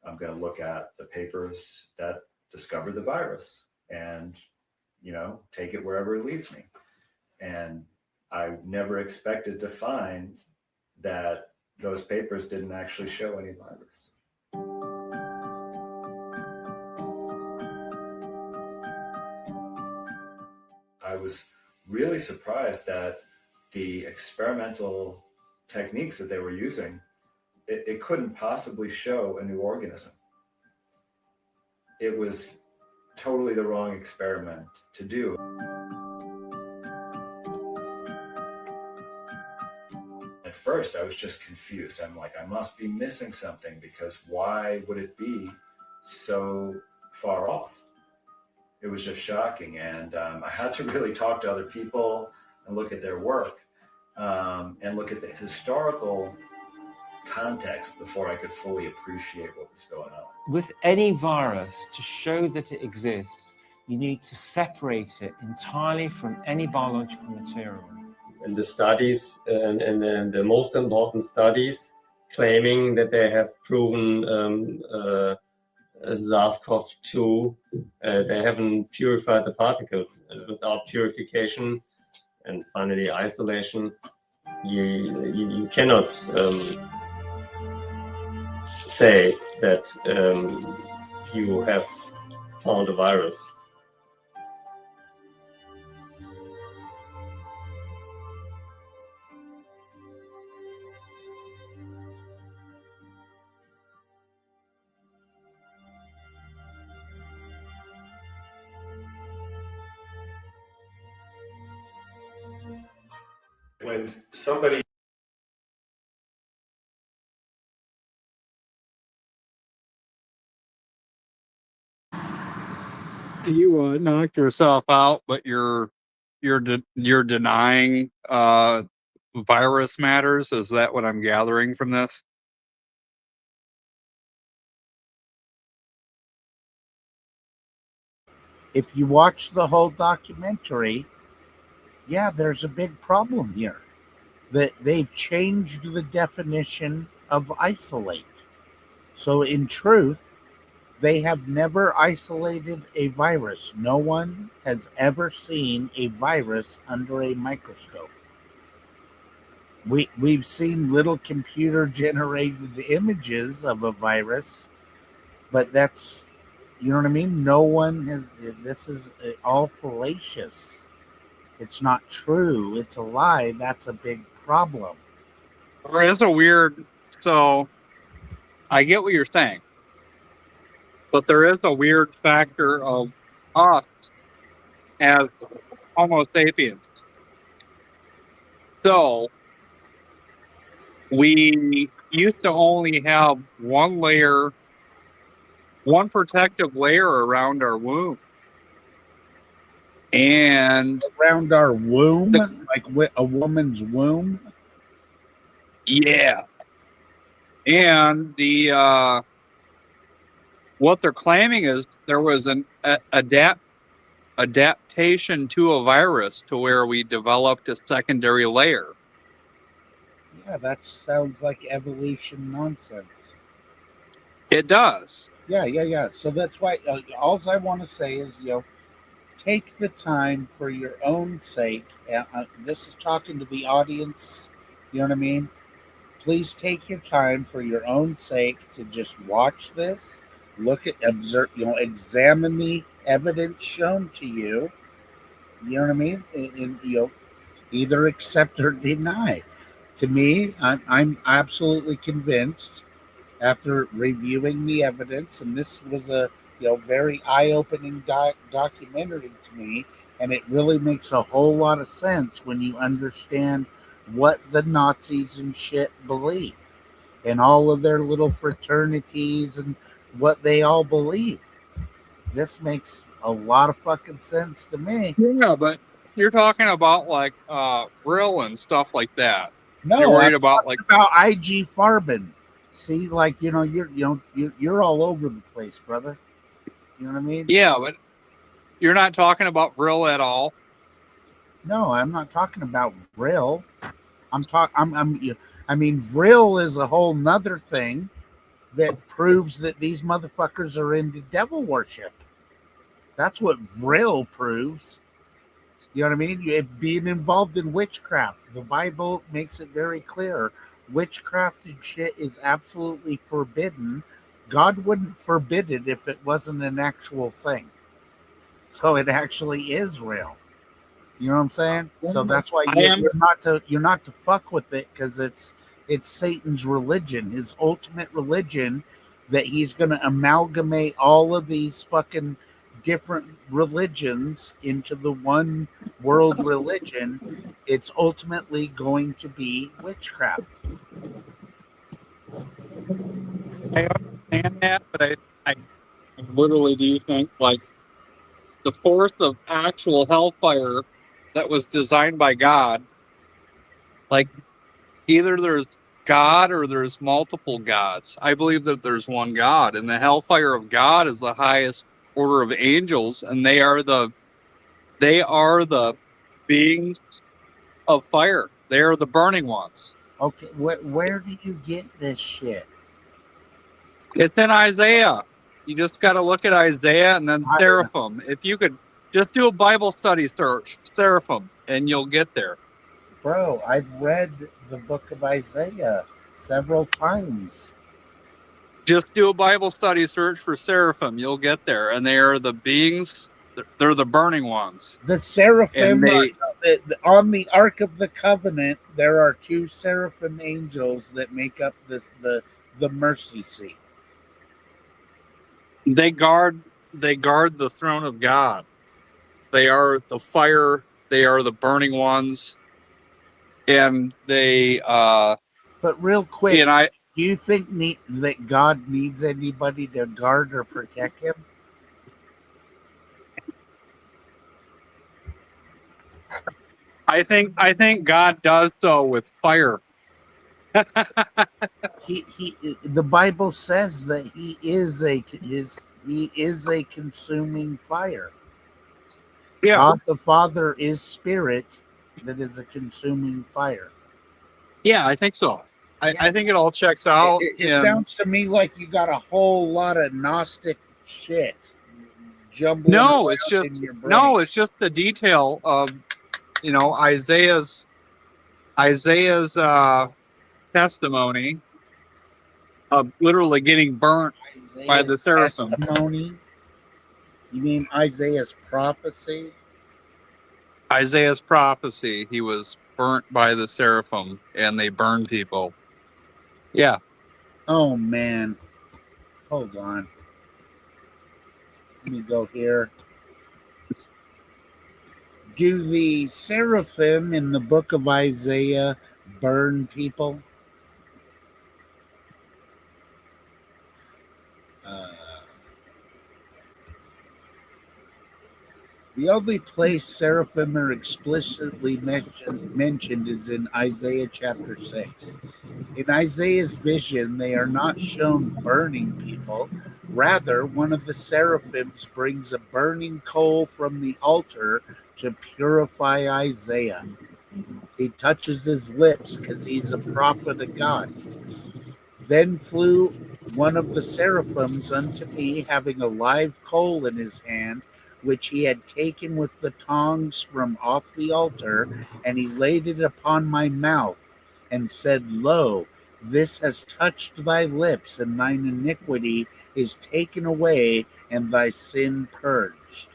I'm going to look at the papers that discovered the virus and, take it wherever it leads me. And I never expected to find that those papers didn't actually show any virus. I was really surprised that the experimental techniques that they were using, it couldn't possibly show a new organism. It was totally the wrong experiment to do. At first, I was just confused. I'm like, I must be missing something, because why would it be so far off? It was just shocking. And I had to really talk to other people and look at their work and look at the historical context before I could fully appreciate what was going on. With any virus, to show that it exists, you need to separate it entirely from any biological material. And the studies, and the most important studies, claiming that they have proven SARS-CoV-2, they haven't purified the particles. Without purification and finally isolation, you cannot say that you have found a virus. When somebody you knocked yourself out, but you're denying virus matters. Is that what I'm gathering from this? If you watch the whole documentary, yeah, there's a big problem here. That they've changed the definition of isolate. So in truth, they have never isolated a virus. No one has ever seen a virus under a microscope. We've seen little computer generated images of a virus, but that's, you know what I mean? No one has, this is all fallacious. It's not true. It's a lie. That's a big problem. There is a weird, so I get what you're saying, but there is a weird factor of us as Homo sapiens. So we used to only have one layer, one protective layer around our womb. And around our womb, like a woman's womb. Yeah. And the what they're claiming is there was an adaptation to a virus to where we developed a secondary layer. Yeah, that sounds like evolution nonsense. It does. Yeah. So that's why all I want to say is, take the time for your own sake. This is talking to the audience. You know what I mean? Please take your time for your own sake to just watch this, look at, observe, examine the evidence shown to you. You know what I mean? And either accept or deny. To me, I'm absolutely convinced after reviewing the evidence, and this was a very eye-opening documentary to me, and it really makes a whole lot of sense when you understand what the Nazis and shit believe, and all of their little fraternities and what they all believe. This makes a lot of fucking sense to me. Yeah, but you're talking about like Vril and stuff like that. You're No, I'm worried about talking like about IG Farben. See, like you're all over the place, brother. You know what I mean? yeah, but you're not talking about Vril at all. No, I'm not talking about Vril. I mean, Vril is a whole nother thing that proves that these motherfuckers are into devil worship. That's what Vril proves. You know what I mean? Being involved in witchcraft. The Bible makes it very clear. Witchcraft and shit is absolutely forbidden. God wouldn't forbid it if it wasn't an actual thing. So it actually is real. You know what I'm saying? So that's why I am. you're not to fuck with it, because it's Satan's religion, his ultimate religion, that he's going to amalgamate all of these fucking different religions into the one world religion. It's ultimately going to be witchcraft. I understand that, but I literally do think like the force of actual hellfire that was designed by God, like either there's God or there's multiple gods. I believe that there's one God, and the hellfire of God is the highest order of angels, and they are the beings of fire. They are the burning ones. Okay, where do you get this shit? It's in Isaiah. You just got to look at Isaiah and then I, Seraphim. If you could just do a Bible study search, Seraphim, and you'll get there. Bro, I've read the book of Isaiah several times. Just do a Bible study search for Seraphim. You'll get there. And they are the beings, they're the burning ones. The And seraphim they, on the Ark of the Covenant, there are two seraphim angels that make up the mercy seat. they guard the throne of God. They are the fire, they are the burning ones. And they But real quick, and I do you think that God needs anybody to guard or protect him? I think God does so with fire. The Bible says that he is a consuming fire. Yeah. God the Father is spirit that is a consuming fire. Yeah, I think so. I think it all checks out. It And sounds to me like you got a whole lot of Gnostic shit jumbling no, around in your brain. no, it's just the detail of Isaiah's testimony of literally getting burnt by Isaiah's the seraphim. testimony. You mean Isaiah's prophecy? Isaiah's prophecy, he was burnt by the seraphim and they burned people. Yeah. Oh man. Hold on. Let me go here. Do the seraphim in the book of Isaiah burn people? The only place seraphim are explicitly mentioned is in Isaiah chapter 6. In Isaiah's vision, they are not shown burning people. Rather, one of the seraphims brings a burning coal from the altar to purify Isaiah. He touches his lips because he's a prophet of God. Then flew one of the seraphims unto me, having a live coal in his hand, which he had taken with the tongs from off the altar, and he laid it upon my mouth, and said, Lo, this has touched thy lips, and thine iniquity is taken away, and thy sin purged.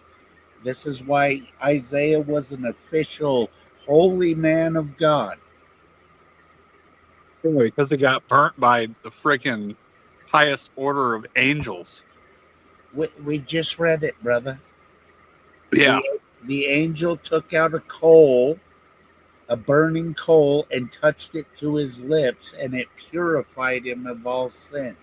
This is why Isaiah was an official holy man of God. Because he got burnt by the freaking highest order of angels. We just read it, brother. Yeah. The angel took out a coal, a burning coal, and touched it to his lips, and it purified him of all sin.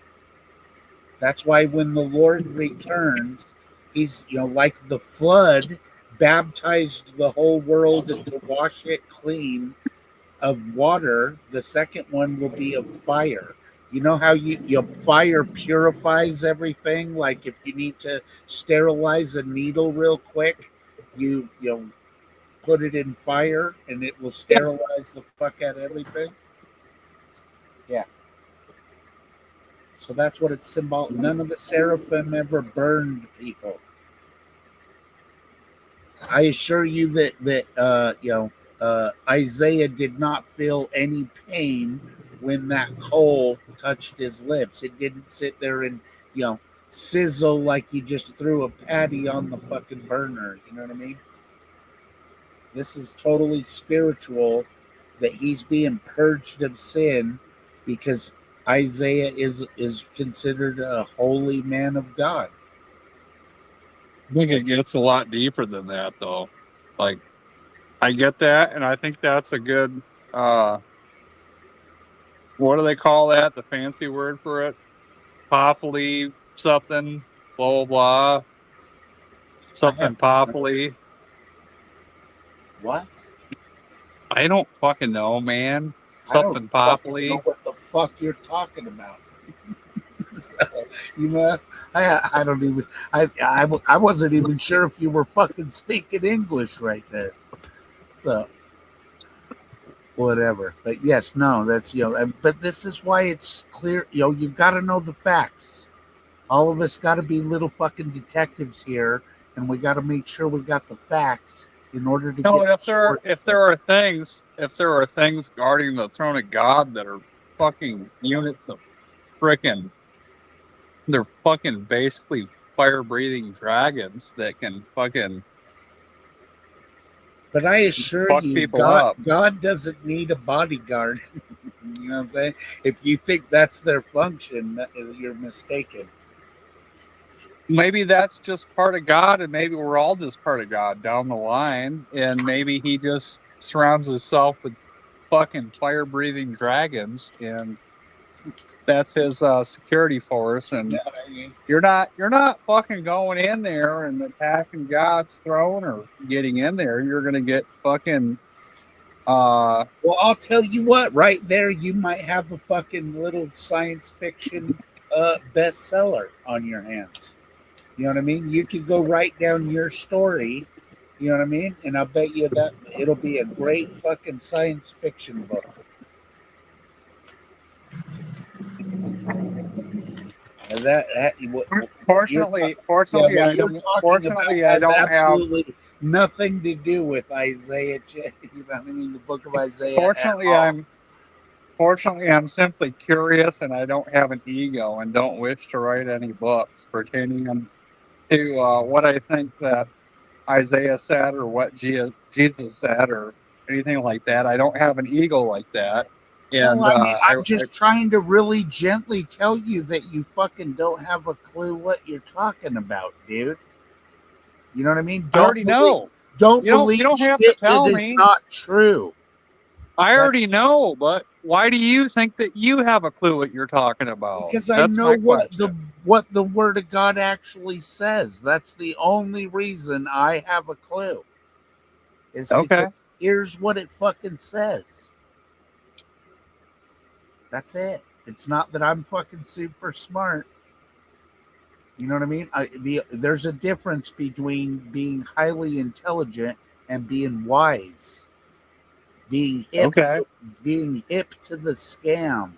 That's why when the Lord returns, he's, like the flood baptized the whole world to wash it clean of water, the second one will be of fire. You know how you fire purifies everything? Like if you need to sterilize a needle real quick, you put it in fire and it will sterilize the fuck out of everything. Yeah. So that's what it's symbolic. None of the seraphim ever burned people. I assure you that Isaiah did not feel any pain when that coal touched his lips. It didn't sit there and sizzle like you just threw a patty on the fucking burner. You know what I mean? This is totally spiritual. That he's being purged of sin because Isaiah is considered a holy man of God. I think it gets a lot deeper than that, though. Like, I get that, and I think that's a good, what do they call that? The fancy word for it? Poppily something, blah, blah, blah. Something poppily. What? I don't fucking know, man. I don't Something fucking know poppily. what the fuck you're talking about. So, I don't even. I wasn't even sure if you were fucking speaking English right there. So whatever. But yes, no, that's But this is why it's clear. You've got to know the facts. All of us got to be little fucking detectives here, and we got to make sure we got the facts in order to No, get. if there are things guarding the throne of God that are fucking units of frickin', they're fucking basically fire breathing dragons that can fucking But I assure fuck you, people up. God doesn't need a bodyguard. You know what I'm saying? If you think that's their function, you're mistaken. Maybe that's just part of God, and maybe we're all just part of God down the line, and maybe he just surrounds himself with fucking fire breathing dragons, and that's his security force. And you're not fucking going in there and attacking God's throne or getting in there. You're gonna get fucking Well, I'll tell you what, right there, you might have a fucking little science fiction bestseller on your hands. You know what I mean? You could go write down your story, you know what I mean? And I'll bet you that it'll be a great fucking science fiction book. And fortunately, I don't have. Absolutely nothing to do with Isaiah. You know what I mean? The book of Isaiah. Fortunately, I'm simply curious, and I don't have an ego, and don't wish to write any books pertaining to what I think that Isaiah said or what Jesus said or anything like that. I don't have an ego like that. And Well, I mean, I'm just trying to really gently tell you that you fucking don't have a clue what you're talking about, dude. You know what I mean? I already know. Don't You believe don't have to shit tell that me. is not true. I already know, but why do you think that you have a clue what you're talking about? Because I That's know my what question. the Word of God actually says. That's the only reason I have a clue. Is Okay. because here's what it fucking says. That's it. It's not that I'm fucking super smart. You know what I mean? There's a difference between being highly intelligent and being wise. Being hip, Okay. being hip to the scam.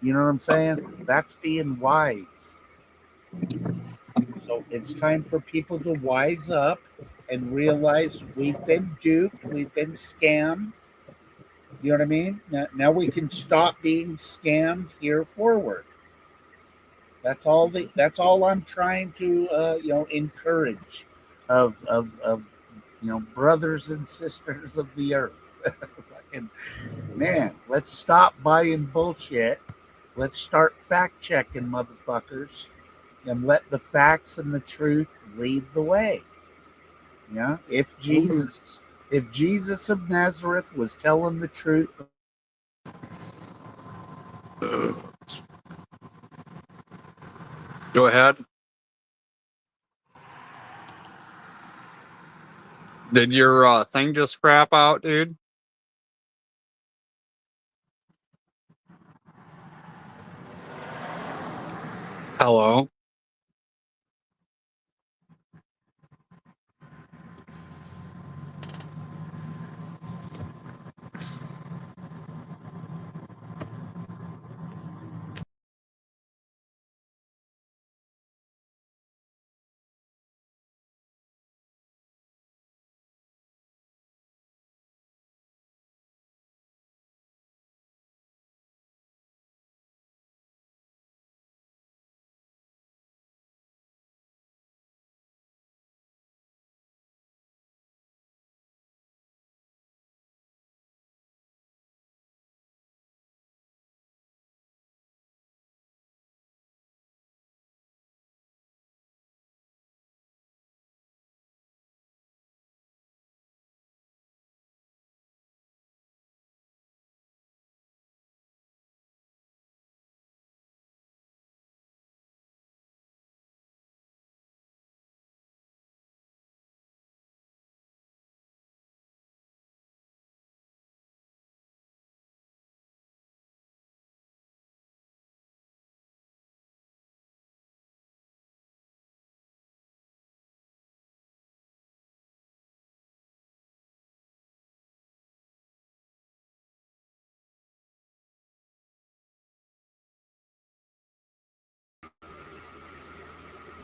You know what I'm saying? That's being wise. So it's time for people to wise up and realize we've been duped, we've been scammed. You know what I mean? Now we can stop being scammed here forward. That's all I'm trying to encourage of brothers and sisters of the earth. Fucking, man, let's stop buying bullshit. Let's start fact checking motherfuckers and let the facts and the truth lead the way. Yeah. If Jesus of Nazareth was telling the truth, Go ahead. Did your thing just crap out, dude? Hello?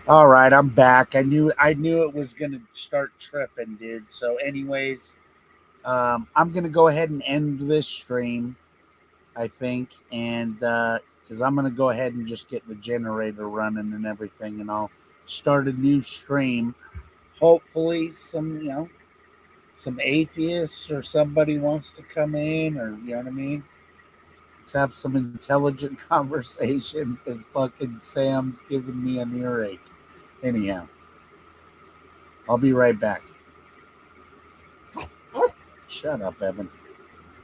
all right, I'm back. I knew it was gonna start tripping, dude. So, anyways, I'm gonna go ahead and end this stream, I think, and because I'm gonna go ahead and just get the generator running and everything, and I'll start a new stream. Hopefully, some atheists or somebody wants to come in, or you know what I mean. Let's have some intelligent conversation because fucking Sam's giving me an earache. Anyhow, I'll be right back. Shut up, Evan.